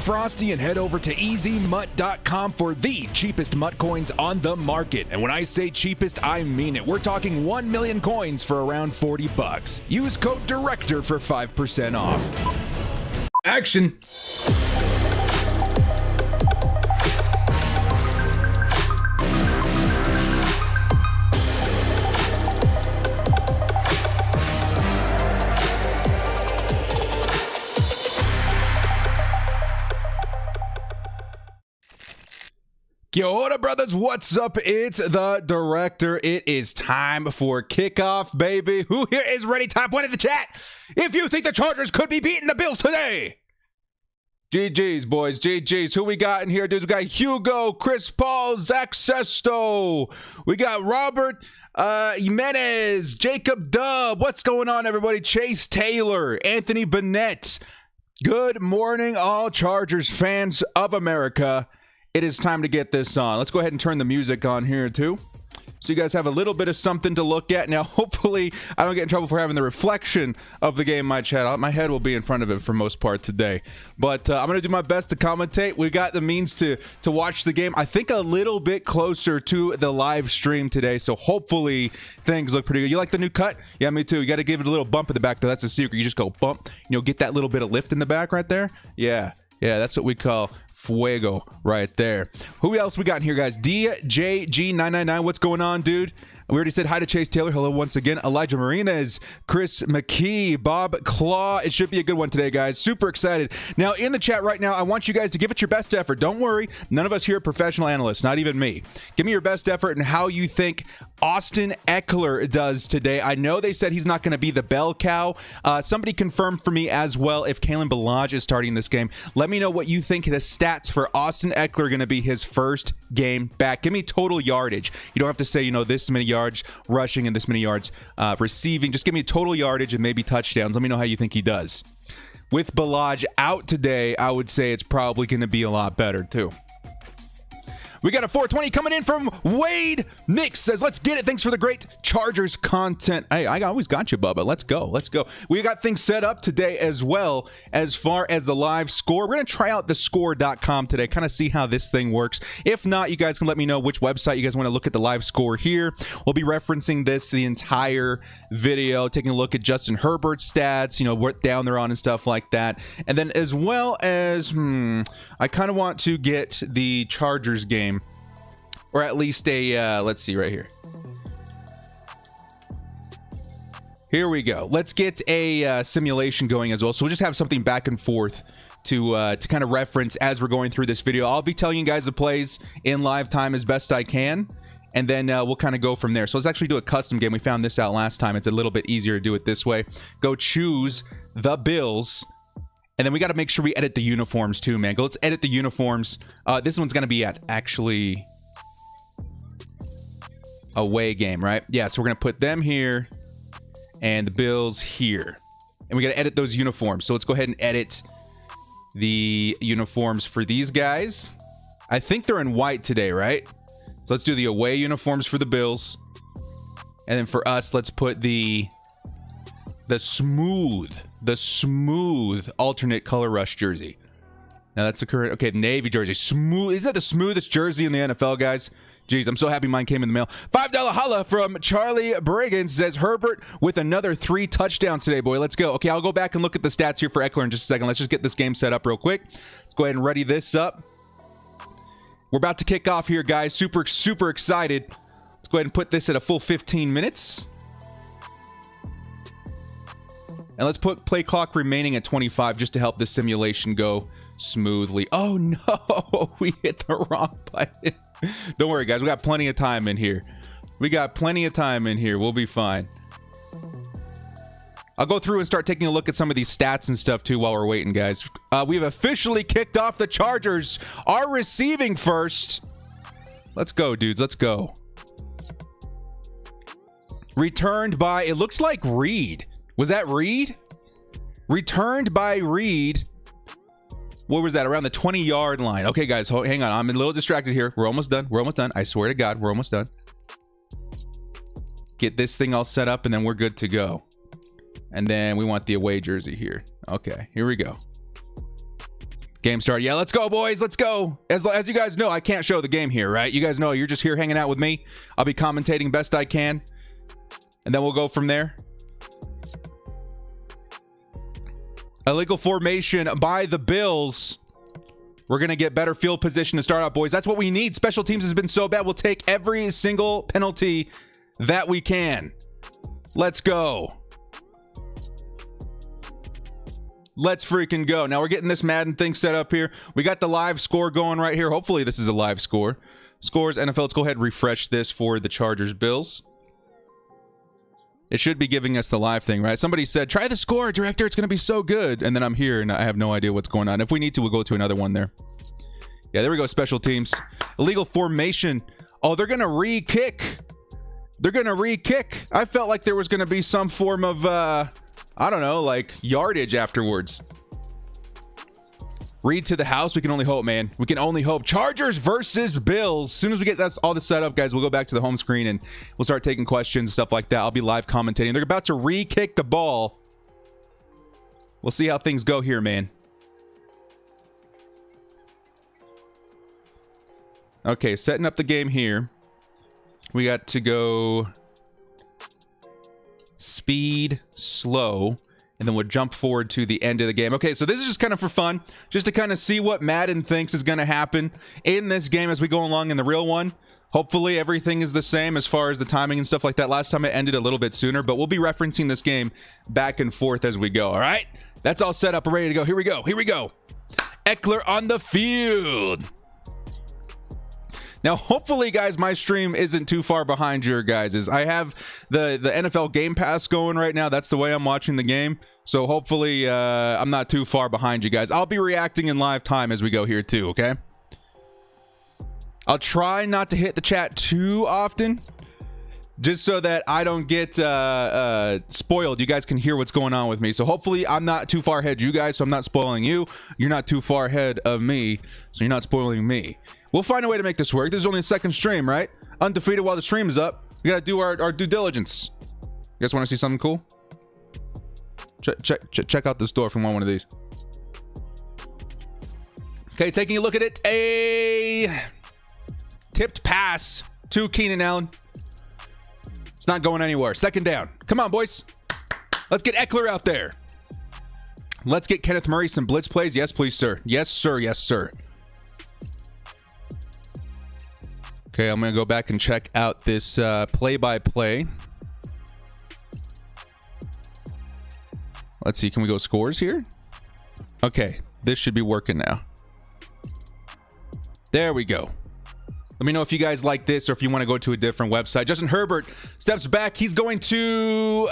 Frosty and head over to easymutt.com for the cheapest mutt coins on the market. And when I say cheapest, I mean it. We're talking 1 million coins for around 40 bucks. Use code DIRECTOR for 5% off. Action! Kia ora, brothers. What's up? It's the Director. It is time for kickoff, baby. Who here is ready? Type one in the chat if you think the Chargers could be beating the Bills today. GG's, boys. GG's. Who we got in here, dudes? We got Hugo, Chris Paul, Zach Sesto. We got Robert Jimenez, Jacob Dubb. What's going on, everybody? Chase Taylor, Anthony Bennett. Good morning, all Chargers fans of America. It is time to get this on. Let's go ahead and turn the music on here too, so you guys have a little bit of something to look at. Now, hopefully, I don't get in trouble for having the reflection of the game in my chat. My head will be in front of it for most part today. But I'm going to do my best to commentate. We got the means to watch the game, I think, a little bit closer to the live stream today. So hopefully, things look pretty good. You like the new cut? Yeah, me too. You got to give it a little bump in the back, though. That's a secret. You just go bump. Get that little bit of lift in the back right there. Yeah, that's what we call fuego right there. Who else we got in here, guys? DJG999. What's going on, dude? We already said hi to Chase Taylor. Hello once again. Elijah Martinez, Chris McKee, Bob Claw. It should be a good one today, guys. Super excited. Now, in the chat right now, I want you guys to give it your best effort. Don't worry. None of us here are professional analysts, not even me. Give me your best effort and how you think Austin Eckler does today. I know they said he's not going to be the bell cow. Somebody confirmed for me as well if Kalen Ballage is starting this game. Let me know what you think the stats for Austin Eckler are going to be his first game back. Give me total yardage. You don't have to say, this many yards rushing and this many yards receiving. Just give me total yardage and maybe touchdowns. Let me know how you think he does. With Ballage out today, I would say it's probably going to be a lot better too. We got a 420 coming in from Wade. Nick says, let's get it. Thanks for the great Chargers content. Hey, I always got you, Bubba. Let's go. We got things set up today as well as far as the live score. We're going to try out thescore.com today, kind of see how this thing works. If not, you guys can let me know which website you guys want to look at the live score here. We'll be referencing the entire video, taking a look at Justin Herbert's stats, what down they're on and stuff like that. And then as well as, I kind of want to get the Chargers game. Or at least a, let's see right here. Here we go. Let's get a simulation going as well. So we'll just have something back and forth to kind of reference as we're going through this video. I'll be telling you guys the plays in live time as best I can. And then we'll kind of go from there. So let's actually do a custom game. We found this out last time. It's a little bit easier to do it this way. Go choose the Bills. And then we got to make sure we edit the uniforms too, man. Let's edit the uniforms. This one's going to be at actually away game, right? Yeah, so we're going to put them here and the Bills here. And we got to edit those uniforms. So let's go ahead and edit the uniforms for these guys. I think they're in white today, right? So let's do the away uniforms for the Bills. And then for us, let's put the smooth alternate color rush jersey. Now that's the current, okay, navy jersey. Smooth. Isn't that the smoothest jersey in the NFL, guys? Jeez, I'm so happy mine came in the mail. $5 holla from Charlie Briggins says, Herbert with another 3 touchdowns today, boy. Let's go. Okay, I'll go back and look at the stats here for Eckler in just a second. Let's just get this game set up real quick. Let's go ahead and ready this up. We're about to kick off here, guys. Super excited. Let's go ahead and put this at a full 15 minutes. And let's put play clock remaining at 25 just to help this simulation go smoothly. Oh, no. We hit the wrong button. Don't worry, guys. We got plenty of time in here. We'll be fine. I'll go through and start taking a look at some of these stats and stuff, too, while we're waiting, guys. We've officially kicked off. The Chargers are receiving first. Let's go, dudes. Let's go. Returned by, it looks like Reed. Was that Reed? Returned by Reed. What was that? Around the 20-yard line. Okay, guys, hang on. I'm a little distracted here. We're almost done. I swear to God, we're almost done. Get this thing all set up, and then we're good to go. And then we want the away jersey here. Okay, here we go. Game start. Yeah, let's go, boys. Let's go. As you guys know, I can't show the game here, right? You guys know you're just here hanging out with me. I'll be commentating best I can. And then we'll go from there. Illegal formation by the Bills. We're going to get better field position to start out, boys. That's what we need. Special teams has been so bad. We'll take every single penalty that we can. Let's go. Let's freaking go. Now we're getting this Madden thing set up here. We got the live score going right here. Hopefully this is a live score. Scores NFL. Let's go ahead and refresh this for the Chargers Bills. It should be giving us the live thing, right? Somebody said, try the score, director. It's going to be so good. And then I'm here and I have no idea what's going on. If we need to, we'll go to another one there. Yeah, there we go. Special teams. Illegal formation. Oh, they're going to re-kick. They're going to re-kick. I felt like there was going to be some form of, I don't know, like yardage afterwards. Read to the house. We can only hope, man. We can only hope. Chargers versus Bills. As soon as we get all this set up, guys, we'll go back to the home screen and we'll start taking questions and stuff like that. I'll be live commentating. They're about to re-kick the ball. We'll see how things go here, man. Okay, setting up the game here. We got to go speed, slow, and then we'll jump forward to the end of the game. Okay, so this is just kind of for fun, just to kind of see what Madden thinks is going to happen in this game as we go along in the real one. Hopefully everything is the same as far as the timing and stuff like that. Last time it ended a little bit sooner, but we'll be referencing this game back and forth as we go, all right? That's all set up. We're ready to go. Here we go. Here we go. Eckler on the field. Now, hopefully, guys, my stream isn't too far behind your guys's. I have the NFL Game Pass going right now. That's the way I'm watching the game. So hopefully, I'm not too far behind you guys. I'll be reacting in live time as we go here too, okay? I'll try not to hit the chat too often, just so that I don't get spoiled. You guys can hear what's going on with me. So hopefully I'm not too far ahead of you guys, so I'm not spoiling you. You're not too far ahead of me, so you're not spoiling me. We'll find a way to make this work. This is only a second stream, right? Undefeated while the stream is up. We gotta do our due diligence. You guys want to see something cool? Check out this door from one of these. Okay, taking a look at it. A tipped pass to Keenan Allen. It's not going anywhere. Second down. Come on, boys. Let's get Eckler out there. Let's get Kenneth Murray some blitz plays. Yes, please, sir. Yes, sir. Yes, sir. Okay, I'm going to go back and check out this play-by-play. Let's see. Can we go scores here? Okay, this should be working now. There we go. Let me know if you guys like this or if you want to go to a different website. Justin Herbert steps back. He's going to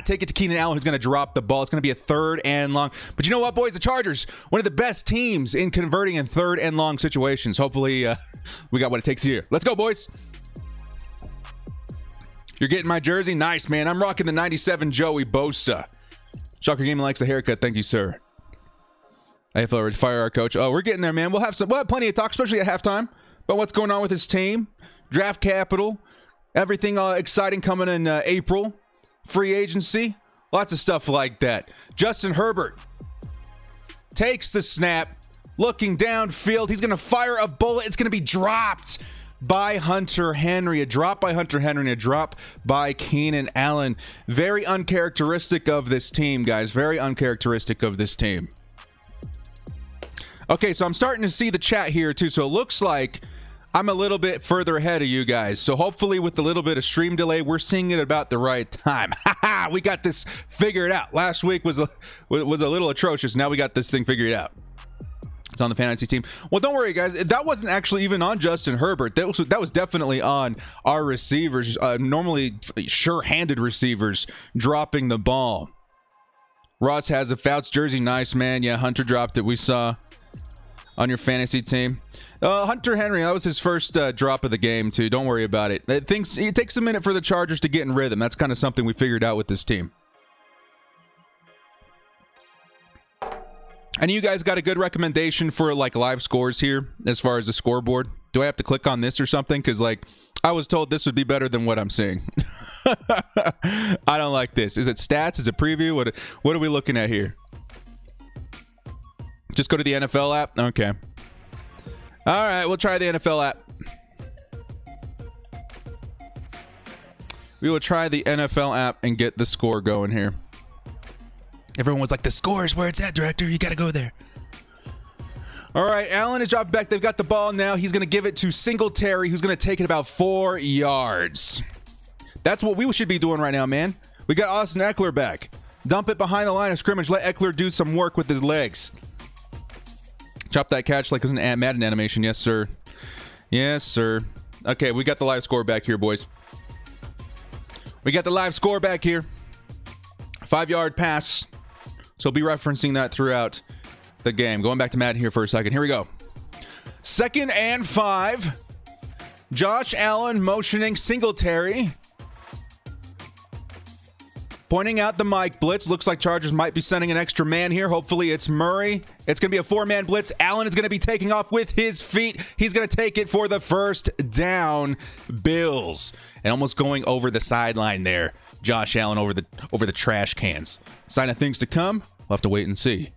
take it to Keenan Allen, who's going to drop the ball. It's going to be a 3rd and long. But you know what, boys? The Chargers, one of the best teams in converting in 3rd and long situations. Hopefully, we got what it takes here. Let's go, boys. You're getting my jersey? Nice, man. I'm rocking the 97 Joey Bosa. Shocker Gaming likes the haircut. Thank you, sir. AFL fire our coach. Oh, we're getting there, man. We'll have plenty of talk, especially at halftime. But what's going on with his team, draft capital, everything exciting coming in April, free agency, lots of stuff like that. Justin Herbert takes the snap, looking downfield. He's going to fire a bullet. It's going to be dropped by Hunter Henry. A drop by Hunter Henry and a drop by Keenan Allen. Very uncharacteristic of this team, guys. Very uncharacteristic of this team. Okay, so I'm starting to see the chat here too. So it looks like I'm a little bit further ahead of you guys. So hopefully with a little bit of stream delay, we're seeing it about the right time. We got this figured out. Last week was a little atrocious. Now we got this thing figured out. It's on the fantasy team. Well, don't worry, guys. That wasn't actually even on Justin Herbert. That was definitely on our receivers, normally sure-handed receivers dropping the ball. Ross has a Fouts jersey. Nice, man. Yeah, Hunter dropped it. We saw on your fantasy team. Hunter Henry, that was his first drop of the game, too. Don't worry about it. It takes a minute for the Chargers to get in rhythm. That's kind of something we figured out with this team. And you guys got a good recommendation for, like, live scores here as far as the scoreboard? Do I have to click on this or something? Because, like, I was told this would be better than what I'm seeing. I don't like this. Is it stats? Is it preview? What are we looking at here? Just go to the NFL app? Okay. All right, we'll try the NFL app. We will try the NFL app and get the score going here. Everyone was like, the score is where it's at, director. You got to go there. All right, Allen is dropped back. They've got the ball now. He's going to give it to Singletary, who's going to take it about 4 yards. That's what we should be doing right now, man. We got Austin Eckler back. Dump it behind the line of scrimmage. Let Eckler do some work with his legs. Chop that catch like it was an Madden animation. Yes, sir. Yes, sir. Okay, we got the live score back here, boys. We got the live score back here. 5-yard pass. So be referencing that throughout the game. Going back to Madden here for a second. Here we go. 2nd and 5. Josh Allen motioning Singletary. Pointing out the Mike blitz. Looks like Chargers might be sending an extra man here. Hopefully it's Murray. It's going to be a 4-man blitz. Allen is going to be taking off with his feet. He's going to take it for the first down. Bills. And almost going over the sideline there. Josh Allen over the trash cans. Sign of things to come. We'll have to wait and see.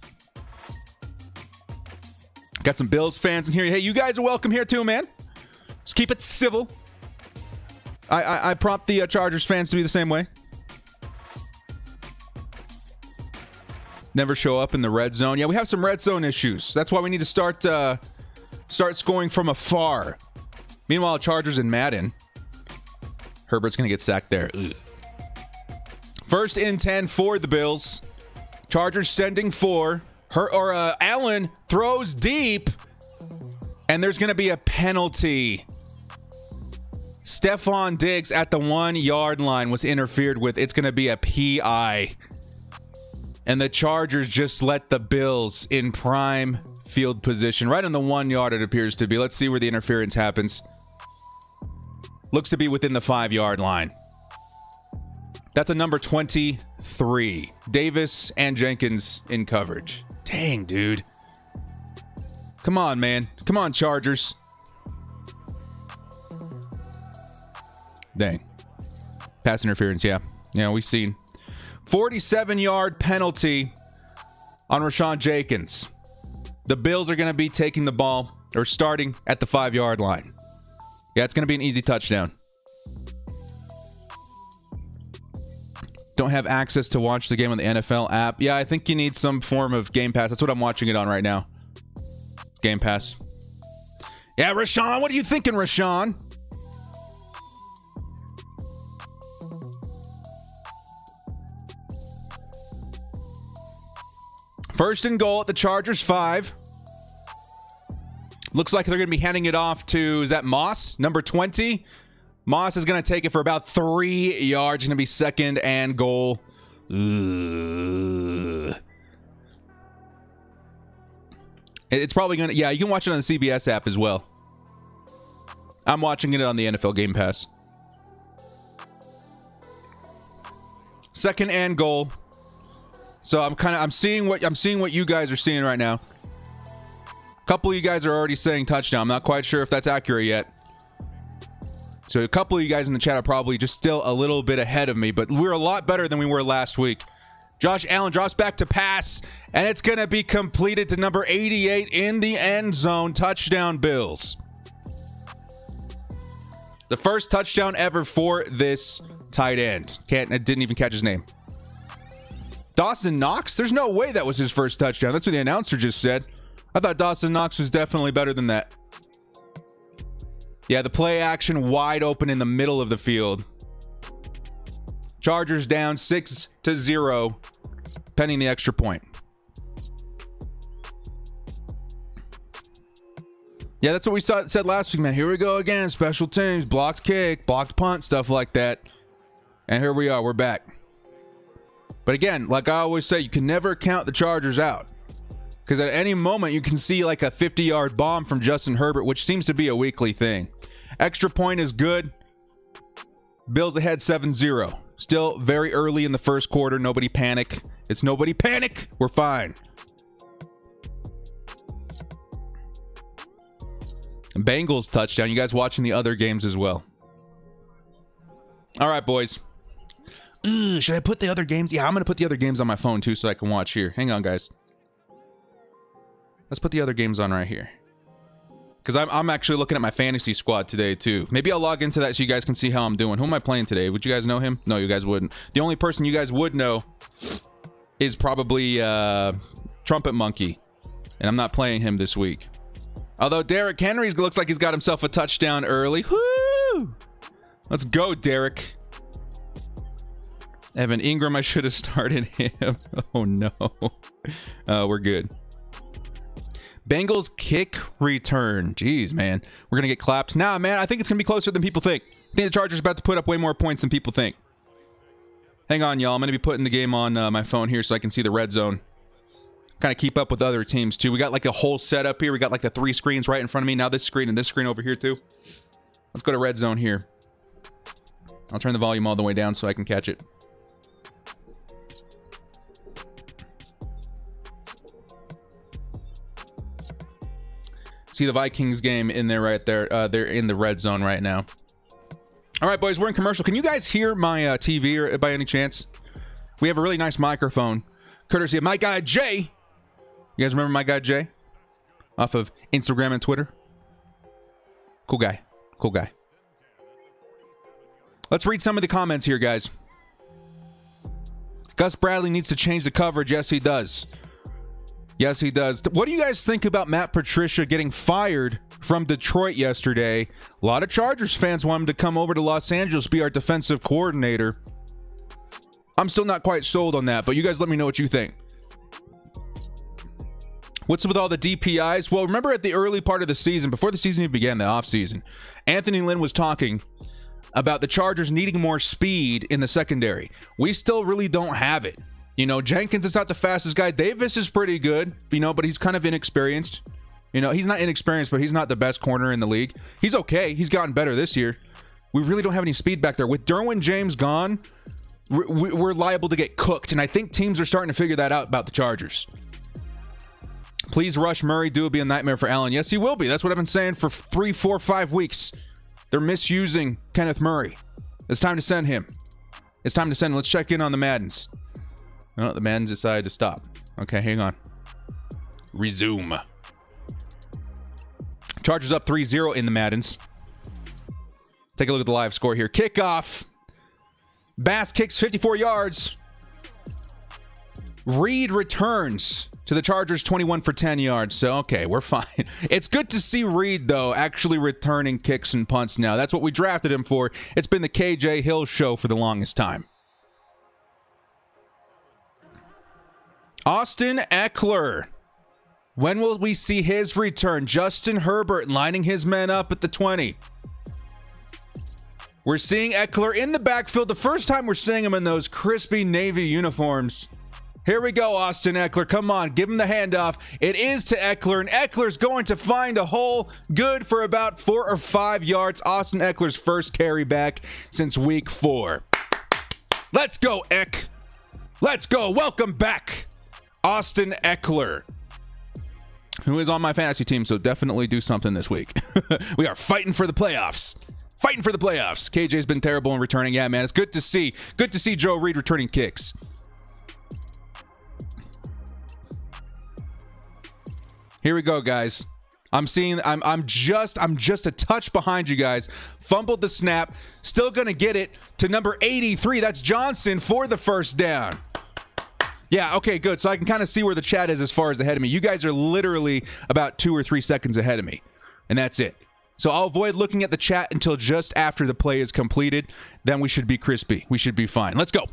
Got some Bills fans in here. Hey, you guys are welcome here too, man. Just keep it civil. I prompt the Chargers fans to be the same way. Never show up in the red zone. Yeah, we have some red zone issues. That's why we need to start scoring from afar. Meanwhile, Chargers in Madden. Herbert's going to get sacked there. Ugh. 1st and 10 for the Bills. Chargers sending 4. Allen throws deep. And there's going to be a penalty. Stephon Diggs at the 1-yard line was interfered with. It's going to be a PI. And the Chargers just let the Bills in prime field position. Right on the 1 yard, it appears to be. Let's see where the interference happens. Looks to be within the 5-yard line. That's a number 23. Davis and Jenkins in coverage. Dang, dude. Come on, man. Come on, Chargers. Dang. Pass interference, yeah. Yeah, we've seen. 47-yard penalty on Rashawn Jenkins. The Bills are going to be taking the ball, or starting at the 5-yard line. Yeah, it's going to be an easy touchdown. Don't have access to watch the game on the NFL app. Yeah, I think you need some form of Game Pass. That's what I'm watching it on right now. Game Pass. Yeah, Rashawn, what are you thinking, Rashawn? First and goal at the Chargers 5. Looks like they're going to be handing it off to, is that Moss? Number 20. Moss is going to take it for about 3 yards. Going to be 2nd and goal. Ugh. It's probably going to, yeah, you can watch it on the CBS app as well. I'm watching it on the NFL Game Pass. 2nd and goal. So I'm seeing what you guys are seeing right now. A couple of you guys are already saying touchdown. I'm not quite sure if that's accurate yet. So a couple of you guys in the chat are probably just still a little bit ahead of me, but we're a lot better than we were last week. Josh Allen drops back to pass, and it's going to be completed to number 88 in the end zone. Touchdown, Bills. The first touchdown ever for this tight end. Didn't even catch his name. Dawson Knox? There's no way that was his first touchdown. That's what the announcer just said. I thought Dawson Knox was definitely better than that. Yeah, the play action wide open in the middle of the field. Chargers down 6-0, pending the extra point. Yeah, that's what we said last week, man. Here we go again. Special teams, blocked kick, blocked punt, stuff like that. And here we are. We're back. But again, like I always say, you can never count the Chargers out. Because at any moment, you can see like a 50-yard bomb from Justin Herbert, which seems to be a weekly thing. Extra point is good. Bills ahead 7-0. Still very early in the first quarter. Nobody panic. It's nobody panic. We're fine. Bengals touchdown. You guys watching the other games as well? All right, boys. Should I put the other games? Yeah, I'm going to put the other games on my phone too so I can watch here. Hang on, guys. Let's put the other games on right here. Because I'm actually looking at my fantasy squad today, too. Maybe I'll log into that so you guys can see how I'm doing. Who am I playing today? Would you guys know him? No, you guys wouldn't. The only person you guys would know is probably Trumpet Monkey. And I'm not playing him this week. Although Derrick Henry looks like he's got himself a touchdown early. Woo! Let's go, Derrick. Evan Ingram, I should have started him. Oh, no. We're good. Bengals kick return. Jeez, man. We're going to get clapped. Nah, man, I think it's going to be closer than people think. I think the Chargers are about to put up way more points than people think. Hang on, y'all. I'm going to be putting the game on my phone here so I can see the red zone. Kind of keep up with other teams, too. We got like a whole setup here. We got like the 3 screens right in front of me. Now this screen and this screen over here, too. Let's go to red zone here. I'll turn the volume all the way down so I can catch it. See the Vikings game in there right there. They're in the red zone right now. All right, boys, we're in commercial. Can you guys hear my TV or, by any chance? We have a really nice microphone, courtesy of my guy, Jay. You guys remember my guy, Jay? Off of Instagram and Twitter? Cool guy. Cool guy. Let's read some of the comments here, guys. Gus Bradley needs to change the coverage. Yes, he does. Yes, he does. What do you guys think about Matt Patricia getting fired from Detroit yesterday? A lot of Chargers fans want him to come over to Los Angeles, be our defensive coordinator. I'm still not quite sold on that, but you guys let me know what you think. What's with all the DPIs? Well, remember at the early part of the season, before the season even began, the offseason, Anthony Lynn was talking about the Chargers needing more speed in the secondary. We still really don't have it. You know, Jenkins is not the fastest guy. Davis is pretty good, you know, but he's kind of inexperienced. You know, he's not inexperienced, but he's not the best corner in the league. He's okay. He's gotten better this year. We really don't have any speed back there. With Derwin James gone, we're liable to get cooked, and I think teams are starting to figure that out about the Chargers. Please rush Murray. Do be a nightmare for Allen. Yes, he will be. That's what I've been saying for 3, 4, 5 weeks. They're misusing Kenneth Murray. It's time to send him. It's time to send him. Let's check in on the Maddens. Oh, the Maddens decided to stop. Okay, hang on. Resume. Chargers up 3-0 in the Maddens. Take a look at the live score here. Kickoff. Bass kicks 54 yards. Reed returns to the Chargers 21 for 10 yards. So, okay, we're fine. It's good to see Reed, though, actually returning kicks and punts now. That's what we drafted him for. It's been the KJ Hill show for the longest time. Austin Eckler. When will we see his return? Justin Herbert lining his men up at the 20. We're seeing Eckler in the backfield. The first time we're seeing him in those crispy Navy uniforms. Here we go, Austin Eckler. Come on, give him the handoff. It is to Eckler, and Eckler's going to find a hole good for about 4 or 5 yards. Austin Eckler's first carry back since week 4. Let's go, Eck. Let's go. Welcome back, Austin Eckler, who is on my fantasy team, so definitely do something this week. We are fighting for the playoffs. Fighting for the playoffs. KJ's been terrible in returning. Yeah, man, it's good to see. Good to see Joe Reed returning kicks. Here we go, guys. I'm just a touch behind you guys. Fumbled the snap. Still gonna get it to number 83. That's Johnson for the first down. Yeah, okay, good. So I can kind of see where the chat is as far as ahead of me. You guys are literally about 2 or 3 seconds ahead of me, and that's it. So I'll avoid looking at the chat until just after the play is completed. Then we should be crispy. We should be fine. Let's go.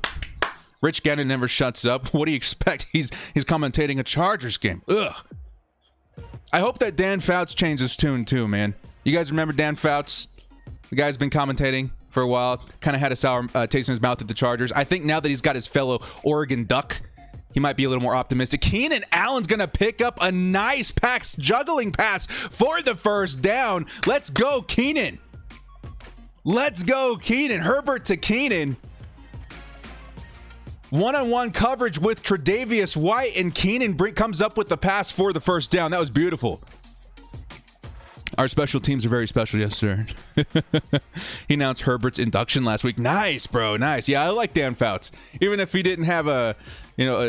Rich Gannon never shuts up. What do you expect? He's commentating a Chargers game. Ugh. I hope that Dan Fouts changed his tune too, man. You guys remember Dan Fouts? The guy's been commentating for a while. Kind of had a sour taste in his mouth at the Chargers. I think now that he's got his fellow Oregon Duck, he might be a little more optimistic. Keenan Allen's going to pick up a nice juggling pass for the first down. Let's go, Keenan. Let's go, Keenan. Herbert to Keenan. One-on-one coverage with Tre'Davious White, and Keenan comes up with the pass for the first down. That was beautiful. Our special teams are very special, yes, sir. He announced Herbert's induction last week. Nice, bro, nice. Yeah, I like Dan Fouts, even if he didn't have a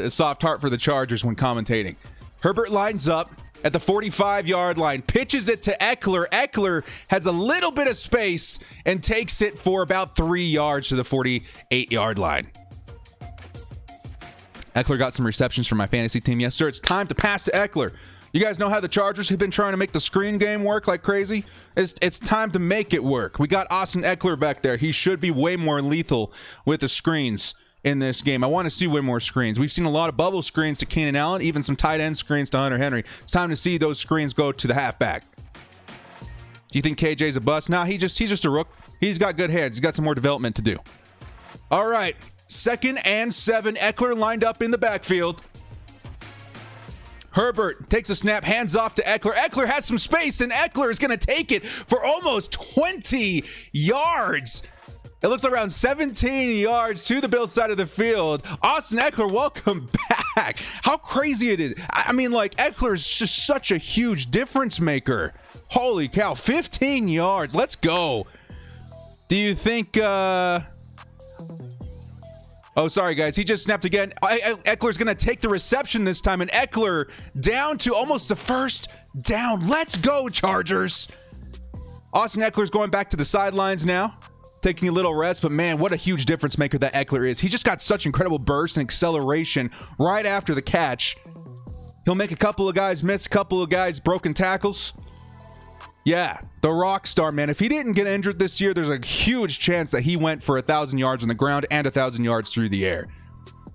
soft heart for the Chargers when commentating. Herbert lines up. at the 45-yard line, pitches it to Eckler. Eckler has a little bit of space and takes it for about 3 yards to the 48-yard line. Eckler got some receptions from my fantasy team. Yes, sir. It's time to pass to Eckler. You guys know how the Chargers have been trying to make the screen game work like crazy? It's time to make it work. We got Austin Eckler back there. He should be way more lethal with the screens in this game. I want to see way more screens. We've seen a lot of bubble screens to Keenan Allen, even some tight end screens to Hunter Henry. It's time to see those screens go to the halfback. Do you think KJ's a bust? Nah, he's just a rook. He's got good hands. He's got some more development to do. All right. 2nd and 7. Eckler lined up in the backfield. Herbert takes a snap, hands off to Eckler. Eckler has some space, and Eckler is going to take it for almost 20 yards. It looks around 17 yards to the Bills side of the field. Austin Eckler, welcome back. How crazy it is. I mean, like, Eckler is just such a huge difference maker. Holy cow, 15 yards. Let's go. Do you think... Oh, sorry, guys. He just snapped again. Eckler's going to take the reception this time, and Eckler down to almost the first down. Let's go, Chargers. Austin Eckler's going back to the sidelines now, taking a little rest, but man, what a huge difference maker that Eckler is. He just got such incredible burst and acceleration right after the catch. He'll make a couple of guys miss, a couple of guys broken tackles. Yeah, the rock star, man. If he didn't get injured this year, there's a huge chance that he went for 1,000 yards on the ground and 1,000 yards through the air.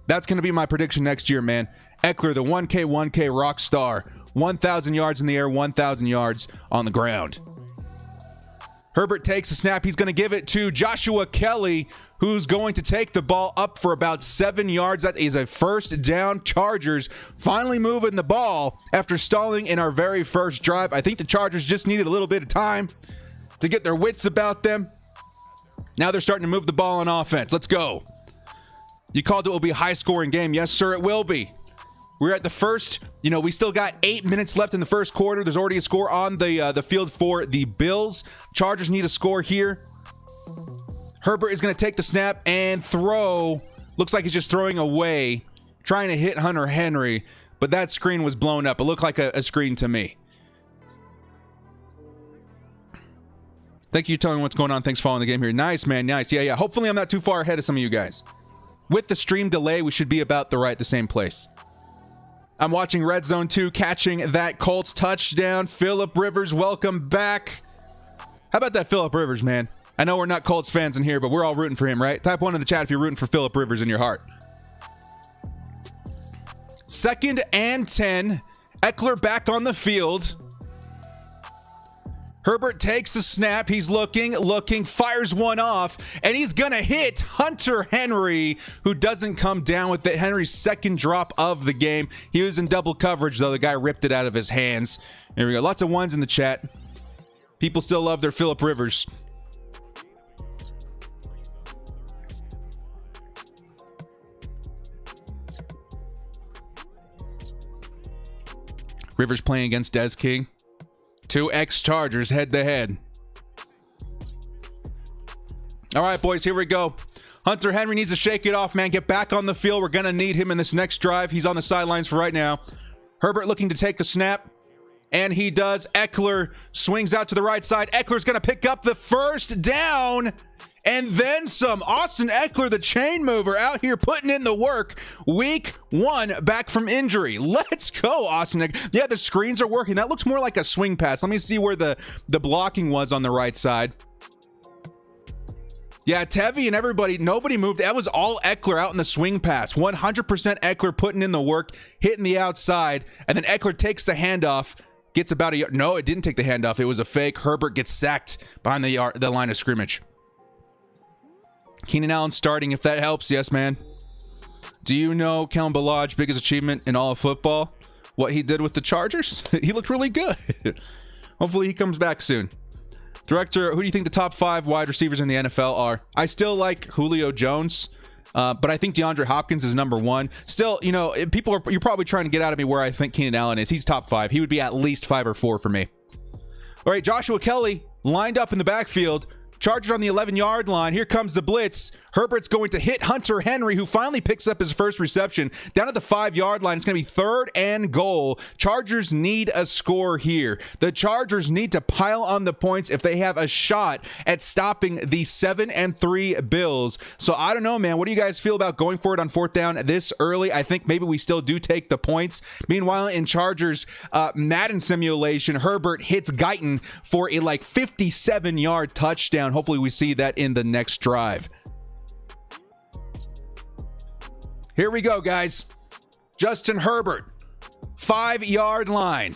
That's going to be my prediction next year, man. Eckler, the 1K rock star. 1,000 yards in the air, 1,000 yards on the ground. Herbert takes a snap. He's going to give it to Joshua Kelly, who's going to take the ball up for about 7 yards. That is a first down. Chargers finally moving the ball after stalling in our very first drive. I think the Chargers just needed a little bit of time to get their wits about them. Now they're starting to move the ball on offense. Let's go. You called it will be a high-scoring game. Yes, sir, it will be. We're at the first, we still got 8 minutes left in the first quarter. There's already a score on the field for the Bills. Chargers need a score here. Herbert is going to take the snap and throw. Looks like he's just throwing away, trying to hit Hunter Henry, but that screen was blown up. It looked like a screen to me. Thank you for telling me what's going on. Thanks for following the game here. Nice, man. Nice. Yeah. Hopefully I'm not too far ahead of some of you guys. With the stream delay, we should be about the same place. I'm watching Red Zone 2, catching that Colts touchdown. Phillip Rivers, welcome back. How about that Phillip Rivers, man? I know we're not Colts fans in here, but we're all rooting for him, right? Type 1 in the chat if you're rooting for Phillip Rivers in your heart. 2nd and 10. Eckler back on the field. Herbert takes the snap. He's looking, fires one off, and he's going to hit Hunter Henry, who doesn't come down with it. Henry's second drop of the game. He was in double coverage, though. The guy ripped it out of his hands. Here we go. Lots of ones in the chat. People still love their Phillip Rivers. Rivers playing against Des King. 2 ex-Chargers head-to-head. All right, boys, here we go. Hunter Henry needs to shake it off, man. Get back on the field. We're going to need him in this next drive. He's on the sidelines for right now. Herbert looking to take the snap, and he does. Eckler swings out to the right side. Eckler's going to pick up the first down, and then some. Austin Eckler, the chain mover, out here putting in the work. Week 1 back from injury. Let's go, Austin Eckler. Yeah, the screens are working. That looks more like a swing pass. Let me see where the blocking was on the right side. Yeah, Tevy and everybody, nobody moved. That was all Eckler out in the swing pass. 100% Eckler putting in the work, hitting the outside, and then Eckler takes the handoff, gets about a yard. No, it didn't take the handoff. It was a fake. Herbert gets sacked behind the line of scrimmage. Keenan Allen starting, if that helps. Yes, man. Do you know Kellen Ballage's biggest achievement in all of football? What he did with the Chargers? He looked really good. Hopefully he comes back soon. Director, who do you think the top 5 wide receivers in the NFL are? I still like Julio Jones, but I think DeAndre Hopkins is number 1. Still, you're probably trying to get out of me where I think Keenan Allen is. He's top 5. He would be at least 5 or 4 for me. All right, Joshua Kelly lined up in the backfield. Chargers on the 11-yard line. Here comes the blitz. Herbert's going to hit Hunter Henry, who finally picks up his first reception. Down at the 5-yard line, it's going to be 3rd and goal. Chargers need a score here. The Chargers need to pile on the points if they have a shot at stopping the 7-3 Bills. So I don't know, man. What do you guys feel about going for it on 4th down this early? I think maybe we still do take the points. Meanwhile, in Chargers Madden simulation, Herbert hits Guyton for a 57-yard touchdown. Hopefully we see that in the next drive. Here we go, guys. Justin Herbert, 5-yard line.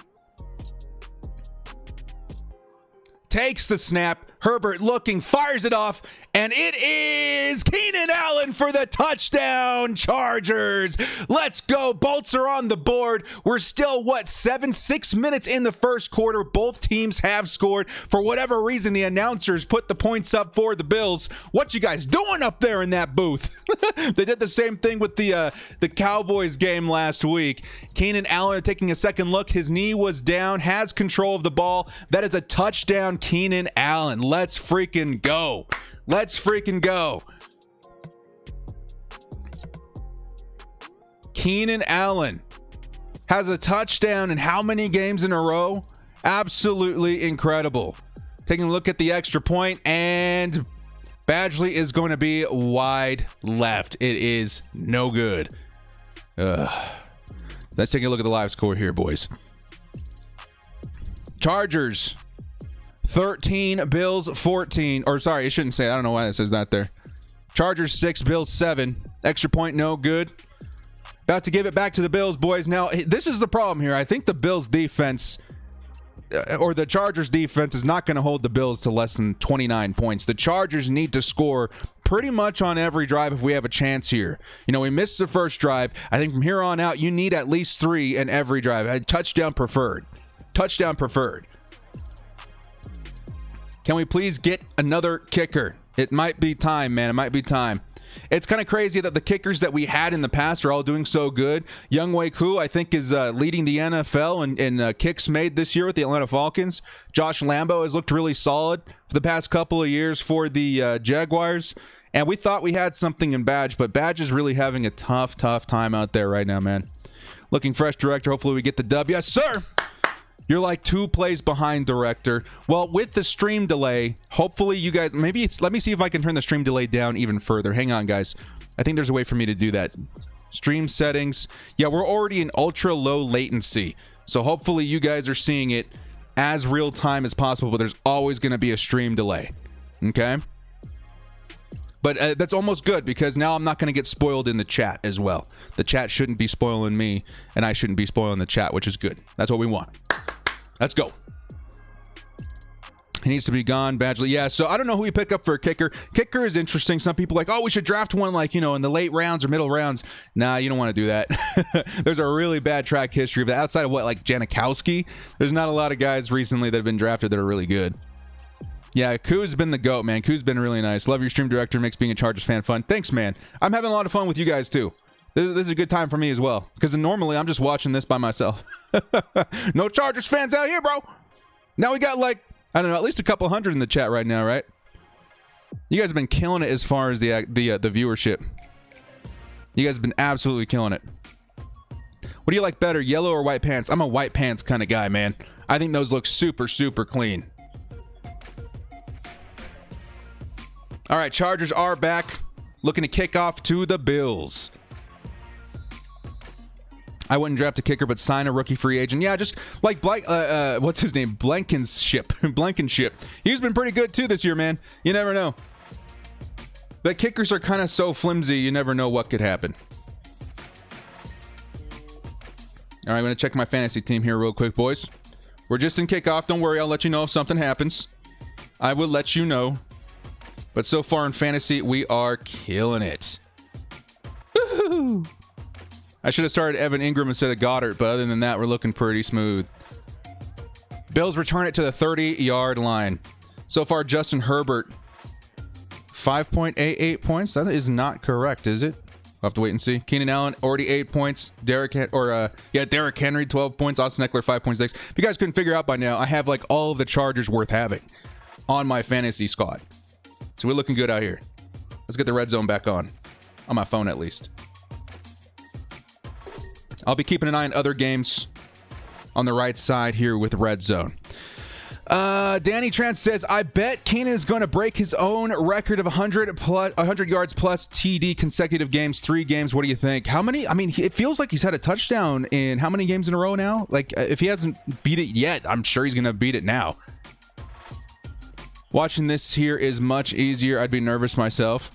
Takes the snap. Herbert looking, fires it off, and it is Keenan Allen for the touchdown, Chargers. Let's go. Bolts are on the board. We're still, 6 minutes in the first quarter. Both teams have scored. For whatever reason, the announcers put the points up for the Bills. What you guys doing up there in that booth? They did the same thing with the Cowboys game last week. Keenan Allen taking a second look. His knee was down, has control of the ball. That is a touchdown, Keenan Allen. Let's freaking go. Let's freaking go. Keenan Allen has a touchdown in how many games in a row? Absolutely incredible. Taking a look at the extra point, and Badgley is going to be wide left. It is no good. Let's take a look at the live score here, boys. Chargers 13, Bills 14. Or sorry, it shouldn't say. I don't know why it says that there. Chargers 6, Bills 7. Extra point, no good. About to give it back to the Bills, boys. Now, this is the problem here. I think the Bills defense, or the Chargers defense, is not going to hold the Bills to less than 29 points. The Chargers need to score pretty much on every drive if we have a chance here. You know, we missed the first drive. I think from here on out, you need at least 3 in every drive. Touchdown preferred. Touchdown preferred. Can we please get another kicker? It might be time, man. It might be time. It's kind of crazy that the kickers that we had in the past are all doing so good. Younghoe Koo, I think, is leading the NFL in kicks made this year with the Atlanta Falcons. Josh Lambo has looked really solid for the past couple of years for the Jaguars. And we thought we had something in Badge, but Badge is really having a tough time out there right now, man. Looking fresh, Director. Hopefully we get the dub. Yes, sir! You're like 2 plays behind, Director. Well, with the stream delay, hopefully you guys, let me see if I can turn the stream delay down even further. Hang on, guys. I think there's a way for me to do that. Stream settings. Yeah, we're already in ultra low latency. So hopefully you guys are seeing it as real time as possible, but there's always going to be a stream delay. Okay? But that's almost good, because now I'm not going to get spoiled in the chat as well. The chat shouldn't be spoiling me, and I shouldn't be spoiling the chat, which is good. That's what we want. Let's go. He needs to be gone, Badgley. Yeah, so I don't know who we pick up for a kicker. Kicker is interesting. Some people are like, oh, we should draft one in the late rounds or middle rounds. Nah, you don't want to do that. There's a really bad track history of that. Outside of Janikowski, there's not a lot of guys recently that have been drafted that are really good. Yeah, Koo's been the GOAT, man. Koo's been really nice. Love your stream, Director. Makes being a Chargers fan fun. Thanks, man. I'm having a lot of fun with you guys, too. This is a good time for me as well, because normally I'm just watching this by myself. No Chargers fans out here, bro. Now we got I don't know, at least a couple hundred in the chat right now, right? You guys have been killing it as far as the viewership. You guys have been absolutely killing it. What do you like better, yellow or white pants? I'm a white pants kind of guy, man. I think those look super clean. All right, Chargers are back, looking to kick off to the Bills. I wouldn't draft a kicker, but sign a rookie free agent. Yeah, just like what's his name? Blankenship. Blankenship. He's been pretty good too this year, man. You never know. But kickers are kind of so flimsy, you never know what could happen. All right, I'm going to check my fantasy team here real quick, boys. We're just in kickoff. Don't worry, I'll let you know if something happens. I will let you know. But so far in fantasy, we are killing it. Woo-hoo! I should have started Evan Ingram instead of Goddard, but other than that, we're looking pretty smooth. Bills return it to the 30-yard line. So far, Justin Herbert, 5.88 points. That is not correct, is it? We'll have to wait and see. Keenan Allen, already 8 points. Derrick Henry, 12 points. Austin Eckler, 5.6. If you guys couldn't figure out by now, I have all of the Chargers worth having on my fantasy squad. So we're looking good out here. Let's get the red zone back on my phone at least. I'll be keeping an eye on other games on the right side here with red zone. Danny Trant says, I bet Keenan is going to break his own record of 100 yards plus TD consecutive games, 3 games. What do you think? How many? I mean, it feels like he's had a touchdown in how many games in a row now? Like, if he hasn't beat it yet, I'm sure he's going to beat it now. Watching this here is much easier. I'd be nervous myself.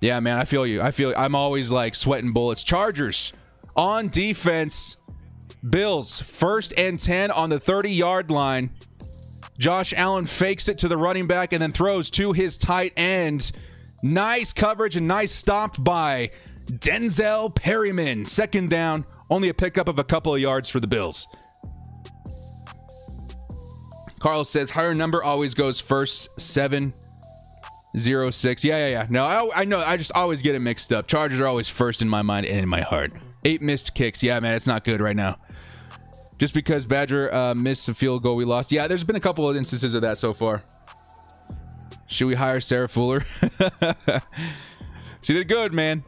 Yeah, man, I feel you. I'm always like sweating bullets. Chargers on defense. Bills 1st and 10 on the 30-yard line. Josh Allen fakes it to the running back and then throws to his tight end. Nice coverage and nice stop by Denzel Perryman. 2nd down, only a pickup of a couple of yards for the Bills. Carl says, higher number always goes first. 7-0-6. Yeah. No, I know. I just always get it mixed up. Chargers are always first in my mind and in my heart. 8 missed kicks. Yeah, man, it's not good right now. Just because Badger missed a field goal, we lost. Yeah, there's been a couple of instances of that so far. Should we hire Sarah Fuller? She did good, man.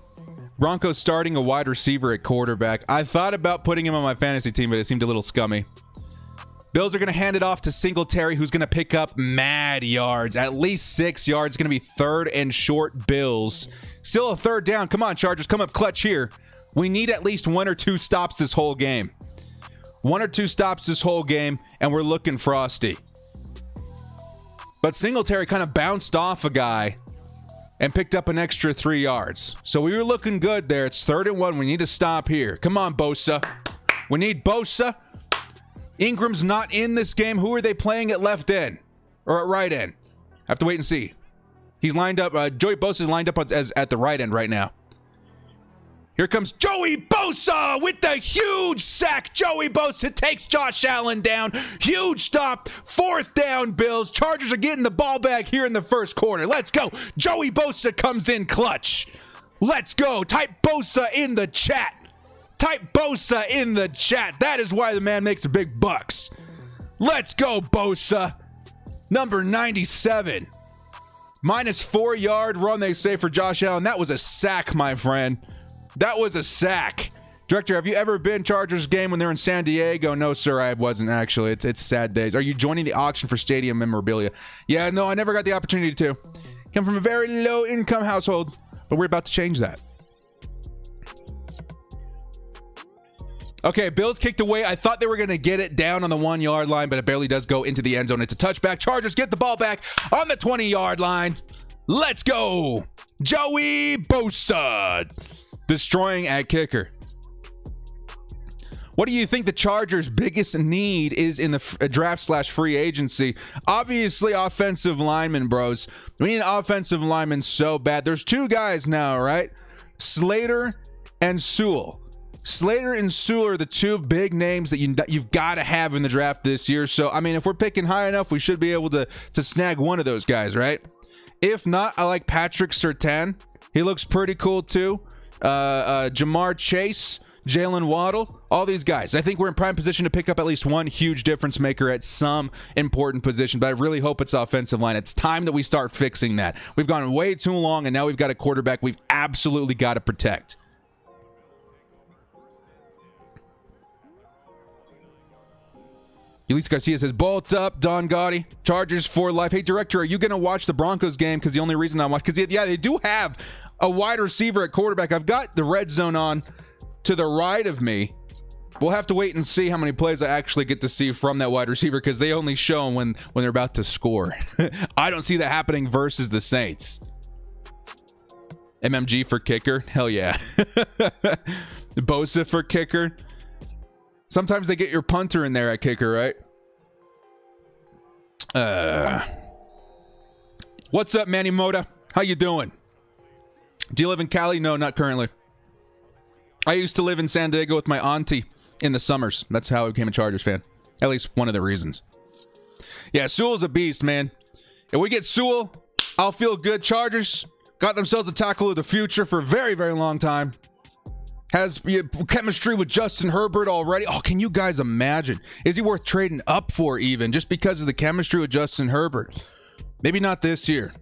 Broncos starting a wide receiver at quarterback. I thought about putting him on my fantasy team, but it seemed a little scummy. Bills are going to hand it off to Singletary, who's going to pick up mad yards. At least 6 yards. It's going to be 3rd and short Bills. Still a 3rd down. Come on, Chargers. Come up clutch here. We need at least 1 or 2 stops this whole game. 1 or 2 stops this whole game, and we're looking frosty. But Singletary kind of bounced off a guy and picked up an extra 3 yards. So we were looking good there. It's 3rd and 1. We need to stop here. Come on, Bosa. We need Bosa. Ingram's not in this game. Who are they playing at left end or at right end? I have to wait and see. He's lined up. Joey Bosa's lined up as at the right end right now. Here comes Joey Bosa with the huge sack. Joey Bosa takes Josh Allen down. Huge stop. 4th down, Bills. Chargers are getting the ball back here in the 1st quarter. Let's go. Joey Bosa comes in clutch. Let's go. Type Bosa in the chat. Type Bosa in the chat. That is why the man makes the big bucks. Let's go, Bosa. Number 97. -4 yard run, they say, for Josh Allen. That was a sack, my friend. That was a sack. Director, have you ever been Chargers game when they're in San Diego? No, sir, I wasn't actually. It's sad days. Are you joining the auction for stadium memorabilia? Yeah, no, I never got the opportunity to. Come from a very low income household, but we're about to change that. Okay, Bills kicked away. I thought they were going to get it down on the 1 yard line, but it barely does go into the end zone. It's a touchback. Chargers get the ball back on the 20 yard line. Let's go. Joey Bosa. Destroying at kicker. What do you think the Chargers' biggest need is in the draft/free agency? Obviously, offensive linemen, bros. We need an offensive lineman so bad. There's 2 guys now, right? Slater and Sewell. Slater and Sewell are the 2 big names that you've got to have in the draft this year. So, I mean, if we're picking high enough, we should be able to snag one of those guys, right? If not, I like Patrick Surtain. He looks pretty cool, too. Jamar Chase, Jalen Waddle, all these guys. I think we're in prime position to pick up at least one huge difference maker at some important position, but I really hope it's offensive line. It's time that we start fixing that. We've gone way too long, and now we've got a quarterback we've absolutely got to protect. Elise Garcia says, bolt up, Don Gotti. Chargers for life. Hey, Director, are you going to watch the Broncos game? Because the only reason I watch, because yeah, they do have a wide receiver at quarterback. I've got the red zone on to the right of me. We'll have to wait and see how many plays I actually get to see from that wide receiver, because they only show them when they're about to score. I don't see that happening versus the Saints. MMG for kicker? Hell yeah. Bosa for kicker? Sometimes they get your punter in there at kicker, right? What's up, Manny Moda? How you doing? Do you live in Cali? No, not currently. I used to live in San Diego with my auntie in the summers. That's how I became a Chargers fan. At least one of the reasons. Yeah, Sewell's a beast, man. If we get Sewell, I'll feel good. Chargers got themselves a tackle of the future for a very, very long time. Has chemistry with Justin Herbert already. Oh, can you guys imagine? Is he worth trading up for even just because of the chemistry with Justin Herbert? Maybe not this year.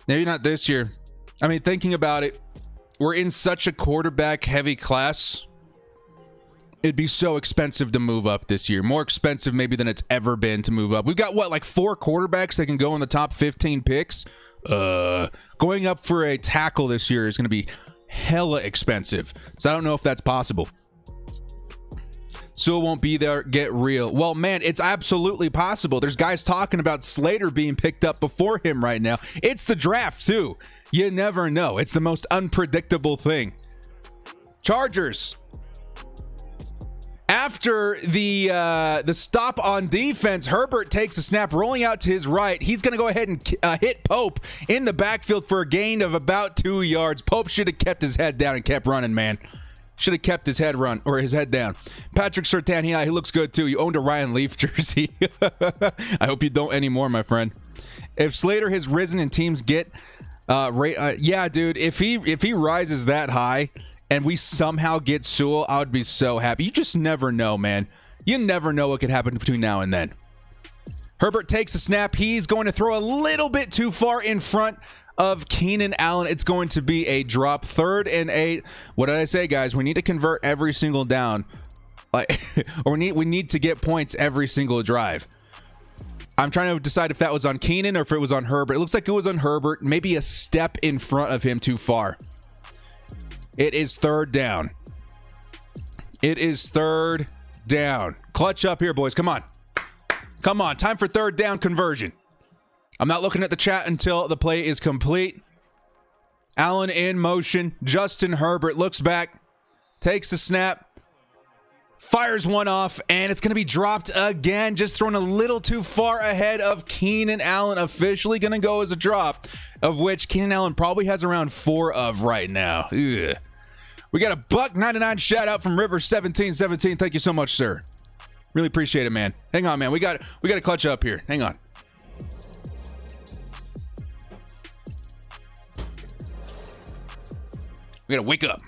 Maybe not this year. I mean, thinking about it, we're in such a quarterback-heavy class. It'd be so expensive to move up this year. More expensive maybe than it's ever been to move up. We've got, what, like 4 quarterbacks that can go in the top 15 picks? Going up for a tackle this year is going to be hella expensive. So I don't know if that's possible. So it won't be there. Get real. Well, man, it's absolutely possible. There's guys talking about Slater being picked up before him right now. It's the draft, too. You never know. It's the most unpredictable thing. Chargers. After the stop on defense, Herbert takes a snap rolling out to his right. He's going to go ahead and hit Pope in the backfield for a gain of about 2 yards. Pope should have kept his head down and kept running, man. Should have kept his head down. Patrick Surtain, he looks good too. You owned a Ryan Leaf jersey. I hope you don't anymore, my friend. If Slater has risen and teams get, yeah, dude. If he rises that high and we somehow get Sewell, I would be so happy. You just never know, man. You never know what could happen between now and then. Herbert takes a snap. He's going to throw a little bit too far in front of Keenan Allen. It's going to be a drop. 3rd and 8. What did I say, guys? We need to convert every single down. Or we need to get points every single drive. I'm trying to decide if that was on Keenan or if it was on Herbert. It looks like it was on Herbert. Maybe a step in front of him too far. It is 3rd down. It is 3rd down. Clutch up here, boys. Come on. Come on. Time for 3rd down conversion. I'm not looking at the chat until the play is complete. Allen in motion. Justin Herbert looks back, takes the snap, fires one off, and it's going to be dropped again. Just thrown a little too far ahead of Keenan Allen. Officially going to go as a drop, of which Keenan Allen probably has around 4 of right now. Ugh. We got a $1.99 shout out from River1717. Thank you so much, sir. Really appreciate it, man. Hang on, man. We got to clutch up here. Hang on. We gotta wake up.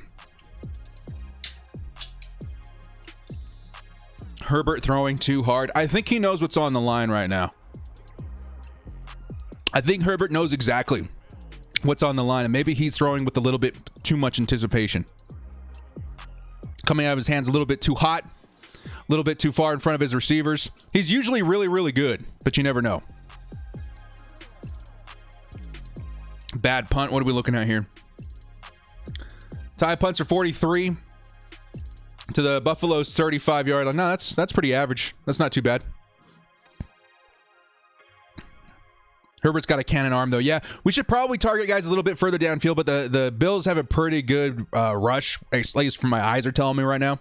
Herbert throwing too hard. I think he knows what's on the line right now. I think Herbert knows exactly what's on the line, and maybe he's throwing with a little bit too much anticipation. Coming out of his hands a little bit too hot, a little bit too far in front of his receivers. He's usually really, really good, but you never know. Bad punt. What are we looking at here? Tie punts are 43 to the Buffalo's 35-yard line. No, that's pretty average. That's not too bad. Herbert's got a cannon arm, though. Yeah, we should probably target guys a little bit further downfield, but the Bills have a pretty good rush, at least from my eyes are telling me right now.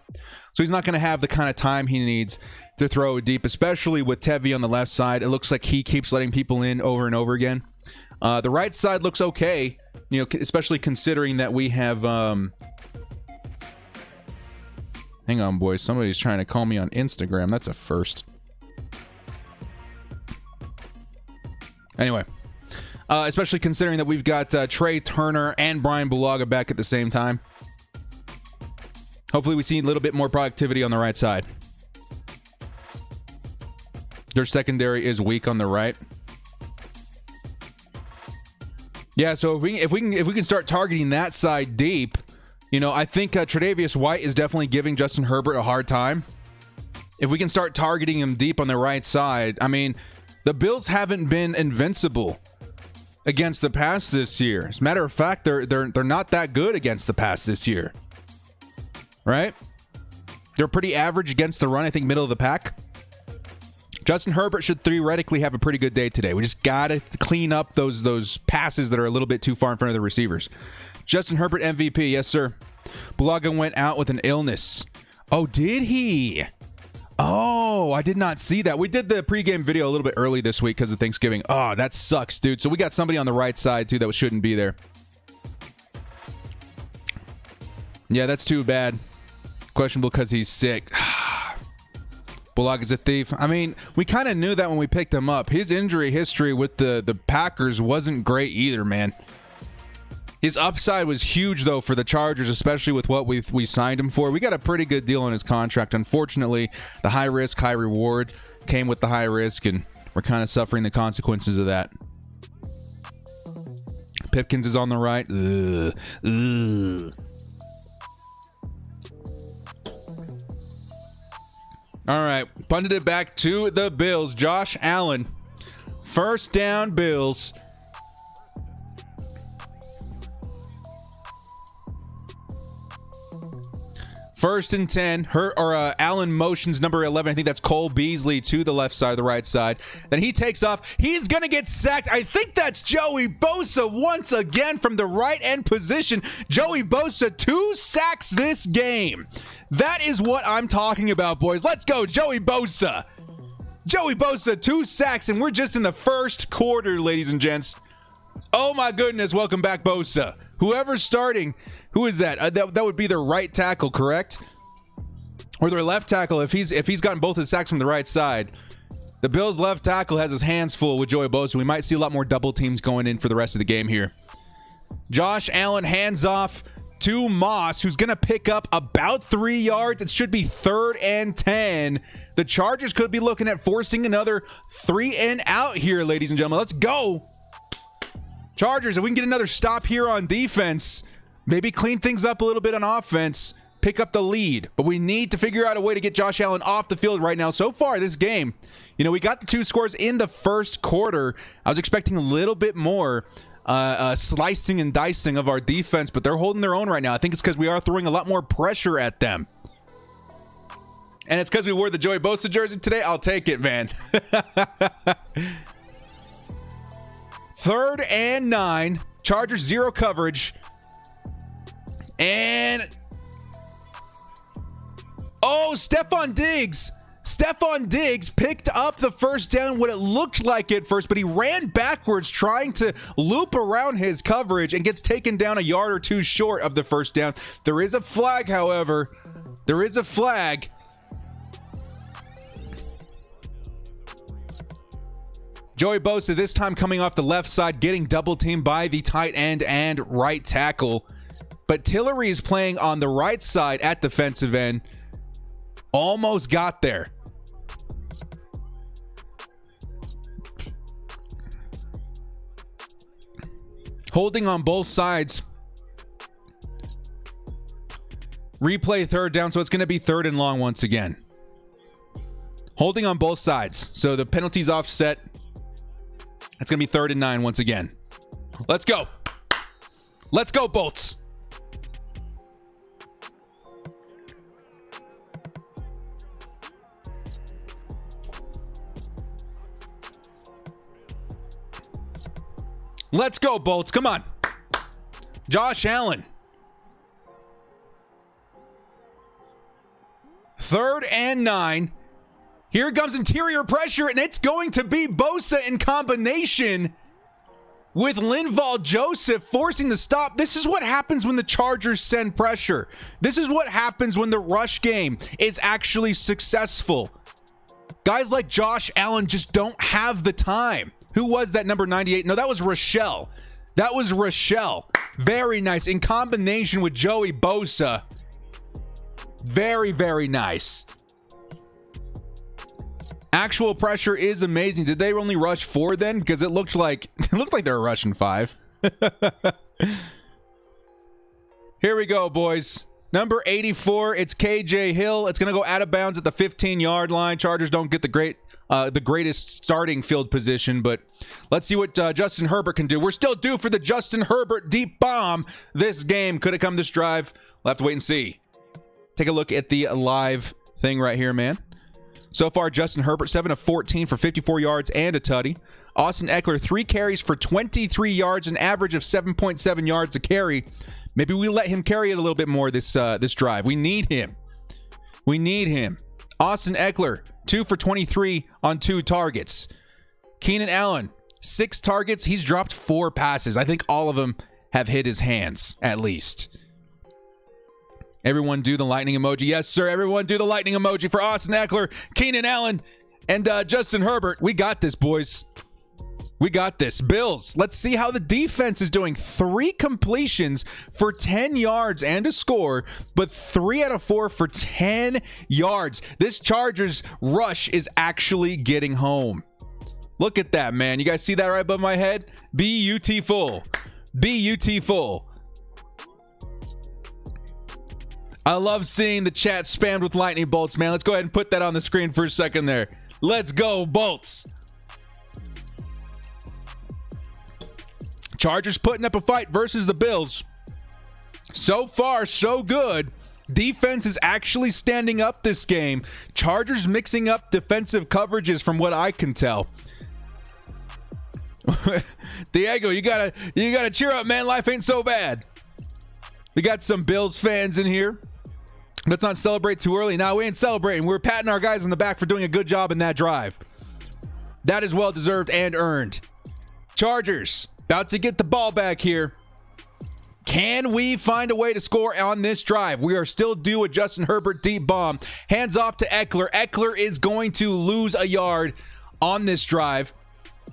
So he's not going to have the kind of time he needs to throw deep, especially with Tevy on the left side. It looks like he keeps letting people in over and over again. The right side looks okay, you know, especially considering that we have... Hang on, boys. Somebody's trying to call me on Instagram. That's a first. Anyway, especially considering that we've got Trey Turner and Brian Bulaga back at the same time. Hopefully we see a little bit more productivity on the right side. Their secondary is weak on the right. Yeah, so if we can start targeting that side deep, you know, I think Tre'Davious White is definitely giving Justin Herbert a hard time. If we can start targeting him deep on the right side, I mean, the Bills haven't been invincible against the pass this year. As a matter of fact, they're not that good against the pass this year, right? They're pretty average against the run. I think middle of the pack. Justin Herbert should theoretically have a pretty good day today. We just got to clean up those passes that are a little bit too far in front of the receivers. Justin Herbert MVP, yes sir. Bulaga went out with an illness. Oh, did he? Oh, I did not see that. We did the pregame video a little bit early this week because of Thanksgiving. Oh, that sucks, dude. So we got somebody on the right side too that shouldn't be there. Yeah, that's too bad. Questionable because he's sick. Bulaga's a thief. I mean, we kind of knew that when we picked him up. His injury history with the Packers wasn't great either, man. His upside was huge, though, for the Chargers, especially with what we signed him for. We got a pretty good deal on his contract. Unfortunately, the high risk, high reward came with the high risk, and we're kind of suffering the consequences of that. Pipkins is on the right. Ugh. All right, punted it back to the Bills. Josh Allen, first down, Bills. First and 10. Allen motions number 11. I think that's Cole Beasley to the left side, the right side. Then he takes off. He's going to get sacked. I think that's Joey Bosa once again from the right end position. Joey Bosa, 2 sacks this game. That is what I'm talking about, boys. Let's go, Joey Bosa. Joey Bosa, 2 sacks, and we're just in the first quarter, ladies and gents. Oh, my goodness. Welcome back, Bosa. Whoever's starting, who is that? That would be their right tackle, correct? Or their left tackle if he's gotten both his sacks from the right side. The Bills' left tackle has his hands full with Joey Bosa. We might see a lot more double teams going in for the rest of the game here. Josh Allen hands off to Moss, who's going to pick up about 3 yards. It should be 3rd and 10. The Chargers could be looking at forcing another 3 and out here, ladies and gentlemen. Let's go. Chargers, if we can get another stop here on defense, maybe clean things up a little bit on offense, pick up the lead. But we need to figure out a way to get Josh Allen off the field right now. So far, this game, we got the 2 scores in the first quarter. I was expecting a little bit more slicing and dicing of our defense, but they're holding their own right now. I think it's because we are throwing a lot more pressure at them. And it's because we wore the Joey Bosa jersey today. I'll take it, man. 3rd and 9. Chargers 0 coverage. And Stephon Diggs picked up the first down, what it looked like at first, but he ran backwards trying to loop around his coverage and gets taken down a yard or 2 short of the first down. There is a flag, however. There is a flag. Joey Bosa this time coming off the left side, getting double teamed by the tight end and right tackle. But Tillery is playing on the right side at defensive end. Almost got there. Holding on both sides. Replay 3rd down, so it's going to be 3rd and long once again. Holding on both sides. So the penalty's offset. It's going to be 3rd and 9 once again. Let's go. Let's go, Bolts. Let's go, Bolts. Come on. Josh Allen. 3rd and 9. Here comes interior pressure, and it's going to be Bosa in combination with Linval Joseph forcing the stop. This is what happens when the Chargers send pressure. This is what happens when the rush game is actually successful. Guys like Josh Allen just don't have the time. Who was that number 98? No, that was Rochelle. That was Rochelle. Very nice. In combination with Joey Bosa. Very, very nice. Actual pressure is amazing. Did they only rush 4 then? Because it looked like they were rushing 5. Here we go, boys. Number 84, it's KJ Hill. It's going to go out of bounds at the 15-yard line. Chargers don't get the greatest starting field position, but let's see what Justin Herbert can do. We're still due for the Justin Herbert deep bomb. This game could have come this drive. We'll have to wait and see. Take a look at the live thing right here, man. So far, Justin Herbert, 7 of 14 for 54 yards and a tutty. Austin Eckler, 3 carries for 23 yards, an average of 7.7 yards a carry. Maybe we let him carry it a little bit more this drive. We need him. We need him. Austin Eckler, 2 for 23 on 2 targets. Keenan Allen, 6 targets. He's dropped 4 passes. I think all of them have hit his hands, at least. Everyone do the lightning emoji. Yes, sir. Everyone do the lightning emoji for Austin Eckler, Keenan Allen, and Justin Herbert. We got this, boys. We got this. Bills, let's see how the defense is doing. 3 completions for 10 yards and a score, but 3 out of 4 for 10 yards. This Chargers rush is actually getting home. Look at that, man. You guys see that right above my head? Beautiful. Beautiful. I love seeing the chat spammed with lightning bolts, man. Let's go ahead and put that on the screen for a second there. Let's go, bolts. Chargers putting up a fight versus the Bills. So far, so good. Defense is actually standing up this game. Chargers mixing up defensive coverages from what I can tell. Diego, you gotta cheer up, man. Life ain't so bad. We got some Bills fans in here. Let's not celebrate too early. Now, we ain't celebrating. We're patting our guys on the back for doing a good job in that drive. That is well deserved and earned. Chargers about to get the ball back here. Can we find a way to score on this drive? We are still due a Justin Herbert deep bomb. Hands off to Eckler. Eckler is going to lose a yard on this drive.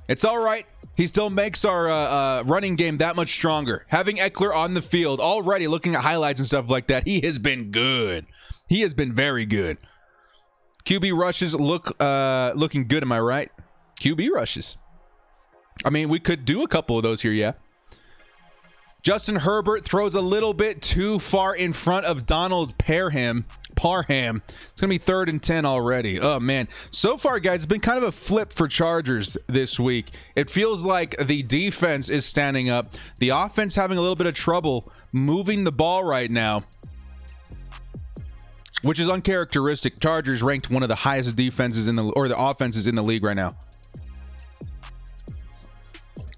It's all right. He still makes our running game that much stronger. Having Eckler on the field already, looking at highlights and stuff like that, he has been good. He has been very good. QB rushes looking good, am I right? QB rushes. I mean, we could do a couple of those here, yeah. Justin Herbert throws a little bit too far in front of Donald Parham. It's going to be 3rd and 10 already. Oh, man. So far, guys, it's been kind of a flip for Chargers this week. It feels like the defense is standing up. The offense having a little bit of trouble moving the ball right now, which is uncharacteristic. Chargers ranked one of the highest defenses the offenses in the league right now.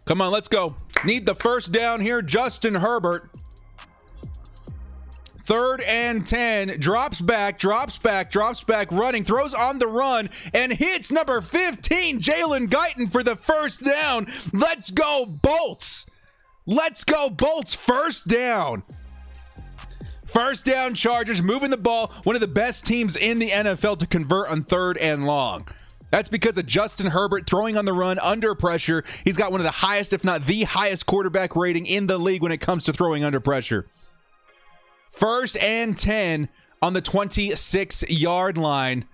Come on, let's go. Need the first down here. Justin Herbert. 3rd and 10, drops back, running, throws on the run, and hits number 15, Jalen Guyton, for the first down. Let's go, Bolts. Let's go, Bolts. First down. First down, Chargers, moving the ball. One of the best teams in the NFL to convert on 3rd and long. That's because of Justin Herbert throwing on the run under pressure. He's got one of the highest, if not the highest, quarterback rating in the league when it comes to throwing under pressure. 1st and 10 on the 26-yard line.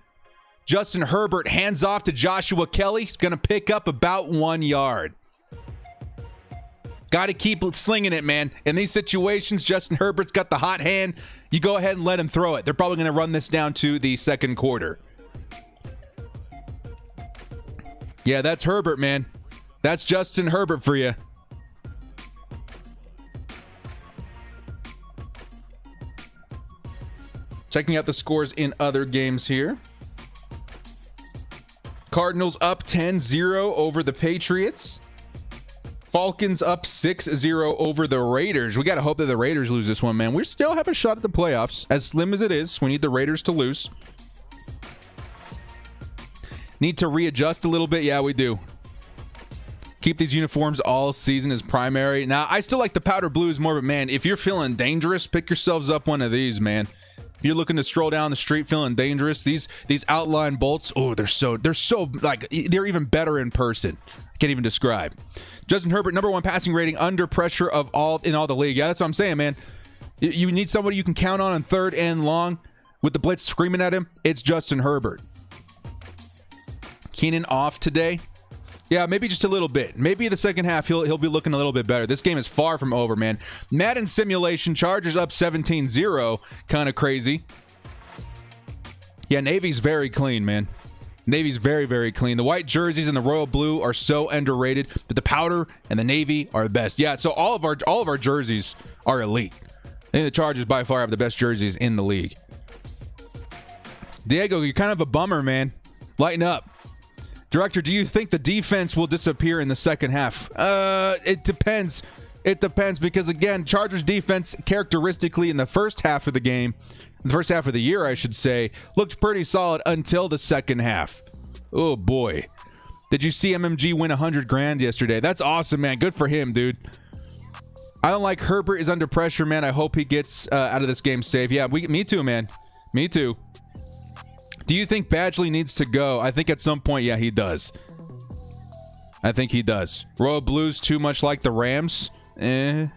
Justin Herbert hands off to Joshua Kelly. He's going to pick up about 1 yard. Got to keep slinging it, man. In these situations, Justin Herbert's got the hot hand. You go ahead and let him throw it. They're probably going to run this down to the second quarter. Yeah, that's Herbert, man. That's Justin Herbert for you. Checking out the scores in other games here. Cardinals up 10-0 over the Patriots. Falcons up 6-0 over the Raiders. We got to hope that the Raiders lose this one, man. We still have a shot at the playoffs. As slim as it is, we need the Raiders to lose. Need to readjust a little bit. Yeah, we do. Keep these uniforms all season as primary. Now, I still like the powder blues more, but man, if you're feeling dangerous, pick yourselves up one of these, man. If you're looking to stroll down the street feeling dangerous, these outline bolts, oh, they're so like, they're even better in person. I can't even describe. Justin Herbert, number 1 passing rating under pressure in all the league. Yeah, that's what I'm saying, man. You need somebody you can count on 3rd and long with the blitz screaming at him. It's Justin Herbert. Keenan off today. Yeah, maybe just a little bit. Maybe the second half he'll be looking a little bit better. This game is far from over, man. Madden simulation, Chargers up 17-0. Kind of crazy. Yeah, Navy's very clean, man. Navy's very, very clean. The white jerseys and the royal blue are so underrated, but the powder and the navy are the best. Yeah, so all of our jerseys are elite. I think the Chargers by far have the best jerseys in the league. Diego, you're kind of a bummer, man. Lighten up. Director, do you think the defense will disappear in the second half? It depends. It depends because, again, Chargers defense characteristically in the first half of the game, the first half of the year, I should say, looked pretty solid until the second half. Oh, boy. Did you see MMG win $100,000 yesterday? That's awesome, man. Good for him, dude. I don't like Herbert is under pressure, man. I hope he gets out of this game safe. Yeah, me too, man. Me too. Do you think Badgley needs to go? I think at some point, yeah, he does. I think he does. Royal Blues too much like the Rams? If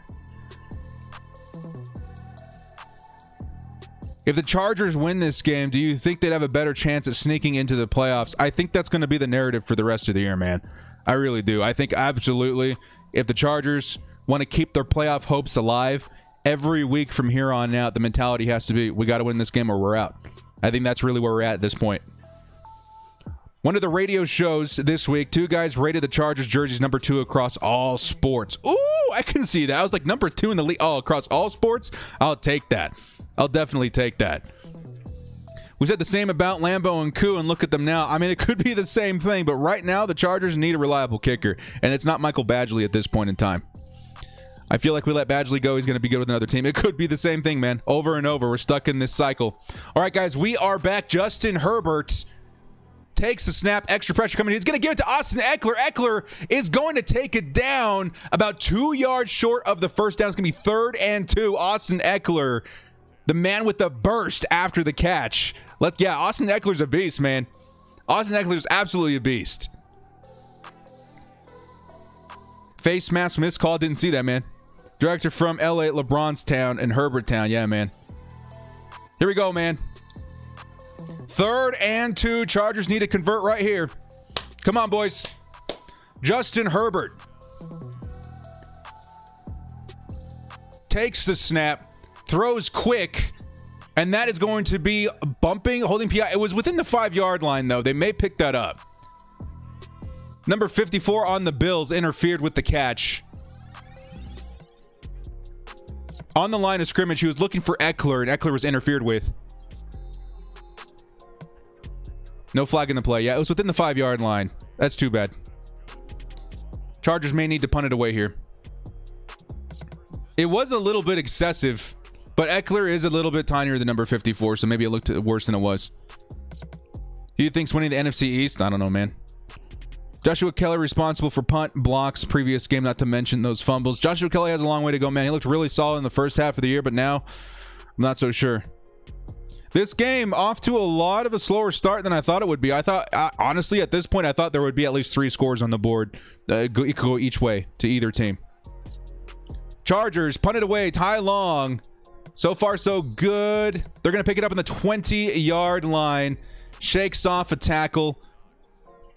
the Chargers win this game, do you think they'd have a better chance at sneaking into the playoffs? I think that's going to be the narrative for the rest of the year, man. I really do. I think absolutely if the Chargers want to keep their playoff hopes alive, every week from here on out, the mentality has to be, we got to win this game or we're out. I think that's really where we're at this point. One of the radio shows this week, 2 guys rated the Chargers jerseys number 2 across all sports. Ooh, I can see that. I was like number 2 in the league. Oh, across all sports? I'll take that. I'll definitely take that. We said the same about Lambeau and Koo, and look at them now. I mean, it could be the same thing, but right now the Chargers need a reliable kicker, and it's not Michael Badgley at this point in time. I feel like we let Badgley go, he's going to be good with another team. It could be the same thing, man. Over and over. We're stuck in this cycle. All right, guys, we are back. Justin Herbert takes the snap. Extra pressure coming. He's going to give it to Austin Eckler. Eckler is going to take it down about 2 yards short of the first down. It's going to be 3rd and 2. Austin Eckler, the man with the burst after the catch. Yeah, Austin Eckler's a beast, man. Austin Eckler's absolutely a beast. Face mask missed call. Didn't see that, man. Director from LA, LeBron's town and Herbert town. Yeah, man. Here we go, man. 3rd and 2. Chargers need to convert right here. Come on, boys. Justin Herbert takes the snap, throws quick, and that is going to be bumping, holding PI. It was within the 5-yard line, though. They may pick that up. Number 54 on the Bills interfered with the catch. On the line of scrimmage, he was looking for Eckler, and Eckler was interfered with. No flag in the play. Yeah, it was within the 5-yard line. That's too bad. Chargers may need to punt it away here. It was a little bit excessive, but Eckler is a little bit tinier than number 54, so maybe it looked worse than it was. Who do you think's winning the NFC East? I don't know, man. Joshua Kelly responsible for punt blocks previous game, not to mention those fumbles. Joshua Kelly has a long way to go, man. He looked really solid in the first half of the year, but now I'm not so sure. This game off to a lot of a slower start than I thought it would be. Honestly, at this point, I thought there would be at least 3 scores on the board. It could go each way to either team. Chargers punted away. Ty Long. So far, so good. They're going to pick it up on the 20-yard line. Shakes off a tackle.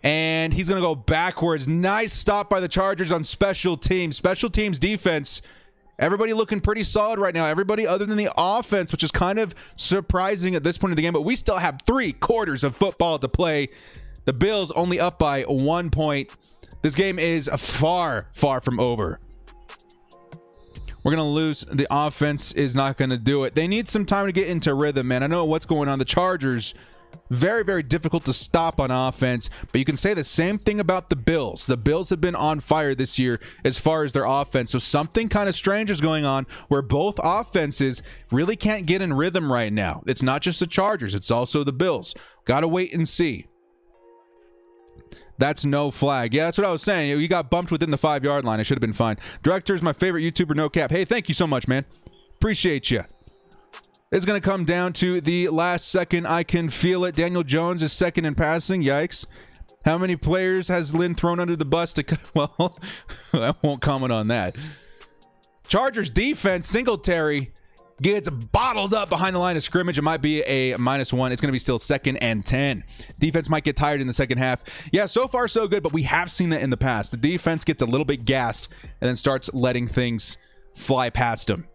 And he's going to go backwards. Nice stop by the Chargers on special teams. Special teams defense. Everybody looking pretty solid right now. Everybody other than the offense, which is kind of surprising at this point in the game. But we still have 3 quarters of football to play. The Bills only up by 1 point. This game is far, far from over. We're going to lose. The offense is not going to do it. They need some time to get into rhythm, man. I know what's going on. The Chargers, very, very difficult to stop on offense, but you can say the same thing about the Bills. The Bills have been on fire this year as far as their offense, so something kind of strange is going on where both offenses really can't get in rhythm right now. It's not just the Chargers, it's also the Bills. Got to wait and see. That's no flag. Yeah, that's what I was saying. You got bumped within the 5-yard line. I should have been fine. Director's my favorite YouTuber, no cap. Hey, thank you so much, man. Appreciate you. It's going to come down to the last second. I can feel it. Daniel Jones is second in passing. Yikes. How many players has Lynn thrown under the bus to... Well, I won't comment on that. Chargers defense, Singletary gets bottled up behind the line of scrimmage. It might be a -1. It's going to be still 2nd and 10. Defense might get tired in the second half. Yeah, so far so good, but we have seen that in the past. The defense gets a little bit gassed and then starts letting things fly past them.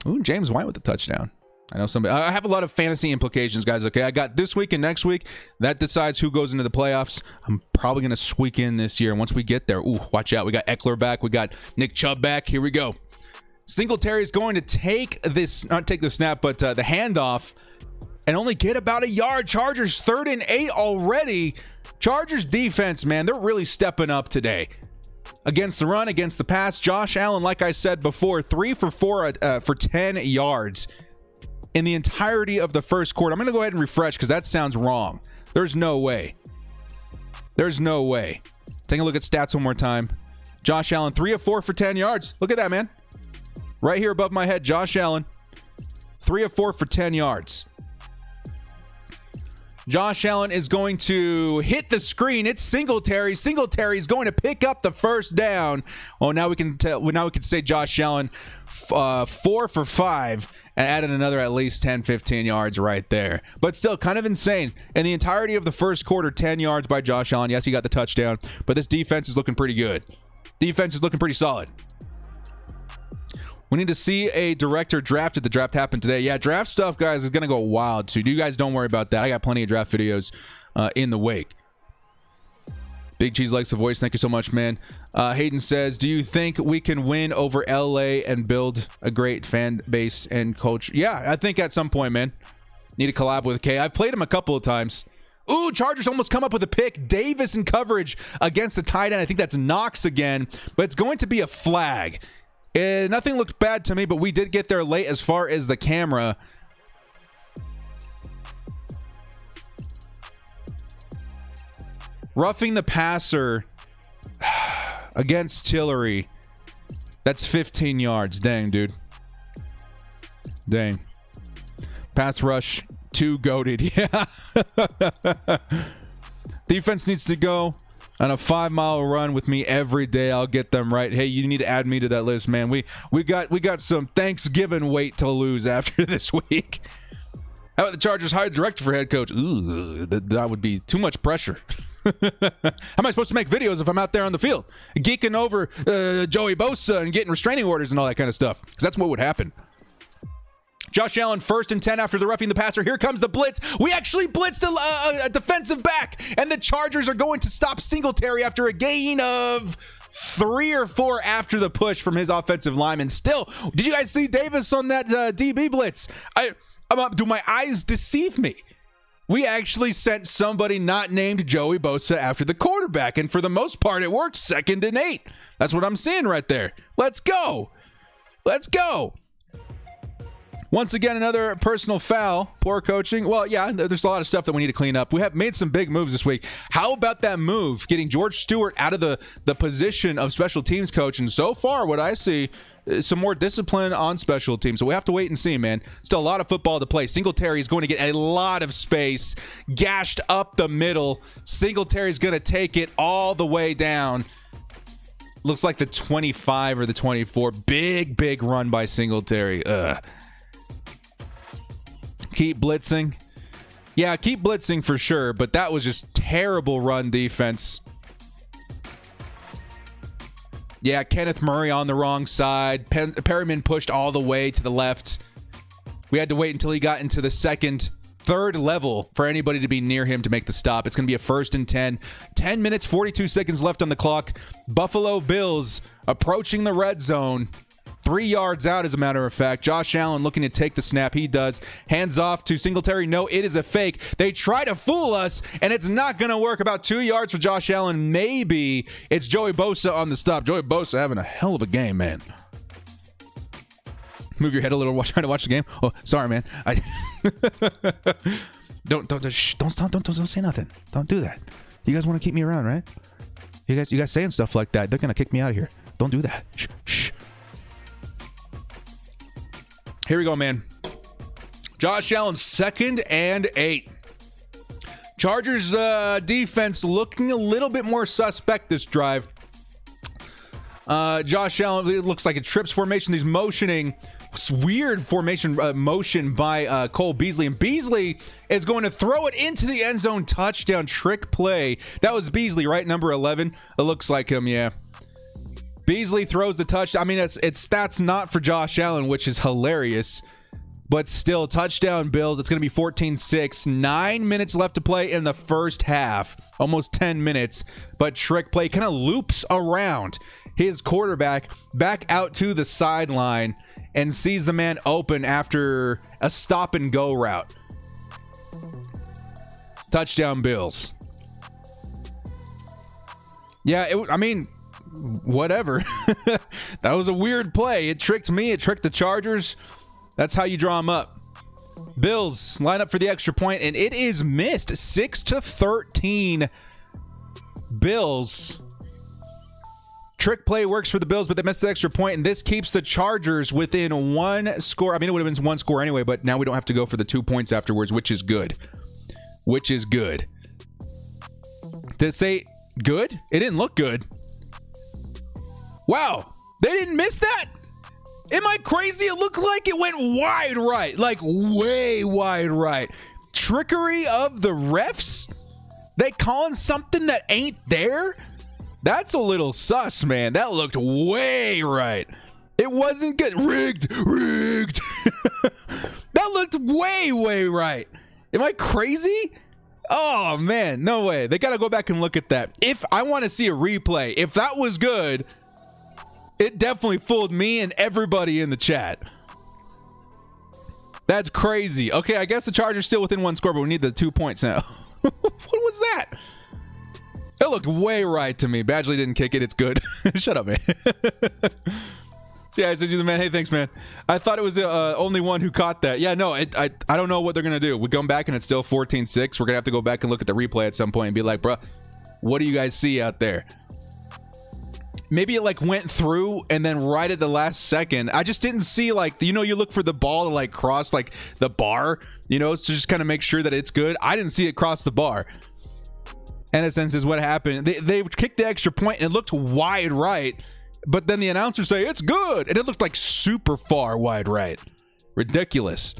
Ooh, James White with the touchdown. I know somebody. I have a lot of fantasy implications, guys. Okay, I got this week and next week. That decides who goes into the playoffs. I'm probably going to squeak in this year. And once we get there, ooh, watch out. We got Eckler back. We got Nick Chubb back. Here we go. Singletary is going to take this, not take the snap, but the handoff and only get about a yard. Chargers 3rd and 8 already. Chargers defense, man, they're really stepping up today. Against the run, against the pass. Josh Allen, like I said before, 3 for 4 for 10 yards in the entirety of the first quarter. I'm going to go ahead and refresh because that sounds wrong. There's no way. There's no way. Take a look at stats one more time. Josh Allen, 3 of 4 for 10 yards. Look at that, man. Right here above my head, Josh Allen, 3 of 4 for 10 yards. Josh Allen is going to hit the screen. It's Singletary. Singletary is going to pick up the first down. Well, now we can tell. Now we can say Josh Allen 4 for 5 and added another at least 10, 15 yards right there. But still, kind of insane. In the entirety of the first quarter, 10 yards by Josh Allen. Yes, he got the touchdown, but this defense is looking pretty good. Defense is looking pretty solid. We need to see a director drafted. The draft happened today. Yeah, draft stuff, guys, is going to go wild, too. You guys don't worry about that. I got plenty of draft videos in the wake. Big Cheese likes the voice. Thank you so much, man. Hayden says, do you think we can win over LA and build a great fan base and culture? Yeah, I think at some point, man. Need to collab with K. I've played him a couple of times. Ooh, Chargers almost come up with a pick. Davis in coverage against the tight end. I think that's Knox again, but it's going to be a flag. Nothing looked bad to me, but we did get there late as far as the camera. Roughing the passer against Tillery. That's 15 yards. Dang, dude. Dang. Pass rush. 2 goated. Yeah. Defense needs to go on a 5-mile run with me every day. I'll get them right. Hey, you need to add me to that list, man. We got some Thanksgiving weight to lose after this week. How about the Chargers hire the director for head coach? Ooh, that would be too much pressure. How am I supposed to make videos if I'm out there on the field geeking over Joey Bosa and getting restraining orders and all that kind of stuff? Because that's what would happen. Josh Allen 1st and 10 after the roughing the passer. Here comes the blitz. We actually blitzed a defensive back, and the Chargers are going to stop Singletary after a gain of 3 or 4 after the push from his offensive lineman. Still, did you guys see Davis on that DB blitz? Do my eyes deceive me? We actually sent somebody not named Joey Bosa after the quarterback, and for the most part, it worked. 2nd and 8. That's what I'm seeing right there. Let's go. Let's go. Once again, another personal foul. Poor coaching. Well, yeah, there's a lot of stuff that we need to clean up. We have made some big moves this week. How about that move, getting George Stewart out of the position of special teams coach? And so far, what I see is some more discipline on special teams. So we have to wait and see, man. Still a lot of football to play. Singletary is going to get a lot of space, gashed up the middle. Singletary is going to take it all the way down. Looks like the 25 or the 24. Big run by Singletary. Keep blitzing. Yeah, keep blitzing for sure, but that was just terrible run defense. Yeah, Kenneth Murray on the wrong side. Perryman pushed all the way to the left. We had to wait until he got into the third level for anybody to be near him to make the stop. It's going to be a 1st and 10. 10 minutes, 42 seconds left on the clock. Buffalo Bills approaching the red zone. 3 yards out, as a matter of fact. Josh Allen looking to take the snap. He does. Hands off to Singletary. No, it is a fake. They try to fool us, and it's not going to work. About 2 yards for Josh Allen. Maybe it's Joey Bosa on the stop. Joey Bosa having a hell of a game, man. Move your head a little, trying to watch the game. Oh, sorry, man. Don't say nothing. Don't do that. You guys want to keep me around, right? You guys saying stuff like that, they're going to kick me out of here. Don't do that. Shh. Here we go, man. Josh Allen, 2nd and 8. Chargers defense looking a little bit more suspect this drive. Josh Allen, it looks like a trips formation. He's motioning. Weird formation motion by Cole Beasley. And Beasley is going to throw it into the end zone. Touchdown trick play. That was Beasley, right? Number 11. It looks like him, yeah. Beasley throws the touchdown. I mean, it's stats not for Josh Allen, which is hilarious. But still, touchdown Bills. It's going to be 14-6. 9 minutes left to play in the first half. Almost 10 minutes. But trick play kind of loops around his quarterback back out to the sideline and sees the man open after a stop-and-go route. Touchdown Bills. Yeah, I mean, whatever. That was a weird play. It tricked me. It tricked the Chargers. That's how you draw them up. Bills line up for the extra point, and it is missed. 6-13. Bills. Trick play works for the Bills, but they missed the extra point, and this keeps the Chargers within 1 score. I mean, it would have been 1 score anyway, but now we don't have to go for the 2 points afterwards, which is good. Which is good. Did it say good? It didn't look good. Wow. They didn't miss that? Am I crazy? It looked like it went wide right. Like way wide right. Trickery of the refs? They calling something that ain't there? That's a little sus, man. That looked way right. It wasn't good. Rigged. That looked way right. Am I crazy? Oh, man. No way. They got to go back and look at that. If I want to see a replay, if that was good, it definitely fooled me and everybody in the chat. That's crazy. Okay, I guess the Chargers still within one score, but we need the 2 points now. What was that? It looked way right to me. Badgley didn't kick it. It's good. Shut up, man. So yeah, I said to the man, hey, thanks, man. I thought it was the only one who caught that. Yeah, no, I don't know what they're going to do. We come back and it's still 14-6. We're going to have to go back and look at the replay at some point and be like, bro, what do you guys see out there? Maybe it like went through and then right at the last second, I just didn't see like, you look for the ball to like cross like the bar, to just kind of make sure that it's good. I didn't see it cross the bar. In a sense is what happened. They kicked the extra point and it looked wide right. But then the announcers say, it's good. And it looked like super far wide right. Ridiculous.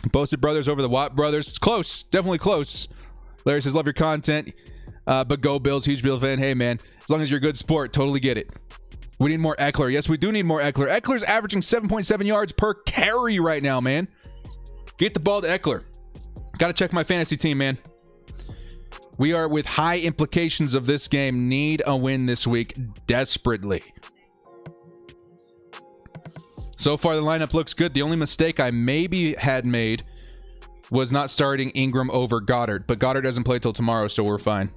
Bosa brothers over the Watt brothers. It's close. Definitely close. Larry says, love your content. But go Bills. Huge Bill fan. Hey, man. As long as you're a good sport. Totally get it. We need more Eckler. Yes, we do need more Eckler. Eckler's averaging 7.7 yards per carry right now, man. Get the ball to Eckler. Got to check my fantasy team, man. We are, with high implications of this game, need a win this week desperately. So far, the lineup looks good. The only mistake I maybe had made was not starting Ingram over Goddard. But Goddard doesn't play till tomorrow, so we're fine.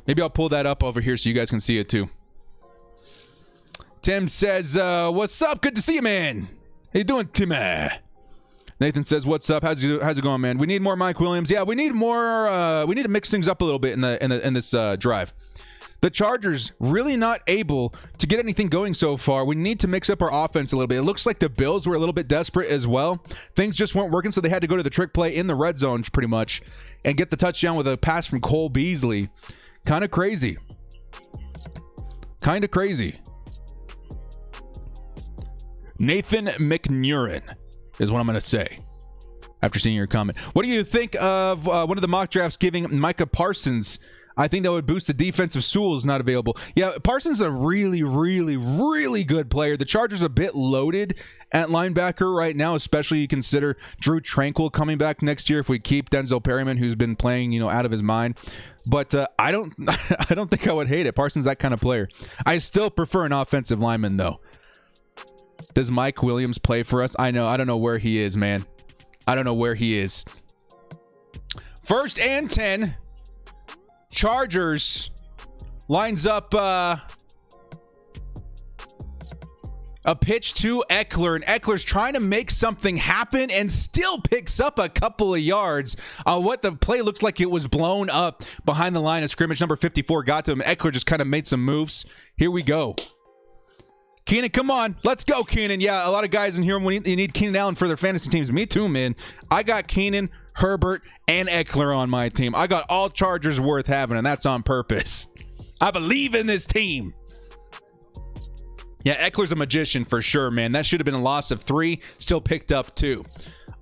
Maybe I'll pull that up over here so you guys can see it too. Tim says, what's up? Good to see you, man. How you doing, Tim? Nathan says, what's up? How's it going, man? We need more Mike Williams. Yeah, we need more. We need to mix things up a little bit in this drive. The Chargers really not able to get anything going so far. We need to mix up our offense a little bit. It looks like the Bills were a little bit desperate as well. Things just weren't working, so they had to go to the trick play in the red zone pretty much and get the touchdown with a pass from Cole Beasley. Kind of crazy. Kind of crazy. Nathan McNurin is what I'm going to say after seeing your comment. What do you think of one of the mock drafts giving Micah Parsons? I think that would boost the defensive. Sewell is not available. Yeah, Parsons is a really, really, really good player. The Chargers are a bit loaded at linebacker right now, especially you consider Drew Tranquill coming back next year if we keep Denzel Perryman, who's been playing, out of his mind. But I don't think I would hate it. Parsons that kind of player. I still prefer an offensive lineman, though. Does Mike Williams play for us? I don't know where he is, man. I don't know where he is. 1st and 10. Chargers lines up a pitch to Eckler, and Eckler's trying to make something happen and still picks up a couple of yards. What the play looks like it was blown up behind the line of scrimmage. Number 54 got to him. Eckler just kind of made some moves. Here we go. Keenan, come on. Let's go, Keenan. Yeah, a lot of guys in here, you need Keenan Allen for their fantasy teams. Me too, man. I got Keenan, Herbert, and Eckler on my team. I got all Chargers worth having, and that's on purpose. I believe in this team. Yeah, Eckler's a magician for sure, man. That should have been a loss of 3. Still picked up 2.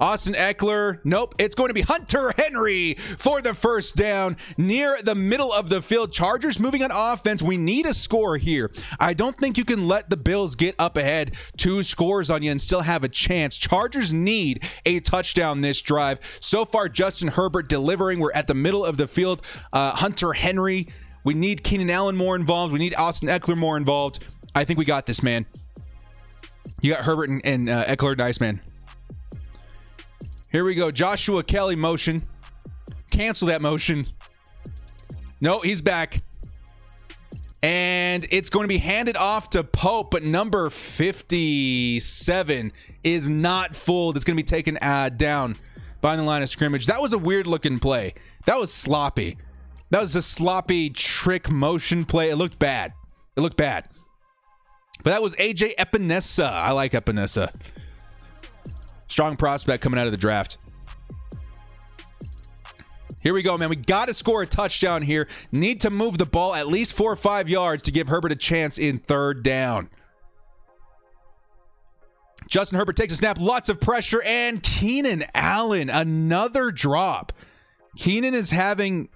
Austin Eckler, nope. It's going to be Hunter Henry for the first down near the middle of the field. Chargers moving on offense. We need a score here. I don't think you can let the Bills get up ahead 2 scores on you and still have a chance. Chargers need a touchdown this drive. So far, Justin Herbert delivering. We're at the middle of the field. Hunter Henry. We need Keenan Allen more involved. We need Austin Eckler more involved. I think we got this, man. You got Herbert and Eckler. Nice, man. Here we go. Joshua Kelly motion. Cancel that motion. No, he's back. And it's going to be handed off to Pope, but number 57 is not fooled. It's going to be taken down by the line of scrimmage. That was a weird looking play. That was sloppy. That was a sloppy trick motion play. It looked bad. It looked bad. But that was AJ Epinesa. I like Epinesa. Strong prospect coming out of the draft. Here we go, man. We got to score a touchdown here. Need to move the ball at least 4 or 5 yards to give Herbert a chance in 3rd down. Justin Herbert takes a snap. Lots of pressure. And Keenan Allen, another drop. Keenan is having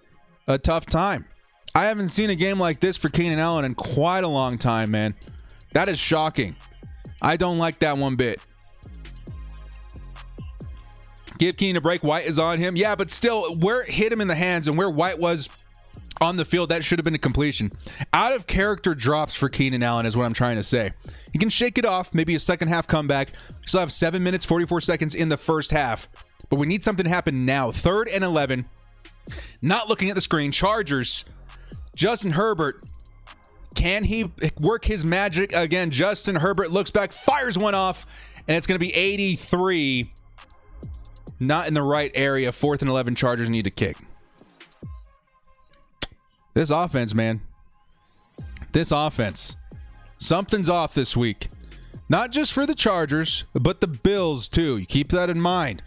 a tough time. I haven't seen a game like this for Keenan Allen in quite a long time, man. That is shocking. I don't like that one bit. Give Keenan a break. White is on him. Yeah, but still, where it hit him in the hands and where White was on the field, that should have been a completion. Out of character drops for Keenan Allen is what I'm trying to say. He can shake it off, maybe a second half comeback. Still have 7 minutes, 44 seconds in the first half. But we need something to happen now. 3rd and 11. Not looking at the screen. Chargers. Justin Herbert. Can he work his magic again? Justin Herbert looks back, fires one off, and it's going to be 83. Not in the right area. 4th and 11. Chargers need to kick. This offense, man. This offense. Something's off this week. Not just for the Chargers, but the Bills, too. You keep that in mind.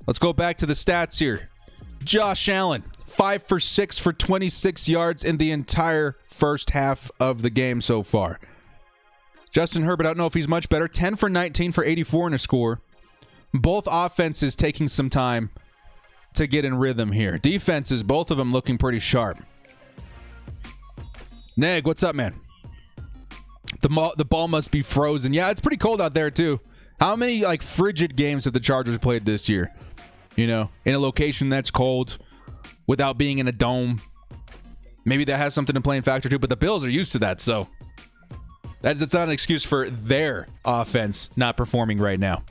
Let's go back to the stats here. Josh Allen, 5 for 6 for 26 yards in the entire first half of the game so far. Justin Herbert, I don't know if he's much better. 10 for 19 for 84 in a score. Both offenses taking some time to get in rhythm here. Defenses, both of them looking pretty sharp. Neg, what's up, man? The ball must be frozen. Yeah, it's pretty cold out there, too. How many, frigid games have the Chargers played this year? You know, in a location that's cold, without being in a dome. Maybe that has something to play in factor, too, but the Bills are used to that, so that's not an excuse for their offense not performing right now.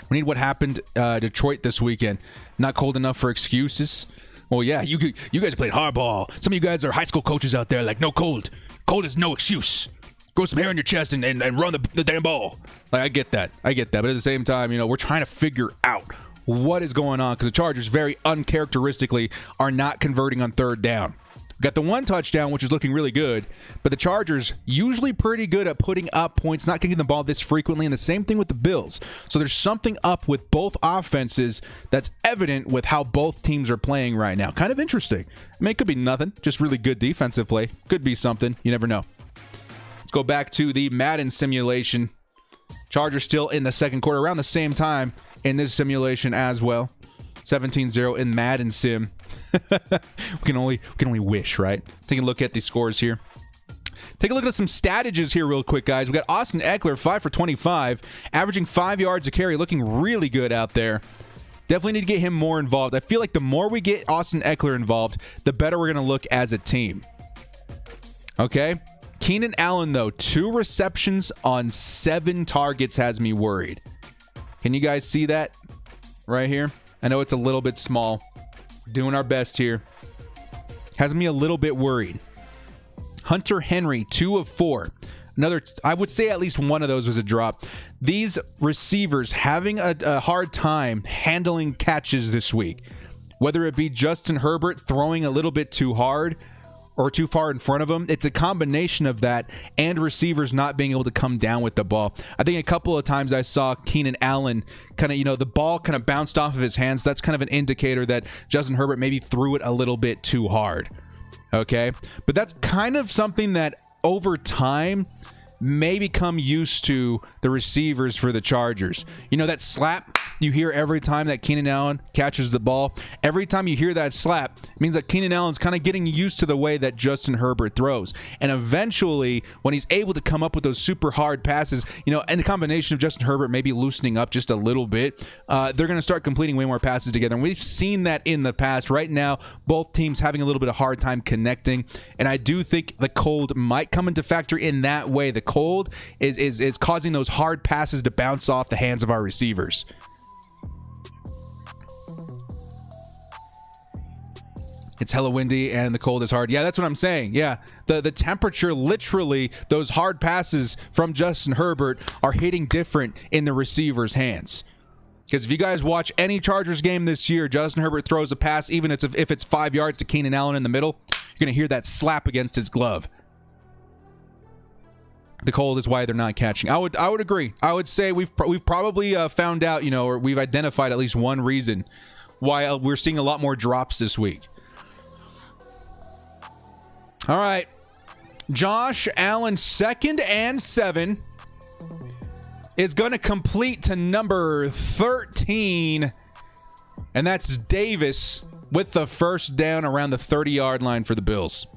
We need what happened Detroit this weekend. Not cold enough for excuses. Well, yeah, you guys played hardball. Some of you guys are high school coaches out there like, no cold. Cold is no excuse. Grow some hair on your chest and run the damn ball. I get that. But at the same time, we're trying to figure out what is going on because the Chargers very uncharacteristically are not converting on 3rd down. Got the 1 touchdown, which is looking really good, but the Chargers usually pretty good at putting up points, not kicking the ball this frequently, and the same thing with the Bills. So there's something up with both offenses that's evident with how both teams are playing right now. Kind of interesting. I mean, it could be nothing, just really good defensive play. Could be something. You never know. Let's go back to the Madden simulation. Chargers still in the second quarter, around the same time in this simulation as well. 17-0 in Madden sim. we can only wish, right? Take a look at the scores here. Take a look at some statages here real quick, guys. We got Austin Eckler, 5 for 25, averaging 5 yards a carry, looking really good out there. Definitely need to get him more involved. I feel like the more we get Austin Eckler involved, the better we're going to look as a team. Okay? Keenan Allen, though, 2 receptions on 7 targets has me worried. Can you guys see that right here? I know it's a little bit small. Doing our best here. Has me a little bit worried. Hunter Henry, 2 of 4. Another, I would say at least one of those was a drop. These receivers having a hard time handling catches this week. Whether it be Justin Herbert throwing a little bit too hard or too far in front of him, it's a combination of that and receivers not being able to come down with the ball. I think a couple of times I saw Keenan Allen kind of, the ball kind of bounced off of his hands. That's kind of an indicator that Justin Herbert maybe threw it a little bit too hard. Okay? But that's kind of something that over time may become used to the receivers for the Chargers. That slap you hear every time that Keenan Allen catches the ball. Every time you hear that slap, it means that Keenan Allen's kind of getting used to the way that Justin Herbert throws. And eventually, when he's able to come up with those super hard passes, and the combination of Justin Herbert maybe loosening up just a little bit, they're going to start completing way more passes together. And we've seen that in the past. Right now, both teams having a little bit of hard time connecting. And I do think the cold might come into factor in that way. The cold is causing those hard passes to bounce off the hands of our receivers. It's hella windy and the cold is hard. Yeah, that's what I'm saying. Yeah, the temperature, literally, those hard passes from Justin Herbert are hitting different in the receiver's hands. Because if you guys watch any Chargers game this year, Justin Herbert throws a pass, even if it's 5 yards to Keenan Allen in the middle, you're going to hear that slap against his glove. The cold is why they're not catching. I would agree. I would say we've probably found out, or we've identified at least one reason why we're seeing a lot more drops this week. All right. Josh Allen, 2nd and 7, is going to complete to number 13, and that's Davis with the first down around the 30-yard line for the Bills.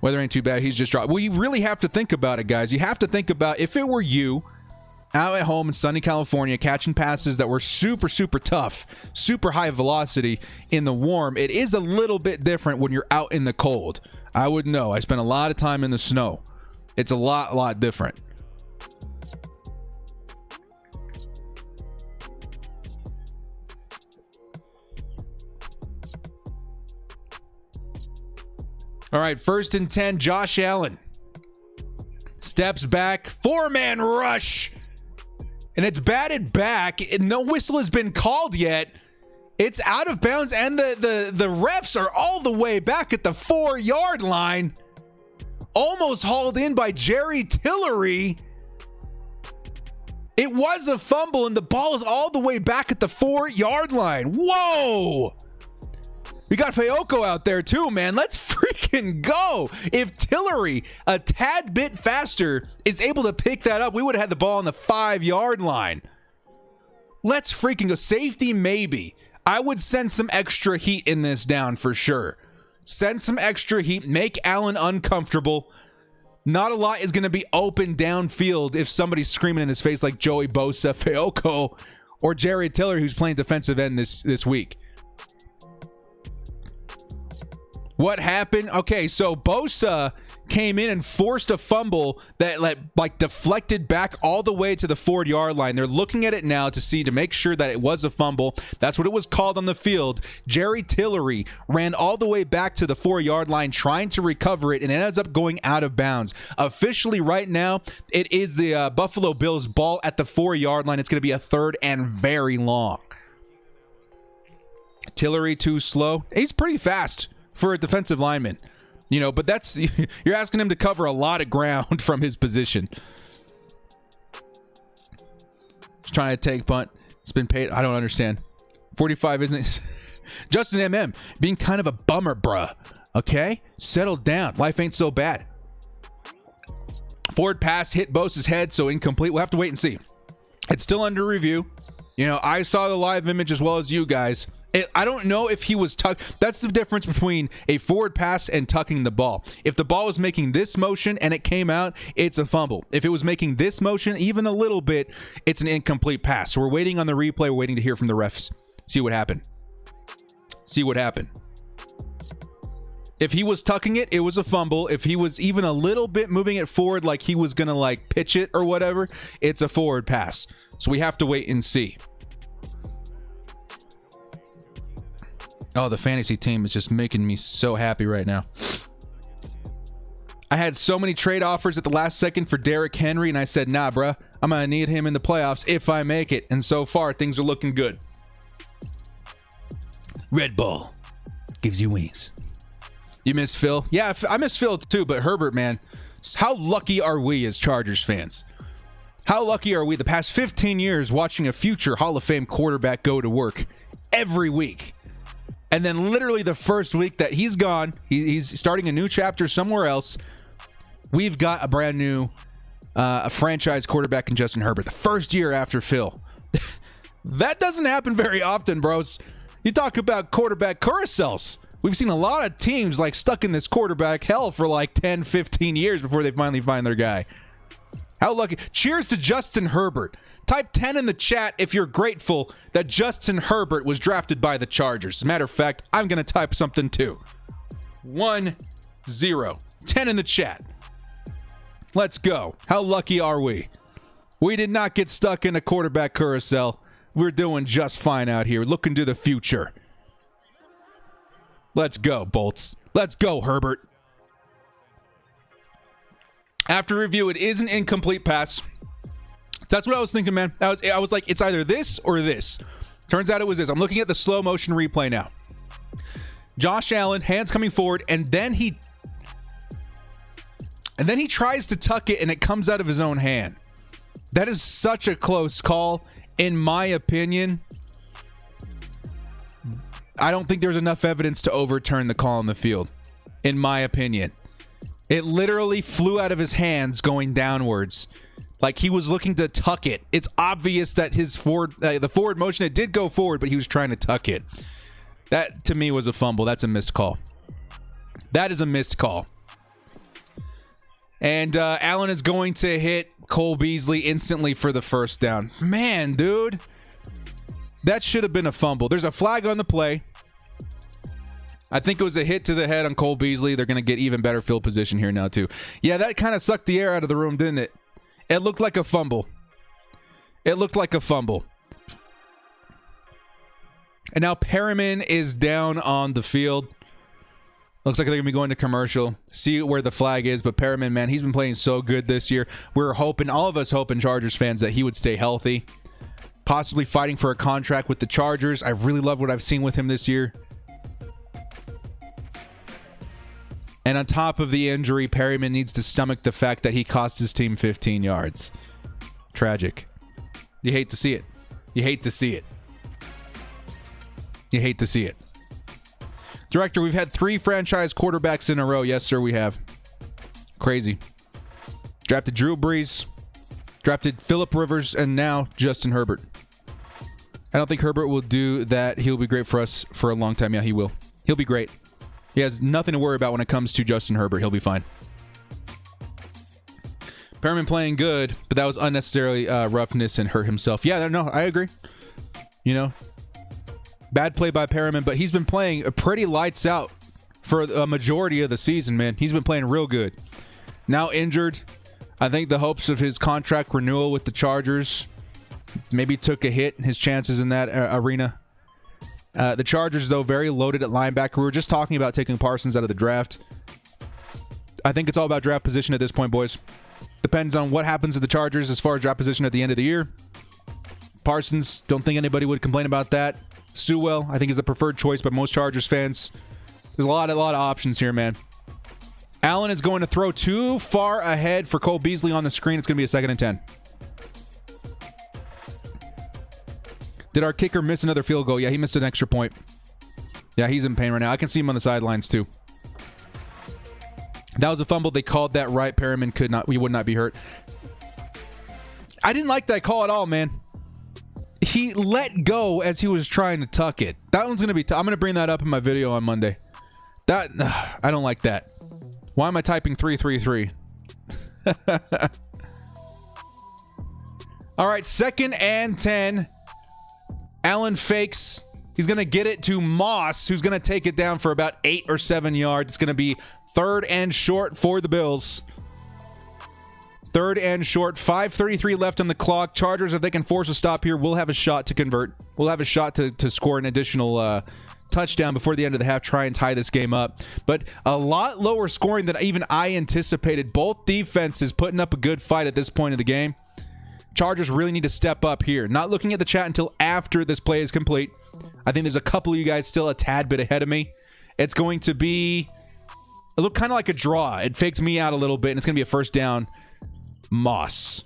Weather ain't too bad. He's just dropped. Well, you really have to think about it, guys. You have to think about if it were you out at home in sunny California catching passes that were super, super tough, super high velocity in the warm. It is a little bit different when you're out in the cold. I would know. I spent a lot of time in the snow. It's a lot different. All right, 1st and 10, Josh Allen steps back, 4-man rush, and it's batted back. No whistle has been called yet. It's out of bounds, and the refs are all the way back at the 4-yard line. Almost hauled in by Jerry Tillery. It was a fumble, and the ball is all the way back at the 4-yard line. Whoa! We got Feoko out there too, man. Let's freaking go. If Tillery, a tad bit faster, is able to pick that up, we would have had the ball on the 5-yard line. Let's freaking go. Safety, maybe. I would send some extra heat in this down for sure. Send some extra heat. Make Allen uncomfortable. Not a lot is going to be open downfield if somebody's screaming in his face like Joey Bosa, Feoko, or Jerry Tillery, who's playing defensive end this week. What happened? Okay, so Bosa came in and forced a fumble that like deflected back all the way to the 4-yard line. They're looking at it now to make sure that it was a fumble. That's what it was called on the field. Jerry Tillery ran all the way back to the 4-yard line trying to recover it, and it ends up going out of bounds. Officially right now, it is the Buffalo Bills ball at the 4-yard line. It's going to be a 3rd and very long. Tillery too slow. He's pretty fast for a defensive lineman, you know, but that's, you're asking him to cover a lot of ground from his position. He's trying to take punt. It's been paid. I don't understand. 45 isn't. Justin MM being kind of a bummer, bruh. Okay, settle down. Life ain't so bad. Forward pass hit Bosa's head, so incomplete. We'll have to wait and see. It's still under review. You know, I saw the live image as well as you guys. I don't know if he was tucked. That's the difference between a forward pass and tucking the ball. If the ball was making this motion and it came out, it's a fumble. If it was making this motion, even a little bit, it's an incomplete pass. So we're waiting on the replay. We're waiting to hear from the refs. See what happened. See what happened. If he was tucking it, it was a fumble. If he was even a little bit moving it forward like he was going to like pitch it or whatever, it's a forward pass. So we have to wait and see. Oh, the fantasy team is just making me so happy right now. I had so many trade offers at the last second for Derrick Henry, and I said, nah, bruh, I'm going to need him in the playoffs if I make it. And so far, things are looking good. Red Bull gives you wings. You miss Phil? Yeah, I miss Phil too, but Herbert, man, how lucky are we as Chargers fans? How lucky are we the past 15 years watching a future Hall of Fame quarterback go to work every week? And then literally the first week that he's gone, he's starting a new chapter somewhere else. We've got a brand new a franchise quarterback in Justin Herbert. The first year after Phil. That doesn't happen very often, bros. You talk about quarterback carousels. We've seen a lot of teams like stuck in this quarterback hell for like 10, 15 years before they finally find their guy. How lucky. Cheers to Justin Herbert. Type 10 in the chat if you're grateful that Justin Herbert was drafted by the Chargers. As a matter of fact, I'm going to type something too. 1-0. 10 in the chat. Let's go. How lucky are we? We did not get stuck in a quarterback carousel. We're doing just fine out here. Looking to the future. Let's go, Bolts. Let's go, Herbert. After review, it is an incomplete pass. So that's what I was thinking, man. I was like, it's either this or this. Turns out it was this. I'm looking at the slow motion replay now. Josh Allen, hands coming forward, and then he tries to tuck it, and it comes out of his own hand. That is such a close call, in my opinion. I don't think there's enough evidence to overturn the call on the field, in my opinion. It literally flew out of his hands going downwards. Like he was looking to tuck it. It's obvious that his the forward motion, it did go forward, but he was trying to tuck it. That, to me, was a fumble. That's a missed call. That is a missed call. And Allen is going to hit Cole Beasley instantly for the first down. Man, dude. That should have been a fumble. There's a flag on the play. I think it was a hit to the head on Cole Beasley. They're going to get even better field position here now, too. Yeah, that kind of sucked the air out of the room, didn't it? It looked like a fumble. It looked like a fumble. And now Perriman is down on the field. Looks like they're going to be going to commercial. See where the flag is. But Perriman, man, he's been playing so good this year. We're hoping, all of us hoping, Chargers fans, that he would stay healthy. Possibly fighting for a contract with the Chargers. I really love what I've seen with him this year. And on top of the injury, Perriman needs to stomach the fact that he cost his team 15 yards. Tragic. You hate to see it. You hate to see it. You hate to see it. Director, we've had 3 franchise quarterbacks in a row. Yes, sir, we have. Crazy. Drafted Drew Brees, drafted Phillip Rivers, and now Justin Herbert. I don't think Herbert will do that. He'll be great for us for a long time. Yeah, he will. He'll be great. He has nothing to worry about when it comes to Justin Herbert. He'll be fine. Perriman playing good, but that was unnecessarily roughness and hurt himself. Yeah, no, I agree. You know, bad play by Perriman, but he's been playing a pretty lights out for a majority of the season, man. He's been playing real good. Now injured. I think the hopes of his contract renewal with the Chargers maybe took a hit, his chances in that arena. The Chargers, though, very loaded at linebacker. We were just talking about taking Parsons out of the draft. I think it's all about draft position at this point, boys. Depends on what happens to the Chargers as far as draft position at the end of the year. Parsons, don't think anybody would complain about that. Sewell, I think, is the preferred choice by most Chargers fans. There's a lot of options here, man. Allen is going to throw too far ahead for Cole Beasley on the screen. It's going to be a 2nd and 10. Did our kicker miss another field goal? Yeah, he missed an extra point. Yeah, he's in pain right now. I can see him on the sidelines, too. That was a fumble. They called that right. Perriman would not be hurt. I didn't like that call at all, man. He let go as he was trying to tuck it. That one's going to be I'm going to bring that up in my video on Monday. I don't like that. Why am I typing 333? All right, 2nd and 10. Allen fakes. He's going to get it to Moss, who's going to take it down for about 8 or 7 yards. It's going to be 3rd and short for the Bills. 3rd and short. 5:33 left on the clock. Chargers, if they can force a stop here, will have a shot to convert. We'll have a shot to score an additional touchdown before the end of the half, try and tie this game up. But a lot lower scoring than even I anticipated. Both defenses putting up a good fight at this point of the game. Chargers really need to step up here. Not looking at the chat until after this play is complete. I think there's a couple of you guys still a tad bit ahead of me. It's going to be... It looked kind of like a draw. It faked me out a little bit, and it's going to be a 1st down. Moss.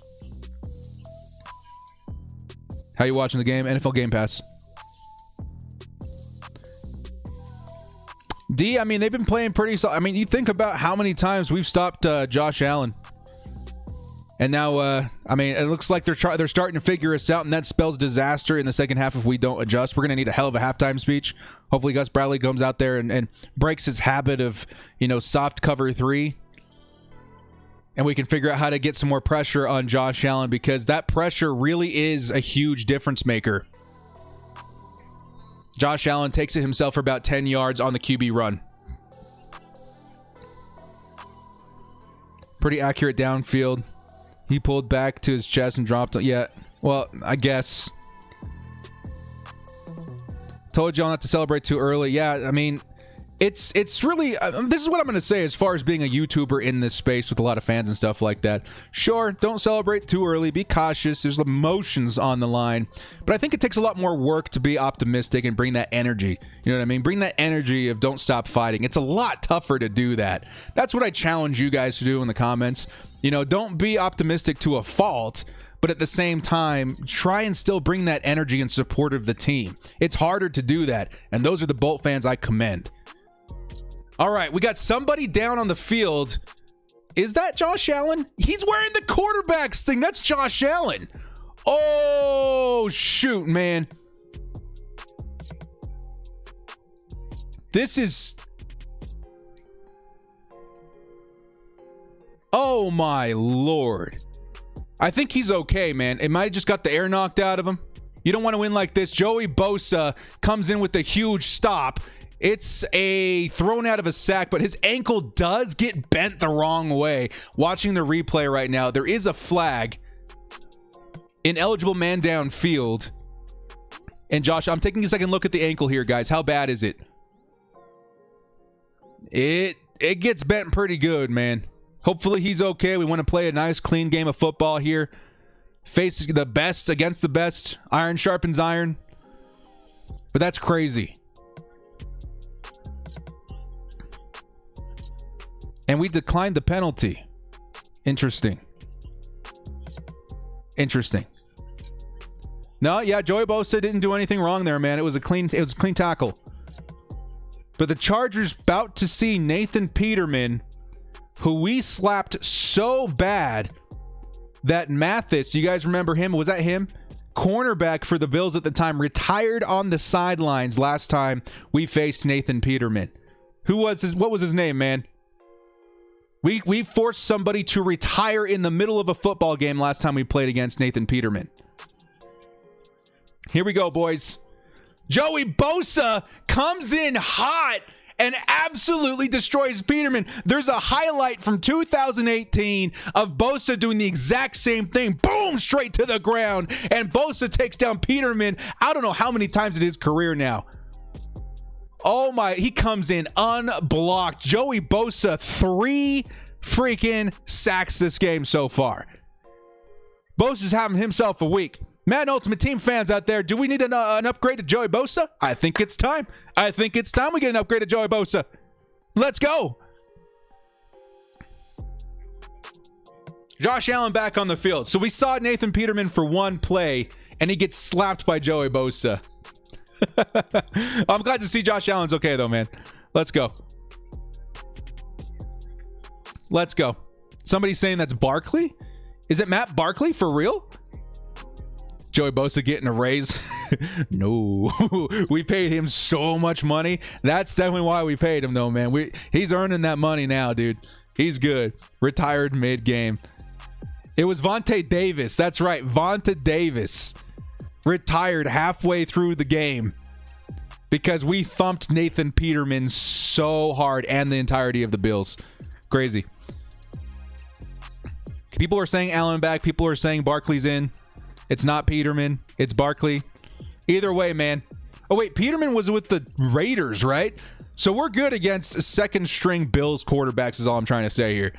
How you watching the game? NFL Game Pass. D, I mean, they've been playing pretty solid. I mean, you think about how many times we've stopped Josh Allen. And now, I mean, it looks like they're starting to figure us out, and that spells disaster in the second half if we don't adjust. We're going to need a hell of a halftime speech. Hopefully Gus Bradley comes out there and breaks his habit of, soft cover 3. And we can figure out how to get some more pressure on Josh Allen, because that pressure really is a huge difference maker. Josh Allen takes it himself for about 10 yards on the QB run. Pretty accurate downfield. He pulled back to his chest and dropped it. Yeah, well, I guess. Told y'all not to celebrate too early. Yeah, I mean, it's really... this is what I'm going to say as far as being a YouTuber in this space with a lot of fans and stuff like that. Sure, don't celebrate too early. Be cautious. There's emotions on the line. But I think it takes a lot more work to be optimistic and bring that energy. You know what I mean? Bring that energy of don't stop fighting. It's a lot tougher to do that. That's what I challenge you guys to do in the comments. Don't be optimistic to a fault, but at the same time, try and still bring that energy in support of the team. It's harder to do that, and those are the Bolt fans I commend. All right, we got somebody down on the field Is that Josh Allen? He's wearing the quarterback's thing. That's Josh Allen. Oh, shoot, man. This is... Oh, my Lord. I think he's okay, man. It might have just got the air knocked out of him. You don't want to win like this. Joey Bosa comes in with a huge stop. It's a thrown out of a sack, but his ankle does get bent the wrong way. Watching the replay right now, there is a flag. Ineligible man downfield. And Josh, I'm taking a second look at the ankle here, guys. How bad is it? It gets bent pretty good, man. Hopefully he's okay. We want to play a nice, clean game of football here. Face the best against the best. Iron sharpens iron. But that's crazy. And we declined the penalty. Interesting. Interesting. No, yeah, Joey Bosa didn't do anything wrong there, man. It was a clean tackle. But the Chargers about to see Nathan Peterman, who we slapped so bad that Mathis, you guys remember him? Was that him? Cornerback for the Bills at the time, retired on the sidelines last time we faced Nathan Peterman. What was his name, man? We forced somebody to retire in the middle of a football game last time we played against Nathan Peterman. Here we go, boys. Joey Bosa comes in hot and absolutely destroys Peterman. There's a highlight from 2018 of Bosa doing the exact same thing. Boom, straight to the ground. And Bosa takes down Peterman, I don't know how many times in his career now. Oh my, he comes in unblocked. Joey Bosa, 3 freaking sacks this game so far. Bosa's having himself a week. Madden Ultimate Team fans out there, do we need an upgrade to Joey Bosa? I think it's time. I think it's time we get an upgrade to Joey Bosa. Let's go. Josh Allen back on the field. So we saw Nathan Peterman for one play, and he gets slapped by Joey Bosa. I'm glad to see Josh Allen's okay, though, man. Let's go. Let's go. Somebody's saying that's Barkley? Is it Matt Barkley for real? Joey Bosa getting a raise? No. We paid him so much money. That's definitely why we paid him, though, man. He's earning that money now, dude. He's good. Retired mid-game. It was Vontae Davis. That's right. Vontae Davis retired halfway through the game because we thumped Nathan Peterman so hard and the entirety of the Bills. Crazy. People are saying Allen back. People are saying Barkley's in. It's not Peterman. It's Barkley. Either way, man. Oh, wait. Peterman was with the Raiders, right? So we're good against second-string Bills quarterbacks is all I'm trying to say here.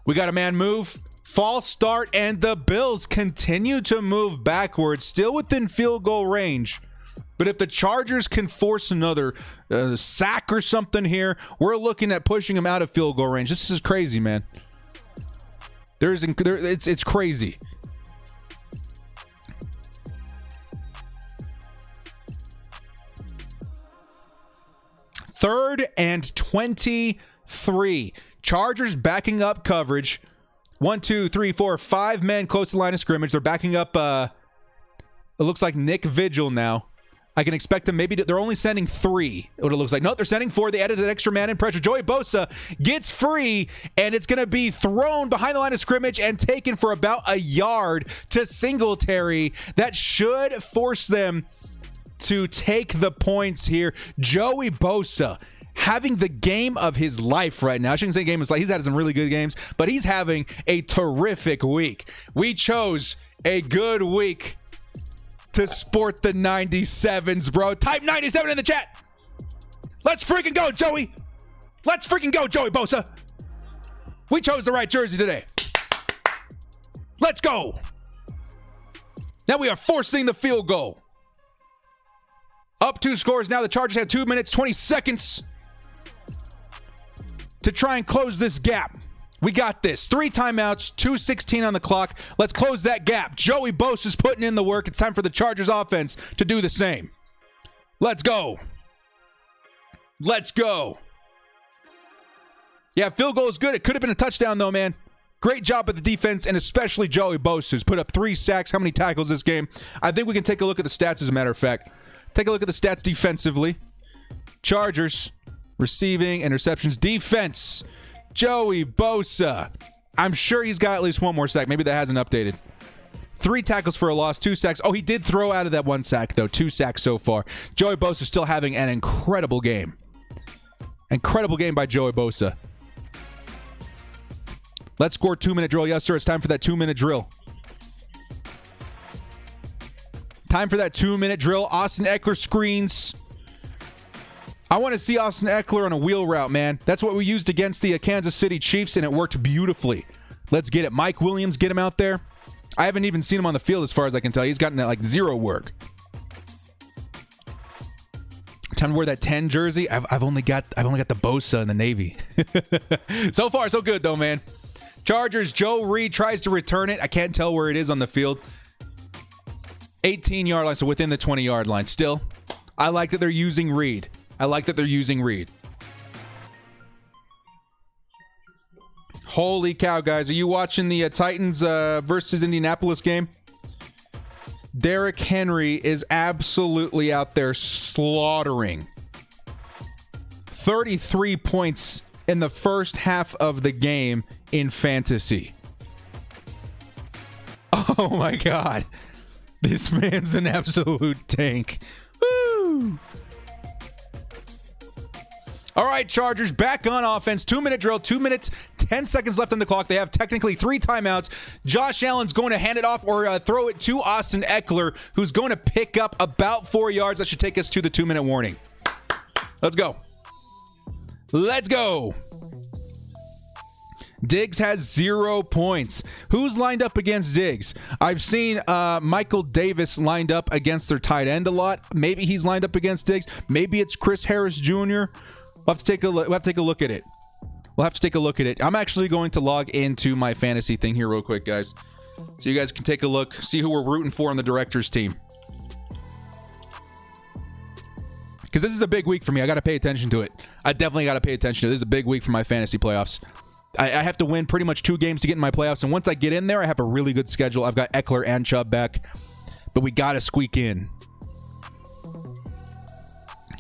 We got a man move. False start, and the Bills continue to move backwards, still within field goal range. But if the Chargers can force another sack or something here, we're looking at pushing them out of field goal range. This is crazy, man. It's crazy. Third and 23. Chargers backing up coverage. 1, 2, 3, 4, 5 men close to the line of scrimmage. They're backing up, it looks like Nick Vigil now. I can expect them maybe they're only sending 3, what it looks like. No, they're sending 4. They added an extra man in pressure. Joey Bosa gets free, and it's going to be thrown behind the line of scrimmage and taken for about a yard to Singletary. That should force them to take the points here. Joey Bosa having the game of his life right now. I shouldn't say game of his life. He's had some really good games, but he's having a terrific week. We chose a good week to sport the 97s, bro. Type 97 in the chat. Let's freaking go, Joey. Let's freaking go, Joey Bosa. We chose the right jersey today. Let's go. Now we are forcing the field goal. Up 2 scores now. The Chargers have 2 minutes, 20 seconds to try and close this gap. We got this. 3 timeouts, 2:16 on the clock. Let's close that gap. Joey Bosa's putting in the work. It's time for the Chargers offense to do the same. Let's go. Let's go. Yeah, field goal is good. It could have been a touchdown, though, man. Great job at the defense, and especially Joey Bosa, who's put up 3 sacks. How many tackles this game? I think we can take a look at the stats, as a matter of fact. Take a look at the stats defensively. Chargers, receiving, interceptions, defense. Joey Bosa. I'm sure he's got at least 1 more sack. Maybe that hasn't updated. 3 tackles for a loss, 2 sacks. Oh, he did throw out of that 1 sack, though. 2 sacks so far. Joey Bosa still having an incredible game. Incredible game by Joey Bosa. Let's score 2-minute drill. Yes, sir. It's time for that 2-minute drill. Time for that 2-minute drill. Austin Eckler screens. I want to see Austin Eckler on a wheel route, man. That's what we used against the Kansas City Chiefs, and it worked beautifully. Let's get it. Mike Williams, get him out there. I haven't even seen him on the field as far as I can tell. He's gotten like 0 work. Time to wear that 10 jersey. I've only got the Bosa in the Navy. So far, so good, though, man. Chargers, Joe Reed tries to return it. I can't tell where it is on the field. 18-yard line, so within the 20-yard line. Still, I like that they're using Reed. Holy cow, guys. Are you watching the Titans versus Indianapolis game? Derrick Henry is absolutely out there slaughtering. 33 points in the first half of the game in fantasy. Oh my God. This man's an absolute tank. Woo! All right, Chargers, back on offense. 2-minute drill, 2 minutes, 10 seconds left on the clock. They have technically 3 timeouts. Josh Allen's going to hand it off or throw it to Austin Eckler, who's going to pick up about 4 yards. That should take us to the 2-minute warning. Let's go. Let's go. Diggs has 0 points. Who's lined up against Diggs? I've seen Michael Davis lined up against their tight end a lot. Maybe he's lined up against Diggs. Maybe it's Chris Harris Jr. We'll have to take a look. We'll have to take a look at it. I'm actually going to log into my fantasy thing here real quick, guys, so you guys can take a look, see who we're rooting for on the director's team. Because this is a big week for me. I got to pay attention to it. I definitely got to pay attention to it. This is a big week for my fantasy playoffs. I have to win pretty much 2 games to get in my playoffs, and once I get in there, I have a really good schedule. I've got Eckler and Chubb back, but we got to squeak in.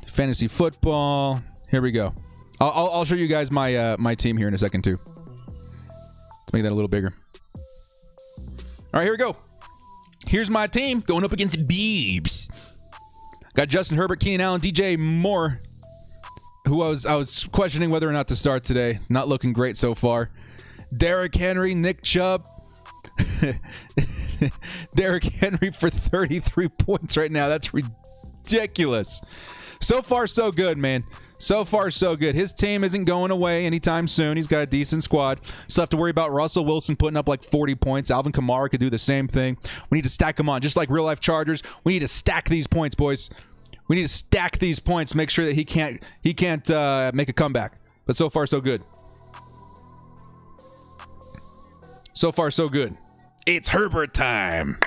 Fantasy football. Here we go. I'll show you guys my my team here in a second too. Let's make that a little bigger. All right, here we go. Here's my team going up against Beebs. Got Justin Herbert, Keenan Allen, DJ Moore, who I was questioning whether or not to start today. Not looking great so far. Derrick Henry, Nick Chubb. Derrick Henry for 33 points right now. That's ridiculous. So far, so good, man. So far, so good. His team isn't going away anytime soon. He's got a decent squad. Still have to worry about Russell Wilson putting up like 40 points. Alvin Kamara could do the same thing. We need to stack them on. Just like real-life Chargers, we need to stack these points, boys. We need to stack these points, make sure that he can't make a comeback. But so far, so good. So far, so good. It's Herbert time.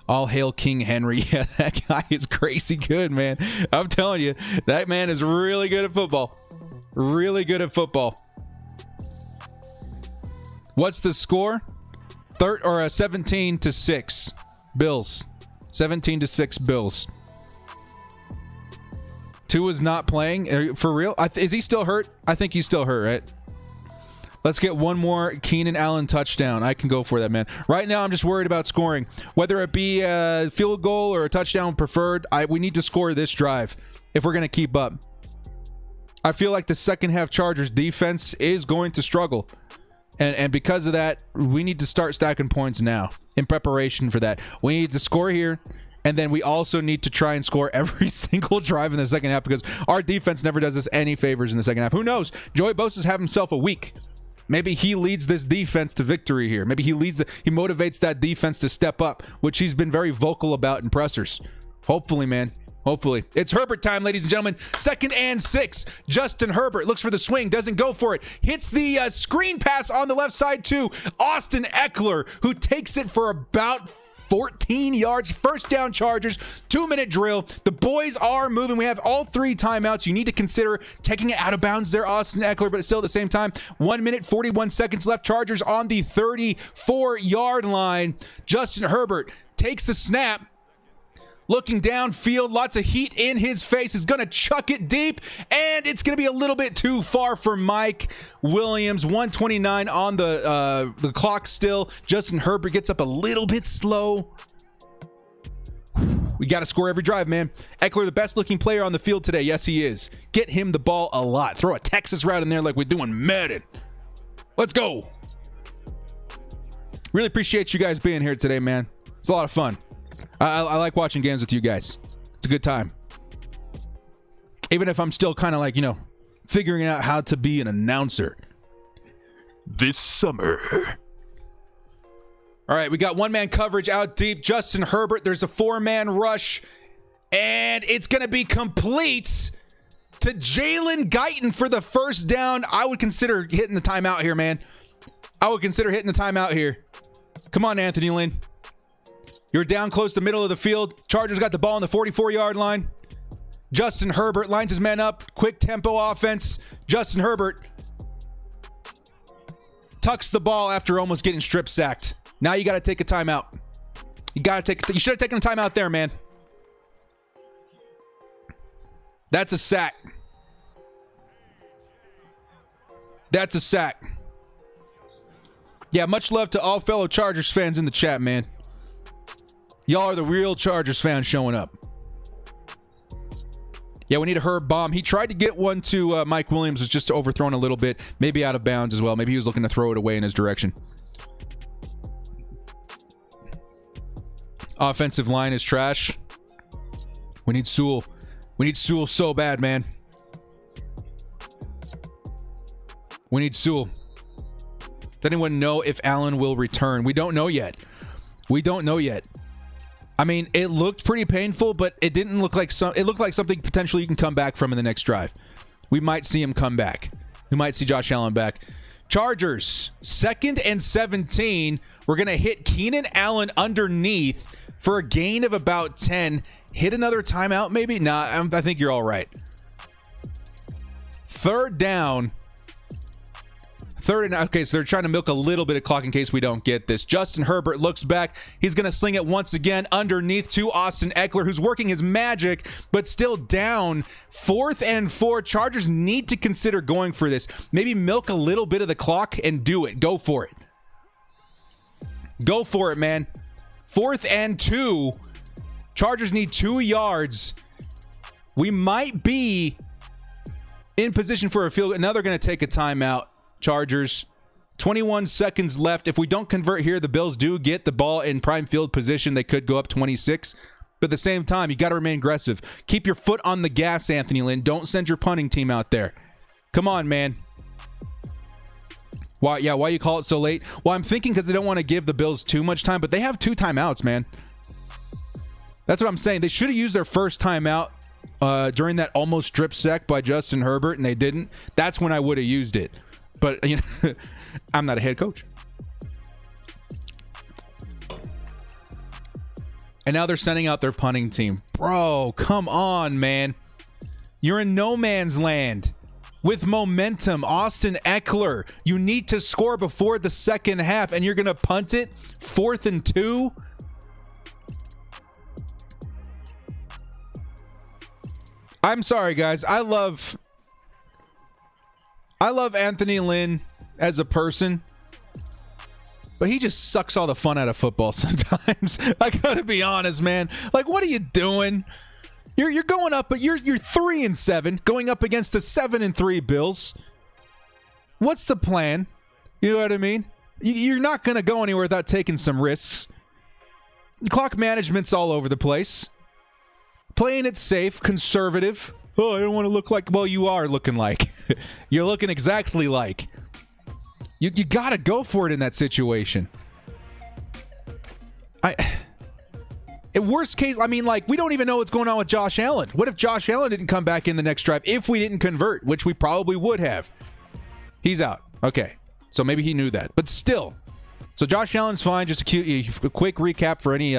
All hail King Henry. Yeah, that guy is crazy good, man. I'm telling you, that man is really good at football. Really good at football. What's the score? 17-6 Bills. 17-6 Bills. Tua's not playing. For real? Is he still hurt? I think he's still hurt, right? Let's get one more Keenan Allen touchdown. I can go for that, man. Right now, I'm just worried about scoring. Whether it be a field goal or a touchdown preferred, we need to score this drive if we're going to keep up. I feel like the second half Chargers defense is going to struggle. And because of that, we need to start stacking points now in preparation for that. We need to score here, and then we also need to try and score every single drive in the second half because our defense never does us any favors in the second half. Who knows? Joey Bosa's have himself a week. Maybe he leads this defense to victory here. Maybe he motivates that defense to step up, which he's been very vocal about in pressers. Hopefully, man. Hopefully. It's Herbert time, ladies and gentlemen. 2nd and 6. Justin Herbert looks for the swing, doesn't go for it. Hits the screen pass on the left side to Austin Eckler, who takes it for about 14 yards. First down, Chargers. 2-minute drill. The boys are moving. We have all 3 timeouts. You need to consider taking it out of bounds there, Austin Eckler, but still at the same time, 1 minute, 41 seconds left. Chargers on the 34-yard line. Justin Herbert takes the snap. Looking downfield, lots of heat in his face, is going to chuck it deep, and it's going to be a little bit too far for Mike Williams. 1:29 on the clock still. Justin Herbert gets up a little bit slow. We got to score every drive, man. Eckler, the best looking player on the field today. Yes, he is. Get him the ball a lot. Throw a Texas route in there like we're doing Madden. Let's go. Really appreciate you guys being here today, man. It's a lot of fun. I like watching games with you guys. It's a good time. Even if I'm still kind of like, figuring out how to be an announcer this summer. All right, we got one-man coverage out deep. Justin Herbert, there's a 4-man rush, and it's going to be complete to Jalen Guyton for the first down. I would consider hitting the timeout here, man. I would consider hitting the timeout here. Come on, Anthony Lynn. You're down close to the middle of the field. Chargers got the ball on the 44-yard line. Justin Herbert lines his men up. Quick tempo offense. Justin Herbert tucks the ball after almost getting strip sacked. Now you got to take a timeout. You should have taken a timeout there, man. That's a sack. That's a sack. Yeah, much love to all fellow Chargers fans in the chat, man. Y'all are the real Chargers fans showing up. Yeah, we need a Herb bomb. He tried to get one to Mike Williams. Was just overthrown a little bit. Maybe out of bounds as well. Maybe he was looking to throw it away in his direction. Offensive line is trash. We need Sewell. We need Sewell so bad, man. We need Sewell. Does anyone know if Allen will return? We don't know yet. We don't know yet. I mean, it looked pretty painful, but it didn't look like it looked like something potentially you can come back from in the next drive. We might see him come back. We might see Josh Allen back. Chargers, 2nd and 17. We're going to hit Keenan Allen underneath for a gain of about 10. Hit another timeout, maybe? Nah, I think you're all right. 3rd down. Okay, so they're trying to milk a little bit of clock in case we don't get this. Justin Herbert looks back. He's going to sling it once again underneath to Austin Eckler, who's working his magic, but still down. 4th and 4. Chargers need to consider going for this. Maybe milk a little bit of the clock and do it. Go for it. Go for it, man. 4th and 2. Chargers need 2 yards. We might be in position for a field goal. Now they're going to take a timeout. Chargers, 21 seconds left. If we don't convert here, the Bills do get the ball in prime field position. They could go up 26. But at the same time, you got to remain aggressive. Keep your foot on the gas, Anthony Lynn. Don't send your punting team out there. Come on, man. Why you call it so late? Well, I'm thinking because they don't want to give the Bills too much time, but they have 2 timeouts, man. That's what I'm saying. They should have used their first timeout during that almost strip sack by Justin Herbert, and they didn't. That's when I would have used it. But, I'm not a head coach. And now they're sending out their punting team. Bro, come on, man. You're in no man's land. With momentum, Austin Eckler, you need to score before the second half, and you're going to punt it 4th and 2? I'm sorry, guys. I love Anthony Lynn as a person, but he just sucks all the fun out of football sometimes. I gotta be honest, man. Like, what are you doing? You're going up, but you're 3 and 7, going up against the 7 and 3 Bills. What's the plan? You know what I mean? You're not gonna go anywhere without taking some risks. Clock management's all over the place. Playing it safe, conservative. Oh, I don't want to look like... Well, you are looking like. You're looking exactly like. You got to go for it in that situation. In worst case, I mean, like, we don't even know what's going on with Josh Allen. What if Josh Allen didn't come back in the next drive if we didn't convert, which we probably would have? He's out. Okay. So maybe he knew that. But still, So Josh Allen's fine. Just a quick recap for any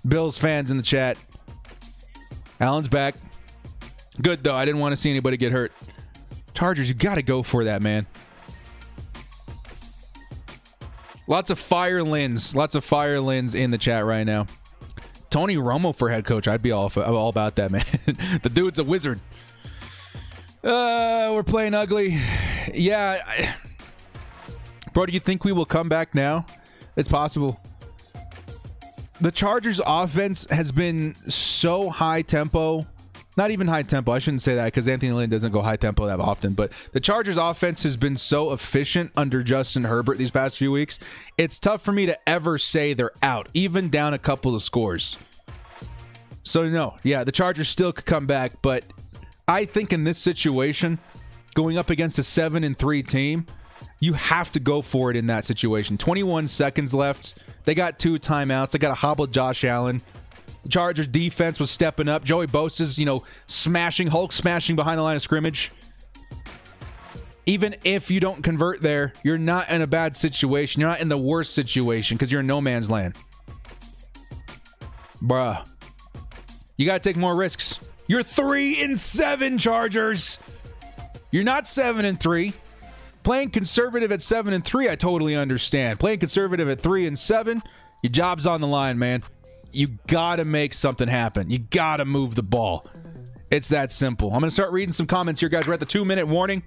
Bills fans in the chat. Allen's back. Good, though. I didn't want to see anybody get hurt. Chargers, you got to go for that, man. Lots of fire Lins. Lots of fire Lins in the chat right now. Tony Romo for head coach. I'd be all about that, man. The dude's a wizard. We're playing ugly. Yeah. Bro, do you think we will come back now? It's possible. The Chargers offense has been so high tempo. Not even high tempo. I shouldn't say that because Anthony Lynn doesn't go high tempo that often. But the Chargers offense has been so efficient under Justin Herbert these past few weeks. It's tough for me to ever say they're out, even down a couple of scores. So, no. Yeah, the Chargers still could come back. But I think in this situation, going up against a 7-3 team, you have to go for it in that situation. 21 seconds left. They got 2 timeouts. They got to hobble Josh Allen. The Chargers defense was stepping up. Joey Bosa's, Hulk smashing behind the line of scrimmage. Even if you don't convert there, you're not in a bad situation. You're not in the worst situation because you're in no man's land. Bruh. You got to take more risks. You're 3-7, Chargers. You're not 7-3. Playing conservative at 7-3, I totally understand. Playing conservative at 3-7, your job's on the line, man. You gotta make something happen. You gotta move the ball. It's that simple. I'm gonna start reading some comments here, guys. We're at the 2-minute warning.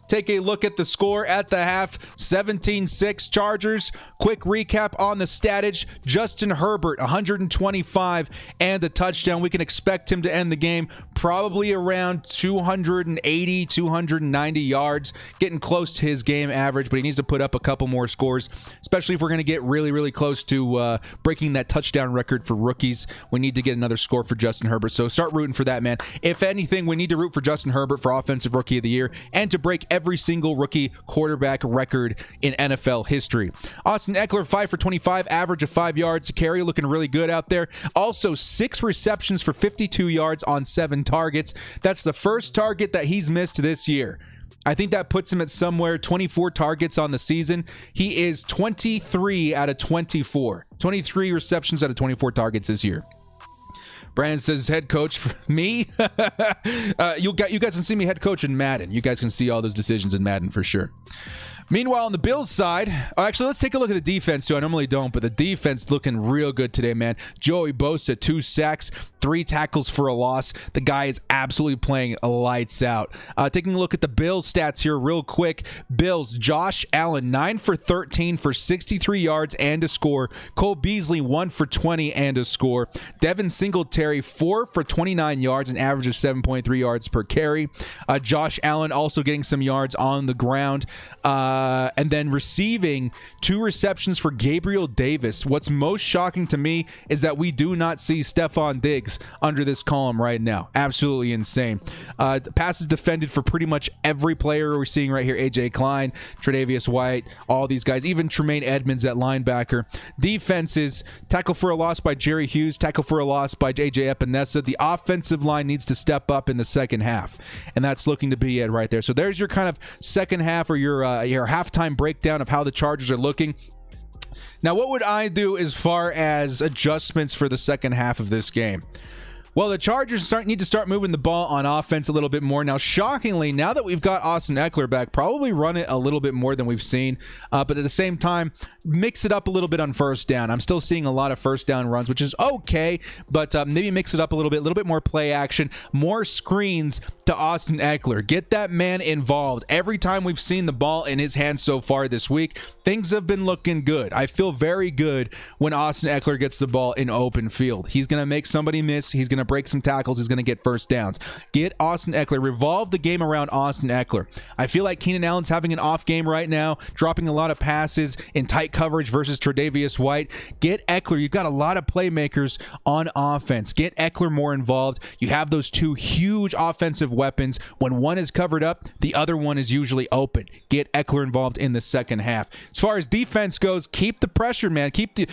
Take a look at the score at the half. 17-6 Chargers. Quick recap on the statage. Justin Herbert, 125 and a touchdown. We can expect him to end the game probably around 280, 290 yards. Getting close to his game average, but he needs to put up a couple more scores, especially if we're going to get really, really close to breaking that touchdown record for rookies. We need to get another score for Justin Herbert. So start rooting for that, man. If anything, we need to root for Justin Herbert for Offensive Rookie of the Year and to break every single rookie quarterback record in NFL history. Austin Eckler, 5 for 25, average of 5 yards to carry, looking really good out there. Also, 6 receptions for 52 yards on 7 targets. That's the first target that he's missed this year. I think that puts him at somewhere 24 targets on the season. He is 23 out of 24. 23 receptions out of 24 targets this year. Brandon says head coach for me. You guys can see me head coach in Madden. You guys can see all those decisions in Madden for sure. Meanwhile, on the Bills side, actually, let's take a look at the defense, too. I normally don't, but the defense looking real good today, man. Joey Bosa, 2 sacks, 3 tackles for a loss. The guy is absolutely playing lights out. Taking a look at the Bills stats here real quick. Bills, Josh Allen, 9 for 13 for 63 yards and a score. Cole Beasley, 1 for 20 and a score. Devin Singletary, 4 for 29 yards, an average of 7.3 yards per carry. Josh Allen also getting some yards on the ground. And then receiving 2 receptions for Gabriel Davis. What's most shocking to me is that we do not see Stephon Diggs under this column right now. Absolutely insane. Passes defended for pretty much every player we're seeing right here. AJ Klein, Tre'Davious White, all these guys, even Tremaine Edmonds at linebacker. Defenses, tackle for a loss by Jerry Hughes, tackle for a loss by AJ Epinesa. The offensive line needs to step up in the second half, and that's looking to be it right there. So there's your kind of second half or your halftime breakdown of how the Chargers are looking. Now, what would I do as far as adjustments for the second half of this game? Well, the Chargers need to start moving the ball on offense a little bit more. Now, shockingly, now that we've got Austin Eckler back, probably run it a little bit more than we've seen. But at the same time, mix it up a little bit on first down. I'm still seeing a lot of first down runs, which is okay. But maybe mix it up a little bit more play action, more screens to Austin Eckler. Get that man involved. Every time we've seen the ball in his hands so far this week, things have been looking good. I feel very good when Austin Eckler gets the ball in open field. He's going to make somebody miss. He's going to break some tackles. He's going to get first downs. Get Austin Eckler. Revolve the game around Austin Eckler. I feel like Keenan Allen's having an off game right now, dropping a lot of passes in tight coverage versus Tre'Davious White. Get Eckler. You've got a lot of playmakers on offense. Get Eckler more involved. You have those 2 huge offensive weapons. When one is covered up, the other one is usually open. Get Eckler involved in the second half. As far as defense goes, keep the pressure, man. Keep your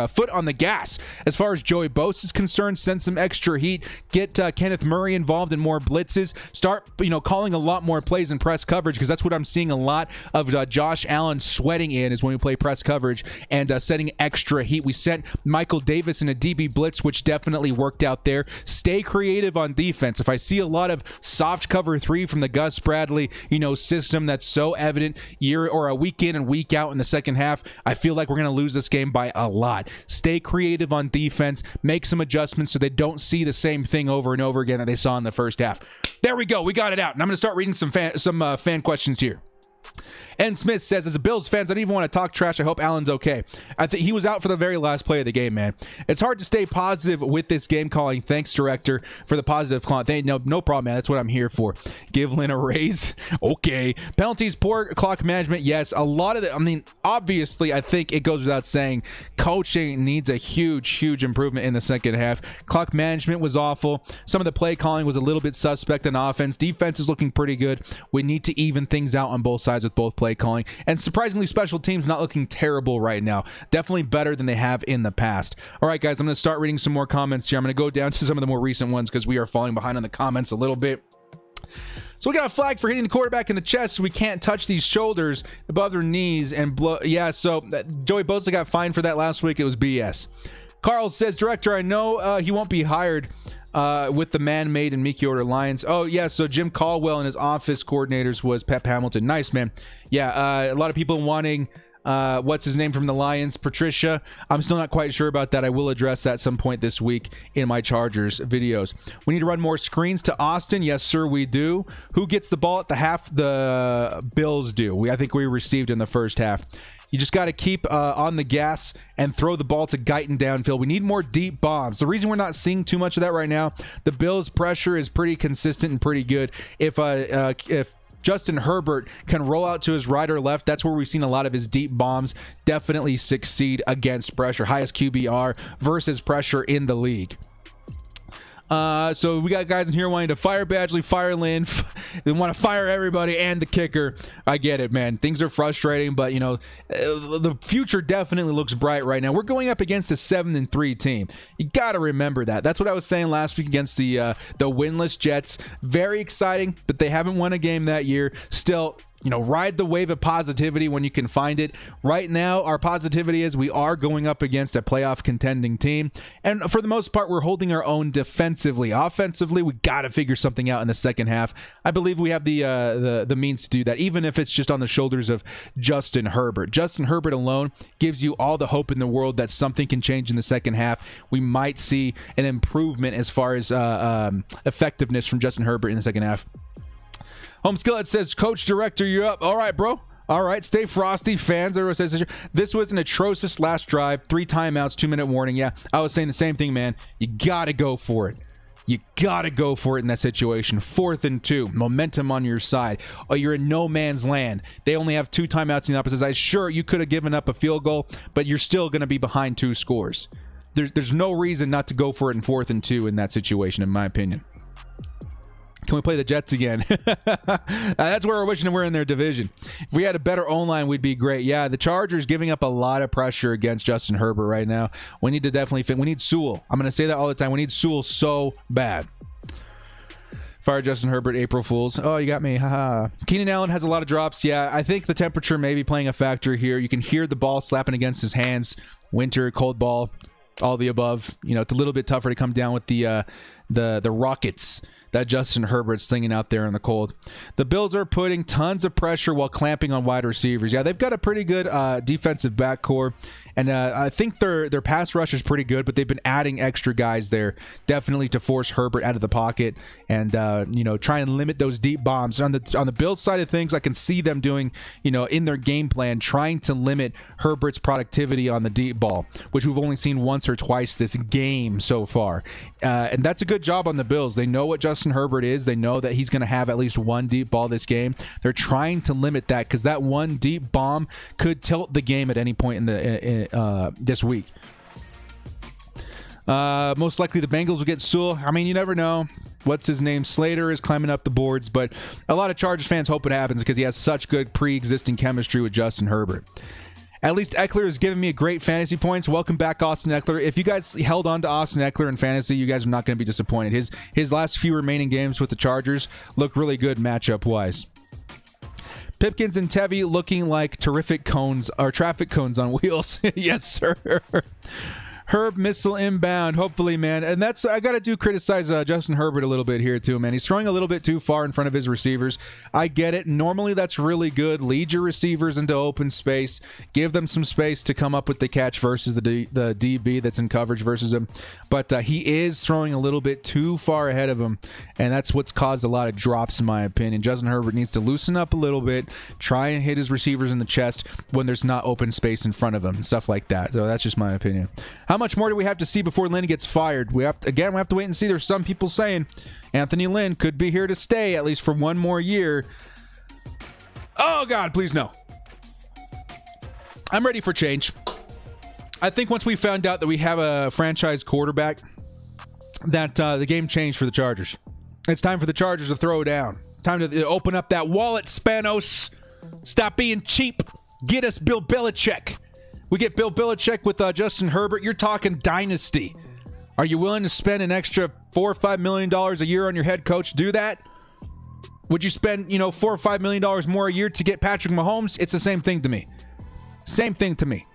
foot on the gas. As far as Joey Bosa Bosa is concerned, send some extra heat. Get Kenneth Murray involved in more blitzes. Start, calling a lot more plays in press coverage, because that's what I'm seeing a lot of Josh Allen sweating in, is when we play press coverage and setting extra heat. We sent Michael Davis in a DB blitz, which definitely worked out there. Stay creative on defense. If I see a lot of soft cover 3 from the Gus Bradley, system that's so evident week in and week out in the second half, I feel like we're going to lose this game by a lot. Stay creative on defense. Make some adjustments so they don't see the same thing over and over again that they saw in the first half. There we go. We got it out. And I'm going to start reading some fan questions here. N. Smith says, as a Bills fan, I don't even want to talk trash. I hope Allen's okay. I think he was out for the very last play of the game, man. It's hard to stay positive with this game calling. Thanks, director, for the positive call. No problem, man. That's what I'm here for. Give Lynn a raise. Okay. Penalties, poor clock management. Yes, a lot of it. Obviously, I think it goes without saying, coaching needs a huge improvement in the second half. Clock management was awful. Some of the play calling was a little bit suspect on offense. Defense is looking pretty good. We need to even things out on both sides with both play calling, and surprisingly special teams not looking terrible right now. Definitely better than they have in the past. All right, guys, I'm going to start reading some more comments here. I'm going to go down to some of the more recent ones because we are falling behind on the comments a little bit. So we got a flag for hitting the quarterback in the chest, so we can't touch these shoulders above their knees and blow. Yeah, so Joey Bosa got fined for that last week. It was BS. Carl says, director, I know he won't be hired with the man-made and Mickey Order Lions. Oh, yeah, so Jim Caldwell and his office coordinators was Pep Hamilton. Nice, man. Yeah, a lot of people wanting, what's his name from the Lions? Patricia. I'm still not quite sure about that. I will address that some point this week in my Chargers videos. We need to run more screens to Austin. Yes, sir, we do. Who gets the ball at the half? The Bills do. I think we received in the first half. You just got to keep on the gas and throw the ball to Guyton downfield. We need more deep bombs. The reason we're not seeing too much of that right now, the Bills' pressure is pretty consistent and pretty good. If Justin Herbert can roll out to his right or left, that's where we've seen a lot of his deep bombs definitely succeed against pressure. Highest QBR versus pressure in the league. So we got guys in here wanting to fire Badgley, fire Lynn. They want to fire everybody and the kicker. I get it, man. Things are frustrating, but the future definitely looks bright right now. We're going up against a 7-3 team. You got to remember that. That's what I was saying last week against the winless Jets. Very exciting, but they haven't won a game that year. Still, ride the wave of positivity when you can find it. Right now, our positivity is we are going up against a playoff contending team. And for the most part, we're holding our own defensively. Offensively, we got to figure something out in the second half. I believe we have the means to do that, even if it's just on the shoulders of Justin Herbert. Justin Herbert alone gives you all the hope in the world that something can change in the second half. We might see an improvement as far as effectiveness from Justin Herbert in the second half. Home Skillet says, Coach, director, you're up. All right, bro. All right, stay frosty, fans. Everyone says this was an atrocious last drive. 3 timeouts, 2-minute warning. Yeah, I was saying the same thing, man. You got to go for it. You got to go for it in that situation. 4th and 2. Momentum on your side. Oh, you're in no man's land. They only have 2 timeouts in the opposite side. Sure, you could have given up a field goal, but you're still going to be behind 2 scores. There's no reason not to go for it in 4th and 2 in that situation, in my opinion. Can we play the Jets again? That's where we're wishing we're in their division. If we had a better O-line, we'd be great. Yeah, the Chargers giving up a lot of pressure against Justin Herbert right now. We need to definitely fit. We need Sewell. I'm going to say that all the time. We need Sewell so bad. Fire Justin Herbert, April Fools. Oh, you got me. Haha. Keenan Allen has a lot of drops. Yeah, I think the temperature may be playing a factor here. You can hear the ball slapping against his hands. Winter, cold ball, all the above. It's a little bit tougher to come down with the rockets that Justin Herbert's slinging out there in the cold. The Bills are putting tons of pressure while clamping on wide receivers. Yeah, they've got a pretty good defensive backcourt, and I think their pass rush is pretty good, but they've been adding extra guys there, definitely to force Herbert out of the pocket and try and limit those deep bombs. On the Bills side of things, I can see them doing, in their game plan, trying to limit Herbert's productivity on the deep ball, which we've only seen once or twice this game so far. And that's a good job on the Bills. They know what Justin Herbert is. They know that he's going to have at least one deep ball this game. They're trying to limit that because that one deep bomb could tilt the game at any point in this week. Most likely the Bengals will get Sewell. I mean, you never know. What's his name? Slater is climbing up the boards, but a lot of Chargers fans hope it happens because he has such good pre-existing chemistry with Justin Herbert. At least Eckler is giving me a great fantasy points. Welcome back, Austin Eckler. If you guys held on to Austin Eckler in fantasy, you guys are not going to be disappointed. His last few remaining games with the Chargers look really good matchup-wise. Pipkins and Tevy looking like terrific cones, or traffic cones on wheels. Yes, sir. Herb missile inbound, hopefully, man. And that's, I got to criticize Justin Herbert a little bit here, too, man. He's throwing a little bit too far in front of his receivers. I get it. Normally, that's really good. Lead your receivers into open space. Give them some space to come up with the catch versus the DB that's in coverage versus him. But he is throwing a little bit too far ahead of him, and that's what's caused a lot of drops, in my opinion. Justin Herbert needs to loosen up a little bit, try and hit his receivers in the chest when there's not open space in front of him, and stuff like that. So that's just my opinion. How much more do we have to see before Lynn gets fired? We have to wait and see. There's some people saying Anthony Lynn could be here to stay at least for one more year. Oh, God, please no. I'm ready for change. I think once we found out that we have a franchise quarterback, that the game changed for the Chargers. It's time for the Chargers to throw down. Time to open up that wallet, Spanos. Stop being cheap. Get us Bill Belichick. We get Bill Belichick with Justin Herbert. You're talking dynasty. Are you willing to spend an extra $4 or $5 million a year on your head coach? Do that? Would you spend, $4 or $5 million more a year to get Patrick Mahomes? It's the same thing to me. Same thing to me.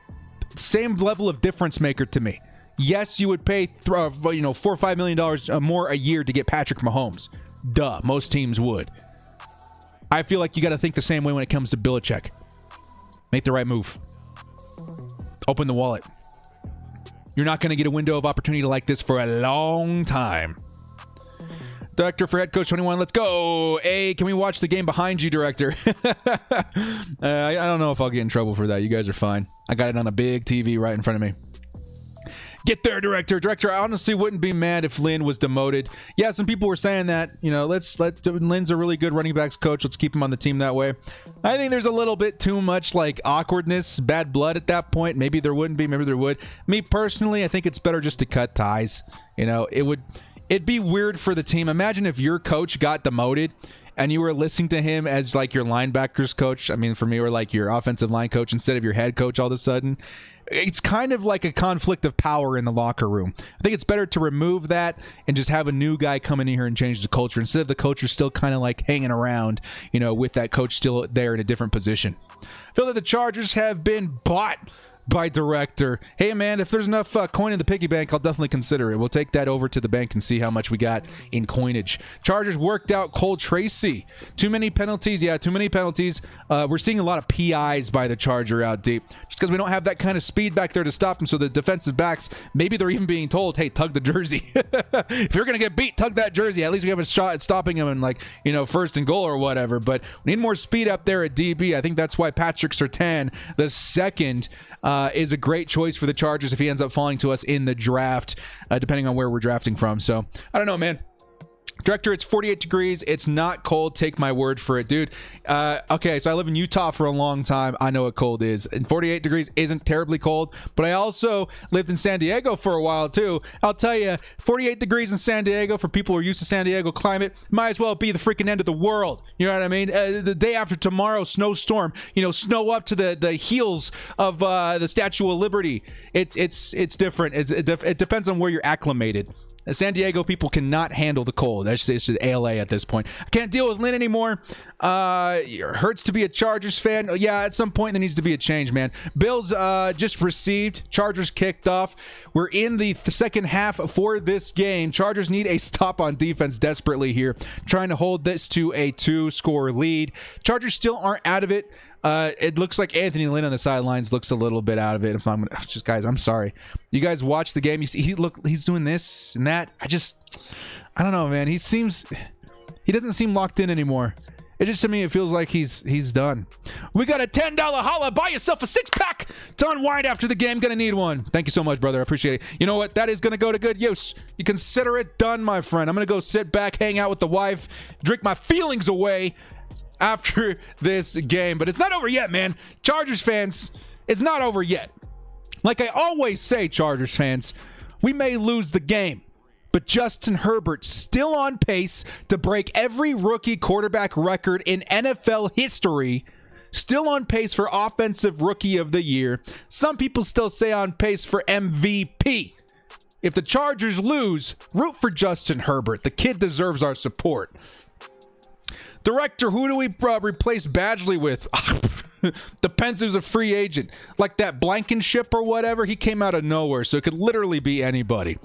Same level of difference maker to me. Yes, you would pay $4 or $5 million more a year to get Patrick Mahomes. Duh, most teams would. I feel like you got to think the same way when it comes to Belichick. Make the right move. Open the wallet. You're not going to get a window of opportunity like this for a long time. Director for Head Coach 21, let's go. Hey, can we watch the game behind you, Director? I don't know if I'll get in trouble for that. You guys are fine. I got it on a big TV right in front of me. Get there, Director. Director, I honestly wouldn't be mad if Lynn was demoted. Yeah, some people were saying that, Lynn's a really good running backs coach. Let's keep him on the team that way. I think there's a little bit too much awkwardness, bad blood at that point. Maybe there wouldn't be, maybe there would. Me personally, I think it's better just to cut ties. It'd be weird for the team. Imagine if your coach got demoted and you were listening to him as your linebackers coach. I mean, for me, or your offensive line coach instead of your head coach all of a sudden. It's kind of like a conflict of power in the locker room. I think it's better to remove that and just have a new guy come in here and change the culture instead of the culture still kind of hanging around, with that coach still there in a different position. I feel that the Chargers have been bought by Director. Hey, man, if there's enough coin in the piggy bank, I'll definitely consider it. We'll take that over to the bank and see how much we got in coinage. Chargers worked out Cole Tracy. Too many penalties. Yeah, too many penalties. We're seeing a lot of PIs by the Charger out deep just because we don't have that kind of speed back there to stop him. So the defensive backs, maybe they're even being told, hey, tug the jersey. If you're going to get beat, tug that jersey. At least we have a shot at stopping him in first and goal or whatever. But we need more speed up there at DB. I think that's why Patrick Surtain, the second, is a great choice for the Chargers if he ends up falling to us in the draft, depending on where we're drafting from. So, I don't know, man. Director, it's 48 degrees. It's not cold. Take my word for it, dude. Okay, so I live in Utah for a long time. I know what cold is. And 48 degrees isn't terribly cold, but I also lived in San Diego for a while, too. I'll tell you, 48 degrees in San Diego for people who are used to San Diego climate might as well be the freaking end of the world. You know what I mean? The day after tomorrow, snowstorm, snow up to the heels of the Statue of Liberty. It's different. It depends on where you're acclimated. San Diego people cannot handle the cold. It's just ALA at this point. I can't deal with Lynn anymore. It hurts to be a Chargers fan. Yeah, at some point there needs to be a change, man. Bills just received. Chargers kicked off. We're in the second half for this game. Chargers need a stop on defense desperately here, trying to hold this to a 2-score lead. Chargers still aren't out of it. It looks like Anthony Lynn on the sidelines looks a little bit out of it. Guys, I'm sorry. You guys watch the game. You see, he's doing this and that. I don't know, man. He doesn't seem locked in anymore. It just, to me, it feels like he's done. We got a $10 holla. Buy yourself a 6-pack to unwind after the game. Gonna need one. Thank you so much, brother. I appreciate it. You know what? That is gonna go to good use. You consider it done, my friend. I'm gonna go sit back, hang out with the wife, drink my feelings away after this game. But it's not over yet, man. Chargers fans, it's not over yet. Like I always say, Chargers fans, we may lose the game, but Justin Herbert still on pace to break every rookie quarterback record in NFL history still on pace for Offensive Rookie of the Year. Some people still say on pace for MVP. If the Chargers lose, root for Justin Herbert. The kid deserves our support. Director, who do we replace Badgley with? Depends who's a free agent. Like that Blankenship or whatever, he came out of nowhere, so it could literally be anybody.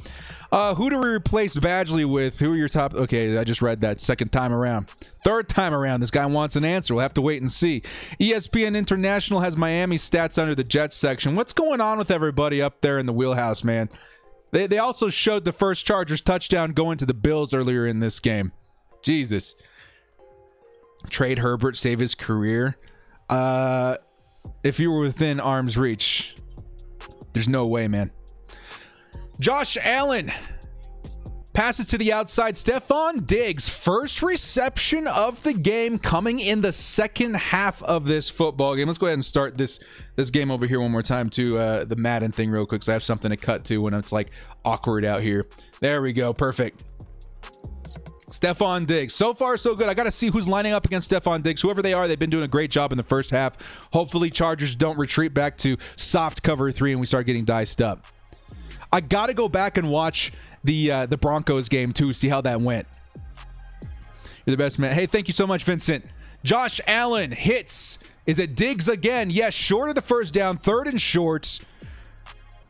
Who do we replace Badgley with? Who are your top? Okay, I just read that second time around. Third time around, this guy wants an answer. We'll have to wait and see. ESPN International has Miami stats under the Jets section. What's going on with everybody up there in the wheelhouse, man? They also showed the first Chargers touchdown going to the Bills earlier in this game. Jesus. Trade Herbert, save his career. If you were within arm's reach, there's no way, man. Josh Allen passes to the outside. Stephon Diggs, first reception of the game coming in the second half of this football game. Let's go ahead and start this game over here one more time to the Madden thing real quick, because I have something to cut to when it's like awkward out here. There we go. Perfect. Stephon Diggs. So far, so good. I got to see who's lining up against Stephon Diggs. Whoever they are, they've been doing a great job in the first half. Hopefully, Chargers don't retreat back to soft cover 3 and we start getting diced up. I got to go back and watch the Broncos game, too, see how that went. You're the best, man. Hey, thank you so much, Vincent. Josh Allen hits. Is it Diggs again? Yes, short of the first down, 3rd and short.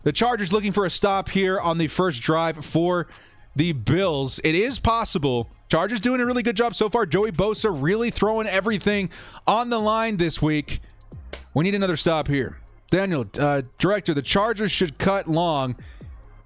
The Chargers looking for a stop here on the first drive for the Bills. It is possible. Chargers doing a really good job so far. Joey Bosa really throwing everything on the line this week. We need another stop here. Daniel, director, the Chargers should cut long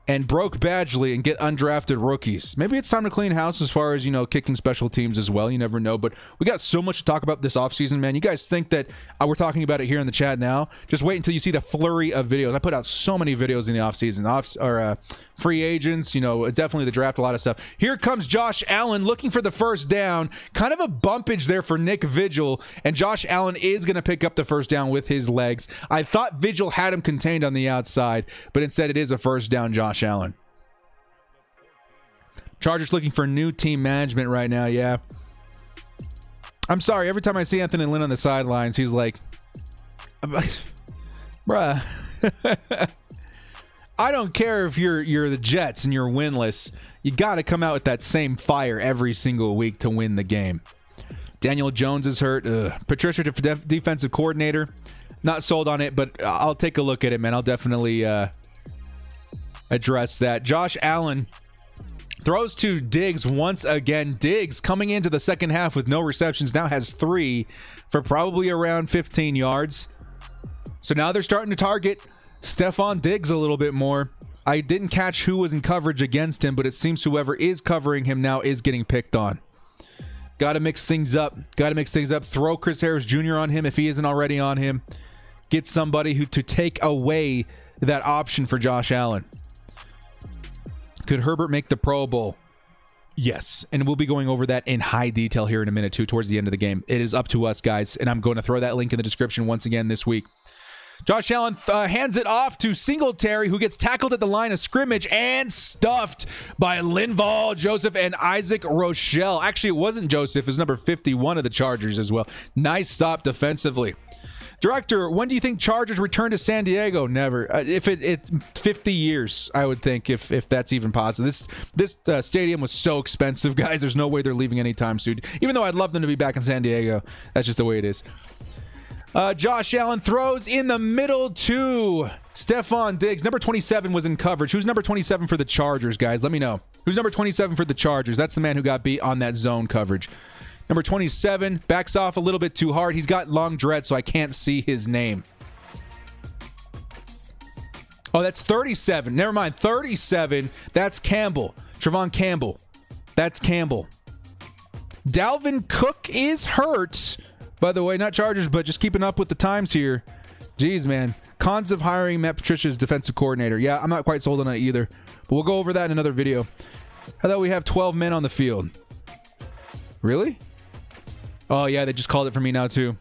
and broke Badgley and get undrafted rookies. Maybe it's time to clean house as far as, kicking special teams as well. You never know. But we got so much to talk about this offseason, man. You guys think that we're talking about it here in the chat now? Just wait until you see the flurry of videos. I put out so many videos in the offseason. Free agents, it's definitely the draft, a lot of stuff. Here comes Josh Allen looking for the first down. Kind of a bumpage there for Nick Vigil, and Josh Allen is going to pick up the first down with his legs. I thought Vigil had him contained on the outside, but instead it is a first down, Josh Allen. Chargers looking for new team management right now, yeah. I'm sorry, every time I see Anthony Lynn on the sidelines, he's like, bruh. I don't care if you're the Jets and you're winless. You got to come out with that same fire every single week to win the game. Daniel Jones is hurt. Patricia, defensive coordinator. Not sold on it, but I'll take a look at it, man. I'll definitely address that. Josh Allen throws to Diggs once again. Diggs coming into the second half with no receptions. Now has 3 for probably around 15 yards. So now they're starting to target Stephon Diggs a little bit more. I didn't catch who was in coverage against him, but it seems whoever is covering him now is getting picked on. Got to mix things up. Throw Chris Harris Jr. on him if he isn't already on him. Get somebody to take away that option for Josh Allen. Could Herbert make the Pro Bowl? Yes, and we'll be going over that in high detail here in a minute, too, towards the end of the game. It is up to us, guys, and I'm going to throw that link in the description once again this week. Josh Allen hands it off to Singletary, who gets tackled at the line of scrimmage and stuffed by Linval Joseph and Isaac Rochelle. Actually, it wasn't Joseph. It was number 51 of the Chargers as well. Nice stop defensively. Director, when do you think Chargers return to San Diego? Never. If it's 50 years, I would think, if that's even possible. This stadium was so expensive, guys. There's no way they're leaving anytime soon. Even though I'd love them to be back in San Diego. That's just the way it is. Josh Allen throws in the middle to Stephon Diggs. Number 27 was in coverage. Who's number 27 for the Chargers, guys? Let me know. Who's number 27 for the Chargers? That's the man who got beat on that zone coverage. Number 27 backs off a little bit too hard. He's got long dread, so I can't see his name. Oh, that's 37. Never mind. 37. That's Campbell. Trevon Campbell. That's Campbell. Dalvin Cook is hurt. By the way, not Chargers, but just keeping up with the times here. Jeez, man. Cons of hiring Matt Patricia as defensive coordinator. Yeah, I'm not quite sold on that either. But we'll go over that in another video. How about we have 12 men on the field? Really? Oh, yeah, they just called it for me now, too.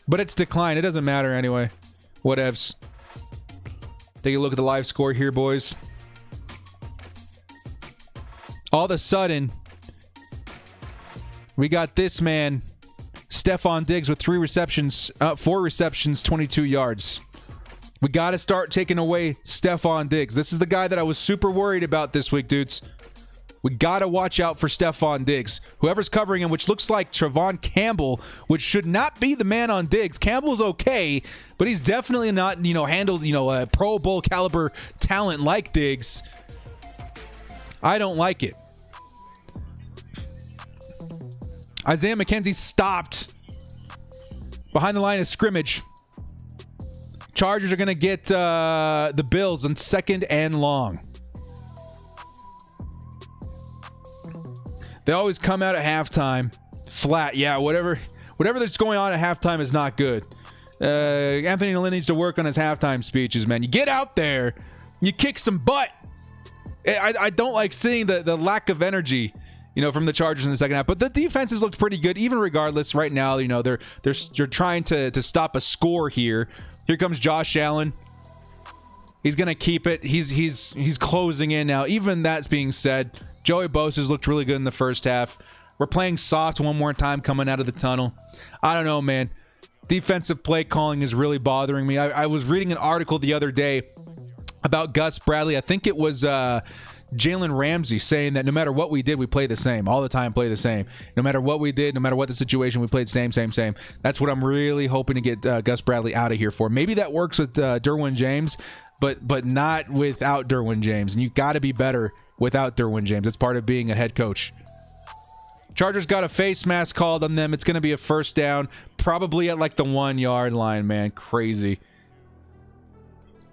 But it's declined. It doesn't matter anyway. Whatevs. Take a look at the live score here, boys. All of a sudden, We got this man, Stephon Diggs, with 4 receptions, 22 yards. We got to start taking away Stephon Diggs. This is the guy that I was super worried about this week, dudes. We got to watch out for Stephon Diggs. Whoever's covering him, which looks like Trevon Campbell, which should not be the man on Diggs. Campbell's okay, but he's definitely not, handled, a Pro Bowl caliber talent like Diggs. I don't like it. Isaiah McKenzie stopped behind the line of scrimmage. Chargers are going to get the Bills on 2nd and long. They always come out at halftime flat. Yeah, whatever that's going on at halftime is not good. Anthony Lynn needs to work on his halftime speeches, man. You get out there, you kick some butt. I don't like seeing the lack of energy, from the Chargers in the second half. But the defenses looked pretty good, even regardless. Right now, they're trying to stop a score here. Here comes Josh Allen. He's gonna keep it. He's closing in now. Even that's being said, Joey Bosa's looked really good in the first half. We're playing soft one more time coming out of the tunnel. I don't know, man. Defensive play calling is really bothering me. I was reading an article the other day about Gus Bradley. I think it was Jalen Ramsey saying that no matter what we did, we play the same. All the time, play the same. No matter what we did, no matter what the situation, we played same. That's what I'm really hoping to get Gus Bradley out of here for. Maybe that works with Derwin James, but not without Derwin James. And you got to be better without Derwin James. It's part of being a head coach. Chargers got a face mask called on them. It's going to be a first down, probably at like the 1 yard line, man. Crazy.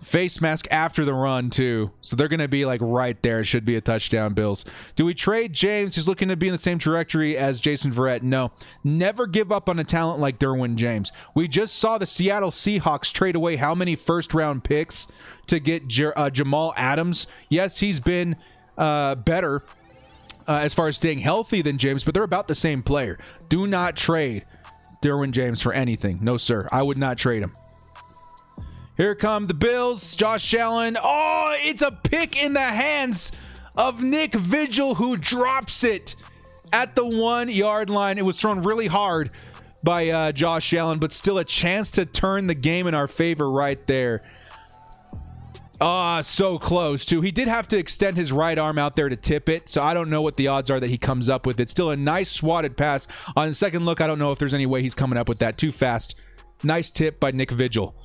Face mask after the run, too. So they're going to be like right there. It should be a touchdown, Bills. Do we trade James? He's looking to be in the same trajectory as Jason Verrett. No. Never give up on a talent like Derwin James. We just saw the Seattle Seahawks trade away how many first-round picks to get Jamal Adams. Yes, he's been better as far as staying healthy than James, but they're about the same player. Do not trade Derwin James for anything. No, sir. I would not trade him. Here come the Bills. Josh Allen. Oh, it's a pick in the hands of Nick Vigil, who drops it at the 1 yard line. It was thrown really hard by Josh Allen, but still a chance to turn the game in our favor right there. So close, too. He did have to extend his right arm out there to tip it, so I don't know what the odds are that he comes up with it. Still a nice swatted pass. On the second look, I don't know if there's any way he's coming up with that. Too fast. Nice tip by Nick Vigil.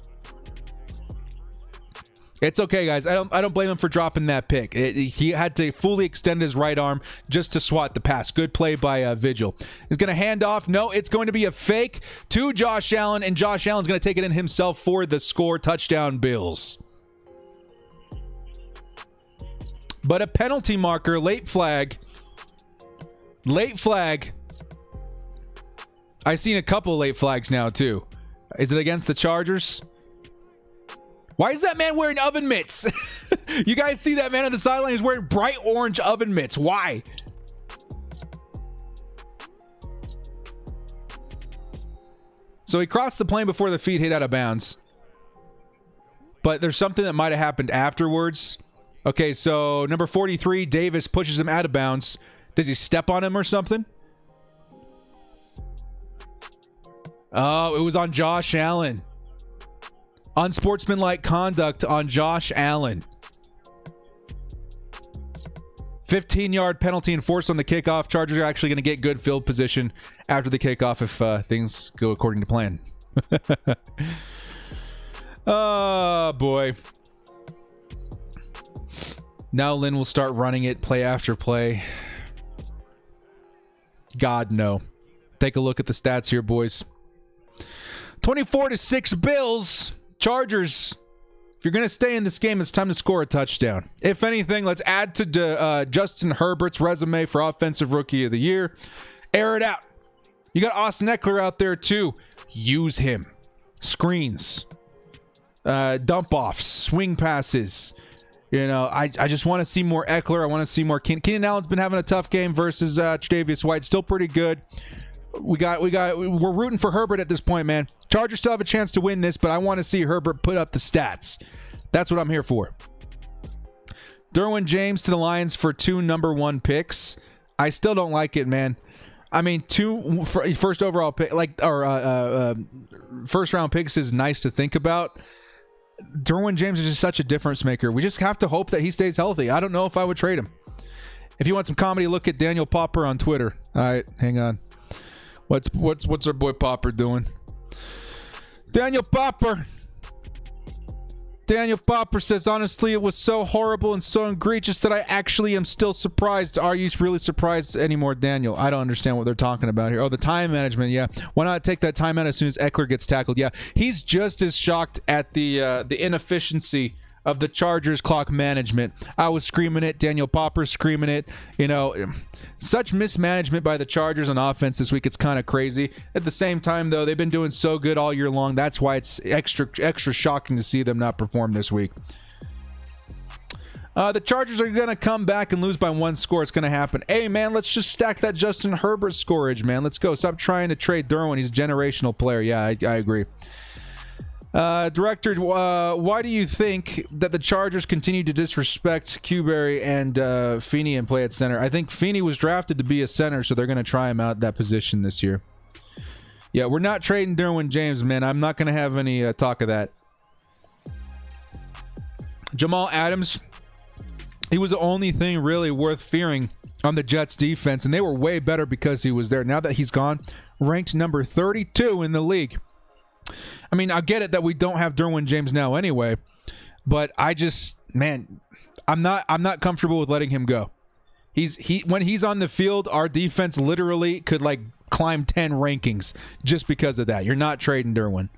It's okay, guys. I don't blame him for dropping that pick. He had to fully extend his right arm just to swat the pass. Good play by Vigil. He's going to hand off. No, it's going to be a fake to Josh Allen, and Josh Allen's going to take it in himself for the score. Touchdown, Bills. But a penalty marker, late flag. Late flag. I've seen a couple late flags now, too. Is it against the Chargers? Why is that man wearing oven mitts? You guys see that man on the sideline? He's wearing bright orange oven mitts. Why? So he crossed the plane before the feet hit out of bounds. But there's something that might have happened afterwards. Okay, so number 43, Davis, pushes him out of bounds. Does he step on him or something? Oh, it was on Josh Allen. Unsportsmanlike conduct on Josh Allen. 15-yard penalty enforced on the kickoff. Chargers are actually going to get good field position after the kickoff if things go according to plan. Oh, boy. Now Lynn will start running it play after play. God, no. Take a look at the stats here, boys. 24-6 Bills. Chargers, if you're going to stay in this game, it's time to score a touchdown. If anything, let's add to Justin Herbert's resume for Offensive Rookie of the Year. Air it out. You got Austin Eckler out there, too. Use him. Screens. Dump-offs. Swing passes. I just want to see more Eckler. I want to see more Keenan Allen's been having a tough game versus Tre'Davious White. Still pretty good. We're rooting for Herbert at this point, man. Chargers still have a chance to win this, but I want to see Herbert put up the stats. That's what I'm here for. Derwin James to the Lions for 2 number 1 picks. I still don't like it, man. I mean, two first overall pick, first round picks is nice to think about. Derwin James is just such a difference maker. We just have to hope that he stays healthy. I don't know if I would trade him. If you want some comedy, look at Daniel Popper on Twitter. All right, hang on. What's our boy Popper doing? Daniel Popper says, honestly, it was so horrible and so egregious that I actually am still surprised. Are you really surprised anymore, Daniel? I don't understand what they're talking about here. Oh, the time management, yeah. Why not take that time out as soon as Eckler gets tackled? Yeah, he's just as shocked at the inefficiency of the Chargers clock management. I was screaming it. Daniel Popper's screaming it. You know, such mismanagement by the Chargers on offense this week. It's kind of crazy. At the same time, though, they've been doing so good all year long. That's why it's extra shocking to see them not perform this week. The Chargers are going to come back and lose by 1 score. It's going to happen. Hey, man, let's just stack that Justin Herbert scoreage, man. Let's go. Stop trying to trade Derwin. He's a generational player. Yeah, I agree. Director, why do you think that the Chargers continue to disrespect Q-Berry and Feeney and play at center? I think Feeney was drafted to be a center, so they're going to try him out that position this year. Yeah, we're not trading Derwin James, man. I'm not going to have any talk of that. Jamal Adams, he was the only thing really worth fearing on the Jets defense, and they were way better because he was there. Now that he's gone, ranked number 32 in the league. I mean, I get it that we don't have Derwin James now anyway, but I just, man, I'm not comfortable with letting him go. When he's on the field, our defense literally could like climb 10 rankings just because of that. You're not trading Derwin.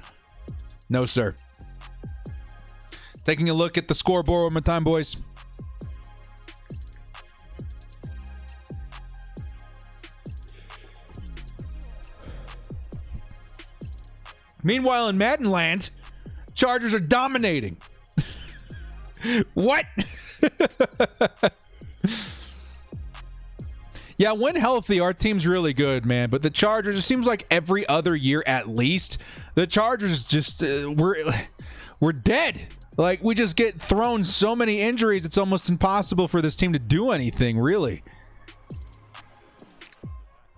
No, sir. Taking a look at the scoreboard one more time, boys. Meanwhile, in Madden land, Chargers are dominating. What? Yeah, when healthy, our team's really good, man. But the Chargers, it seems like every other year at least, the Chargers just, we're dead. Like, we just get thrown so many injuries, it's almost impossible for this team to do anything, really.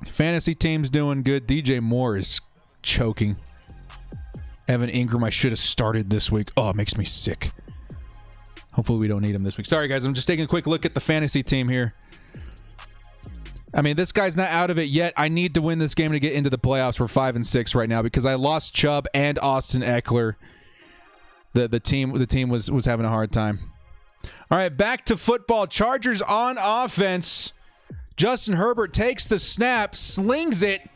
Fantasy team's doing good. DJ Moore is choking. Evan Ingram, I should have started this week. Oh, it makes me sick. Hopefully we don't need him this week. Sorry, guys. I'm just taking a quick look at the fantasy team here. I mean, this guy's not out of it yet. I need to win this game to get into the playoffs. We're 5-6 right now because I lost Chubb and Austin Eckler. The team was having a hard time. All right, back to football. Chargers on offense. Justin Herbert takes the snap, slings it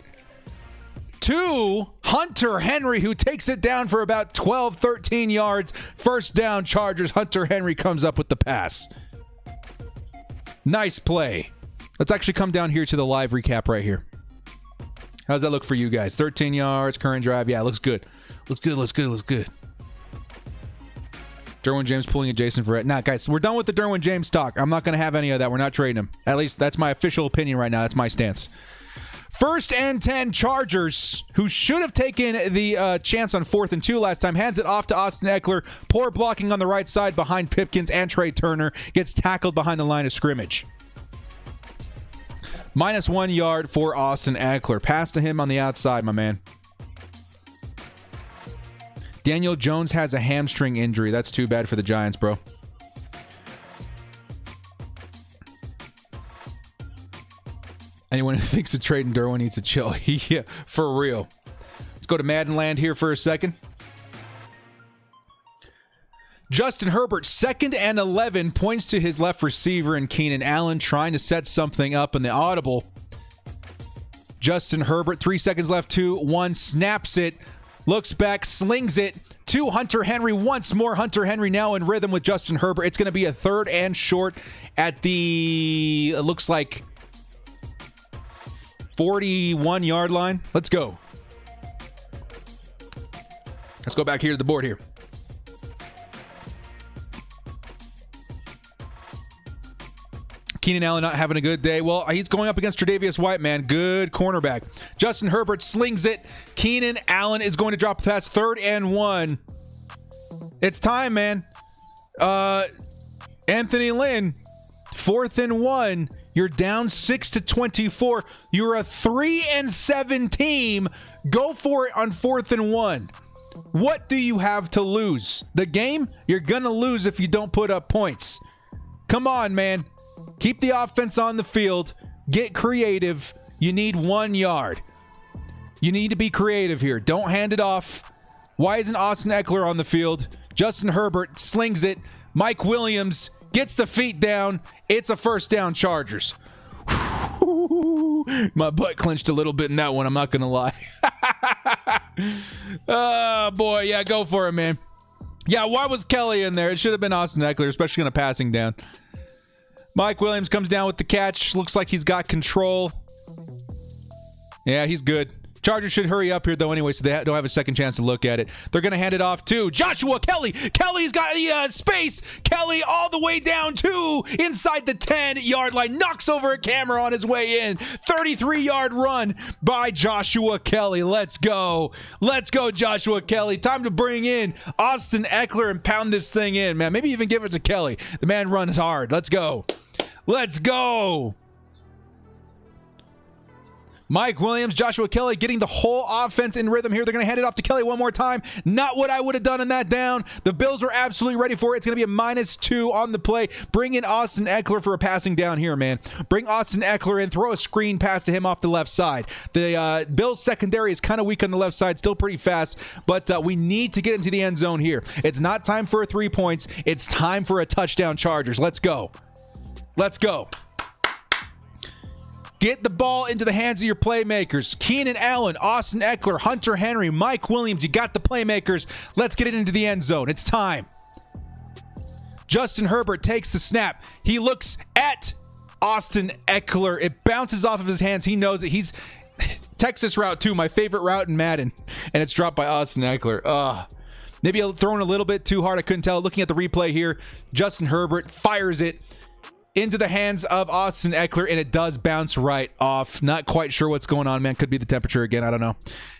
to Hunter Henry, who takes it down for about 12, 13 yards. First down, Chargers. Hunter Henry comes up with the pass. Nice play. Let's actually come down here to the live recap right here. How's that look for you guys? 13 yards, current drive. Yeah, looks good. Looks good. Derwin James pulling a Jason Verrett. Nah, guys, we're done with the Derwin James talk. I'm not going to have any of that. We're not trading him. At least that's my official opinion right now. That's my stance. 1st and 10, Chargers, who should have taken the chance on 4th and 2 last time, hands it off to Austin Eckler. Poor blocking on the right side behind Pipkins, and Trey Turner gets tackled behind the line of scrimmage. -1 yard for Austin Eckler. Pass to him on the outside, my man. Daniel Jones has a hamstring injury. That's too bad for the Giants, bro. Anyone who thinks of trading Derwin needs to chill. Yeah, for real. Let's go to Madden land here for a second. Justin Herbert, 2nd and 11, points to his left receiver and Keenan Allen trying to set something up in the audible. Justin Herbert, 3 seconds left, 2, 1, snaps it, looks back, slings it to Hunter Henry. Once more, Hunter Henry now in rhythm with Justin Herbert. It's going to be a 3rd and short at the, it looks like, 41-yard line. Let's go. Let's go back here to the board here. Keenan Allen not having a good day. Well, he's going up against Tre'Davious White, man. Good cornerback. Justin Herbert slings it. Keenan Allen is going to drop a pass. 3rd and 1. It's time, man. Anthony Lynn, 4th and 1. You're down 6-24. You're a 3-7 team. Go for it on 4th and 1. What do you have to lose? The game? You're going to lose if you don't put up points. Come on, man. Keep the offense on the field. Get creative. You need 1 yard. You need to be creative here. Don't hand it off. Why isn't Austin Eckler on the field? Justin Herbert slings it. Mike Williams gets the feet down. It's a first down, Chargers. My butt clenched a little bit in that one, I'm not going to lie. Oh, boy. Yeah, go for it, man. Yeah, why was Kelly in there? It should have been Austin Eckler, especially on a passing down. Mike Williams comes down with the catch. Looks like he's got control. Yeah, he's good. Chargers should hurry up here, though, anyway, so they don't have a second chance to look at it. They're going to hand it off to Joshua Kelly. Kelly's got the space. Kelly all the way down to inside the 10-yard line. Knocks over a camera on his way in. 33-yard run by Joshua Kelly. Let's go. Let's go, Joshua Kelly. Time to bring in Austin Eckler and pound this thing in, man. Maybe even give it to Kelly. The man runs hard. Let's go. Let's go. Mike Williams, Joshua Kelly getting the whole offense in rhythm here. They're going to hand it off to Kelly one more time. Not what I would have done in that down. The Bills were absolutely ready for it. It's going to be a -2 on the play. Bring in Austin Eckler for a passing down here, man. Bring Austin Eckler in. Throw a screen pass to him off the left side. The Bills secondary is kind of weak on the left side. Still pretty fast, but we need to get into the end zone here. It's not time for 3 points. It's time for a touchdown, Chargers. Let's go. Let's go. Get the ball into the hands of your playmakers. Keenan Allen, Austin Eckler, Hunter Henry, Mike Williams. You got the playmakers. Let's get it into the end zone. It's time. Justin Herbert takes the snap. He looks at Austin Eckler. It bounces off of his hands. He knows it. He's Texas route 2, my favorite route in Madden. And it's dropped by Austin Eckler. Maybe thrown a little bit too hard. I couldn't tell. Looking at the replay here, Justin Herbert fires it into the hands of Austin Eckler, and it does bounce right off. Not quite sure what's going on, man. Could be the temperature again. I don't know.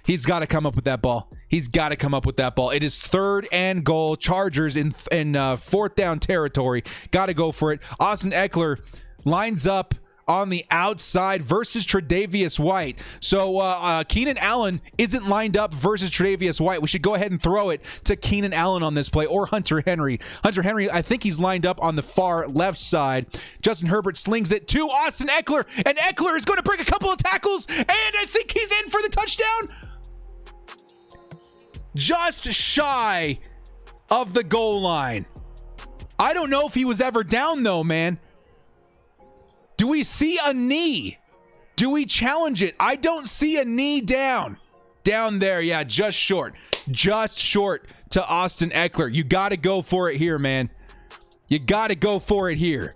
He's got to come up with that ball. He's got to come up with that ball. It is 3rd and goal. Chargers in 4th down territory. Got to go for it. Austin Eckler lines up on the outside versus Tre'Davious White. So Keenan Allen isn't lined up versus Tre'Davious White. We should go ahead and throw it to Keenan Allen on this play, or Hunter Henry. Hunter Henry, I think he's lined up on the far left side. Justin Herbert slings it to Austin Eckler, and Eckler is going to break a couple of tackles, and I think he's in for the touchdown. Just shy of the goal line. I don't know if he was ever down, though, man. Do we see a knee? Do we challenge it? I don't see a knee down. Down there, yeah, just short. Just short to Austin Eckler. You got to go for it here, man. You got to go for it here.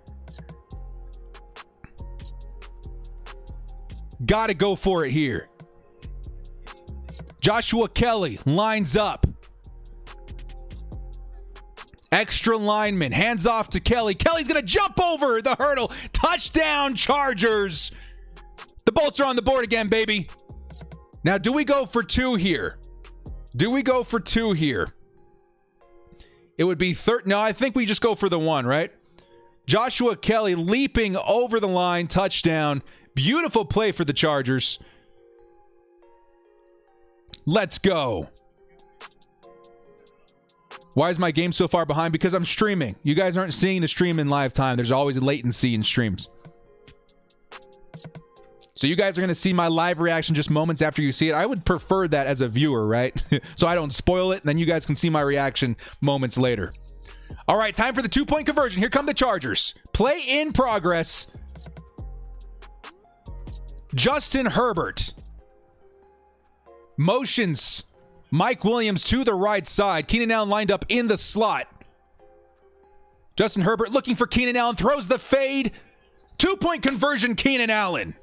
Got to go for it here. Joshua Kelly lines up. Extra lineman, hands off to Kelly. Kelly's going to jump over the hurdle. Touchdown, Chargers. The Bolts are on the board again, baby. Now, do we go for 2 here? Do we go for 2 here? It would be no, I think we just go for the 1, right? Joshua Kelly leaping over the line, touchdown. Beautiful play for the Chargers. Let's go. Why is my game so far behind? Because I'm streaming. You guys aren't seeing the stream in live time. There's always a latency in streams. So you guys are going to see my live reaction just moments after you see it. I would prefer that as a viewer, right? So I don't spoil it, and then you guys can see my reaction moments later. All right, time for the 2-point conversion. Here come the Chargers. Play in progress. Justin Herbert motions Mike Williams to the right side. Keenan Allen lined up in the slot. Justin Herbert looking for Keenan Allen. Throws the fade. 2-point conversion, Keenan Allen.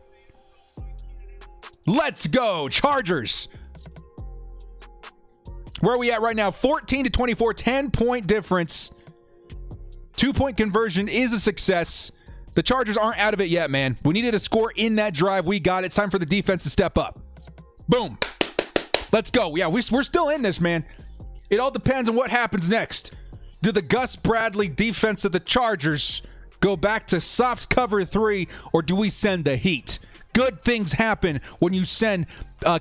Let's go, Chargers. Where are we at right now? 14-24, 10-point difference. 2-point conversion is a success. The Chargers aren't out of it yet, man. We needed a score in that drive. We got it. It's time for the defense to step up. Boom. Let's go. Yeah, we're still in this, man. It all depends on what happens next. Do the Gus Bradley defense of the Chargers go back to soft cover 3, or do we send the heat? Good things happen when you send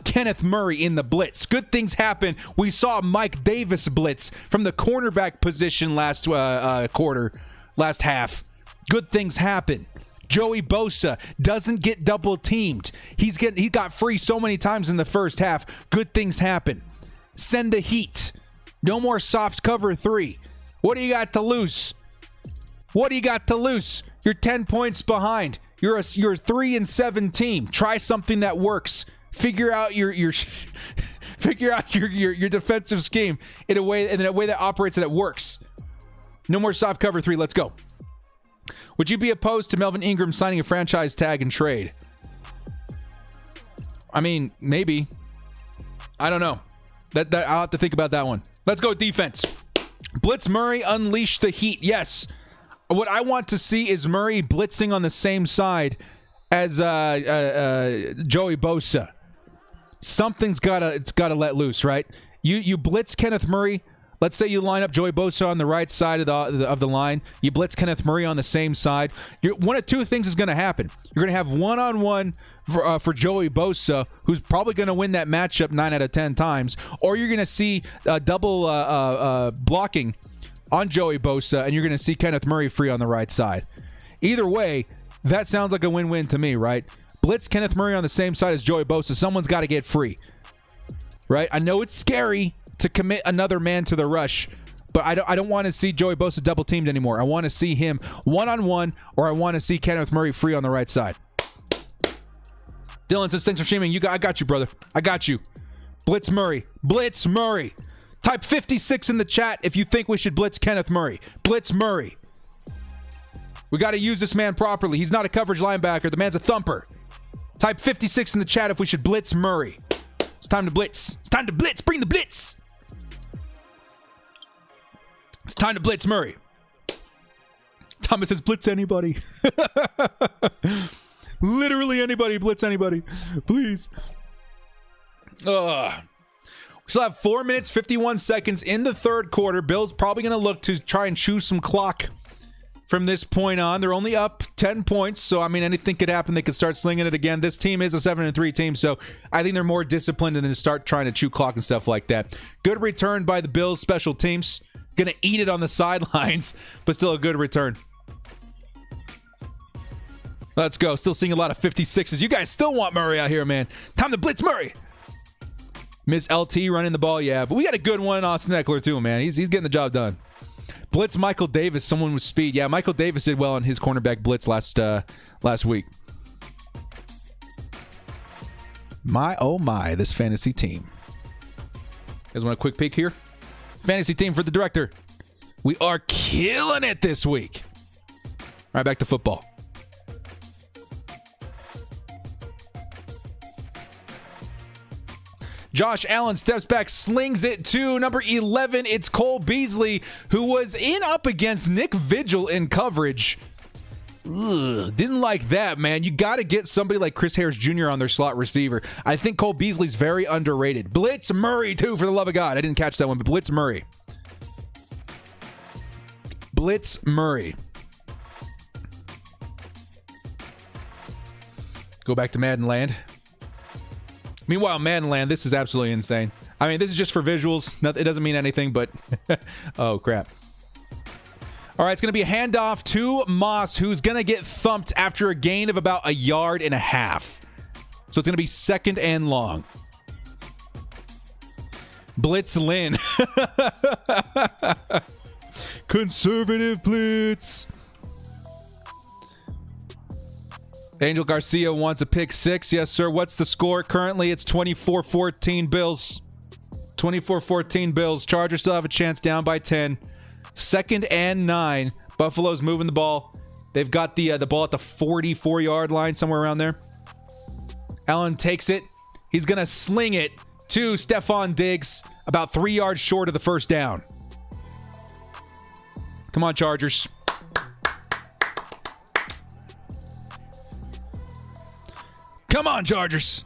Kenneth Murray in the blitz. Good things happen. We saw Mike Davis blitz from the cornerback position last half. Good things happen. Joey Bosa doesn't get double teamed. He got free so many times in the first half. Good things happen. Send the heat. No more soft cover 3. What do you got to lose? What do you got to lose? You're 10 points behind. You're a 3-7 team. Try something that works. Figure out your defensive scheme in a way that operates and that works. No more soft cover 3. Let's go. Would you be opposed to Melvin Ingram signing a franchise tag and trade? I mean, maybe. I don't know. That I'll have to think about that one. Let's go defense. Blitz Murray, unleash the heat. Yes. What I want to see is Murray blitzing on the same side as Joey Bosa. Something's gotta let loose, right? You blitz Kenneth Murray. Let's say you line up Joey Bosa on the right side of the line. You blitz Kenneth Murray on the same side. One of two things is going to happen. You're going to have one-on-one for Joey Bosa, who's probably going to win that matchup 9 out of 10 times, or you're going to see double blocking on Joey Bosa, and you're going to see Kenneth Murray free on the right side. Either way, that sounds like a win-win to me, right? Blitz Kenneth Murray on the same side as Joey Bosa. Someone's got to get free, right? I know it's scary to commit another man to the rush, but I don't want to see Joey Bosa double teamed anymore. I want to see him one-on-one, or I want to see Kenneth Murray free on the right side. Dylan says, thanks for streaming. I got you, brother. I got you. Blitz Murray. Blitz Murray. Type 56 in the chat if you think we should blitz Kenneth Murray. Blitz Murray. We got to use this man properly. He's not a coverage linebacker. The man's a thumper. Type 56 in the chat if we should blitz Murray. It's time to blitz. It's time to blitz. Bring the blitz. It's time to blitz Murray. Thomas says, blitz anybody. Literally anybody. Blitz anybody. Please. We still have 4 minutes, 51 seconds in the third quarter. Bill's probably going to look to try and chew some clock from this point on. They're only up 10 points, so, I mean, anything could happen. They could start slinging it again. This team is a 7-3 team, so I think they're more disciplined than to start trying to chew clock and stuff like that. Good return by the Bills special teams. Going to eat it on the sidelines, but still a good return. Let's go. Still seeing a lot of 56s. You guys still want Murray out here, man. Time to blitz Murray. Miss LT running the ball, yeah. But we got a good one, Austin Eckler, too, man. He's getting the job done. Blitz Michael Davis, someone with speed. Yeah, Michael Davis did well on his cornerback blitz last week. My, oh my, this fantasy team. You guys want a quick peek here? Fantasy team for the director. We are killing it this week. All right, back to football. Josh Allen steps back, slings it to number 11. It's Cole Beasley, who was up against Nick Vigil in coverage. Ugh, didn't like that, man. You got to get somebody like Chris Harris Jr. on their slot receiver. I think Cole Beasley's very underrated. Blitz Murray, too, for the love of God. I didn't catch that one, but Blitz Murray. Blitz Murray. Go back to Madden Land. Meanwhile, Madden Land, this is absolutely insane. I mean, this is just for visuals. It doesn't mean anything, but... oh, crap. All right, it's going to be a handoff to Moss, who's going to get thumped after a gain of about 1.5 yards. So it's going to be 2nd and long. Blitz Lynn. Conservative blitz. Angel Garcia wants a pick 6. Yes, sir. What's the score? Currently, it's 24-14 Bills. 24-14 Bills. Chargers still have a chance, down by 10. 2nd and 9. Buffalo's moving the ball. They've got the ball at the 44-yard line, somewhere around there. Allen takes it. He's going to sling it to Stephon Diggs, about 3 yards short of the first down. Come on, Chargers. Come on, Chargers.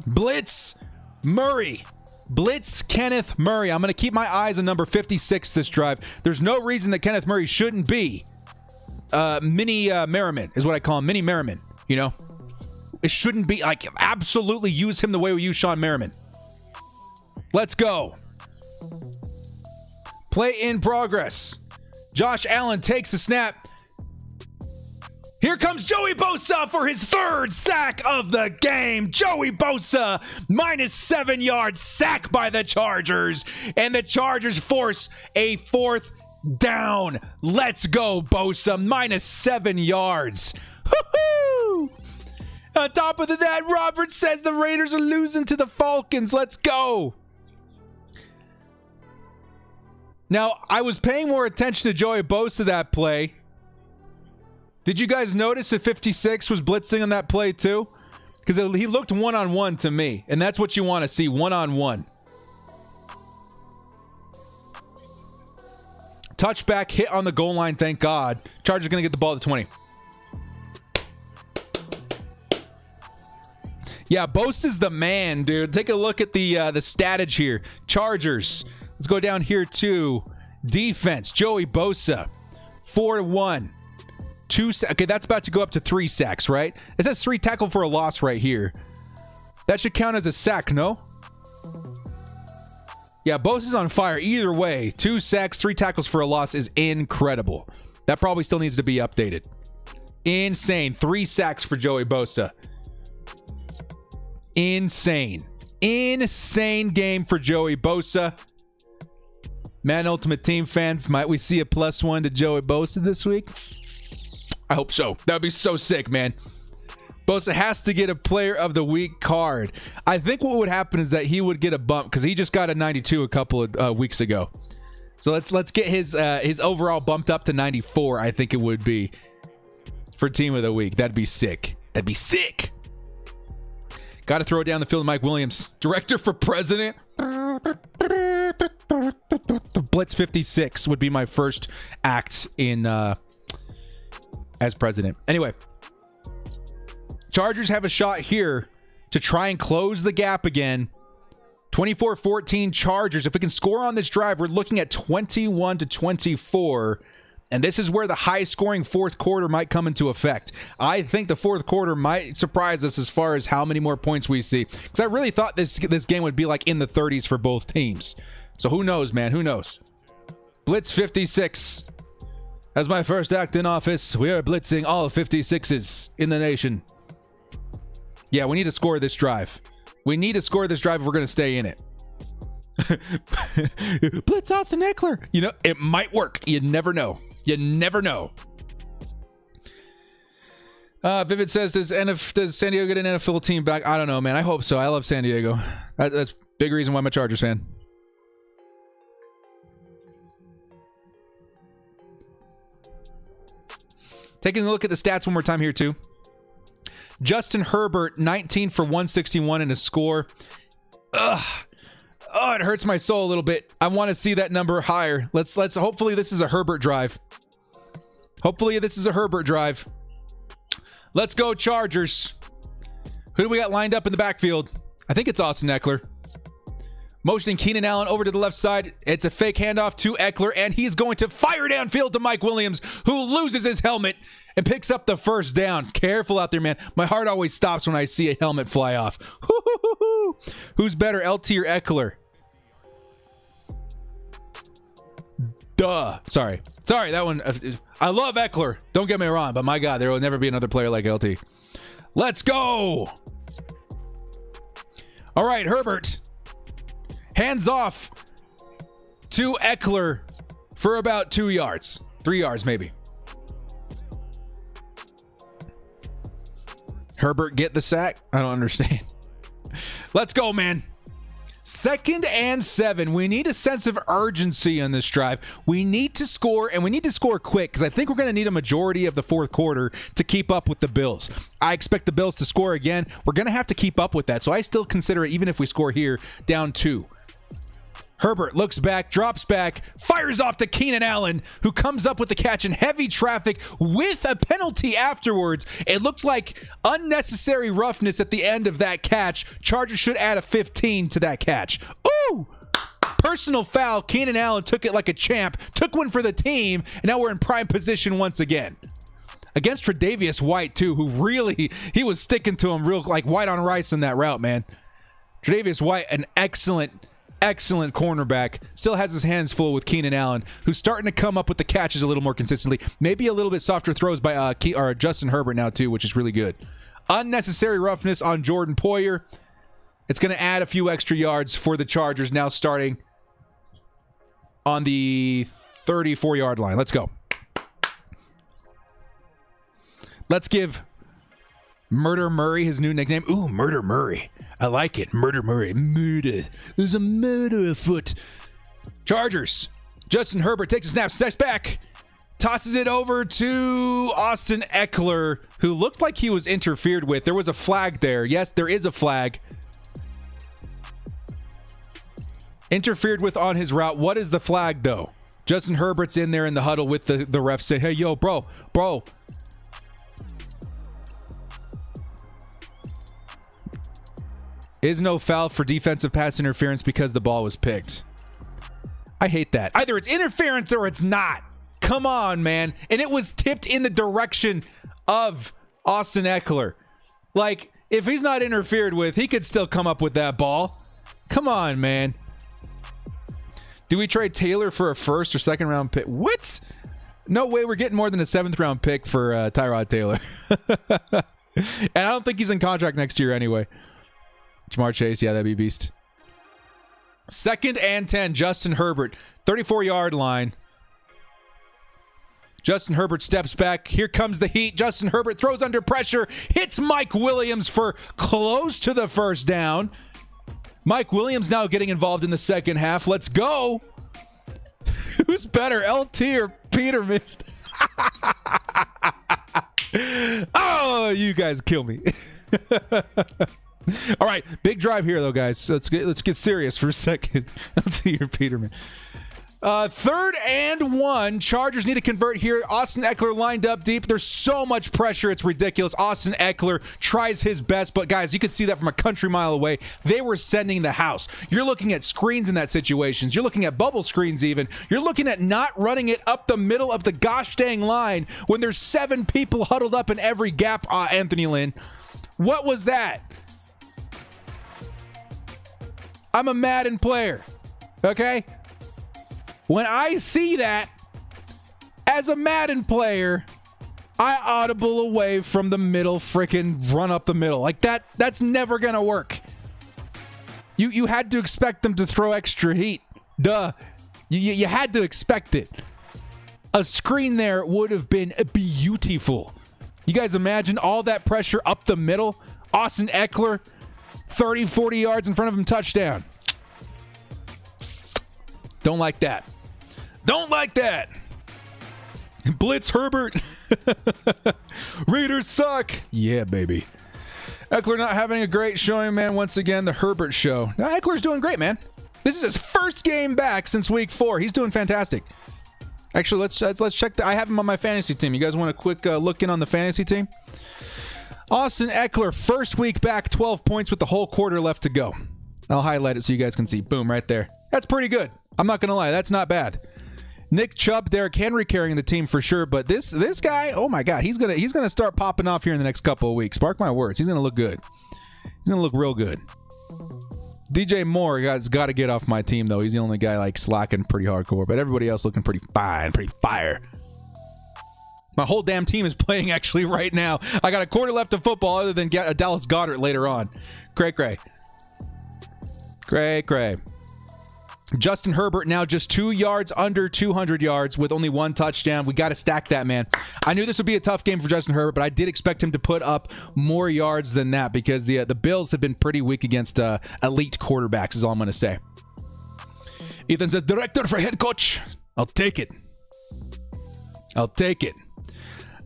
Blitz Murray. Blitz Kenneth Murray. I'm going to keep my eyes on number 56 this drive. There's no reason that Kenneth Murray shouldn't be mini Merriman is what I call him. Mini Merriman, you know? It shouldn't be like absolutely use him the way we use Sean Merriman. Let's go. Play in progress. Josh Allen takes the snap. Here comes Joey Bosa for his 3rd sack of the game. Joey Bosa, -7 yards, sack by the Chargers. And the Chargers force a 4th down. Let's go, Bosa, -7 yards. Woo-hoo! On top of that, Roberts says the Raiders are losing to the Falcons. Let's go. Now, I was paying more attention to Joey Bosa that play. Did you guys notice that 56 was blitzing on that play too? Because he looked one-on-one to me, and that's what you want to see, one-on-one. Touchback, hit on the goal line, thank God. Chargers going to get the ball to 20. Yeah, Bosa's the man, dude. Take a look at the statage here. Chargers. Let's go down here to defense. Joey Bosa, 4-1. 2 sacks. Okay, that's about to go up to 3 sacks, right? It says 3 tackle for a loss right here. That should count as a sack, no? Yeah, Bosa's on fire. Either way, 2 sacks, 3 tackles for a loss is incredible. That probably still needs to be updated. Insane. 3 sacks for Joey Bosa. Insane. Insane game for Joey Bosa. Man, Ultimate Team fans, might we see a +1 to Joey Bosa this week? I hope so. That would be so sick, man. Bosa has to get a Player of the Week card. I think what would happen is that he would get a bump because he just got a 92 a couple of weeks ago. So let's get his overall bumped up to 94. I think it would be for Team of the Week. That'd be sick. That'd be sick. Got to throw it down the field to Mike Williams, director for president. Blitz 56 would be my first act in as president. Anyway, Chargers have a shot here to try and close the gap again. 24-14 Chargers. If we can score on this drive, we're looking at 21-24. And this is where the high-scoring 4th quarter might come into effect. I think the 4th quarter might surprise us as far as how many more points we see. Because I really thought this game would be like in the 30s for both teams. So who knows, man? Who knows? Blitz 56. As my first act in office, we are blitzing all 56s in the nation. Yeah, we need to score this drive. We need to score this drive if we're going to stay in it. Blitz Austin Eckler. You know, it might work. You never know. You never know. Vivid says, does San Diego get an NFL team back? I don't know, man. I hope so. I love San Diego. That's a big reason why I'm a Chargers fan. Taking a look at the stats one more time here, too. Justin Herbert, 19 for 161 and a score. Ugh. Oh, it hurts my soul a little bit. I want to see that number higher. Let's hopefully this is a Herbert drive. Hopefully this is a Herbert drive. Let's go Chargers. Who do we got lined up in the backfield? I think it's Austin Eckler. Motioning Keenan Allen over to the left side. It's a fake handoff to Eckler, and he's going to fire downfield to Mike Williams, who loses his helmet and picks up the first down. Careful out there, man. My heart always stops when I see a helmet fly off. Who's better, LT or Eckler? Duh. Sorry, that one. I love Eckler. Don't get me wrong, but my God, there will never be another player like LT. Let's go. All right, Herbert. Hands off to Eckler for about 2 yards. 3 yards, maybe. Herbert get the sack? I don't understand. Let's go, man. 2nd and 7. We need a sense of urgency on this drive. We need to score, and we need to score quick because I think we're going to need a majority of the 4th quarter to keep up with the Bills. I expect the Bills to score again. We're going to have to keep up with that, so I still consider it, even if we score here, down 2. Herbert looks back, drops back, fires off to Keenan Allen, who comes up with the catch in heavy traffic with a penalty afterwards. It looks like unnecessary roughness at the end of that catch. Chargers should add a 15 to that catch. Ooh! Personal foul. Keenan Allen took it like a champ, took one for the team, and now we're in prime position once again. against Tre'Davious White too, who really, he was sticking to him real like white on rice in that route, man. Tre'Davious White, an excellent cornerback, still has his hands full with Keenan Allen, who's starting to come up with the catches a little more consistently. Maybe a little bit softer throws by Justin Herbert now too, which is really good. Unnecessary roughness on Jordan Poyer. It's going to add a few extra yards for the Chargers now starting on the 34-yard line. Let's go. Let's give Murder Murray his new nickname. Ooh, Murder Murray. I like it. Murder Murray. Murder. There's a murder afoot. Chargers. Justin Herbert takes a snap, steps back, tosses it over to Austin Eckler, who looked like he was interfered with. There was a flag there. Yes, there is a flag. Interfered with on his route. What is the flag, though? Justin Herbert's in there in the huddle with the ref saying, hey, yo, bro. Is no foul for defensive pass interference because the ball was picked. I hate that. Either it's interference or it's not. Come on, man. And it was tipped in the direction of Austin Eckler. Like, if he's not interfered with, he could still come up with that ball. Come on, man. Do we trade Taylor for a first or second round pick? What? No way we're getting more than a 7th round pick for Tyrod Taylor. And I don't think he's in contract next year anyway. Jamar Chase, yeah, that'd be a beast. 2nd and 10, Justin Herbert, 34-yard line. Justin Herbert steps back. Here comes the heat. Justin Herbert throws under pressure, hits Mike Williams for close to the first down. Mike Williams now getting involved in the second half. Let's go. Who's better, LT or Peterman? Oh, you guys kill me. All right, big drive here though, guys. So let's get serious for a second. LT or Peterman. 3rd and 1. Chargers need to convert here. Austin Eckler lined up deep. There's so much pressure. It's ridiculous. Austin Eckler tries his best, but guys, you can see that from a country mile away. They were sending the house. You're looking at screens in that situations. You're looking at bubble screens even. You're looking at not running it up the middle of the gosh dang line when there's 7 people huddled up in every gap, Anthony Lynn. What was that? I'm a Madden player, okay? When I see that, as a Madden player, I audible away from the middle, freaking run up the middle. Like that's never going to work. You had to expect them to throw extra heat. Duh. You had to expect it. A screen there would have been beautiful. You guys imagine all that pressure up the middle? Austin Eckler, 30, 40 yards in front of him, touchdown. Don't like that. Don't like that. Blitz Herbert. Raiders suck. Yeah, baby. Eckler not having a great showing, man. Once again, the Herbert show. Now, Eckler's doing great, man. This is his first game back since week 4. He's doing fantastic. Actually, let's check. I have him on my fantasy team. You guys want a quick look in on the fantasy team? Austin Eckler, first week back, 12 points with the whole quarter left to go. I'll highlight it so you guys can see. Boom, right there. That's pretty good. I'm not going to lie. That's not bad. Nick Chubb, Derrick Henry carrying the team for sure, but this guy, oh my God, he's gonna start popping off here in the next couple of weeks. Mark my words, he's gonna look good. He's gonna look real good. DJ Moore has got to get off my team though. He's the only guy like slacking pretty hardcore, but everybody else looking pretty fine, pretty fire. My whole damn team is playing actually right now. I got a quarter left of football other than a Dallas Goedert later on. Cray. Justin Herbert now just 2 yards under 200 yards with only 1 touchdown. We got to stack that, man. I knew this would be a tough game for Justin Herbert, but I did expect him to put up more yards than that because the Bills have been pretty weak against elite quarterbacks is all I'm going to say. Ethan says, director for head coach. I'll take it.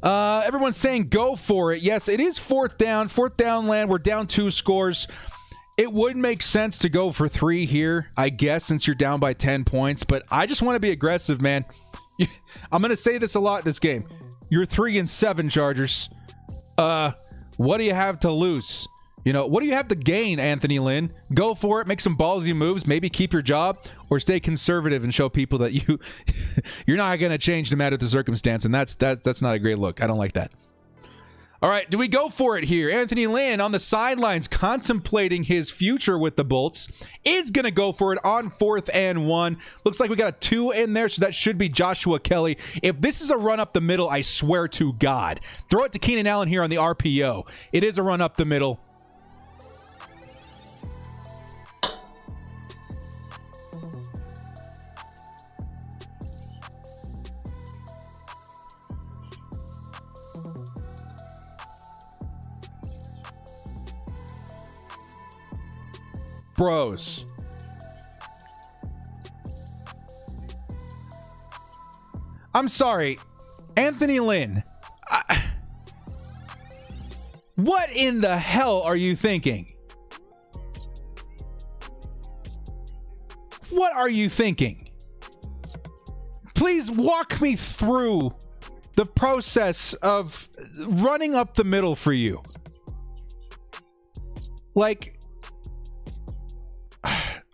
Everyone's saying go for it. Yes, it is 4th down. 4th down land. We're down 2 scores. It would make sense to go for 3 here, I guess, since you're down by 10 points. But I just want to be aggressive, man. I'm going to say this a lot this game. You're 3-7, Chargers. What do you have to lose? You know, what do you have to gain, Anthony Lynn? Go for it. Make some ballsy moves. Maybe keep your job or stay conservative and show people that you're not going to change no matter the circumstance. And that's not a great look. I don't like that. All right, do we go for it here? Anthony Lynn on the sidelines contemplating his future with the Bolts is going to go for it on 4th and 1. Looks like we got a 2 in there, so that should be Joshua Kelly. If this is a run up the middle, I swear to God. Throw it to Keenan Allen here on the RPO. It is a run up the middle. Bros. I'm sorry. Anthony Lynn. What in the hell are you thinking? What are you thinking? Please walk me through the process of running up the middle for you. Like,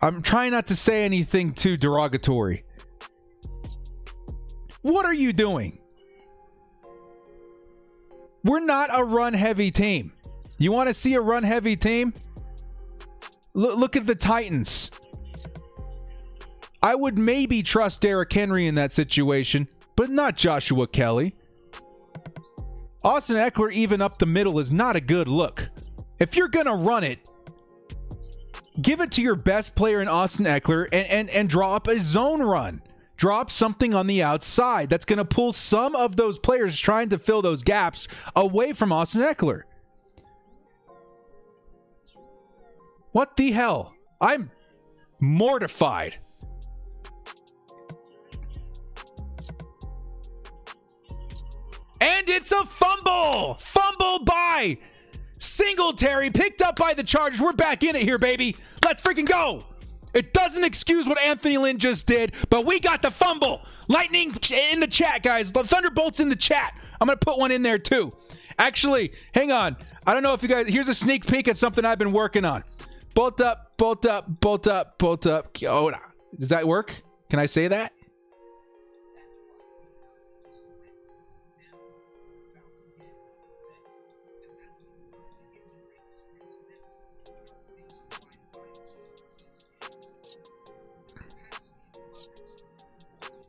I'm trying not to say anything too derogatory. What are you doing? We're not a run-heavy team. You want to see a run-heavy team? Look at the Titans. I would maybe trust Derrick Henry in that situation, but not Joshua Kelly. Austin Eckler even up the middle is not a good look. If you're going to run it, give it to your best player in Austin Eckler and draw up a zone run. Drop something on the outside that's going to pull some of those players trying to fill those gaps away from Austin Eckler. What the hell? I'm mortified. And it's a fumble! Fumble by Singletary, picked up by the Chargers. We're back in it here, baby. Let's freaking go. It doesn't excuse what Anthony Lynn just did, but we got the fumble. Lightning in the chat, guys. The Thunderbolts in the chat. I'm going to put one in there, too. Actually, hang on. I don't know if you guys... Here's a sneak peek at something I've been working on. Bolt up, bolt up, bolt up, bolt up. Oh, does that work? Can I say that?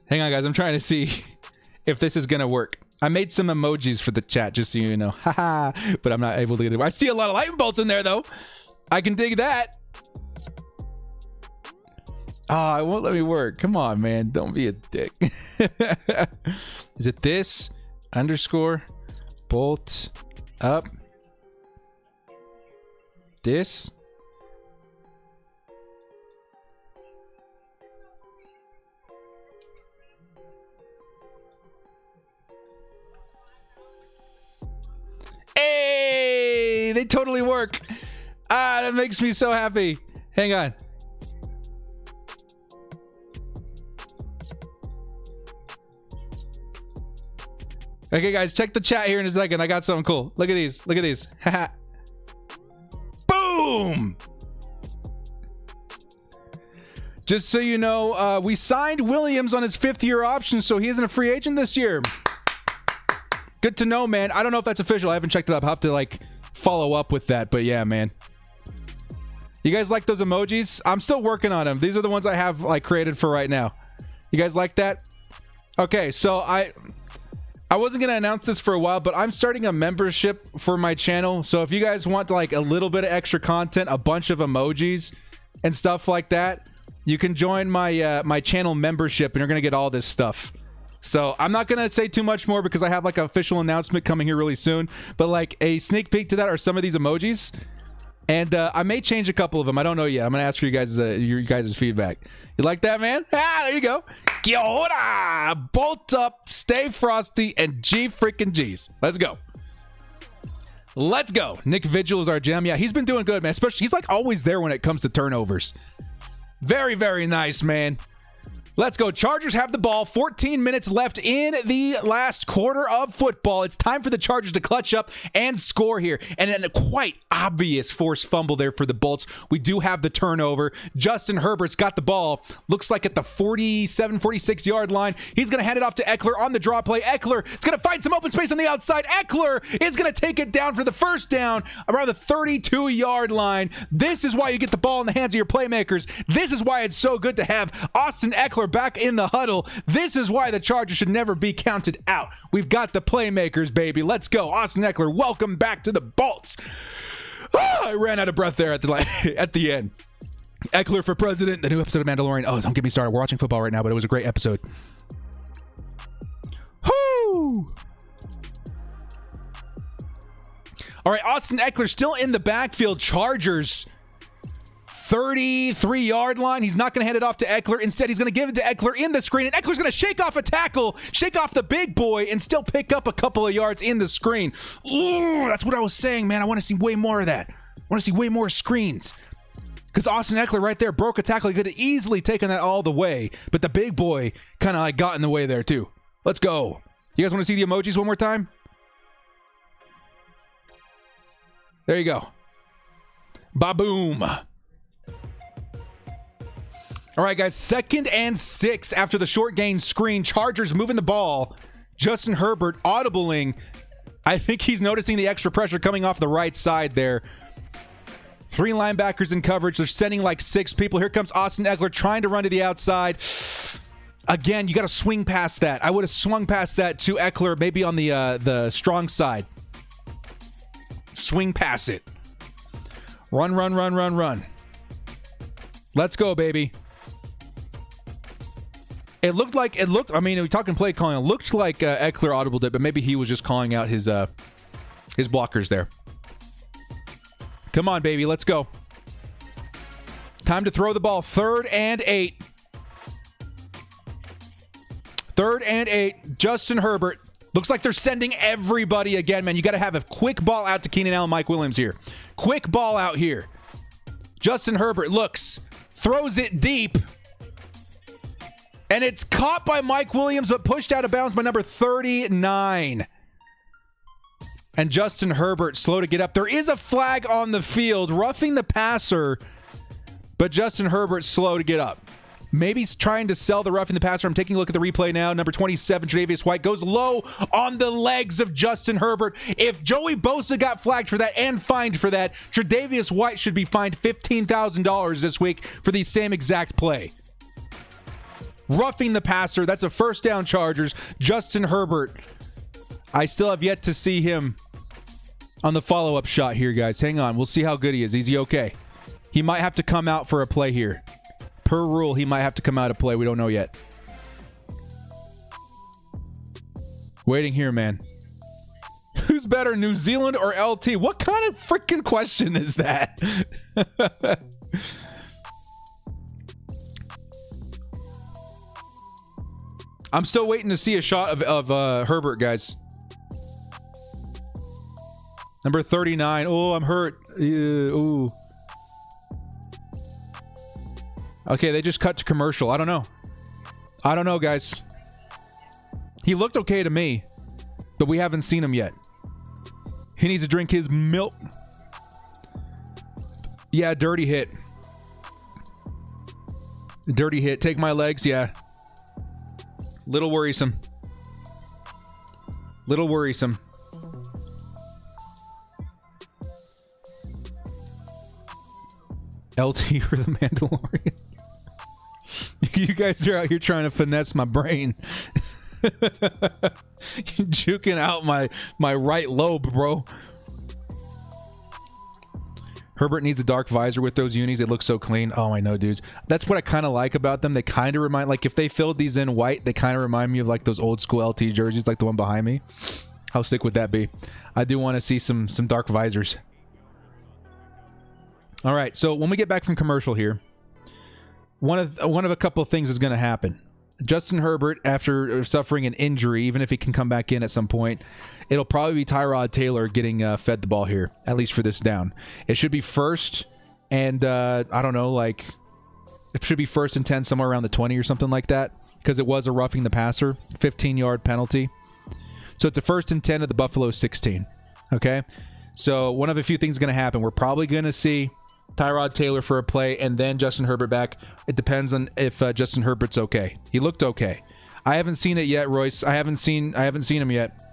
Hang on, guys. I'm trying to see if this is going to work. I made some emojis for the chat, just so you know. Haha. But I'm not able to get it. I see a lot of lightning bolts in there, though. I can dig that. Ah, it won't let me work. Come on, man. Don't be a dick. Is it this? Underscore. Bolt. Up. This. Hey, they totally work. Ah, that makes me so happy. Hang on. Okay, guys, check the chat here in a second. I got something cool. Look at these. Look at these. Boom. Just so you know, we signed Williams on his 5th-year option, so he isn't a free agent this year. Good to know, man. I don't know if that's official. I haven't checked it up. I'll have to, like, follow up with that. But, yeah, man. You guys like those emojis? I'm still working on them. These are the ones I have, like, created for right now. You guys like that? Okay, so I wasn't going to announce this for a while, but I'm starting a membership for my channel. So if you guys want, like, a little bit of extra content, a bunch of emojis and stuff like that, you can join my my channel membership, and you're going to get all this stuff. So I'm not going to say too much more because I have like an official announcement coming here really soon. But like a sneak peek to that are some of these emojis. And I may change a couple of them. I don't know yet. I'm going to ask for you guys' feedback. You like that, man? Ah, there you go. Kia ora! Bolt up, stay frosty, and G freaking G's. Let's go. Let's go. Nick Vigil is our gem. Yeah, he's been doing good, man. Especially, he's like always there when it comes to turnovers. Very, very nice, man. Let's go. Chargers have the ball. 14 minutes left in the last quarter of football. It's time for the Chargers to clutch up and score here. And a quite obvious forced fumble there for the Bolts. We do have the turnover. Justin Herbert's got the ball. Looks like at the 47, 46-yard line. He's going to hand it off to Eckler on the draw play. Eckler is going to find some open space on the outside. Eckler is going to take it down for the first down around the 32-yard line. This is why you get the ball in the hands of your playmakers. This is why it's so good to have Austin Eckler back in the huddle. This is why the Chargers should never be counted out. We've got the playmakers, baby. Let's go. Austin Eckler, welcome back to the Bolts. I ran out of breath there at the end. Eckler for president, the new episode of Mandalorian. Oh, don't get me started. We're watching football right now, but it was a great episode. Whoo! All right, Austin Eckler still in the backfield. Chargers 33-yard line. He's not going to hand it off to Eckler. Instead, he's going to give it to Eckler in the screen, and Eckler's going to shake off a tackle, shake off the big boy, and still pick up a couple of yards in the screen. Ooh, that's what I was saying, man. I want to see way more of that. I want to see way more screens. Because Austin Eckler right there broke a tackle. He could have easily taken that all the way, but the big boy kind of like got in the way there too. Let's go. You guys want to see the emojis one more time? There you go. Ba-boom. All right, guys, 2nd and 6 after the short gain screen. Chargers moving the ball. Justin Herbert audibling. I think he's noticing the extra pressure coming off the right side there. 3 linebackers in coverage. They're sending like 6 people. Here comes Austin Eckler trying to run to the outside. Again, you got to swing past that. I would have swung past that to Eckler, maybe on the strong side. Swing past it. Run, run, run, run, run. Let's go, baby. It looked, I mean, we're talking play calling. It looked like Eckler audibled it, but maybe he was just calling out his blockers there. Come on, baby. Let's go. Time to throw the ball. 3rd and 8. 3rd and 8. Justin Herbert. Looks like they're sending everybody again, man. You got to have a quick ball out to Keenan Allen, Mike Williams here. Quick ball out here. Justin Herbert looks, throws it deep. And it's caught by Mike Williams, but pushed out of bounds by number 39. And Justin Herbert slow to get up. There is a flag on the field, roughing the passer, but Justin Herbert slow to get up. Maybe he's trying to sell the roughing the passer. I'm taking a look at the replay now. Number 27, Tre'Davious White, goes low on the legs of Justin Herbert. If Joey Bosa got flagged for that and fined for that, Tre'Davious White should be fined $15,000 this week for the same exact play. Roughing the passer. That's a first down, Chargers. Justin Herbert. I still have yet to see him on the follow-up shot here, guys. Hang on. We'll see how good he is. Is he okay? He might have to come out for a play here. Per rule, he might have to come out of play. We don't know yet. Waiting here, man. Who's better, New Zealand or LT? What kind of freaking question is that? I'm still waiting to see a shot of Herbert, guys. Number 39. Oh, I'm hurt. Ooh. Okay, they just cut to commercial. I don't know. I don't know, guys. He looked okay to me, but we haven't seen him yet. He needs to drink his milk. Yeah, dirty hit. Dirty hit. Take my legs, yeah. Little worrisome. Little worrisome. LT for the Mandalorian. You guys are out here trying to finesse my brain. Juking out my right lobe, bro. Herbert needs a dark visor with those unis. They look so clean. Oh, I know, dudes. That's what I kind of like about them. They kind of remind, like, if they filled these in white, they kind of remind me of, like, those old school LT jerseys, like the one behind me. How sick would that be? I do want to see some dark visors. All right, so when we get back from commercial here, one of a couple of things is going to happen. Justin Herbert, after suffering an injury, even if he can come back in at some point, it'll probably be Tyrod Taylor getting fed the ball here, at least for this down. It should be 1st and, I don't know, like It should be 1st and 10 somewhere around the 20 or something like that, because it was a roughing the passer, 15-yard penalty. So it's a 1st and 10 at the Buffalo 16. Okay? So one of a few things is going to happen. We're probably going to see Tyrod Taylor for a play and then Justin Herbert back. It depends on if Justin Herbert's okay. He looked okay. I haven't seen it yet, Royce. I haven't seen him yet.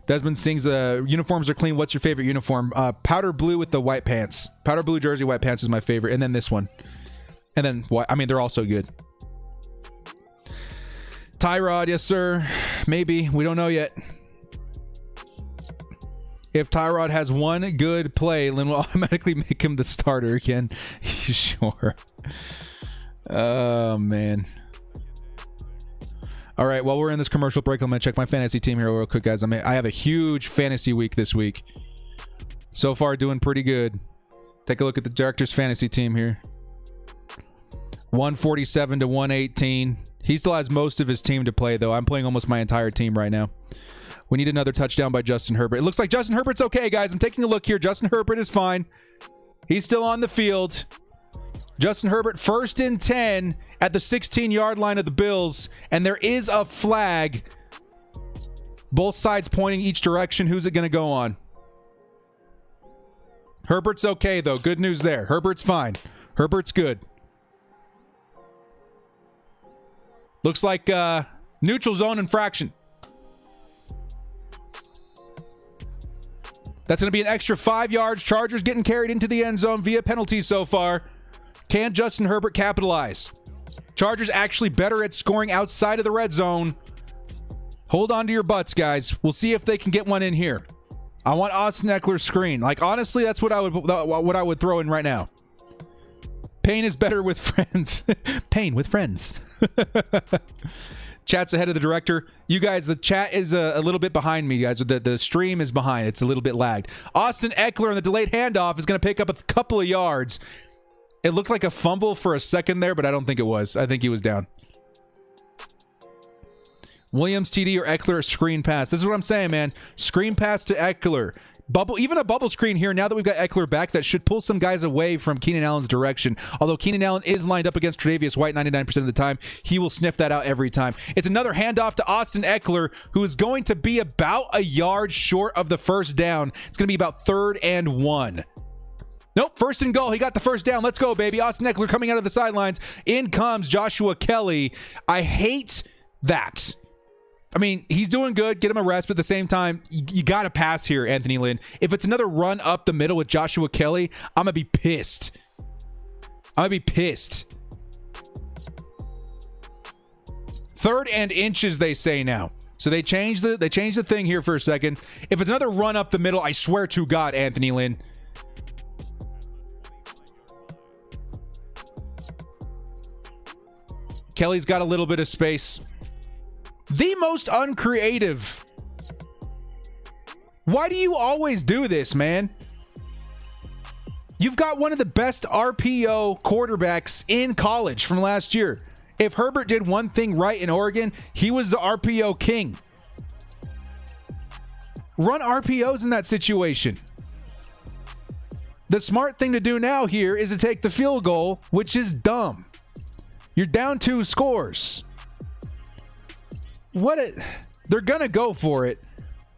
Desmond Singh's uniforms are clean. What's your favorite uniform? Powder blue with the white pants. Powder blue jersey, white pants is my favorite. And then this one. And then, I mean, they're all so good. Tyrod, yes, sir. Maybe. We don't know yet. If Tyrod has one good play, Lynn will automatically make him the starter again. Sure. Oh, man. All right, while we're in this commercial break, I'm going to check my fantasy team here real quick, guys. I have a huge fantasy week this week. So far, doing pretty good. Take a look at the director's fantasy team here. 147 to 118. He still has most of his team to play, though. I'm playing almost my entire team right now. We need another touchdown by Justin Herbert. It looks like Justin Herbert's okay, guys. I'm taking a look here. Justin Herbert is fine. He's still on the field. Justin Herbert 1st and 10 at the 16-yard line of the Bills. And there is a flag. Both sides pointing each direction. Who's it going to go on? Herbert's okay, though. Good news there. Herbert's fine. Herbert's good. Looks like neutral zone infraction. That's going to be an extra 5 yards. Chargers getting carried into the end zone via penalties so far. Can Justin Herbert capitalize? Chargers actually better at scoring outside of the red zone. Hold on to your butts, guys. We'll see if they can get one in here. I want Austin Eckler's screen. Like, honestly, that's what I would throw in right now. Pain is better with friends. Pain with friends. Chat's ahead of the director. You guys, the chat is a little bit behind me, guys. The stream is behind. It's a little bit lagged. Austin Eckler on the delayed handoff is going to pick up a couple of yards. It looked like a fumble for a second there, but I don't think it was. I think he was down. Williams TD or Eckler screen pass. This is what I'm saying, man. Screen pass to Eckler. Even a bubble screen here. Now that we've got Eckler back, that should pull some guys away from Keenan Allen's direction. Although Keenan Allen is lined up against Tre'Davious White 99% of the time, he will sniff that out every time. It's another handoff to Austin Eckler, who is going to be about a yard short of the first down. It's going to be about 3rd and 1. Nope, 1st and goal. He got the first down. Let's go, baby. Austin Eckler coming out of the sidelines. In comes Joshua Kelly. I hate that. I mean, he's doing good. Get him a rest, but at the same time, you got to pass here, Anthony Lynn. If it's another run up the middle with Joshua Kelly, I'm going to be pissed. I'm going to be pissed. 3rd and inches, they say now. So they changed the thing here for a second. If it's another run up the middle, I swear to God, Anthony Lynn. Kelly's got a little bit of space. The most uncreative. Why do you always do this, man? You've got one of the best RPO quarterbacks in college from last year. If Herbert did one thing right in Oregon, he was the RPO king. Run RPOs in that situation. The smart thing to do now here is to take the field goal, which is dumb. You're down 2 scores. They're going to go for it.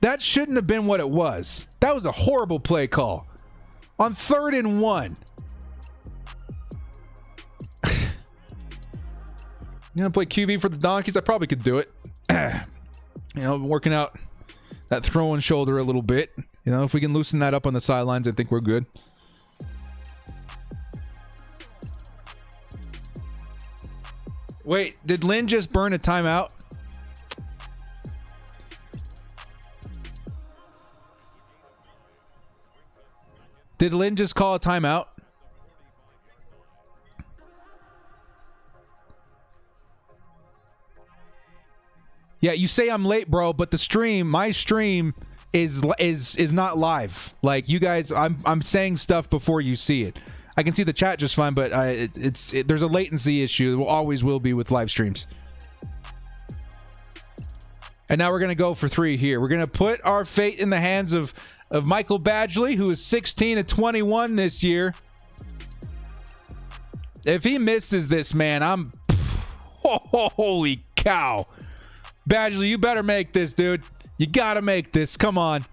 That shouldn't have been what it was. That was a horrible play call. On 3rd and 1. You know, play QB for the Donkeys? I probably could do it. You know, working out that throwing shoulder a little bit. You know, if we can loosen that up on the sidelines, I think we're good. Wait, did Lynn just burn a timeout? Did Lynn just call a timeout? Yeah, you say I'm late, bro, but my stream is not live. Like, you guys, I'm saying stuff before you see it. I can see the chat just fine, but there's a latency issue. There always will be with live streams. And now we're going to go for 3 here. We're going to put our fate in the hands of Michael Badgley, who is 16 of 21 this year. If he misses this, man, I'm... Holy cow. Badgley, you better make this, dude. You gotta make this. Come on.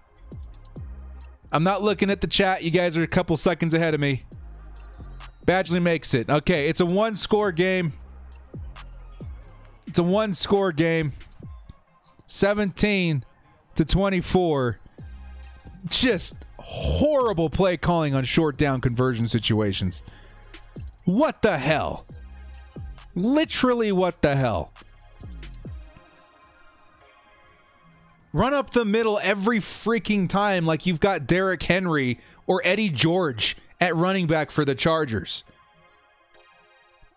I'm not looking at the chat. You guys are a couple seconds ahead of me. Badgley makes it. Okay, it's a one-score game. It's a one-score game. 17-24. Just horrible play calling on short down conversion situations. What the hell? Literally, what the hell? Run up the middle every freaking time like you've got Derrick Henry or Eddie George at running back for the Chargers.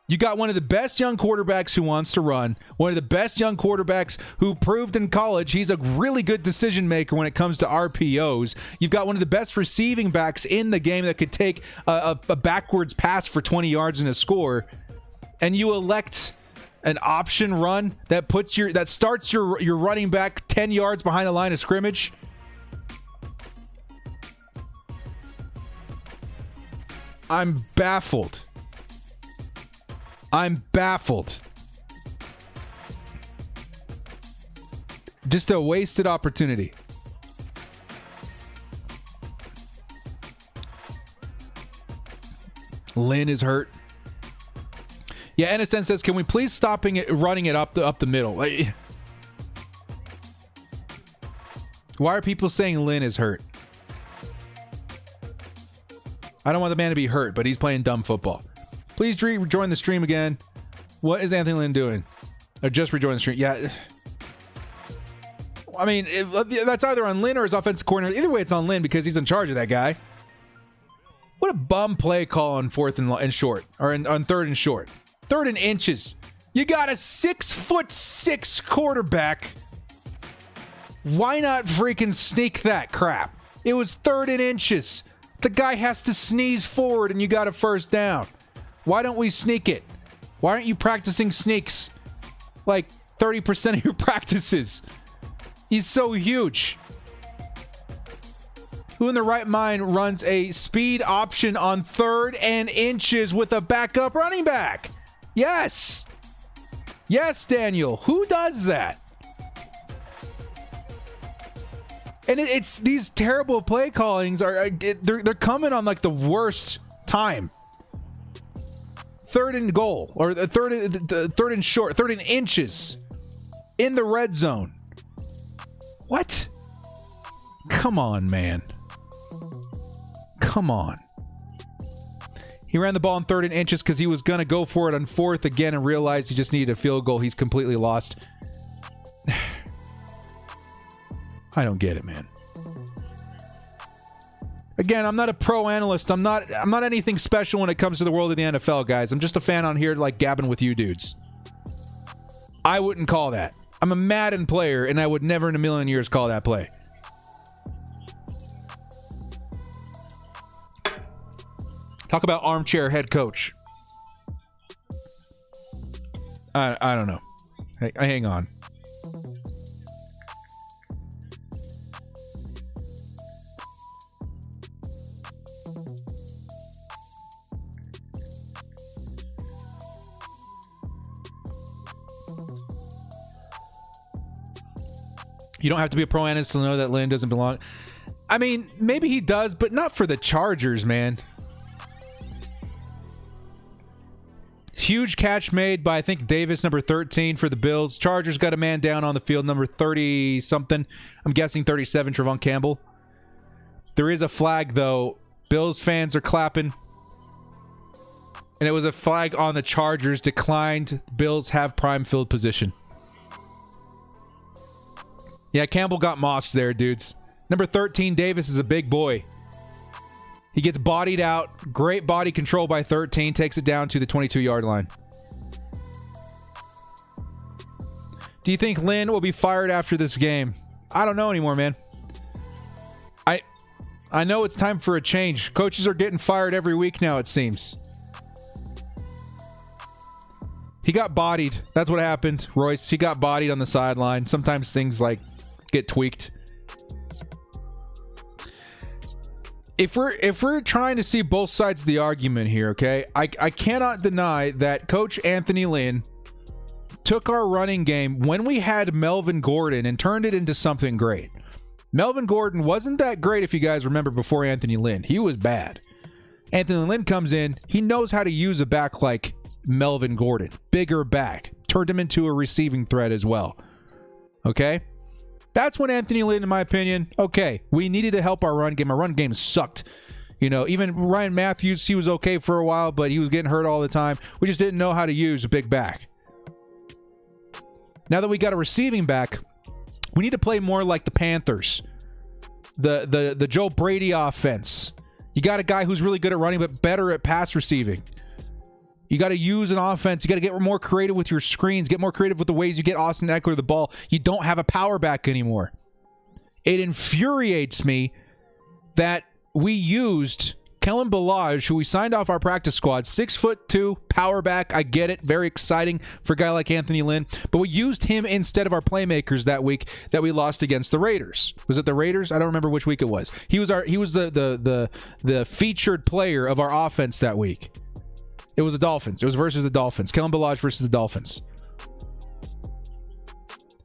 You got one of the best young quarterbacks who wants to run, one of the best young quarterbacks who proved in college he's a really good decision maker when it comes to RPOs. You've got one of the best receiving backs in the game that could take a backwards pass for 20 yards and a score, and you elect an option run that starts your running back 10 yards behind the line of scrimmage. I'm baffled. I'm baffled. Just a wasted opportunity. Lynn is hurt. Yeah, Innocent says, can we please running it up the middle? Why are people saying Lynn is hurt? I don't want the man to be hurt, but he's playing dumb football. Please rejoin the stream again. What is Anthony Lynn doing? Or just rejoin the stream. Yeah. I mean, that's either on Lynn or his offensive coordinator. Either way, it's on Lynn because he's in charge of that guy. What a bum play call on fourth and short. Or on third and short. Third and inches. You got a 6'6" quarterback. Why not freaking sneak that crap? It was third and inches. The guy has to sneeze forward and you got a first down. Why don't we sneak it? Why aren't you practicing sneaks like 30% of your practices? He's so huge. Who in the right mind runs a speed option on third and inches with a backup running back? Yes. Yes, Daniel. Who does that? And it's these terrible play callings they're coming on like the worst time. Third and goal, or third and short, third and inches in the red zone. What? Come on, man. Come on. He ran the ball on third and inches because he was going to go for it on fourth again and realized he just needed a field goal. He's completely lost. I don't get it, man. Again, I'm not a pro analyst. I'm not anything special when it comes to the world of the NFL, guys. I'm just a fan on here like gabbing with you dudes. I wouldn't call that. I'm a Madden player, and I would never in a million years call that play. Talk about armchair head coach. I don't know. Hang on. You don't have to be a pro analyst to know that Lynn doesn't belong. I mean, maybe he does, but not for the Chargers, man. Huge catch made by, I think, Davis, number 13 for the Bills. Chargers got a man down on the field, number 30-something. I'm guessing 37, Trevon Campbell. There is a flag, though. Bills fans are clapping. And it was a flag on the Chargers. Declined. Bills have prime field position. Yeah, Campbell got mossed there, dudes. Number 13, Davis, is a big boy. He gets bodied out. Great body control by 13. Takes it down to the 22-yard line. Do you think Lynn will be fired after this game? I don't know anymore, man. I know it's time for a change. Coaches are getting fired every week now, it seems. He got bodied. That's what happened, Royce. He got bodied on the sideline. Sometimes things like get tweaked. if we're trying to see both sides of the argument here, okay, I cannot deny that Coach Anthony Lynn took our running game when we had Melvin Gordon and turned it into something great. Melvin Gordon wasn't that great, if you guys remember, before Anthony Lynn. He was bad. Anthony Lynn comes in. He knows how to use a back like Melvin Gordon. Bigger back. Turned him into a receiving threat as well. Okay? That's when Anthony Lynn, in my opinion, okay, we needed to help our run game. Our run game sucked. You know, even Ryan Matthews, he was okay for a while, but he was getting hurt all the time. We just didn't know how to use a big back. Now that we got a receiving back, we need to play more like the Panthers. The Joe Brady offense. You got a guy who's really good at running, but better at pass receiving. You got to use an offense. You got to get more creative with your screens. Get more creative with the ways you get Austin Eckler the ball. You don't have a power back anymore. It infuriates me that we used Kellen Ballage, who we signed off our practice squad, 6'2", power back. I get it. Very exciting for a guy like Anthony Lynn. But we used him instead of our playmakers that week that we lost against the Raiders. Was it the Raiders? I don't remember which week it was. He was the featured player of our offense that week. It was the Dolphins. It was versus the Dolphins. Kellen Ballage versus the Dolphins.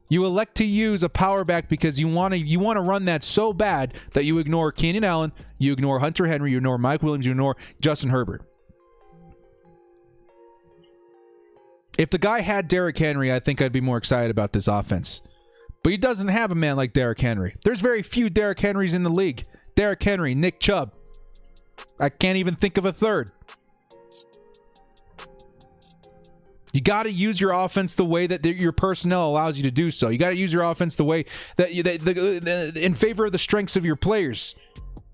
You elect to use a power back because you want to run that so bad that you ignore Keenan Allen, you ignore Hunter Henry, you ignore Mike Williams, you ignore Justin Herbert. If the guy had Derrick Henry, I think I'd be more excited about this offense. But he doesn't have a man like Derrick Henry. There's very few Derrick Henrys in the league. Derrick Henry, Nick Chubb. I can't even think of a third. You got to use your offense the way that your personnel allows you to do so. You got to use your offense the way that in favor of the strengths of your players.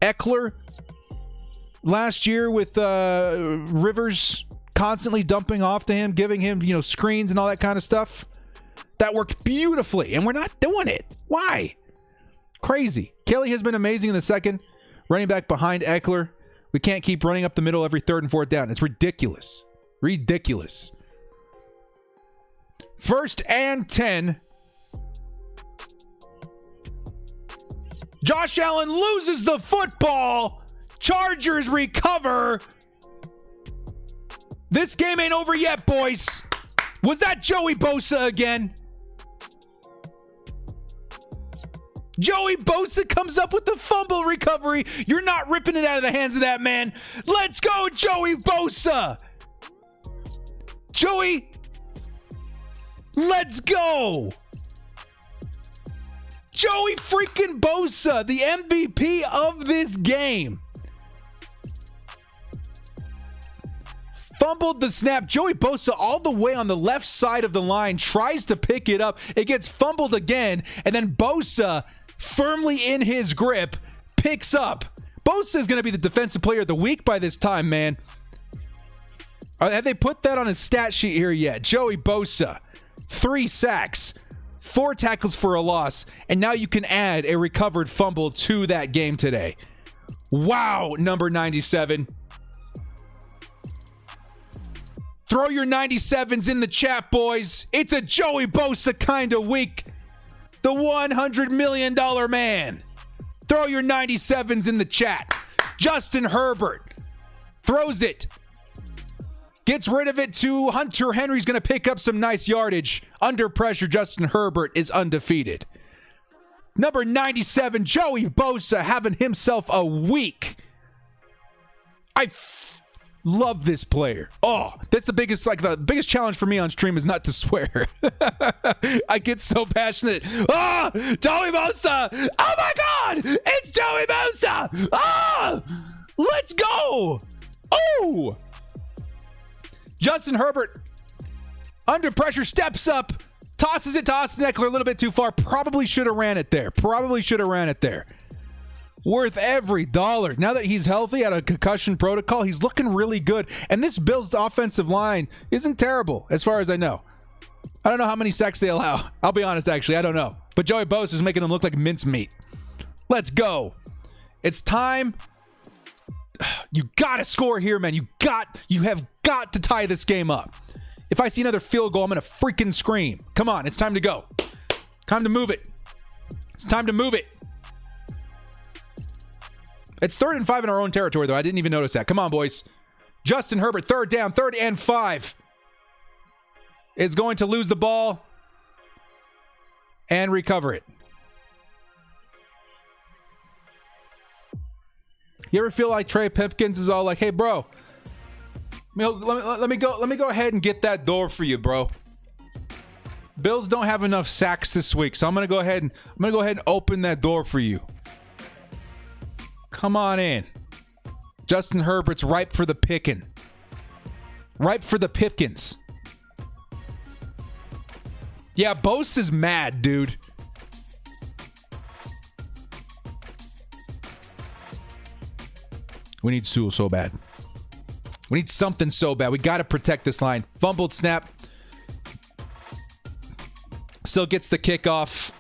Eckler last year with Rivers constantly dumping off to him, giving him, screens and all that kind of stuff. That worked beautifully, and we're not doing it. Why? Crazy. Kelly has been amazing in the second, running back behind Eckler. We can't keep running up the middle every third and fourth down. It's ridiculous. Ridiculous. 1st and 10. Josh Allen loses the football. Chargers recover. This game ain't over yet, boys. Was that Joey Bosa again? Joey Bosa comes up with the fumble recovery. You're not ripping it out of the hands of that man. Let's go, Joey Bosa. Joey, let's go. Joey freaking Bosa, the MVP of this game. Fumbled the snap. Joey Bosa all the way on the left side of the line, tries to pick it up. It gets fumbled again, and then Bosa, firmly in his grip, picks up. Bosa is going to be the defensive player of the week by this time, man. Have they put that on his stat sheet here yet? Joey Bosa, 3 sacks, 4 tackles for a loss, and now you can add a recovered fumble to that game today. Wow, number 97. Throw your 97s in the chat, boys. It's a Joey Bosa kind of week. The $100 million man. Throw your 97s in the chat. Justin Herbert throws it. Gets rid of it to Hunter Henry's going to pick up some nice yardage. Under pressure, Justin Herbert is undefeated. Number 97, Joey Bosa, having himself a week. I love this player. Oh, that's the biggest challenge for me on stream is not to swear. I get so passionate. Oh, Joey Bosa. Oh my God, it's Joey Bosa. Oh, let's go. Oh, Justin Herbert under pressure, steps up, tosses it to Austin Eckler a little bit too far. Probably should have ran it there. Worth every dollar. Now that he's healthy out of concussion protocol, he's looking really good. And this Bills offensive line isn't terrible as far as I know. I don't know how many sacks they allow. I'll be honest, actually, I don't know. But Joey Bosa is making them look like mincemeat. Let's go. It's time. You got to score here, man. You have got to tie this game up. If I see another field goal, I'm going to freaking scream. Come on, it's time to go. Time to move it. It's time to move it. It's 3rd and 5 in our own territory, though. I didn't even notice that. Come on, boys. Justin Herbert, 3rd down, 3rd and 5. Is going to lose the ball and recover it. You ever feel like Trey Pipkins is all like, hey, bro, let me go ahead and get that door for you, bro. Bills don't have enough sacks this week, so I'm gonna go ahead and open that door for you. Come on in. Justin Herbert's ripe for the picking. Ripe for the Pipkins. Yeah, Bosa's mad, dude. We need Sewell so bad. We need something so bad. We got to protect this line. Fumbled snap. Still gets the kickoff.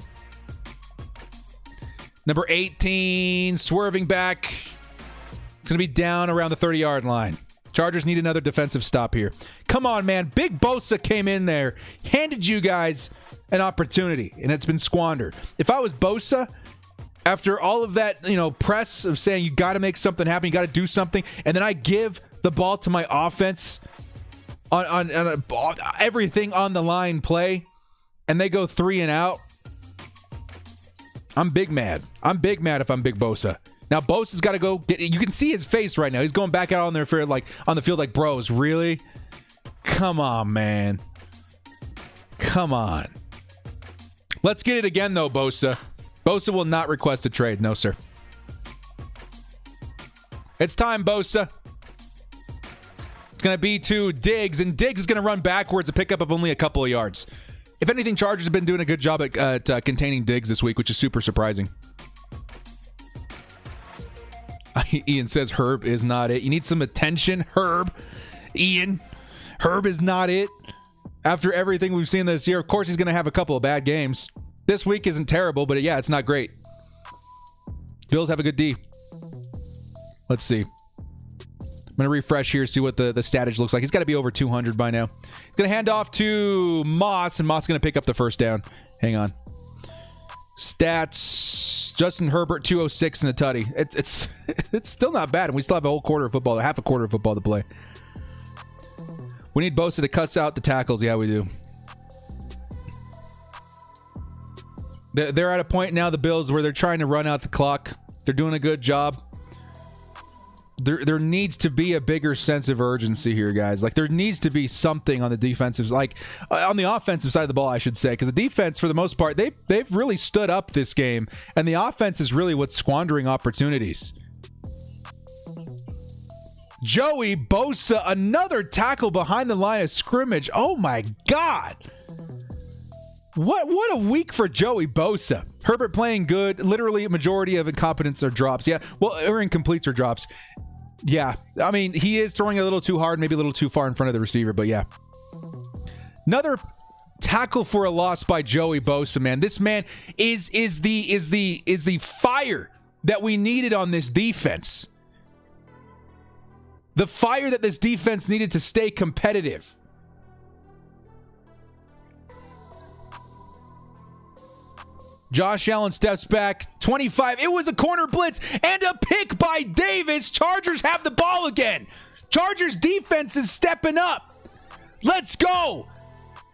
Number 18, swerving back. It's going to be down around the 30-yard line. Chargers need another defensive stop here. Come on, man. Big Bosa came in there, handed you guys an opportunity, and it's been squandered. If I was Bosa, after all of that, press of saying you got to make something happen, you got to do something, and then I give the ball to my offense on everything on the line play, and they go 3 and out, I'm big mad. I'm big mad if I'm Big Bosa. Now Bosa's got to go get. You can see his face right now. He's going back out on there for on the field like, bros, really? Come on, man. Come on. Let's get it again though, Bosa. Bosa will not request a trade. No, sir. It's time, Bosa. It's going to be to Diggs, and Diggs is going to run backwards, a pickup of only a couple of yards. If anything, Chargers have been doing a good job at containing Diggs this week, which is super surprising. Ian says Herb is not it. You need some attention, Herb. Ian, Herb is not it. After everything we've seen this year, of course he's going to have a couple of bad games. This week isn't terrible, but yeah, it's not great. Bills have a good D. Let's see. I'm going to refresh here, see what the status looks like. He's got to be over 200 by now. He's going to hand off to Moss, and Moss is going to pick up the first down. Hang on. Stats. Justin Herbert, 206 and a tutty. It's still not bad, and we still have a whole quarter of football, half a quarter of football to play. We need Bosa to cuss out the tackles. Yeah, we do. They're at a point now, the Bills, where they're trying to run out the clock. They're doing a good job. There needs to be a bigger sense of urgency here, guys. Like, there needs to be something on the defensive, on the offensive side of the ball, I should say, because the defense, for the most part, they've really stood up this game, and the offense is really what's squandering opportunities. Joey Bosa, another tackle behind the line of scrimmage. Oh my God. What a week for Joey Bosa. Herbert playing good. Literally a majority of incompetence or drops. Yeah, well, or incompletes or drops. Yeah, I mean, he is throwing a little too hard, maybe a little too far in front of the receiver, but yeah. Another tackle for a loss by Joey Bosa, man. This man is the fire that we needed on this defense. The fire that this defense needed to stay competitive. Josh Allen steps back, 25. It was a corner blitz and a pick by Davis. Chargers have the ball again. Chargers defense is stepping up. Let's go.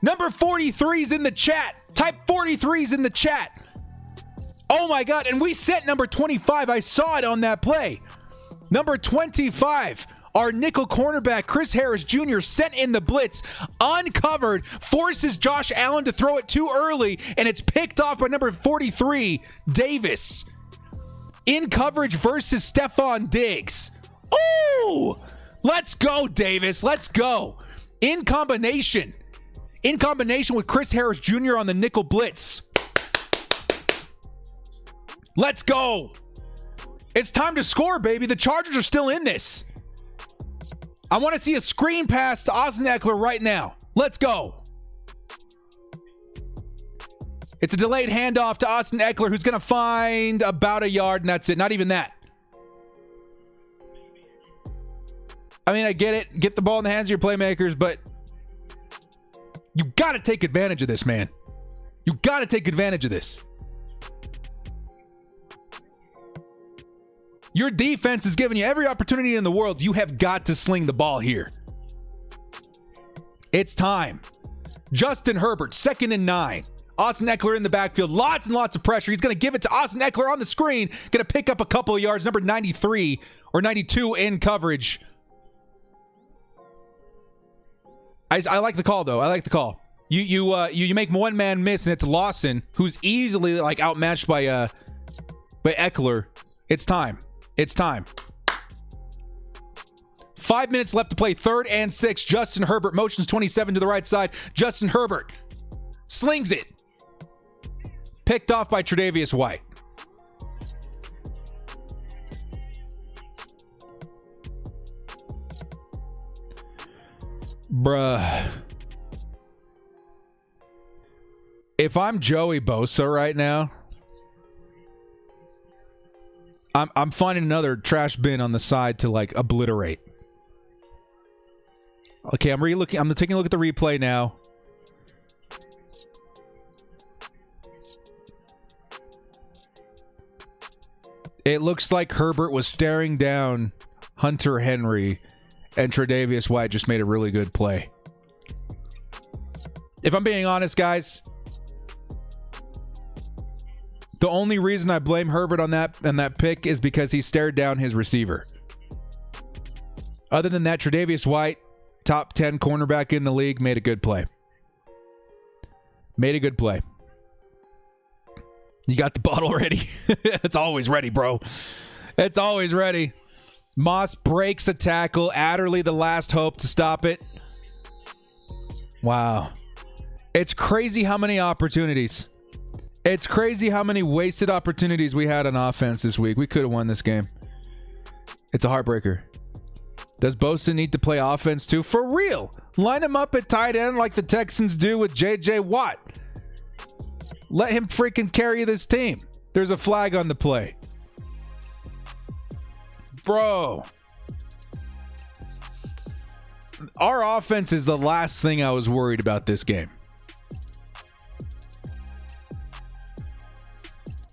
Number 43's in the chat. Type 43's in the chat. Oh my God. And we sent number 25. I saw it on that play. Number 25. Our nickel cornerback, Chris Harris Jr., sent in the blitz, uncovered, forces Josh Allen to throw it too early, and it's picked off by number 43, Davis. In coverage versus Stephon Diggs. Oh! Let's go, Davis. Let's go. In combination with Chris Harris Jr. on the nickel blitz. Let's go. It's time to score, baby. The Chargers are still in this. I want to see a screen pass to Austin Eckler right now. Let's go. It's a delayed handoff to Austin Eckler, who's going to find about a yard, and that's it. Not even that. I mean, I get it. Get the ball in the hands of your playmakers, but you got to take advantage of this, man. You got to take advantage of this. Your defense is giving you every opportunity in the world. You have got to sling the ball here. It's time. Justin Herbert, 2nd and 9. Austin Eckler in the backfield. Lots and lots of pressure. He's going to give it to Austin Eckler on the screen. Going to pick up a couple of yards. Number 93 or 92 in coverage. I like the call, though. I like the call. You make one man miss, and it's Lawson, who's easily like outmatched by Eckler. It's time. It's time. 5 minutes left to play. 3rd and 6. Justin Herbert motions 27 to the right side. Justin Herbert slings it. Picked off by Tre'Davious White. Bruh. If I'm Joey Bosa right now, I'm finding another trash bin on the side to like obliterate. Okay, I'm taking a look at the replay now. It looks like Herbert was staring down Hunter Henry, and Tre'Davious White just made a really good play. If I'm being honest, guys, the only reason I blame Herbert on that pick is because he stared down his receiver. Other than that, Tre'Davious White, top 10 cornerback in the league, made a good play. Made a good play. You got the bottle ready. It's always ready, bro. It's always ready. Moss breaks a tackle. Adderley, the last hope to stop it. Wow. It's crazy how many opportunities. It's crazy how many wasted opportunities we had on offense this week. We could have won this game. It's a heartbreaker. Does Bosa need to play offense too? For real. Line him up at tight end like the Texans do with J.J. Watt. Let him freaking carry this team. There's a flag on the play. Bro. Our offense is the last thing I was worried about this game.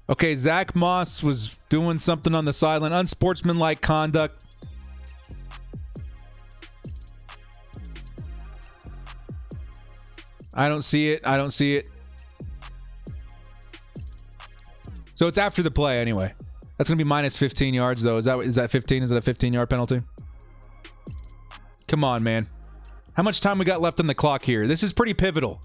Okay, Zach Moss was doing something on the sideline. Unsportsmanlike conduct. I don't see it. I don't see it. So it's after the play anyway. That's going to be minus 15 yards, though. Is that 15? Is that a 15-yard penalty? Come on, man. How much time we got left on the clock here? This is pretty pivotal.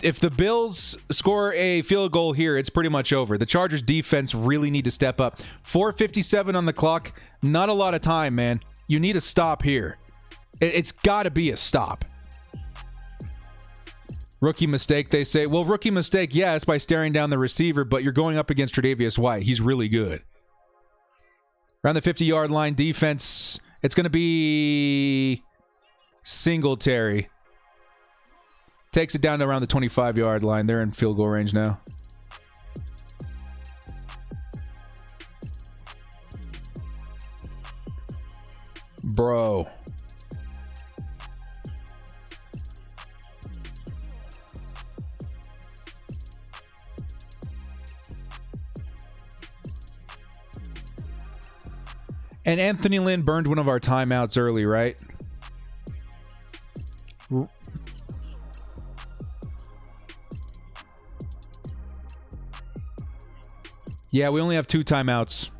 If the Bills score a field goal here, it's pretty much over. The Chargers defense really need to step up. 4:57 on the clock. Not a lot of time, man. You need a stop here. It's got to be a stop. Rookie mistake, they say. Well, rookie mistake, yes, by staring down the receiver, but you're going up against Tre'Davious White. He's really good. Around the 50-yard line, defense, it's going to be Singletary. Takes it down to around the 25-yard line. They're in field goal range now. Bro. And Anthony Lynn burned one of our timeouts early, right? Yeah, we only have 2 timeouts.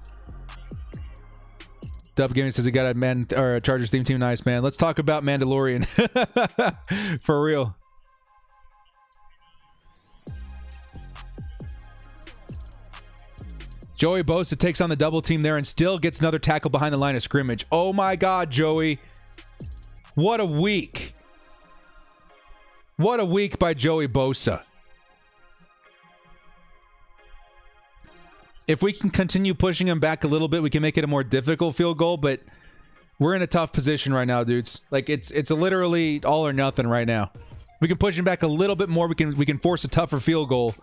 Dub Gaming says he got a Chargers theme nice, man. Let's talk about Mandalorian. For real. Joey Bosa takes on the double team there and still gets another tackle behind the line of scrimmage. Oh my God, Joey. What a week. What a week by Joey Bosa. If we can continue pushing him back a little bit, we can make it a more difficult field goal, but we're in a tough position right now, dudes. Like it's literally all or nothing right now. We can push him back a little bit more. We can force a tougher field goal.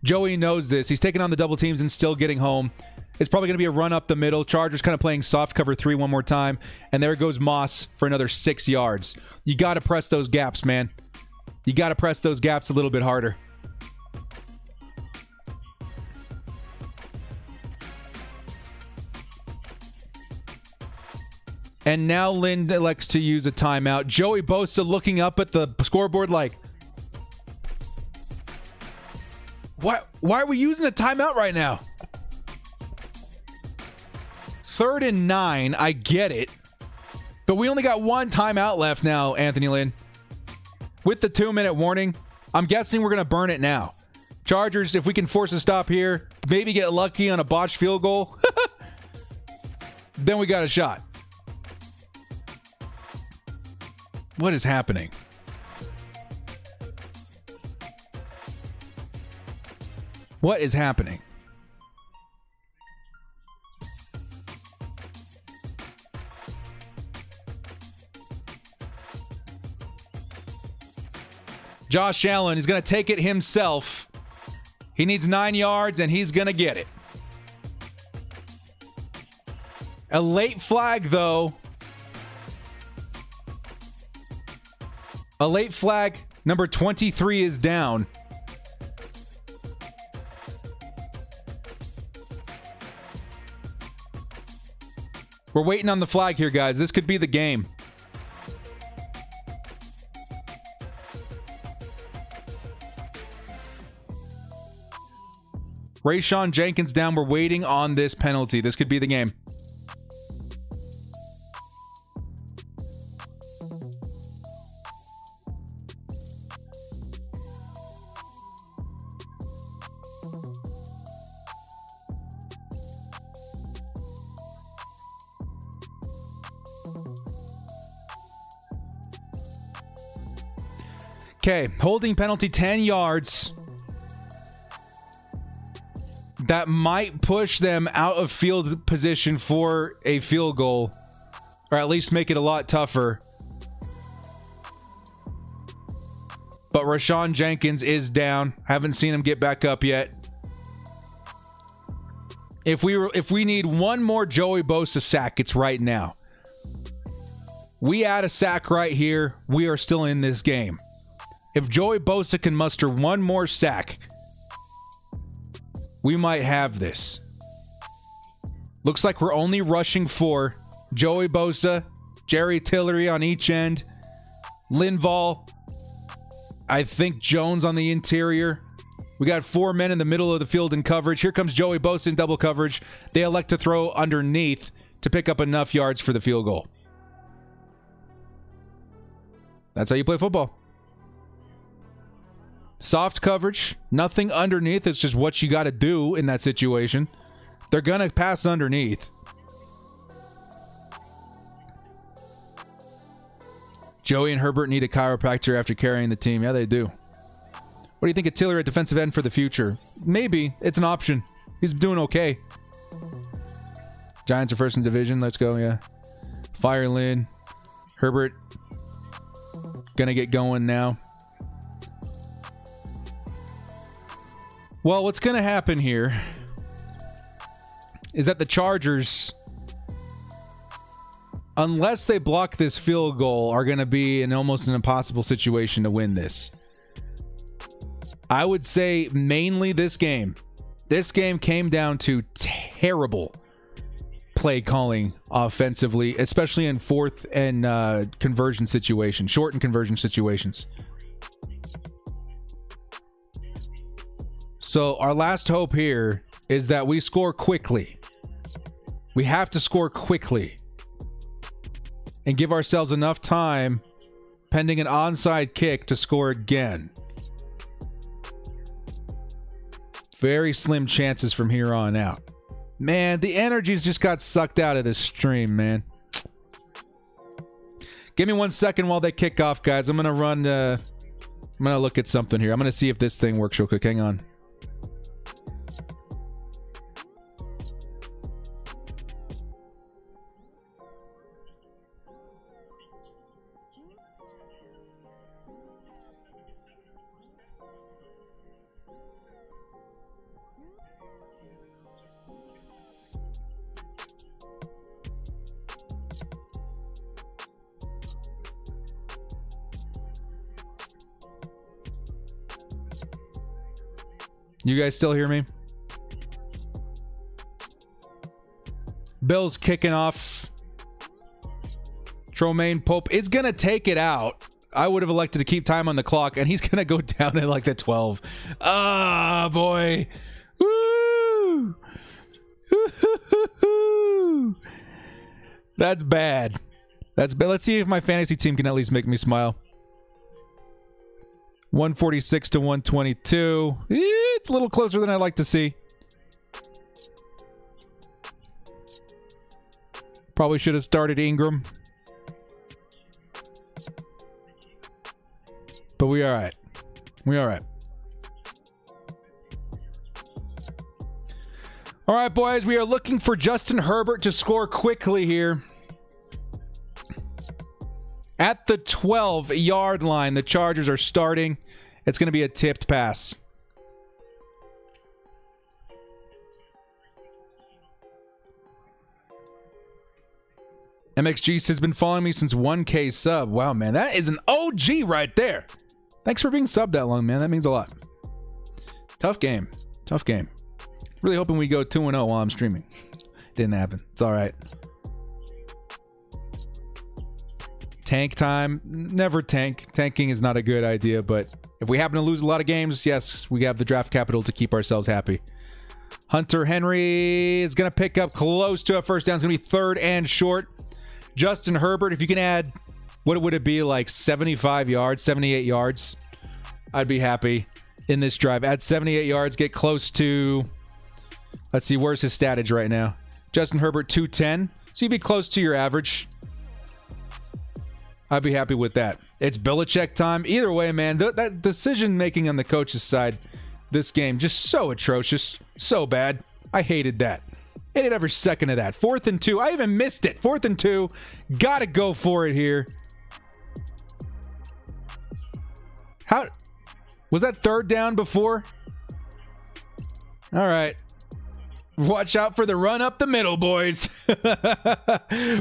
Joey knows this. He's taking on the double teams and still getting home. It's probably going to be a run up the middle. Chargers kind of playing soft cover 3 one more time. And there goes Moss for another 6 yards. You got to press those gaps, man. You got to press those gaps a little bit harder. And now Lynn elects to use a timeout. Joey Bosa looking up at the scoreboard like, why are we using a timeout right now? 3rd and 9, I get it. But we only got one timeout left now, Anthony Lynn. With the 2-minute warning, I'm guessing we're going to burn it now. Chargers, if we can force a stop here, maybe get lucky on a botched field goal, then we got a shot. What is happening? What is happening? Josh Allen is going to take it himself. He needs 9 yards, and he's going to get it. A late flag, though. A late flag. Number 23 is down. We're waiting on the flag here, guys. This could be the game. Rayshawn Jenkins down. We're waiting on this penalty. This could be the game. Okay, holding penalty 10 yards. That might push them out of field position for a field goal, or at least make it a lot tougher. But Rashawn Jenkins is down. Haven't seen him get back up yet. If we need one more Joey Bosa sack, it's right now. We add a sack right here, we are still in this game. If Joey Bosa can muster one more sack, we might have this. Looks like we're only rushing for Joey Bosa, Jerry Tillery on each end, Linval, I think Jones on the interior. We got 4 men in the middle of the field in coverage. Here comes Joey Bosa in double coverage. They elect to throw underneath to pick up enough yards for the field goal. That's how you play football. Soft coverage, nothing underneath. It's just what you got to do in that situation. They're going to pass underneath. Joey and Herbert need a chiropractor after carrying the team. Yeah, they do. What do you think of Tiller at defensive end for the future? Maybe. It's an option. He's doing okay. Giants are first in division. Let's go, yeah. Fire Lynn. Herbert going to get going now. Well, what's going to happen here is that the Chargers, unless they block this field goal, are going to be in almost an impossible situation to win this. I would say mainly this game. This game came down to terrible play calling offensively, especially in fourth and conversion situations, short and conversion situations. So our last hope here is that we score quickly. We have to score quickly and give ourselves enough time, pending an onside kick, to score again. Very slim chances from here on out. Man, the energies just got sucked out of this stream, man. Give me 1 second while they kick off, guys. I'm going to look at something here. I'm going to see if this thing works real quick. Hang on. You guys still hear me? Bills kicking off. Tromaine Pope is going to take it out. I would have elected to keep time on the clock, and he's going to go down at like the 12. Ah, boy. Woo! That's bad. That's bad. Let's see if my fantasy team can at least make me smile. 146 to 122. It's a little closer than I'd like to see. Probably should have started Ingram. But we all right. We all right. All right, boys. We are looking for Justin Herbert to score quickly here. At the 12-yard line, the Chargers are starting. It's going to be a tipped pass. MXG has been following me since 1K sub. Wow, man. That is an OG right there. Thanks for being subbed that long, man. That means a lot. Tough game. Tough game. Really hoping we go 2-0 while I'm streaming. Didn't happen. It's all right. Tank time. Never tank. Tanking is not a good idea, but if we happen to lose a lot of games, yes, we have the draft capital to keep ourselves happy. Hunter Henry is going to pick up close to a first down. It's going to be 3rd and short. Justin Herbert, if you can add, what would it be, like 75 yards, 78 yards? I'd be happy in this drive. Add 78 yards, get close to, let's see, where's his statage right now? Justin Herbert, 210. So you'd be close to your average. I'd be happy with that. It's Belichick time. Either way, man, that decision-making on the coach's side this game, just so atrocious, so bad. I hated that. Hated every second of that. 4th and 2. I even missed it. 4th and 2. Gotta go for it here. How was that 3rd down before? All right. Watch out for the run up the middle, boys.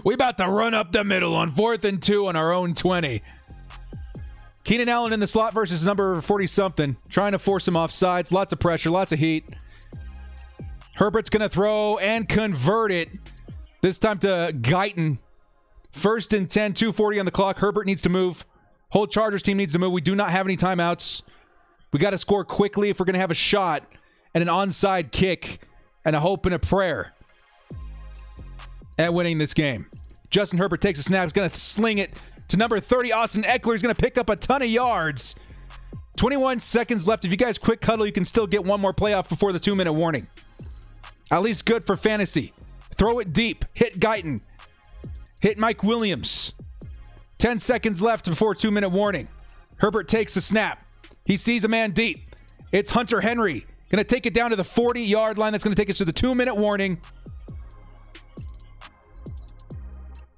We about to run up the middle on 4th and 2 on our own 20. Keenan Allen in the slot versus number 40-something. Trying to force him off sides. Lots of pressure. Lots of heat. Herbert's going to throw and convert it. This time to Guyton. 1st and 10, 2:40 on the clock. Herbert needs to move. Whole Chargers team needs to move. We do not have any timeouts. We got to score quickly if we're going to have a shot at an onside kick and a hope and a prayer at winning this game. Justin Herbert takes a snap. He's going to sling it to number 30. Austin Eckler is going to pick up a ton of yards. 21 seconds left. If you guys quick huddle, you can still get one more playoff before the 2-minute warning. At least good for fantasy. Throw it deep. Hit Guyton. Hit Mike Williams. 10 seconds left before 2-minute warning. Herbert takes the snap. He sees a man deep. It's Hunter Henry. Going to take it down to the 40-yard line. That's going to take us to the 2-minute warning.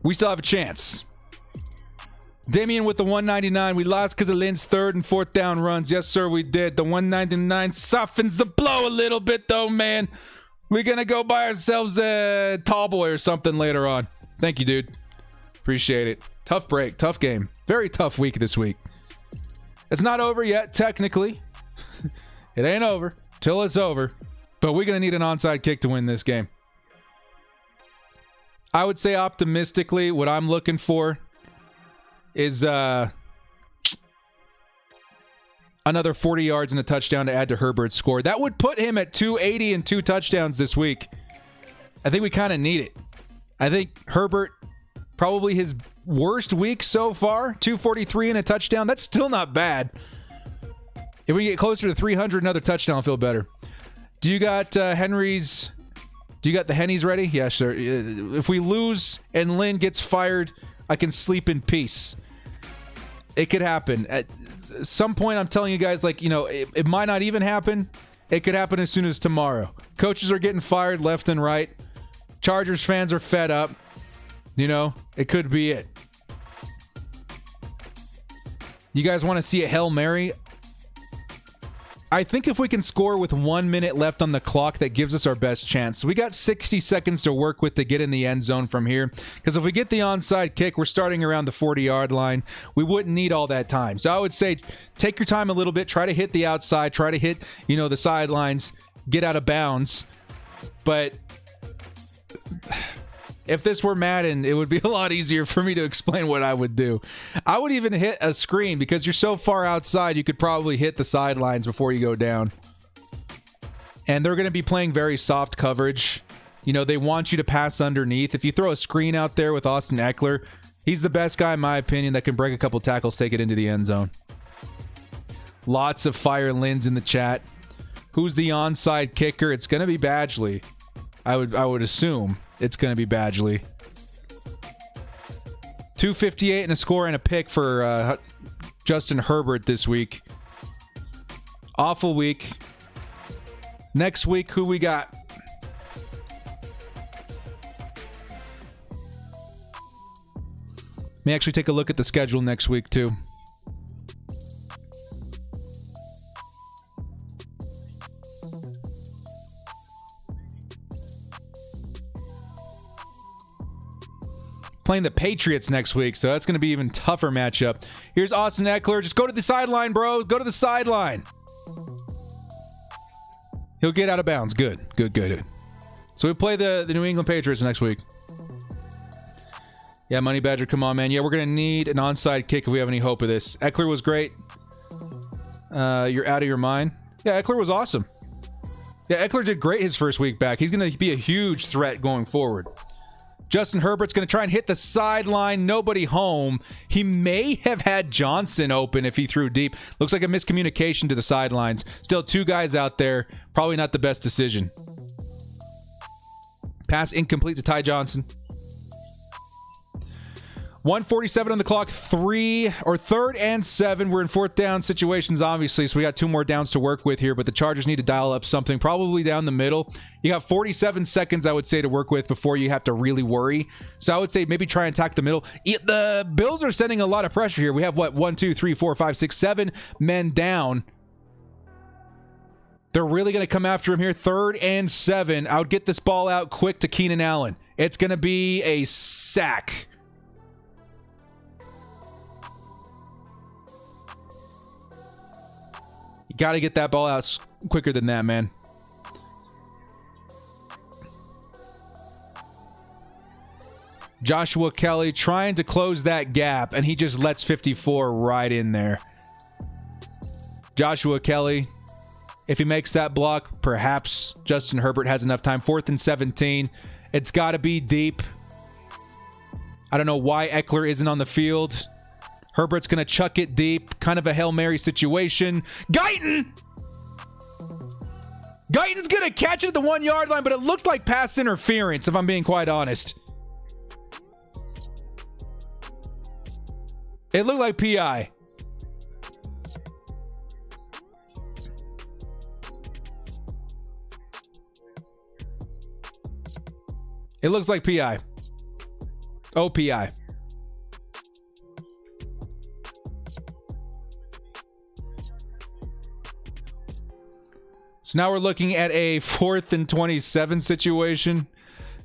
We still have a chance. Damian with the 199. We lost because of Lynn's 3rd and 4th down runs. Yes, sir, we did. The 199 softens the blow a little bit, though, man. We're going to go buy ourselves a tall boy or something later on. Thank you, dude. Appreciate it. Tough break. Tough game. Very tough week this week. It's not over yet, technically. It ain't over till it's over. But we're going to need an onside kick to win this game. I would say optimistically, what I'm looking for is another 40 yards and a touchdown to add to Herbert's score. That would put him at 280 and 2 touchdowns this week. I think we kind of need it. I think Herbert, probably his worst week so far, 243 and a touchdown. That's still not bad. If we get closer to 300, another touchdown, I'll feel better. Do you got Henry's... Do you got the Hennies ready? Yeah, sure. If we lose and Lynn gets fired, I can sleep in peace. It could happen. At some point, I'm telling you guys, like, you know, it might not even happen. It could happen as soon as tomorrow. Coaches are getting fired left and right. Chargers fans are fed up. You know, it could be it. You guys want to see a Hail Mary? I think if we can score with 1 minute left on the clock, that gives us our best chance. We got 60 seconds to work with to get in the end zone from here. Because if we get the onside kick, we're starting around the 40-yard line. We wouldn't need all that time. So I would say take your time a little bit. Try to hit the outside. Try to hit, you know, the sidelines. Get out of bounds. But If this were Madden, it would be a lot easier for me to explain what I would do. I would even hit a screen because you're so far outside, you could probably hit the sidelines before you go down. And they're going to be playing very soft coverage. You know, they want you to pass underneath. If you throw a screen out there with Austin Eckler, he's the best guy, in my opinion, that can break a couple tackles, take it into the end zone. Lots of fire Lins in the chat. Who's the onside kicker? It's going to be Badgley. I would assume it's going to be Badgley. 258 and a score and a pick for Justin Herbert this week. Awful week. Next week, who we got? May actually take a look at the schedule next week, too. Playing the Patriots next week, so that's going to be even tougher matchup. Here's Austin Eckler. Just go to the sideline, bro. Go to the sideline. He'll get out of bounds. Good. So we play the New England Patriots next week. Yeah, Money Badger, come on, man. Yeah, we're going to need an onside kick if we have any hope of this. Eckler was great. You're out of your mind. Yeah, Eckler was awesome. Yeah, Eckler did great his first week back. He's going to be a huge threat going forward. Justin Herbert's going to try and hit the sideline. Nobody home. He may have had Johnson open if he threw deep. Looks like a miscommunication to the sidelines. Still two guys out there. Probably not the best decision. Pass incomplete to Ty Johnson. 1:47 on the clock. Third and 7. We're in fourth down situations, obviously, so we got 2 more downs to work with here, but the Chargers need to dial up something, probably down the middle. You got 47 seconds, I would say, to work with before you have to really worry. So I would say maybe try and attack the middle. The Bills are sending a lot of pressure here. We have, 1, 2, 3, 4, 5, 6, 7 men down. They're really going to come after him here. 3rd and 7. I would get this ball out quick to Keenan Allen. It's going to be a sack. Got to get that ball out quicker than that, man. Joshua Kelly trying to close that gap, and he just lets 54 right in there. Joshua Kelly, if he makes that block, perhaps Justin Herbert has enough time. 4th and 17. It's got to be deep. I don't know why Eckler isn't on the field. Herbert's going to chuck it deep. Kind of a Hail Mary situation. Guyton! Guyton's going to catch it at the 1-yard line, but it looked like pass interference, if I'm being quite honest. It looked like PI. It looks like PI. OPI. So now we're looking at a 4th and 27 situation.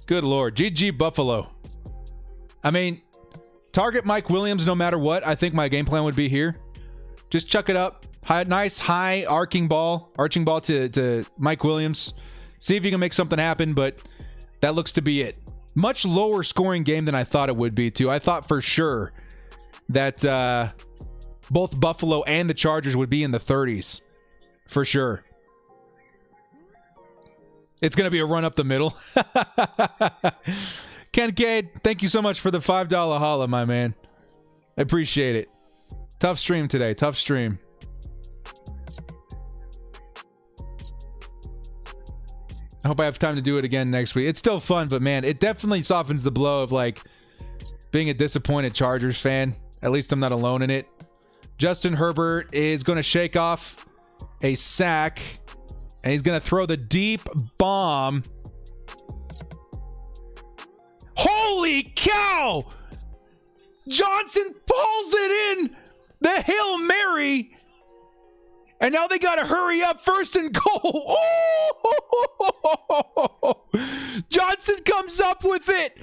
Good Lord. GG Buffalo. I mean, target Mike Williams no matter what. I think my game plan would be here. Just chuck it up. Nice high arching ball to Mike Williams. See if you can make something happen, but that looks to be it. Much lower scoring game than I thought it would be, too. I thought for sure that both Buffalo and the Chargers would be in the 30s. For sure. It's going to be a run up the middle. Ken Cade, thank you so much for the $5 holla, my man. I appreciate it. Tough stream today. Tough stream. I hope I have time to do it again next week. It's still fun, but man, it definitely softens the blow of like being a disappointed Chargers fan. At least I'm not alone in it. Justin Herbert is going to shake off a sack. And he's going to throw the deep bomb. Holy cow! Johnson pulls it in the Hail Mary. And now they got to hurry up 1st and goal. Oh! Johnson comes up with it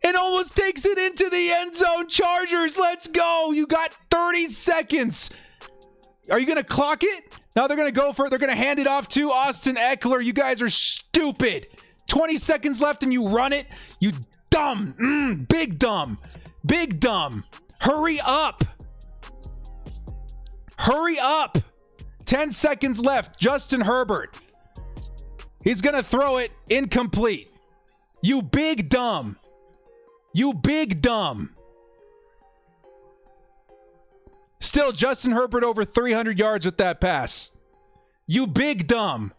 and almost takes it into the end zone. Chargers, let's go. You got 30 seconds. Are you going to clock it? No, they're going to go for it. They're going to hand it off to Austin Eckler. You guys are stupid. 20 seconds left and you run it? You dumb. Big dumb. Big dumb. Hurry up. Hurry up. 10 seconds left. Justin Herbert. He's going to throw it incomplete. You big dumb. You big dumb. Still, Justin Herbert over 300 yards with that pass. You big dumb.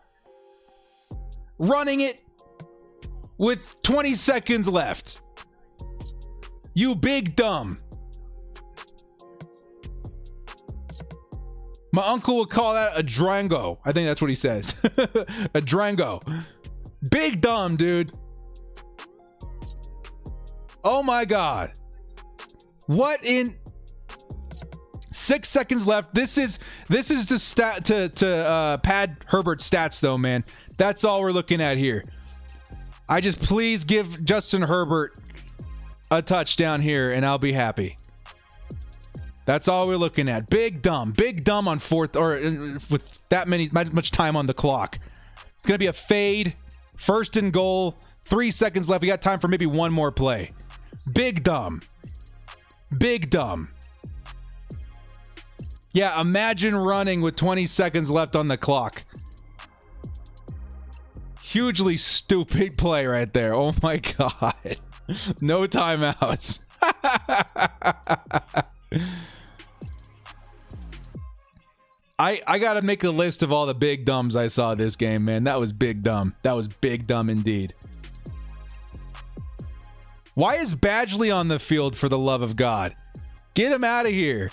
Running it with 20 seconds left. You big dumb. My uncle would call that a drango. I think that's what he says. A drango. Big dumb, dude. Oh my God. What in 6 seconds left? This is the stat to pad Herbert's stats though, man. That's all we're looking at here. I just please give Justin Herbert a touchdown here and I'll be happy. That's all we're looking at. Big dumb on fourth, or with that much time on the clock. It's gonna be a fade, 1st and goal, 3 seconds left. We got time for maybe one more play. Big dumb. Big dumb. Yeah, imagine running with 20 seconds left on the clock. Hugely stupid play right there. Oh my God. No timeouts. I gotta make a list of all the big dumbs I saw this game, man. That was big dumb. That was big dumb indeed. Why is Badgley on the field, for the love of God? Get him out of here.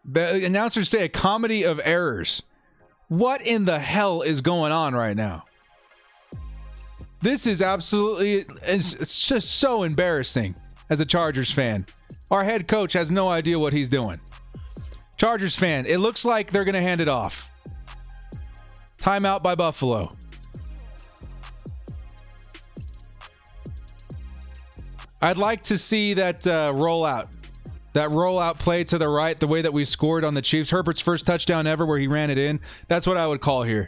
The announcers say a comedy of errors. What in the hell is going on right now? This is absolutely, it's just so embarrassing as a Chargers fan. Our head coach has no idea what he's doing. Chargers fan, it looks like they're going to hand it off. Timeout by Buffalo. I'd like to see that rollout. That rollout play to the right, the way that we scored on the Chiefs. Herbert's first touchdown ever where he ran it in. That's what I would call here.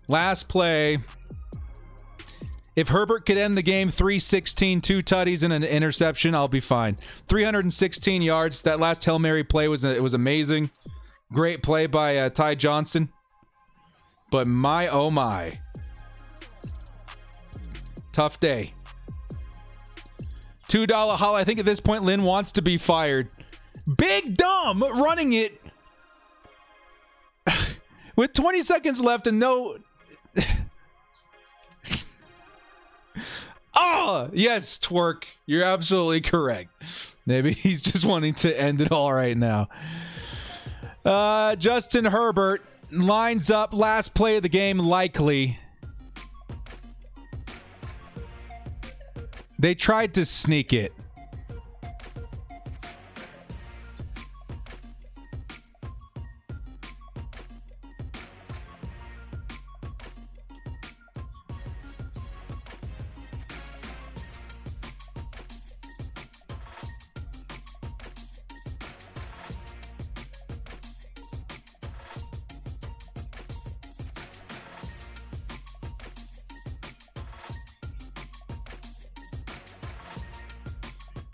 Last play. If Herbert could end the game 3-16, 2 tutties and an interception, I'll be fine. 316 yards. That last Hail Mary play was amazing. Great play by Ty Johnson. But my, oh my. Tough day. $2 holla. I think at this point, Lynn wants to be fired. Big dumb running it with 20 seconds left and no... Oh, yes, Twerk. You're absolutely correct. Maybe he's just wanting to end it all right now. Justin Herbert lines up. Last play of the game, likely. They tried to sneak it.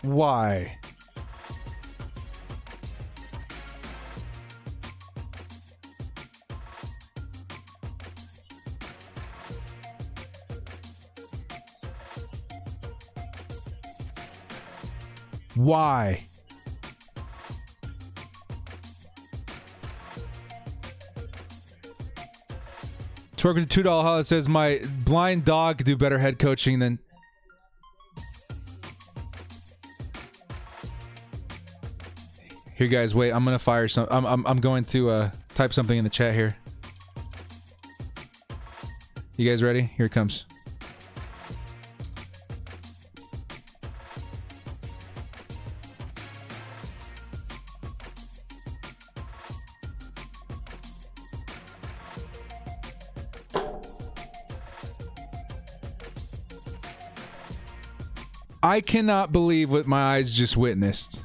Why? Why? Twerk with a $2 holla says my blind dog could do better head coaching than... Here, guys, wait. I'm gonna fire some. I'm going to type something in the chat here. You guys ready? Here it comes. I cannot believe what my eyes just witnessed.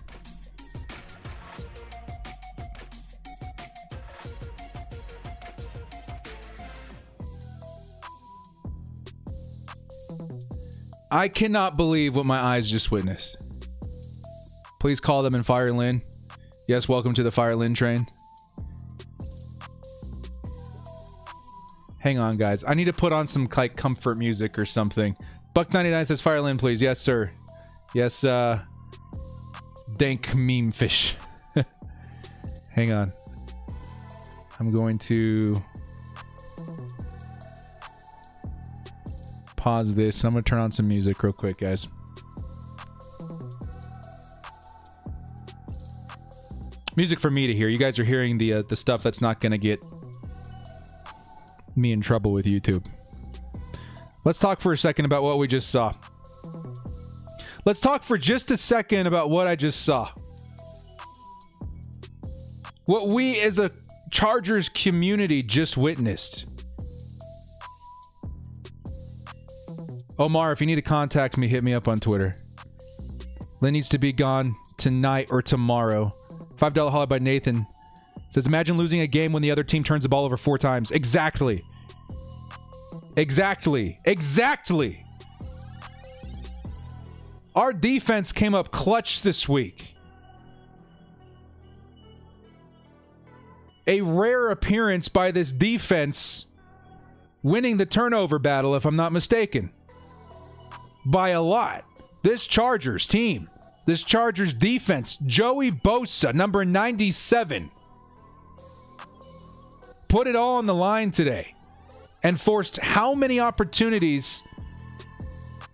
I cannot believe what my eyes just witnessed. Please call them and fire Lynn. Yes, welcome to the Fire Lynn train. Hang on, guys. I need to put on some like comfort music or something. Buck99 says Fire Lynn, please. Yes, sir. Yes, dank meme fish. Hang on. I'm going to pause this. I'm going to turn on some music real quick, guys. Music for me to hear. You guys are hearing the stuff that's not going to get me in trouble with YouTube. Let's talk for a second about what we just saw. Let's talk for just a second about what I just saw. What we as a Chargers community just witnessed. Omar, if you need to contact me, hit me up on Twitter. Lynn needs to be gone tonight or tomorrow. $5 holla by Nathan. Says, imagine losing a game when the other team turns the ball over 4 times. Exactly. Exactly. Exactly. Our defense came up clutch this week. A rare appearance by this defense winning the turnover battle, if I'm not mistaken. By a lot. This Chargers team, this Chargers defense, Joey Bosa, number 97, put it all on the line today and forced how many opportunities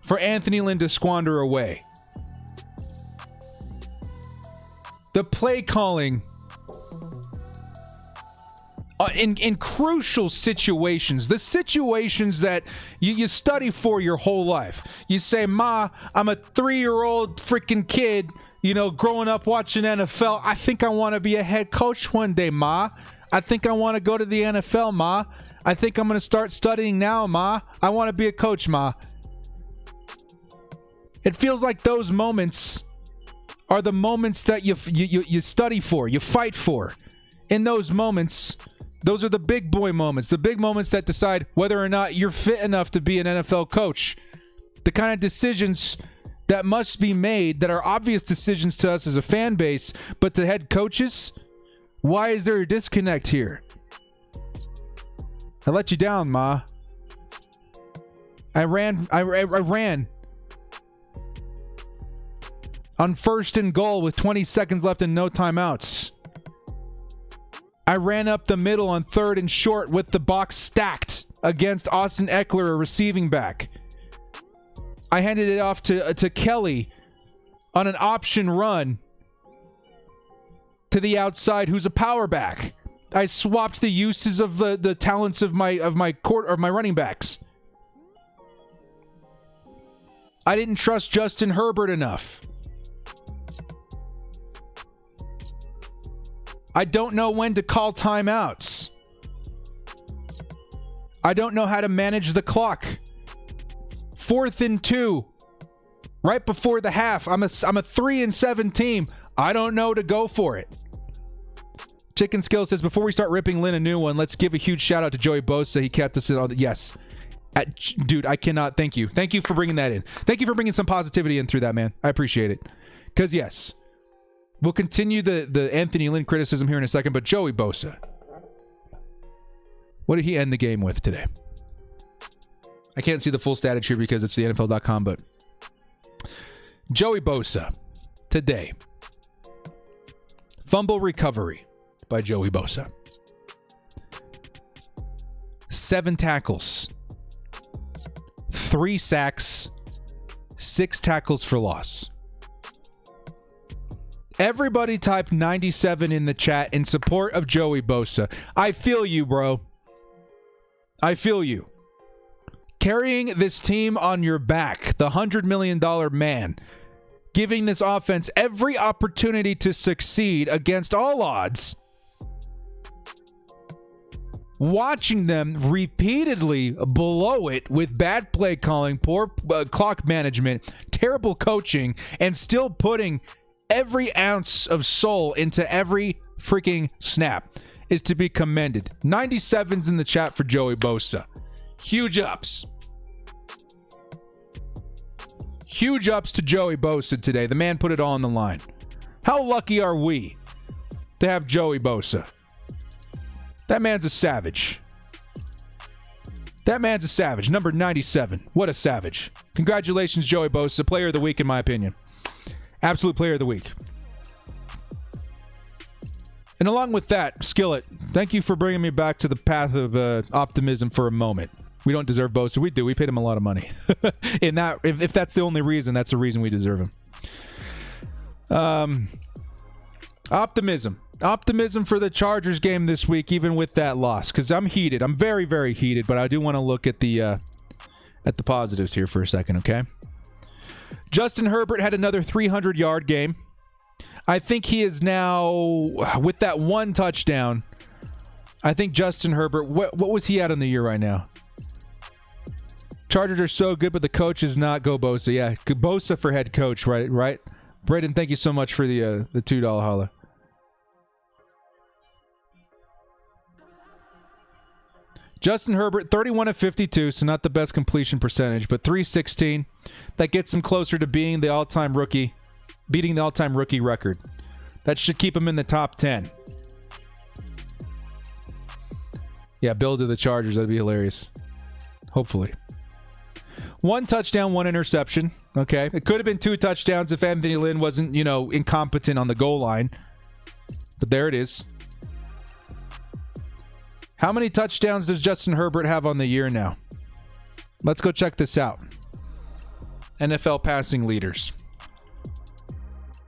for Anthony Lynn to squander away? The play calling in crucial situations, the situations that you study for your whole life. You say, Ma, I'm a 3-year-old freaking kid, you know, growing up watching NFL. I think I want to be a head coach one day, Ma. I think I want to go to the NFL, Ma. I think I'm going to start studying now, Ma. I want to be a coach, Ma. It feels like those moments are the moments that you study for, you fight for. In those moments, those are the big boy moments, the big moments that decide whether or not you're fit enough to be an NFL coach. The kind of decisions that must be made that are obvious decisions to us as a fan base, but to head coaches, why is there a disconnect here? I let you down, Ma. I ran on 1st and goal with 20 seconds left and no timeouts. I ran up the middle on 3rd and short with the box stacked against Austin Eckler, a receiving back. I handed it off to Kelly on an option run to the outside, who's a power back. I swapped the uses of the talents of my running backs. I didn't trust Justin Herbert enough. I don't know when to call timeouts. I don't know how to manage the clock. 4th and 2. Right before the half. I'm a 3-7 team. I don't know to go for it. Chicken Skill says, before we start ripping Lynn a new one, let's give a huge shout out to Joey Bosa. He kept us in on the... Yes. Dude, I cannot... Thank you. Thank you for bringing that in. Thank you for bringing some positivity in through that, man. I appreciate it. Because, yes... We'll continue the Anthony Lynn criticism here in a second, but Joey Bosa. What did he end the game with today? I can't see the full status here because it's the NFL.com, but Joey Bosa today. Fumble recovery by Joey Bosa. 7 tackles. 3 sacks. 6 tackles for loss. Everybody type 97 in the chat in support of Joey Bosa. I feel you, bro. I feel you. Carrying this team on your back, the $100 million man, giving this offense every opportunity to succeed against all odds, watching them repeatedly blow it with bad play calling, poor clock management, terrible coaching, and still putting every ounce of soul into every freaking snap is to be commended. 97's in the chat for Joey Bosa. Huge ups. Huge ups to Joey Bosa today. The man put it all on the line. How lucky are we to have Joey Bosa? That man's a savage. That man's a savage. Number 97. What a savage. Congratulations, Joey Bosa. Player of the week, in my opinion. Absolute player of the week. And along with that, Skillet, thank you for bringing me back to the path of optimism for a moment. We don't deserve Bosa. We do. We paid him a lot of money. In that, if that's the only reason, that's the reason we deserve him. Optimism. Optimism for the Chargers game this week, even with that loss, because I'm heated. I'm very, very heated, but I do want to look at the positives here for a second, okay? Justin Herbert had another 300-yard game. I think he is now, with that one touchdown, I think Justin Herbert, what was he at on the year right now? Chargers are so good, but the coach is not. Go Bosa. Yeah, Bosa for head coach, right? Braden, thank you so much for the $2 holla. Justin Herbert, 31 of 52, so not the best completion percentage, but 316. That gets him closer to being the all-time rookie, beating the all-time rookie record. That should keep him in the top 10. Yeah, Bill to the Chargers. That'd be hilarious. Hopefully. One touchdown, one interception. Okay. It could have been 2 touchdowns if Anthony Lynn wasn't, incompetent on the goal line. But there it is. How many touchdowns does Justin Herbert have on the year now? Let's go check this out. NFL passing leaders.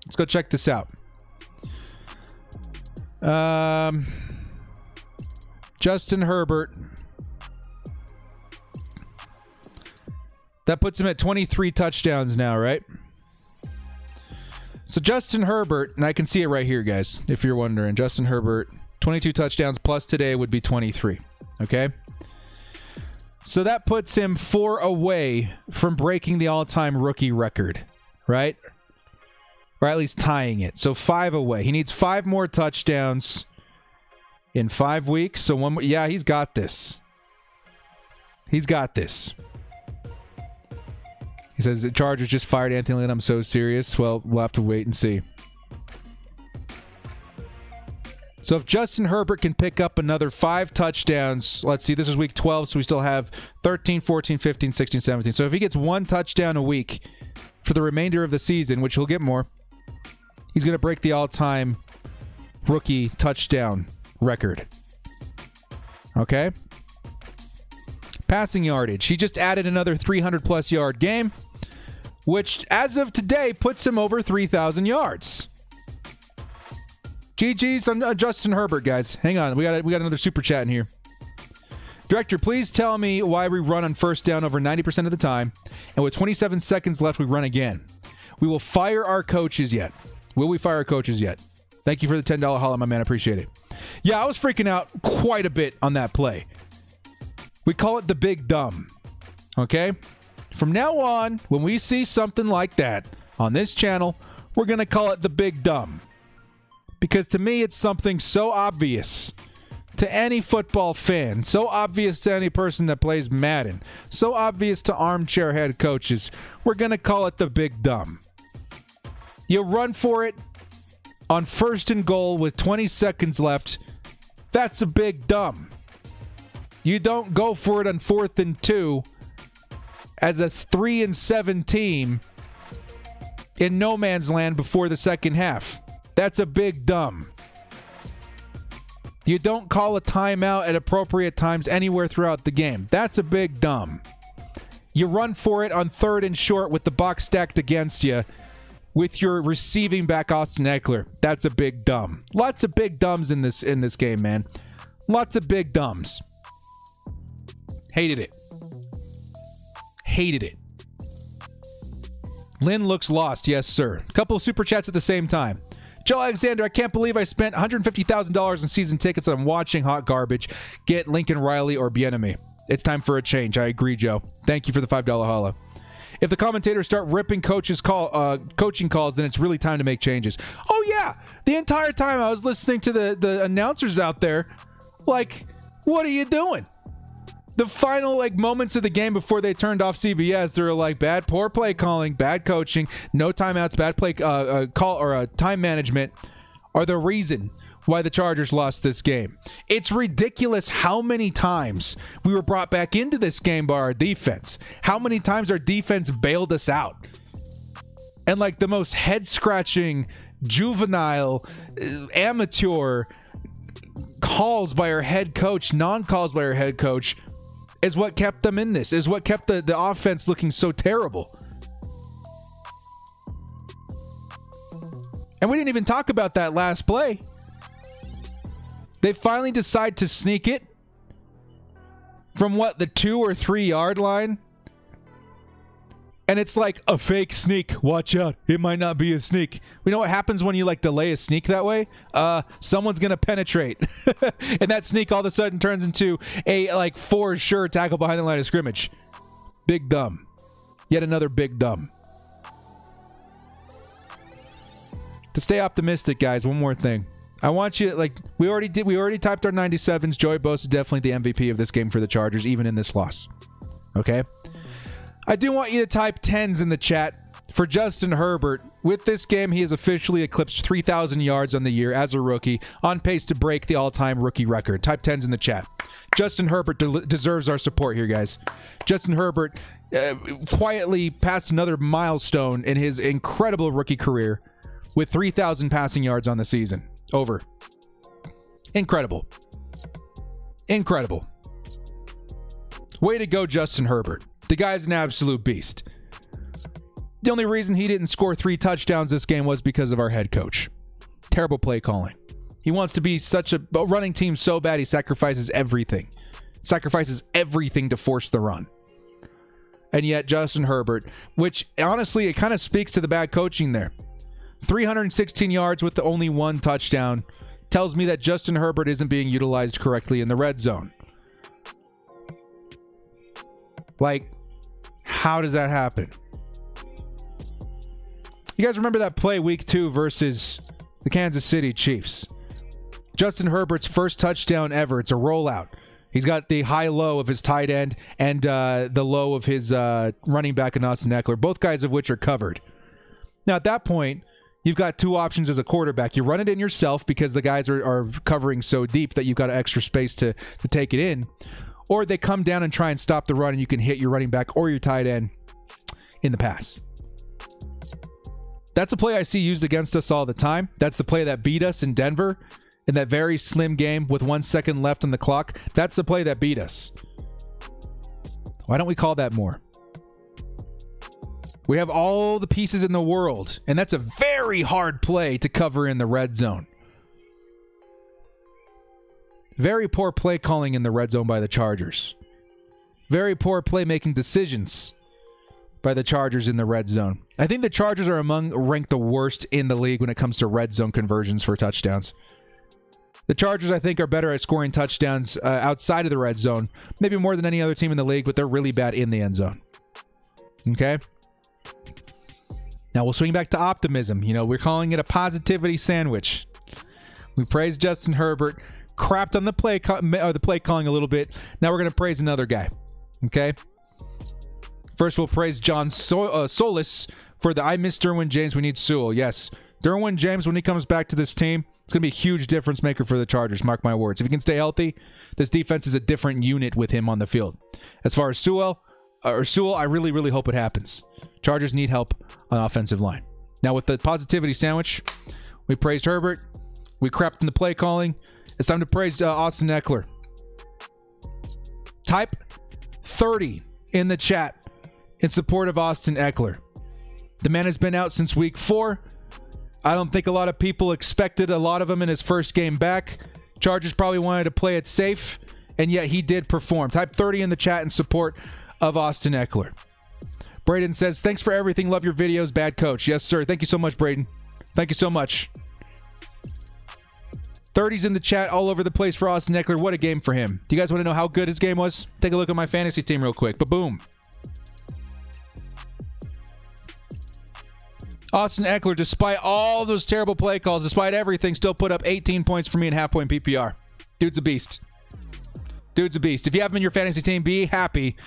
Let's go check this out. Justin Herbert. That puts him at 23 touchdowns now, right? So Justin Herbert, and I can see it right here, guys, if you're wondering. Justin Herbert, 22 touchdowns plus today would be 23, okay? So that puts him 4 away from breaking the all-time rookie record, right? Or at least tying it. So 5 away. He needs 5 more touchdowns in 5 weeks. So one more. Yeah, he's got this. He's got this. He says the Chargers just fired Anthony Lynn. I'm so serious. Well, we'll have to wait and see. So if Justin Herbert can pick up another 5 touchdowns, let's see, this is week 12, so we still have 13, 14, 15, 16, 17. So if he gets 1 touchdown a week for the remainder of the season, which he'll get more, he's going to break the all-time rookie touchdown record. Okay? Passing yardage. He just added another 300-plus yard game, which, as of today, puts him over 3,000 yards. GG's on Justin Herbert, guys. Hang on. We got another super chat in here. Director, please tell me why we run on first down over 90% of the time, and with 27 seconds left, we run again. We will fire our coaches yet. Will we fire our coaches yet? Thank you for the $10 holla, my man. I appreciate it. Yeah, I was freaking out quite a bit on that play. We call it the big dumb. Okay? From now on, when we see something like that on this channel, we're going to call it the big dumb. Because to me, it's something so obvious to any football fan, so obvious to any person that plays Madden, so obvious to armchair head coaches, we're going to call it the big dumb. You run for it on first and goal with 20 seconds left. That's a big dumb. You don't go for it on 4th and 2 as a 3-7 team in no man's land before the second half. That's a big dumb. You don't call a timeout at appropriate times anywhere throughout the game. That's a big dumb. You run for it on 3rd and short with the box stacked against you with your receiving back Austin Eckler. That's a big dumb. Lots of big dumbs in this game, man. Lots of big dumbs. Hated it. Hated it. Lynn looks lost. Yes, sir. Couple of super chats at the same time. Joe Alexander, I can't believe I spent $150,000 in season tickets and I'm watching hot garbage. Get Lincoln Riley or Bieniemy. It's time for a change. I agree, Joe. Thank you for the $5 holla. If the commentators start ripping coaching calls, then it's really time to make changes. Oh, yeah. The entire time I was listening to the announcers out there, like, what are you doing? The final moments of the game before they turned off CBS, they were like, poor play calling, bad coaching, no timeouts, bad play call or time management are the reason why the Chargers lost this game. It's ridiculous how many times we were brought back into this game by our defense. How many times our defense bailed us out. And the most head-scratching, juvenile, amateur calls by our head coach, non-calls by our head coach, is what kept them in this, is what kept the offense looking so terrible. And we didn't even talk about that last play. They finally decide to sneak it from the 2 or 3 yard line. And it's like a fake sneak. Watch out. It might not be a sneak. We know what happens when you delay a sneak that way? Someone's going to penetrate. And that sneak all of a sudden turns into a for sure tackle behind the line of scrimmage. Big dumb. Yet another big dumb. To stay optimistic, guys, one more thing. I want you, we already typed our 97s. Joey Bosa is definitely the MVP of this game for the Chargers, even in this loss. Okay? I do want you to type 10s in the chat for Justin Herbert. With this game, he has officially eclipsed 3,000 yards on the year as a rookie, on pace to break the all-time rookie record. Type 10s in the chat. Justin Herbert deserves our support here, guys. Justin Herbert quietly passed another milestone in his incredible rookie career with 3,000 passing yards on the season. Over. Incredible. Incredible. Way to go, Justin Herbert. The guy's an absolute beast. The only reason he didn't score 3 touchdowns this game was because of our head coach. Terrible play calling. He wants to be such a running team so bad he sacrifices everything. Sacrifices everything to force the run. And yet Justin Herbert, which honestly, it kind of speaks to the bad coaching there. 316 yards with the only 1 touchdown tells me that Justin Herbert isn't being utilized correctly in the red zone. How does that happen? You guys remember that play week 2 versus the Kansas City Chiefs? Justin Herbert's first touchdown ever. It's a rollout. He's got the high-low of his tight end and the low of his running back in Austin Eckler, both guys of which are covered. Now, at that point, you've got 2 options as a quarterback. You run it in yourself because the guys are covering so deep that you've got extra space to take it in. Or they come down and try and stop the run, and you can hit your running back or your tight end in the pass. That's a play I see used against us all the time. That's the play that beat us in Denver in that very slim game with 1 second left on the clock. That's the play that beat us. Why don't we call that more? We have all the pieces in the world, and that's a very hard play to cover in the red zone. Very poor play calling in the red zone by the Chargers. Very poor playmaking decisions by the Chargers in the red zone. I think the Chargers are ranked the worst in the league when it comes to red zone conversions for touchdowns. The Chargers, I think, are better at scoring touchdowns outside of the red zone, maybe more than any other team in the league, but they're really bad in the end zone. Okay? Now we'll swing back to optimism. We're calling it a positivity sandwich. We praised Justin Herbert, crapped on the play calling a little bit. Now we're going to praise another guy. Okay? First, we'll praise John Solis for the I miss Derwin James. We need Sewell. Yes. Derwin James, when he comes back to this team, it's going to be a huge difference maker for the Chargers. Mark my words. If he can stay healthy, this defense is a different unit with him on the field. As far as Sewell, I really, really hope it happens. Chargers need help on offensive line. Now, with the positivity sandwich, we praised Herbert. We crapped in the play calling. It's time to praise Austin Eckler. Type 30 in the chat in support of Austin Eckler. The man has been out since week 4. I don't think a lot of people expected a lot of him in his first game back. Chargers probably wanted to play it safe, and yet he did perform. Type 30 in the chat in support of Austin Eckler. Braden says, thanks for everything. Love your videos. Bad coach. Yes, sir. Thank you so much, Braden. Thank you so much. 30s in the chat all over the place for Austin Eckler. What a game for him. Do you guys want to know how good his game was? Take a look at my fantasy team real quick. Ba-boom. Austin Eckler, despite all those terrible play calls, despite everything, still put up 18 points for me in half-point PPR. Dude's a beast. Dude's a beast. If you have him in your fantasy team, be happy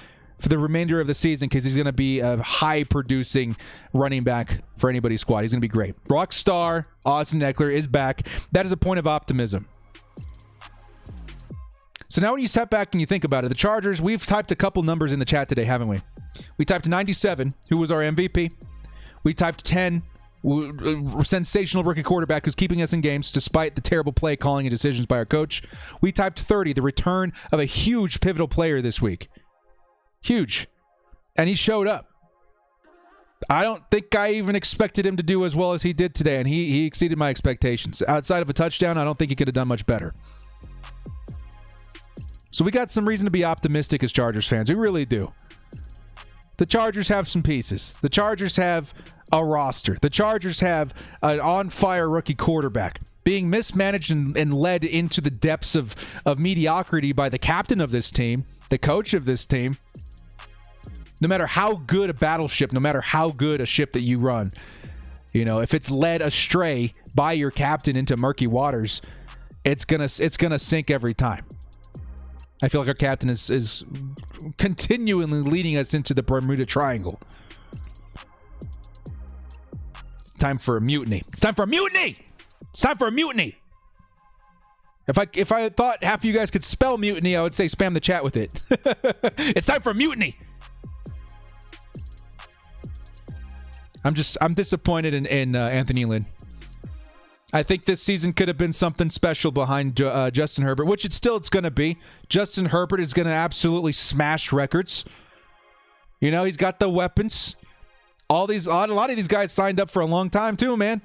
for the remainder of the season because he's going to be a high-producing running back for anybody's squad. He's going to be great. Rock star Austin Eckler is back. That is a point of optimism. So now when you step back and you think about it, the Chargers, we've typed a couple numbers in the chat today, haven't we? We typed 97, who was our MVP. We typed 10, sensational rookie quarterback who's keeping us in games despite the terrible play calling and decisions by our coach. We typed 30, the return of a huge pivotal player this week. Huge. And he showed up. I don't think I even expected him to do as well as he did today, and he exceeded my expectations. Outside of a touchdown, I don't think he could have done much better. So we got some reason to be optimistic as Chargers fans. We really do. The Chargers have some pieces. The Chargers have a roster. The Chargers have an on-fire rookie quarterback being mismanaged and led into the depths of mediocrity by the captain of this team, the coach of this team. No matter how good a battleship, no matter how good a ship that you run, you know, if it's led astray by your captain into murky waters, it's gonna sink every time. I feel like our captain is continually leading us into the Bermuda Triangle. Time for a mutiny. It's time for a mutiny! It's time for a mutiny! If I thought half of you guys could spell mutiny, I would say spam the chat with it. It's time for a mutiny! I'm disappointed in Anthony Lynn. I think this season could have been something special behind Justin Herbert, which it's going to be. Justin Herbert is going to absolutely smash records. You know, he's got the weapons. A lot of these guys signed up for a long time too, man.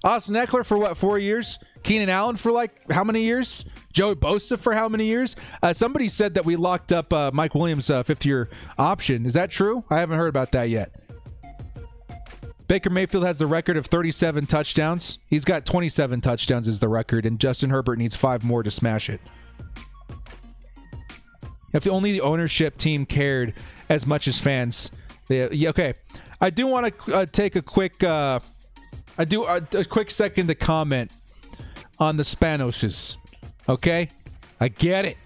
Austin Eckler for what, 4 years? Keenan Allen for like how many years? Joey Bosa for how many years? Somebody said that we locked up Mike Williams' fifth-year option. Is that true? I haven't heard about that yet. Baker Mayfield has the record of 37 touchdowns. He's got 27 touchdowns as the record, and Justin Herbert needs 5 more to smash it. If only the ownership team cared as much as fans. Okay, I do want to take a quick, a quick second to comment on the Spanoses. Okay, I get it.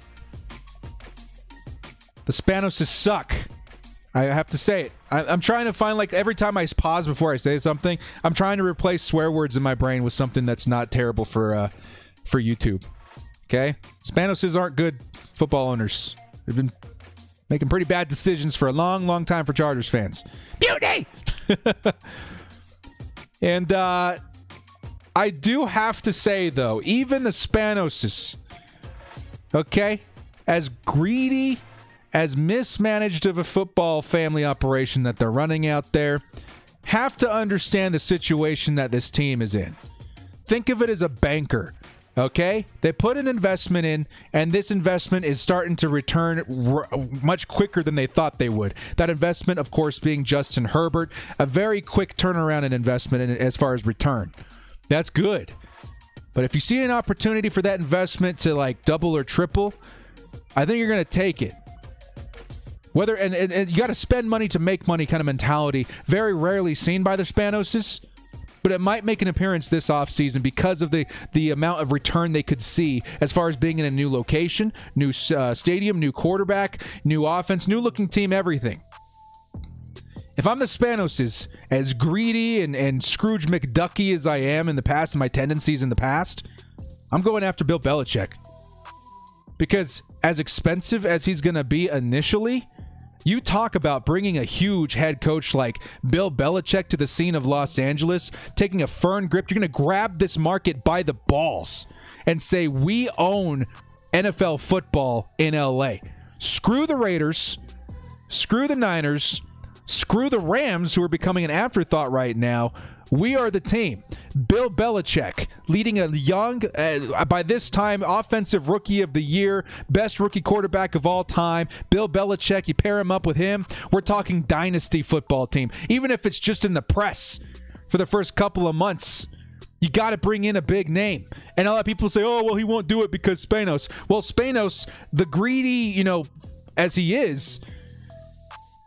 The Spanoses suck. I have to say it. I'm trying to find, like, every time I pause before I say something, I'm trying to replace swear words in my brain with something that's not terrible for YouTube. Okay? Spanoses aren't good football owners. They've been making pretty bad decisions for a long, long time for Chargers fans. Beauty! And I do have to say, though, even the Spanoses, okay, as greedy, as mismanaged of a football family operation that they're running out there, have to understand the situation that this team is in. Think of it as a banker, okay? They put an investment in, and this investment is starting to return much quicker than they thought they would. That investment, of course, being Justin Herbert, a very quick turnaround in investment as far as return. That's good. But if you see an opportunity for that investment to, like, double or triple, I think you're going to take it. Whether and you got to spend money to make money kind of mentality, very rarely seen by the Spanoses, but it might make an appearance this offseason because of the amount of return they could see as far as being in a new location, new stadium, new quarterback, new offense, new looking team, everything. If I'm the Spanoses, as greedy and Scrooge McDucky as I am in the past, and my tendencies in the past, I'm going after Bill Belichick. Because as expensive as he's going to be initially, you talk about bringing a huge head coach like Bill Belichick to the scene of Los Angeles, taking a firm grip. You're going to grab this market by the balls and say, we own NFL football in LA. Screw the Raiders, screw the Niners, screw the Rams, who are becoming an afterthought right now. We are the team. Bill Belichick leading a young, by this time, offensive rookie of the year, best rookie quarterback of all time. Bill Belichick, you pair him up with him, we're talking dynasty football team. Even if it's just in the press for the first couple of months, You got to bring in a big name. And a lot of people say, oh, well, he won't do it because Spanos. Well, Spanos, the greedy, as he is,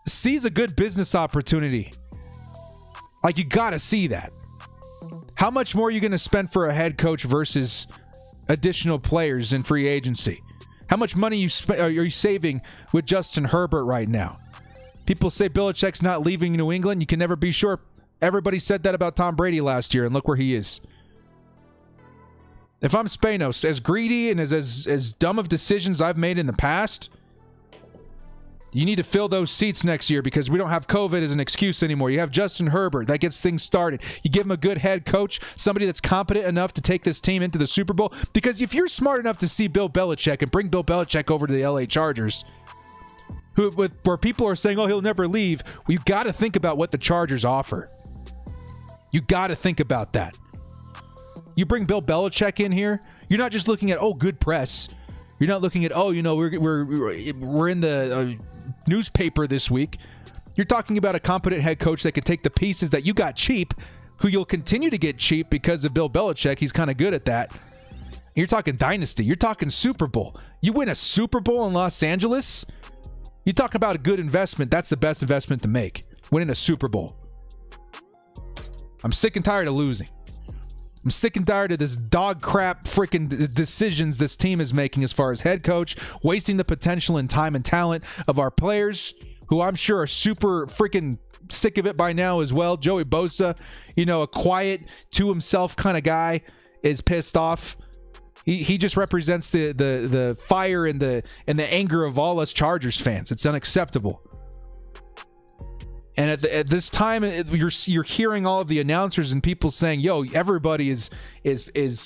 sees a good business opportunity. Like, you got to see that. How much more are you going to spend for a head coach versus additional players in free agency? How much money are you saving with Justin Herbert right now? People say Belichick's not leaving New England. You can never be sure. Everybody said that about Tom Brady last year, and look where he is. If I'm Spanos, as greedy and as dumb of decisions I've made in the past, you need to fill those seats next year because we don't have COVID as an excuse anymore. You have Justin Herbert. That gets things started. You give him a good head coach, somebody that's competent enough to take this team into the Super Bowl. Because if you're smart enough to see Bill Belichick and bring Bill Belichick over to the LA Chargers, where people are saying, oh, he'll never leave, well, you got to think about what the Chargers offer. You got to think about that. You bring Bill Belichick in here, you're not just looking at, oh, good press. You're not looking at, oh, we're in the newspaper this week. You're talking about a competent head coach that could take the pieces that you got cheap, who you'll continue to get cheap because of Bill Belichick. He's kind of good at that. You're talking dynasty. You're talking Super Bowl. You win a Super Bowl in Los Angeles, you talk about a good investment. That's the best investment to make. Winning a Super Bowl. I'm sick and tired of losing. I'm sick and tired of this dog crap freaking decisions this team is making as far as head coach, wasting the potential and time and talent of our players, who I'm sure are super freaking sick of it by now as well. Joey Bosa, a quiet to himself kind of guy, is pissed off. He just represents the fire and the anger of all us Chargers fans. It's unacceptable. And at this time, you're hearing all of the announcers and people saying, "Yo, everybody is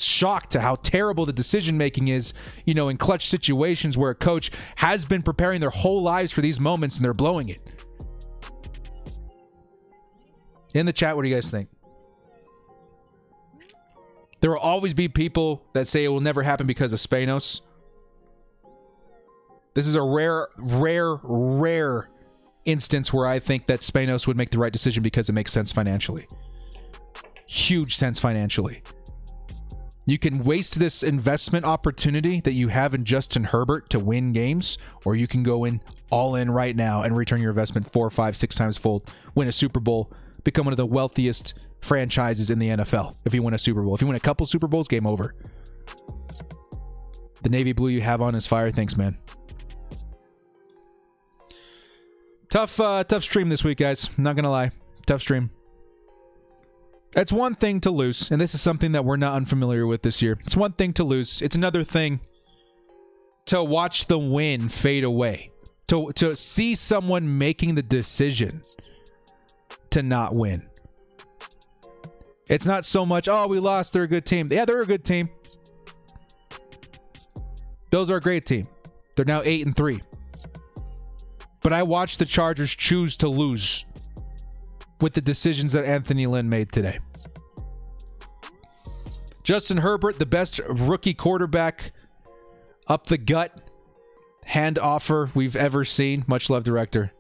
shocked to how terrible the decision making is." In clutch situations where a coach has been preparing their whole lives for these moments and they're blowing it. In the chat, what do you guys think? There will always be people that say it will never happen because of Spanos. This is a rare instance where I think that Spanos would make the right decision because it makes sense financially. Huge sense financially. You can waste this investment opportunity that you have in Justin Herbert to win games, or you can go in all in right now and return your investment 4, 5, 6 times fold, win a Super Bowl, become one of the wealthiest franchises in the NFL. If you win a Super Bowl, if you win a couple Super Bowls, game over. The navy blue you have on is fire. Thanks, man. Tough stream this week, guys. I'm not gonna lie. Tough stream. It's one thing to lose, and this is something that we're not unfamiliar with this year. It's one thing to lose. It's another thing to watch the win fade away. To see someone making the decision to not win. It's not so much, oh, we lost, they're a good team. Yeah, they're a good team. Bills are a great team. They're now 8-3. But I watched the Chargers choose to lose with the decisions that Anthony Lynn made today. Justin Herbert, the best rookie quarterback up the gut hand offer we've ever seen. Much love, director.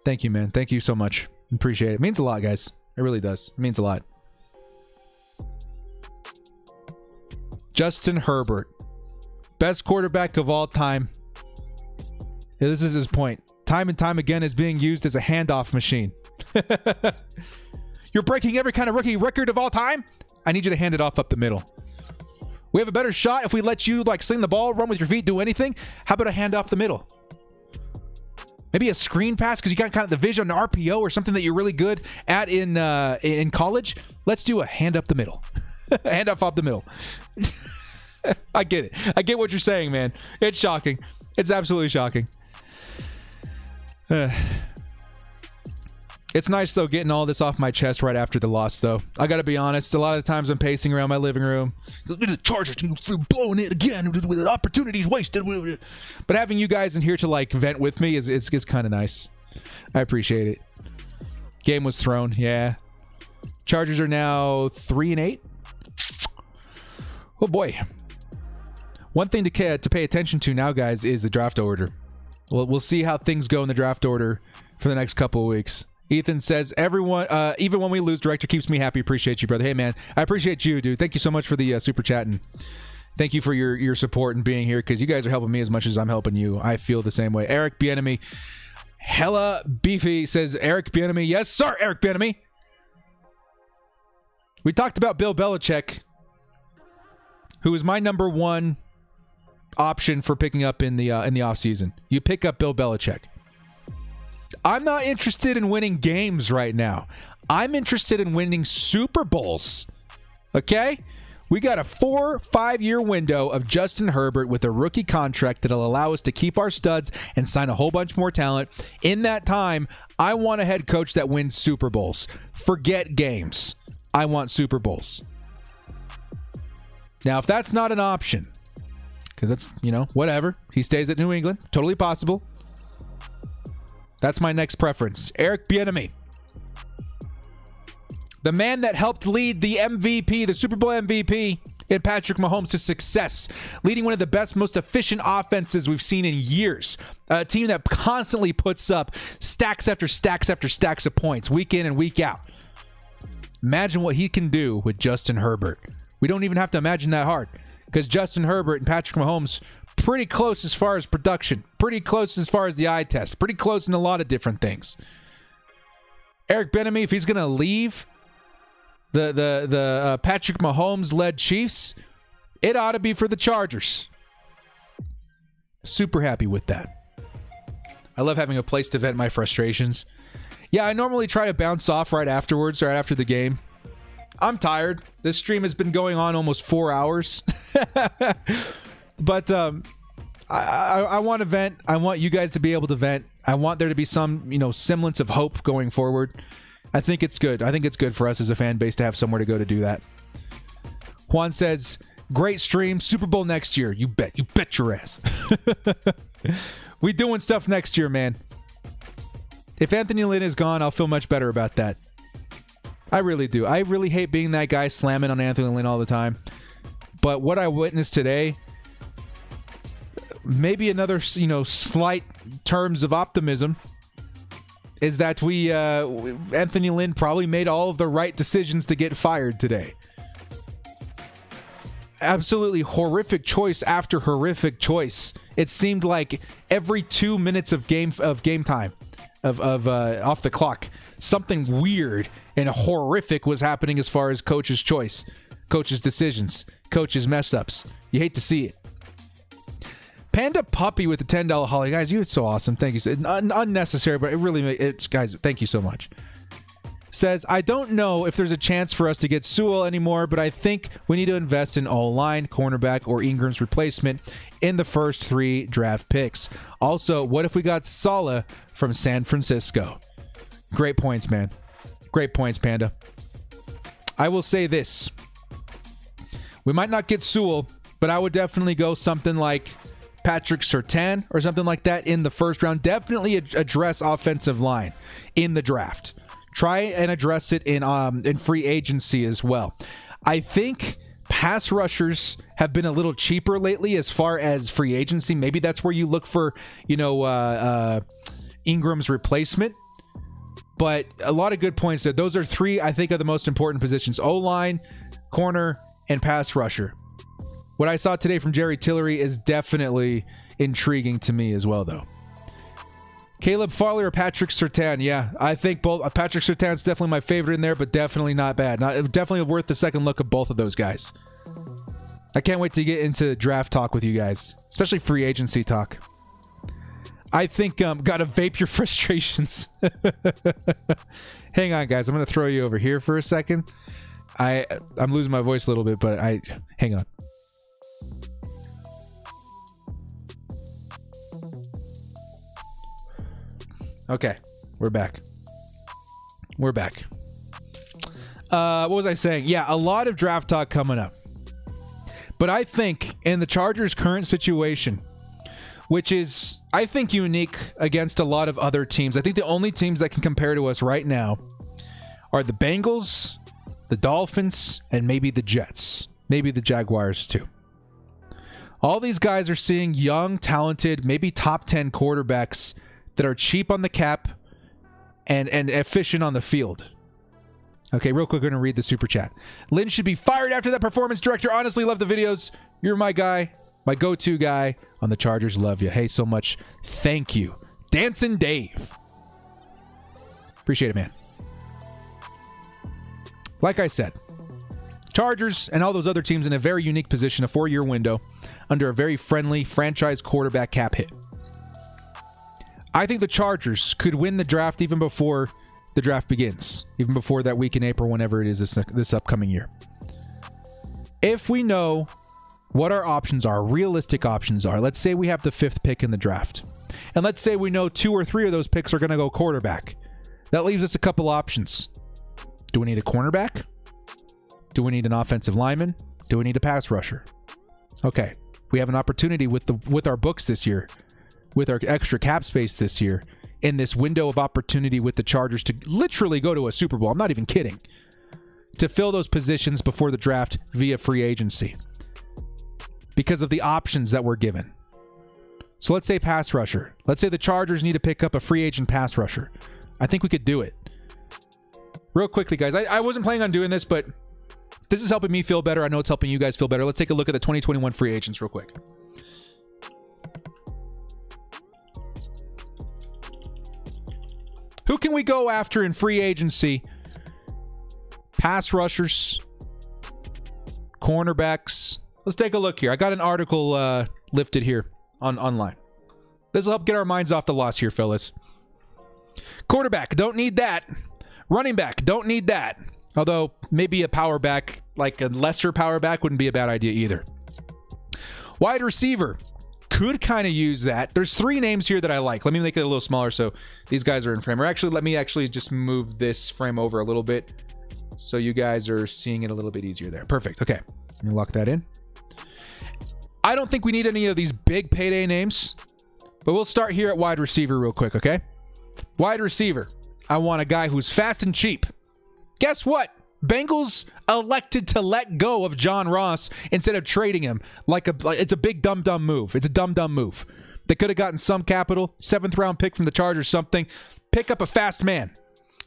Thank you, man. Thank you so much. Appreciate it. It means a lot, guys. It really does. It means a lot. Justin Herbert, best quarterback of all time. This is his point. Time and time again is being used as a handoff machine. You're breaking every kind of rookie record of all time. I need you to hand it off up the middle. We have a better shot if we let you sling the ball, run with your feet, do anything. How about a hand off the middle? Maybe a screen pass because you got kind of the vision on RPO or something that you're really good at in college. Let's do a hand up the middle. Hand off the middle. I get it. I get what you're saying, man. It's shocking. It's absolutely shocking. It's nice, though, getting all this off my chest right after the loss, though. I got to be honest. A lot of the times I'm pacing around my living room. The Chargers blowing it again with opportunities wasted. But having you guys in here to, vent with me is kind of nice. I appreciate it. Game was thrown, yeah. Chargers are now 3-8. Oh, boy. One thing to pay attention to now, guys, is the draft order. We'll see how things go in the draft order for the next couple of weeks. Ethan says, everyone, even when we lose, director keeps me happy. Appreciate you, brother. Hey, man, I appreciate you, dude. Thank you so much for the super chat, and thank you for your support and being here, because you guys are helping me as much as I'm helping you. I feel the same way. Eric Bienemy, hella beefy, says, Eric Bienemy. Yes, sir, Eric Bienemy. We talked about Bill Belichick, who is my number one option for picking up in the offseason. You pick up Bill Belichick. I'm not interested in winning games right now. I'm interested in winning Super Bowls. Okay? We got a 4-5 year window of Justin Herbert with a rookie contract that'll allow us to keep our studs and sign a whole bunch more talent. In that time, I want a head coach that wins Super Bowls. Forget games. I want Super Bowls. Now, if that's not an option, because that's, whatever. He stays at New England. Totally possible. That's my next preference. Eric Bienemy. The man that helped lead the MVP, the Super Bowl MVP, in Patrick Mahomes to success. Leading one of the best, most efficient offenses we've seen in years. A team that constantly puts up stacks after stacks after stacks of points, week in and week out. Imagine what he can do with Justin Herbert. We don't even have to imagine that hard, because Justin Herbert and Patrick Mahomes, pretty close as far as production, pretty close as far as the eye test, pretty close in a lot of different things. Eric Bienemy, if he's going to leave the Patrick Mahomes-led Chiefs, it ought to be for the Chargers. Super happy with that. I love having a place to vent my frustrations. Yeah, I normally try to bounce off right afterwards, right after the game. I'm tired. This stream has been going on almost 4 hours. But I want to vent. I want you guys to be able to vent. I want there to be some, semblance of hope going forward. I think it's good. I think it's good for us as a fan base to have somewhere to go to do that. Juan says, great stream. Super Bowl next year. You bet. You bet your ass. We doing stuff next year, man. If Anthony Lynn is gone, I'll feel much better about that. I really do. I really hate being that guy slamming on Anthony Lynn all the time. But what I witnessed today, maybe another, slight terms of optimism, is that Anthony Lynn probably made all of the right decisions to get fired today. Absolutely horrific choice after horrific choice. It seemed like every 2 minutes of game time, off the clock, something weird and horrific was happening as far as coach's choice, coach's decisions, coach's mess ups. You hate to see it. Panda Puppy with the $10 holly. Guys, you're so awesome. Thank you. Unnecessary, but guys, thank you so much. Says, I don't know if there's a chance for us to get Sewell anymore, but I think we need to invest in O-line, cornerback, or Ingram's replacement in the first 3 draft picks. Also, what if we got Saleh from San Francisco? Great points, man. Great points, Panda. I will say this. We might not get Sewell, but I would definitely go something like Patrick Surtain or something like that in the first round. Definitely address offensive line in the draft. Try and address it in free agency as well. I think pass rushers have been a little cheaper lately as far as free agency. Maybe that's where you look for, Ingram's replacement. But a lot of good points there. Those are 3, I think, of the most important positions. O-line, corner, and pass rusher. What I saw today from Jerry Tillery is definitely intriguing to me as well, though. Caleb Farley or Patrick Surtain? Yeah, I think both. Patrick Surtain's definitely my favorite in there, but definitely not bad. Definitely worth the second look of both of those guys. I can't wait to get into draft talk with you guys, especially free agency talk. I think gotta vape your frustrations. Hang on, guys. I'm gonna throw you over here for a second. I'm losing my voice a little bit, but hang on. Okay, we're back. What was I saying? Yeah, a lot of draft talk coming up. But I think in the Chargers' current situation, which is, I think, unique against a lot of other teams. I think the only teams that can compare to us right now are the Bengals, the Dolphins, and maybe the Jets. Maybe the Jaguars, too. All these guys are seeing young, talented, maybe top 10 quarterbacks that are cheap on the cap and efficient on the field. Okay, real quick, we're going to read the super chat. Lynn should be fired after that performance. Director, honestly, love the videos. You're my guy, my go-to guy on the Chargers. Love you. Hey, so much. Thank you. Dancing Dave. Appreciate it, man. Like I said, Chargers and all those other teams in a very unique position, a 4-year window, under a very friendly franchise quarterback cap hit. I think the Chargers could win the draft even before the draft begins, even before that week in April, whenever it is this upcoming year. If we know what our options are, realistic options are, let's say we have the 5th pick in the draft, and let's say we know 2 or 3 of those picks are going to go quarterback. That leaves us a couple options. Do we need a cornerback? Do we need an offensive lineman? Do we need a pass rusher? Okay, we have an opportunity with our books this year, with our extra cap space this year, in this window of opportunity with the Chargers to literally go to a Super Bowl. I'm not even kidding. To fill those positions before the draft via free agency, because of the options that we're given. So let's say pass rusher. Let's say the Chargers need to pick up a free agent pass rusher. I think we could do it. Real quickly, guys, I wasn't planning on doing this, but this is helping me feel better. I know it's helping you guys feel better. Let's take a look at the 2021 free agents real quick. Who can we go after in free agency? Pass rushers, cornerbacks. Let's take a look here. I got an article lifted here online. This will help get our minds off the loss here, fellas. Quarterback, don't need that. Running back, don't need that. Although maybe a power back, like a lesser power back, wouldn't be a bad idea either. Wide receiver, could kind of use that. There's 3 names here that I like. Let me make it a little smaller so these guys are in frame. Or actually, let me actually just move this frame over a little bit so you guys are seeing it a little bit easier there. Perfect. Okay. Let me lock that in. I don't think we need any of these big payday names, but we'll start here at wide receiver real quick, okay? Wide receiver. I want a guy who's fast and cheap. Guess what? Bengals elected to let go of John Ross instead of trading him. It's a big dumb move. It's a dumb move. They could have gotten some capital, 7th round pick from the Chargers, something. Pick up a fast man.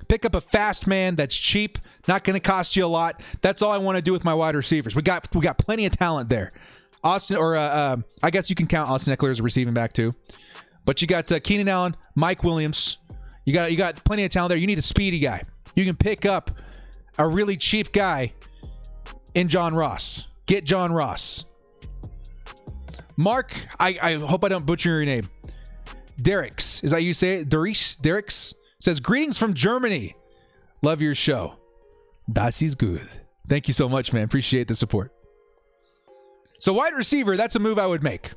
Pick up a fast man that's cheap, not going to cost you a lot. That's all I want to do with my wide receivers. We got plenty of talent there. Austin, or I guess you can count Austin Eckler as a receiving back too. But you got Keenan Allen, Mike Williams. You got plenty of talent there. You need a speedy guy. You can pick up a really cheap guy in John Ross. Get John Ross. Mark, I hope I don't butcher your name. Derricks, is that how you say it? Derricks says, greetings from Germany. Love your show. Das ist good. Thank you so much, man. Appreciate the support. So wide receiver, that's a move I would make.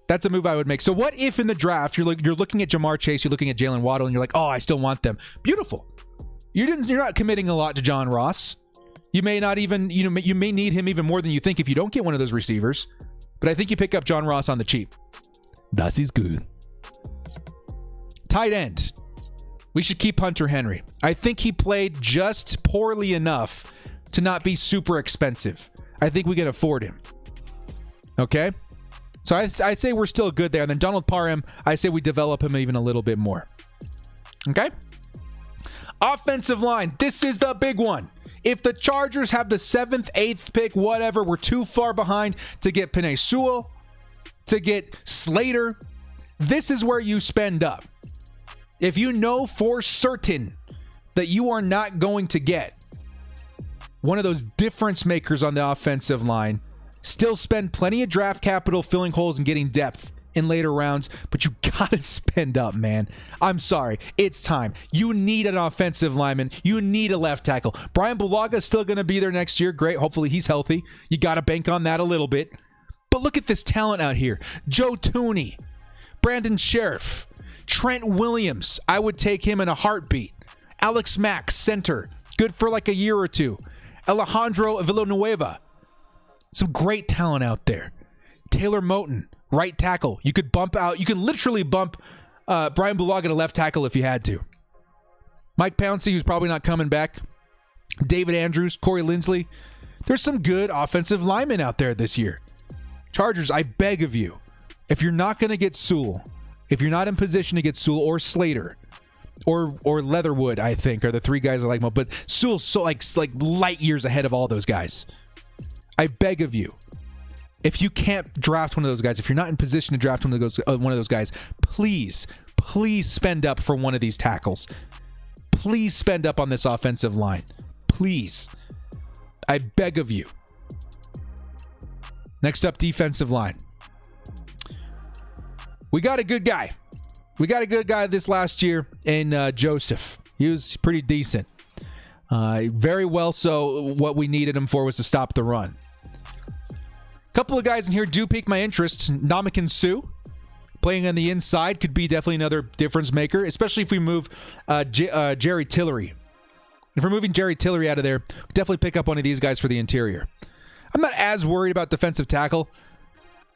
So what if in the draft, you're looking at Jamar Chase, you're looking at Jalen Waddle, and you're like, oh, I still want them. Beautiful. You're not committing a lot to John Ross. You may not even, you may need him even more than you think if you don't get one of those receivers. But I think you pick up John Ross on the cheap. Das ist good. Tight end. We should keep Hunter Henry. I think he played just poorly enough to not be super expensive. I think we can afford him. Okay? So I'd say we're still good there. And then Donald Parham, I say we develop him even a little bit more. Okay? Offensive line. This is the big one. If the Chargers have the 7th, 8th pick, whatever, we're too far behind to get Penei Sewell, to get Slater. This is where you spend up. If you know for certain that you are not going to get one of those difference makers on the offensive line, still spend plenty of draft capital filling holes and getting depth in later rounds, but you gotta spend up, man. I'm sorry. It's time. You need an offensive lineman. You need a left tackle. Brian Bulaga is still going to be there next year. Great. Hopefully he's healthy. You gotta bank on that a little bit. But look at this talent out here. Joe Tooney, Brandon Sheriff, Trent Williams. I would take him in a heartbeat. Alex Mack, center. Good for like a year or two. Alejandro Villanueva. Some great talent out there. Taylor Moton, right tackle. You could literally bump Brian Bulaga to left tackle if you had to. Mike Pouncey, who's probably not coming back. David Andrews, Corey Linsley. There's some good offensive linemen out there this year. Chargers, I beg of you, if you're not going to get Sewell, if you're not in position to get Sewell or Slater, or Leatherwood, I think, are the three guys I like most. But Sewell's so like light years ahead of all those guys. I beg of you, if you can't draft one of those guys, if you're not in position to draft one of those guys, please spend up for one of these tackles. Please spend up on this offensive line. Please. I beg of you. Next up, defensive line. We got a good guy. This last year in Joseph. He was pretty decent. Very well so. What we needed him for was to stop the run. A couple of guys in here do pique my interest. Ndamukong Suh, playing on the inside, could be definitely another difference maker, especially if we move Jerry Tillery. If we're moving Jerry Tillery out of there, definitely pick up one of these guys for the interior. I'm not as worried about defensive tackle.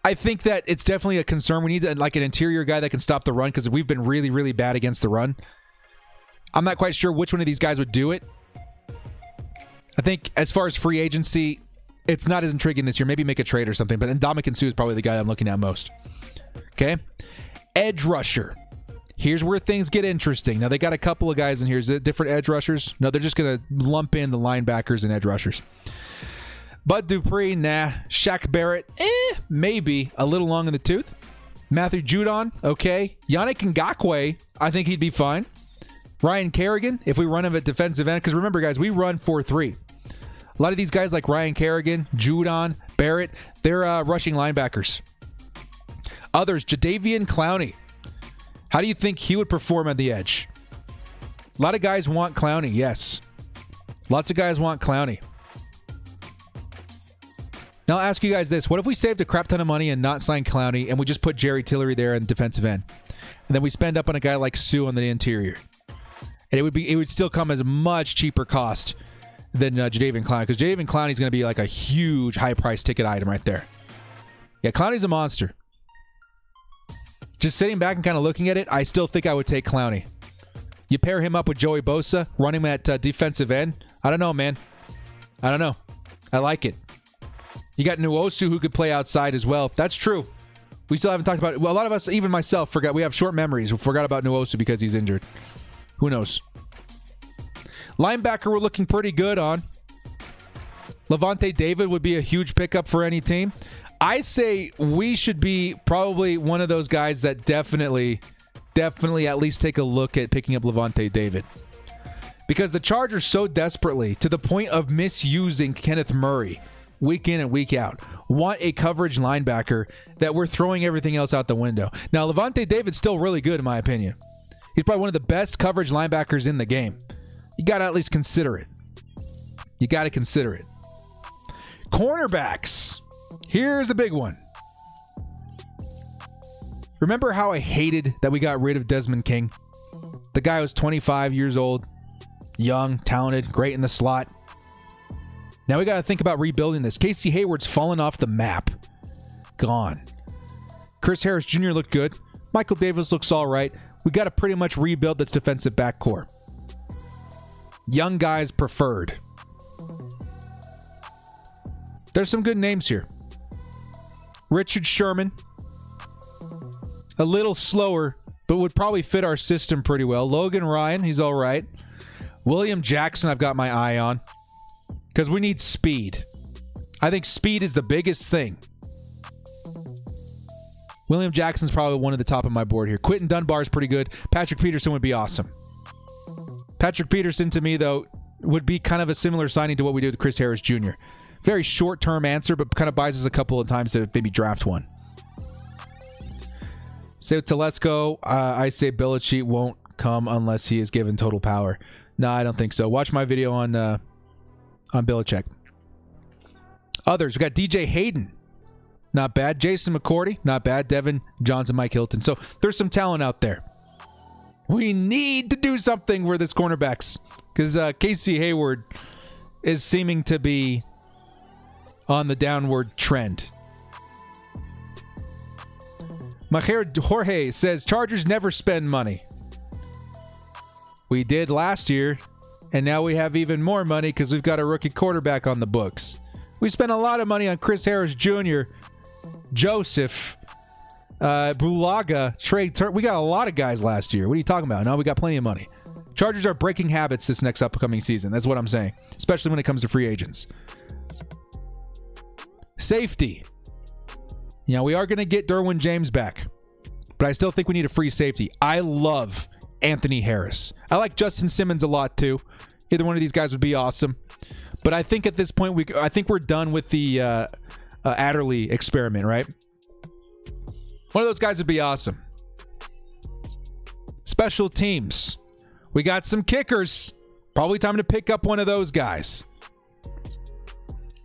I think that it's definitely a concern. We need like an interior guy that can stop the run because we've been really, really bad against the run. I'm not quite sure which one of these guys would do it. I think as far as free agency, it's not as intriguing this year. Maybe make a trade or something, but Ndamukong Suh is probably the guy I'm looking at most. Okay? Edge rusher. Here's where things get interesting. Now, they got a couple of guys in here. Is it different edge rushers? No, they're just going to lump in the linebackers and edge rushers. Bud Dupree, nah. Shaq Barrett, maybe. A little long in the tooth. Matthew Judon, okay. Yannick Ngakoue, I think he'd be fine. Ryan Kerrigan, if we run him at defensive end. Because remember, guys, we run 4-3. A lot of these guys like Ryan Kerrigan, Judon, Barrett, they're rushing linebackers. Others, Jadeveon Clowney. How do you think he would perform at the edge? A lot of guys want Clowney, yes. Lots of guys want Clowney. Now I'll ask you guys this. What if we saved a crap ton of money and not signed Clowney and we just put Jerry Tillery there in defensive end? And then we spend up on a guy like Suh on the interior. And it would still come as a much cheaper cost than Jadeveon Clowney. Because Jadeveon Clowney is going to be like a huge high-price ticket item right there. Yeah, Clowney's a monster. Just sitting back and kind of looking at it, I still think I would take Clowney. You pair him up with Joey Bosa, run him at defensive end. I don't know, man. I don't know. I like it. You got Nwosu who could play outside as well. That's true. We still haven't talked about it. Well, a lot of us, even myself, forgot. We have short memories. We forgot about Nwosu because he's injured. Who knows? Linebacker we're looking pretty good on. Levante David would be a huge pickup for any team. I say we should be probably one of those guys that definitely at least take a look at picking up Levante David. Because the Chargers so desperately, to the point of misusing Kenneth Murray week in and week out, want a coverage linebacker that we're throwing everything else out the window. Now, Levante David's still really good in my opinion. He's probably one of the best coverage linebackers in the game. You got to at least consider it. You got to consider it. Cornerbacks. Here's a big one. Remember how I hated that we got rid of Desmond King? The guy was 25 years old, young, talented, great in the slot. Now we got to think about rebuilding this. Casey Hayward's fallen off the map. Gone. Chris Harris Jr. looked good. Michael Davis looks all right. We got to pretty much rebuild this defensive back core. Young guys preferred. There's some good names here. Richard Sherman. A little slower, but would probably fit our system pretty well. Logan Ryan, he's all right. William Jackson, I've got my eye on. Because we need speed. I think speed is the biggest thing. William Jackson's probably one at the top of my board here. Quentin Dunbar is pretty good. Patrick Peterson would be awesome. Patrick Peterson, to me, though, would be kind of a similar signing to what we did with Chris Harris Jr. Very short-term answer, but kind of buys us a couple of times to maybe draft one. Say with Telesco, I say Belichick won't come unless he is given total power. No, I don't think so. Watch my video on Belichick. Others, we got DJ Hayden. Not bad. Jason McCourty. Not bad. Devin Johnson, Mike Hilton. So there's some talent out there. We need to do something with this cornerbacks because Casey Hayward is seeming to be on the downward trend. Maher Jorge says, Chargers never spend money. We did last year, and now we have even more money because we've got a rookie quarterback on the books. We spent a lot of money on Chris Harris Jr., Joseph, Bulaga, Trey, we got a lot of guys last year. What are you talking about? No, we got plenty of money. Chargers are breaking habits this next upcoming season. That's what I'm saying, especially when it comes to free agents. Safety. You know, we are going to get Derwin James back, but I still think we need a free safety. I love Anthony Harris. I like Justin Simmons a lot too. Either one of these guys would be awesome. But I think at this point, I think we're done with the Adderley experiment, right? One of those guys would be awesome. Special teams. We got some kickers. Probably time to pick up one of those guys.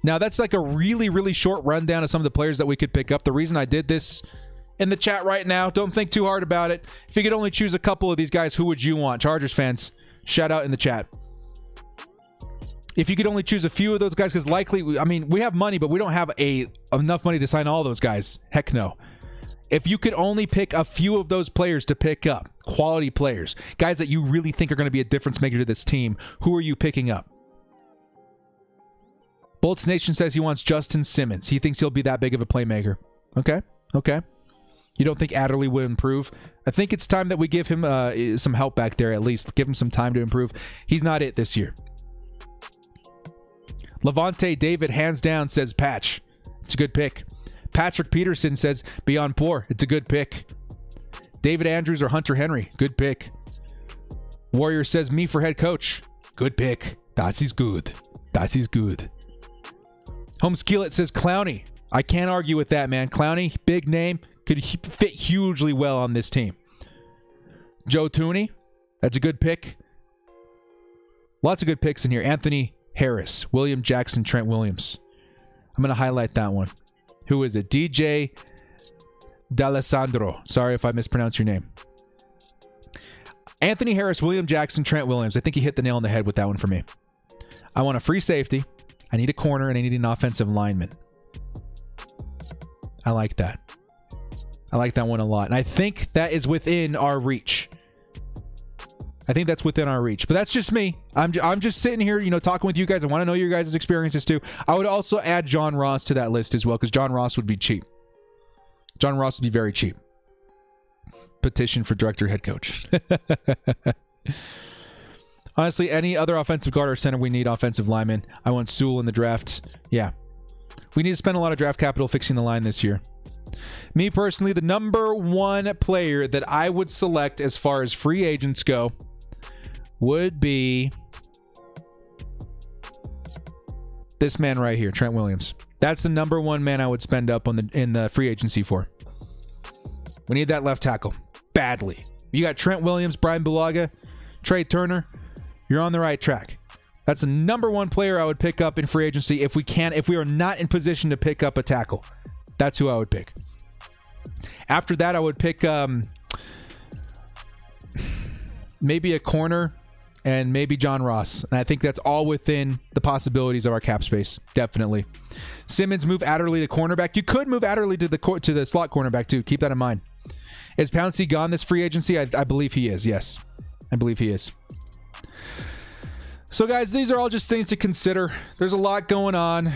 Now, that's like a really, really short rundown of some of the players that we could pick up. The reason I did this in the chat right now, don't think too hard about it. If you could only choose a couple of these guys, who would you want? Chargers fans, shout out in the chat. If you could only choose a few of those guys, because likely, I mean, we have money, but we don't have enough money to sign all those guys. Heck no. If you could only pick a few of those players to pick up, quality players, guys that you really think are going to be a difference maker to this team, who are you picking up? Bolts Nation says he wants Justin Simmons. He thinks he'll be that big of a playmaker. Okay. You don't think Adderley would improve? I think it's time that we give him some help back there at least. Give him some time to improve. He's not it this year. Levante David, hands down, says Patch. It's a good pick. Patrick Peterson says Beyond Poor. It's a good pick. David Andrews or Hunter Henry. Good pick. Warrior says me for head coach. Good pick. Das is good. Home Skillet says Clowney. I can't argue with that, man. Clowney, big name, could fit hugely well on this team. Joe Tooney. That's a good pick. Lots of good picks in here. Anthony Harris, William Jackson, Trent Williams. I'm going to highlight that one. Who is it? DJ D'Alessandro. Sorry if I mispronounced your name. Anthony Harris, William Jackson, Trent Williams. I think he hit the nail on the head with that one for me. I want a free safety. I need a corner, and I need an offensive lineman. I like that. I like that one a lot. And I think that is within our reach. I think that's within our reach. But that's just me. I'm just sitting here, talking with you guys. I want to know your guys' experiences too. I would also add John Ross to that list as well, because John Ross would be cheap. John Ross would be very cheap. Petition for director head coach. Honestly, any other offensive guard or center, we need offensive linemen. I want Sewell in the draft. Yeah. We need to spend a lot of draft capital fixing the line this year. Me personally, the number one player that I would select as far as free agents go would be this man right here, Trent Williams. That's the number one man I would spend up on in the free agency for. We need that left tackle badly. You got Trent Williams, Brian Bulaga, Trey Turner. You're on the right track. That's the number one player I would pick up in free agency if we are not in position to pick up a tackle. That's who I would pick. After that, I would pick maybe a corner and maybe John Ross. And I think that's all within the possibilities of our cap space. Definitely. Simmons, move Adderley to cornerback. You could move Adderley to the slot cornerback too. Keep that in mind. Is Pouncey gone this free agency? I believe he is. Yes. I believe he is. So guys, these are all just things to consider. There's a lot going on.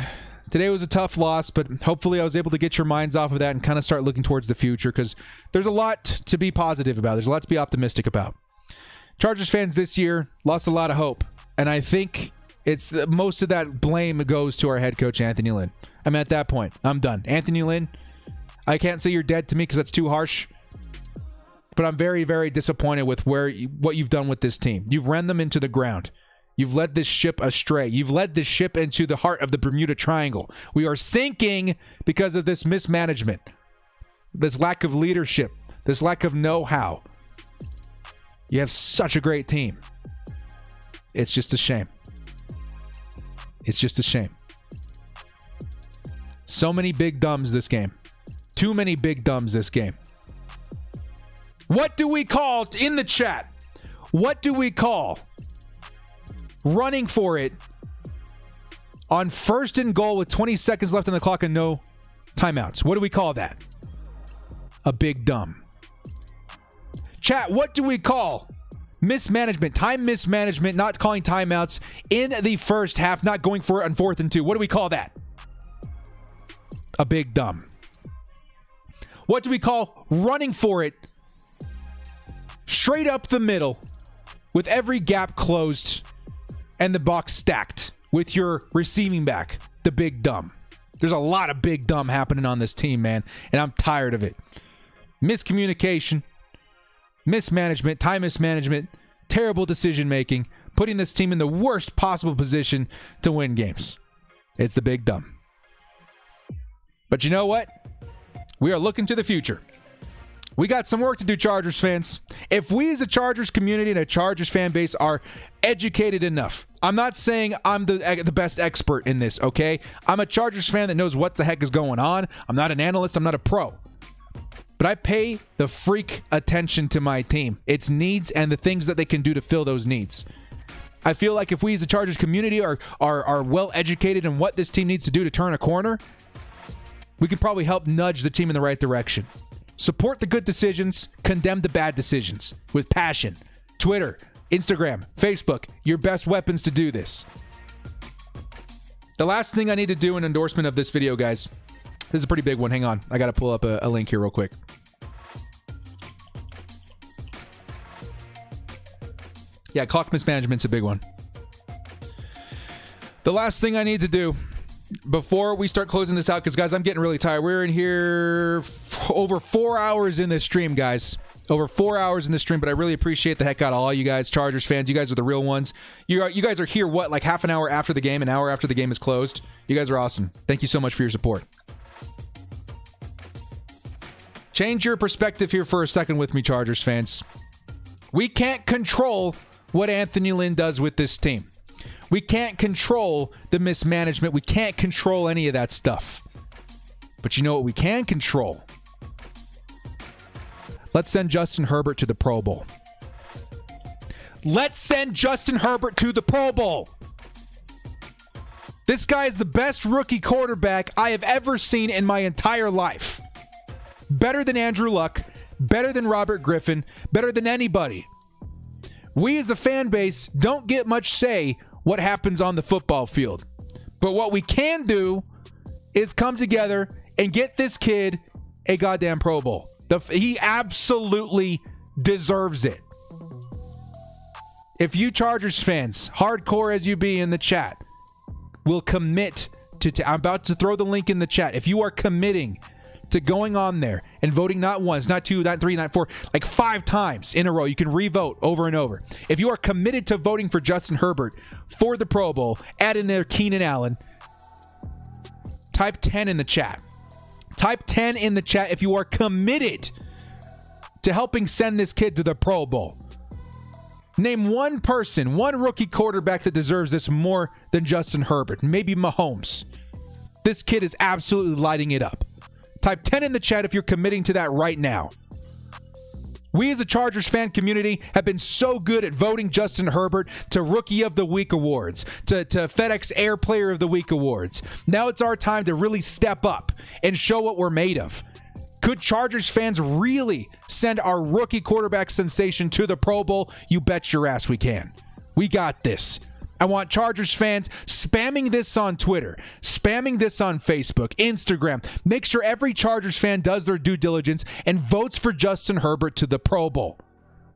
Today was a tough loss, but hopefully I was able to get your minds off of that and kind of start looking towards the future, because there's a lot to be positive about. There's a lot to be optimistic about. Chargers fans this year lost a lot of hope, and I think most of that blame goes to our head coach, Anthony Lynn. I'm at that point. I'm done. Anthony Lynn, I can't say you're dead to me because that's too harsh, but I'm very, very disappointed with what you've done with this team. You've ran them into the ground. You've led this ship astray. You've led this ship into the heart of the Bermuda Triangle. We are sinking because of this mismanagement, this lack of leadership, this lack of know-how. You have such a great team. It's just a shame. It's just a shame. So many big dumbs this game. Too many big dumbs this game. What do we call, in the chat, what do we call running for it on 1st and goal with 20 seconds left on the clock and no timeouts? What do we call that? A big dumb. Chat, what do we call mismanagement, time mismanagement, not calling timeouts in the first half, not going for it on 4th and 2? What do we call that? A big dumb. What do we call running for it straight up the middle with every gap closed and the box stacked with your receiving back, the big dumb. There's a lot of big dumb happening on this team, man, and I'm tired of it. Miscommunication, mismanagement, time mismanagement, terrible decision making, putting this team in the worst possible position to win games. It's the big dumb. But you know what? We are looking to the future. We got some work to do, Chargers fans. If we as a Chargers community and a Chargers fan base are educated enough, I'm not saying I'm the best expert in this, okay? I'm a Chargers fan that knows what the heck is going on. I'm not an analyst. I'm not a pro. But I pay the freak attention to my team, its needs, and the things that they can do to fill those needs. I feel like if we as a Chargers community are well educated in what this team needs to do to turn a corner, we could probably help nudge the team in the right direction. Support the good decisions, condemn the bad decisions with passion. Twitter, Instagram, Facebook, your best weapons to do this. The last thing I need to do in endorsement of this video, guys. This is a pretty big one. Hang on. I got to pull up a link here real quick. Yeah, clock mismanagement's a big one. The last thing I need to do before we start closing this out, because, guys, I'm getting really tired. We're in here over 4 hours in this stream, guys. Over 4 hours in this stream, but I really appreciate the heck out of all you guys, Chargers fans. You guys are the real ones. You guys are here, what, like half an hour after the game, an hour after the game is closed? You guys are awesome. Thank you so much for your support. Change your perspective here for a second with me, Chargers fans. We can't control what Anthony Lynn does with this team. We can't control the mismanagement. We can't control any of that stuff. But you know what we can control? Let's send Justin Herbert to the Pro Bowl. Let's send Justin Herbert to the Pro Bowl. This guy is the best rookie quarterback I have ever seen in my entire life. Better than Andrew Luck, better than Robert Griffin, better than anybody. We as a fan base don't get much say what happens on the football field. But what we can do is come together and get this kid a goddamn Pro Bowl. He absolutely deserves it. If you Chargers fans, hardcore as you be in the chat, will commit to... I'm about to throw the link in the chat. If you are committing to going on there and voting not once, not two, not three, not four, like 5 times in a row, you can re-vote over and over. If you are committed to voting for Justin Herbert for the Pro Bowl, add in there Keenan Allen. Type 10 in the chat. Type 10 in the chat if you are committed to helping send this kid to the Pro Bowl. Name one person, one rookie quarterback that deserves this more than Justin Herbert. Maybe Mahomes. This kid is absolutely lighting it up. Type 10 in the chat if you're committing to that right now. We as a Chargers fan community have been so good at voting Justin Herbert to Rookie of the Week awards, to FedEx Air Player of the Week awards. Now it's our time to really step up and show what we're made of. Could Chargers fans really send our rookie quarterback sensation to the Pro Bowl? You bet your ass we can. We got this. I want Chargers fans spamming this on Twitter, spamming this on Facebook, Instagram. Make sure every Chargers fan does their due diligence and votes for Justin Herbert to the Pro Bowl,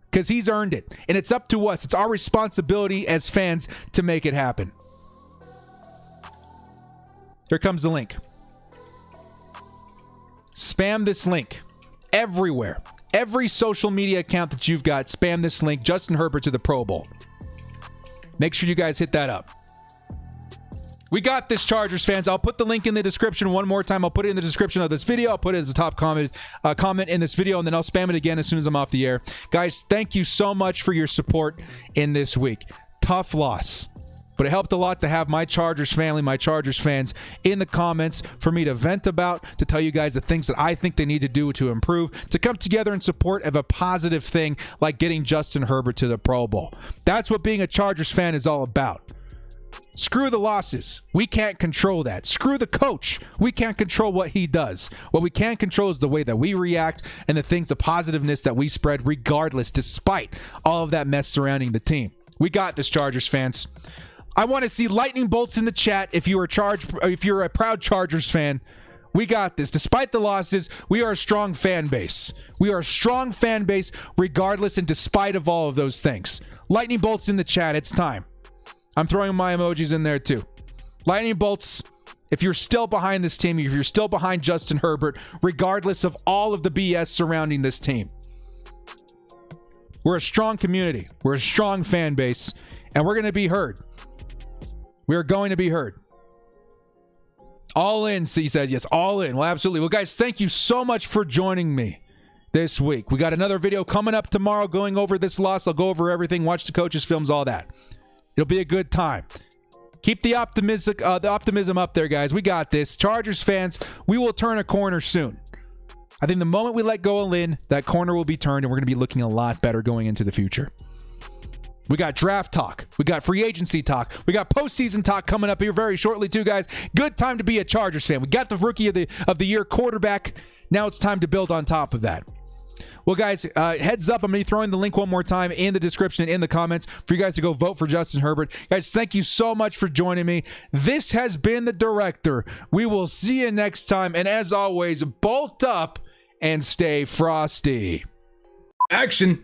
because he's earned it. And it's up to us. It's our responsibility as fans to make it happen. Here comes the link. Spam this link everywhere. Every social media account that you've got, spam this link, Justin Herbert to the Pro Bowl. Make sure you guys hit that up. We got this, Chargers fans. I'll put the link in the description one more time. I'll put it in the description of this video. I'll put it as a top comment in this video, and then I'll spam it again as soon as I'm off the air. Guys, thank you so much for your support in this week. Tough loss, but it helped a lot to have my Chargers family, my Chargers fans in the comments for me to vent about, to tell you guys the things that I think they need to do to improve, to come together in support of a positive thing like getting Justin Herbert to the Pro Bowl. That's what being a Chargers fan is all about. Screw the losses. We can't control that. Screw the coach. We can't control what he does. What we can control is the way that we react and the things, the positiveness that we spread regardless, despite all of that mess surrounding the team. We got this, Chargers fans. I want to see lightning bolts in the chat if you're a proud Chargers fan. We got this. Despite the losses, we are a strong fan base. We are a strong fan base regardless and despite of all of those things. Lightning bolts in the chat. It's time. I'm throwing my emojis in there too. Lightning bolts, if you're still behind this team, if you're still behind Justin Herbert, regardless of all of the BS surrounding this team. We're a strong community. We're a strong fan base, and we're going to be heard. We are going to be heard. All in, he says. Yes, all in. Well, absolutely. Well, guys, thank you so much for joining me this week. We got another video coming up tomorrow going over this loss. I'll go over everything, watch the coaches' films, all that. It'll be a good time. Keep the optimism up there, guys. We got this. Chargers fans, we will turn a corner soon. I think the moment we let go of Lynn, that corner will be turned, and we're going to be looking a lot better going into the future. We got draft talk. We got free agency talk. We got postseason talk coming up here very shortly too, guys. Good time to be a Chargers fan. We got the rookie of the year quarterback. Now it's time to build on top of that. Well, guys, heads up. I'm going to be throwing the link one more time in the description and in the comments for you guys to go vote for Justin Herbert. Guys, thank you so much for joining me. This has been The Director. We will see you next time. And as always, bolt up and stay frosty. Action.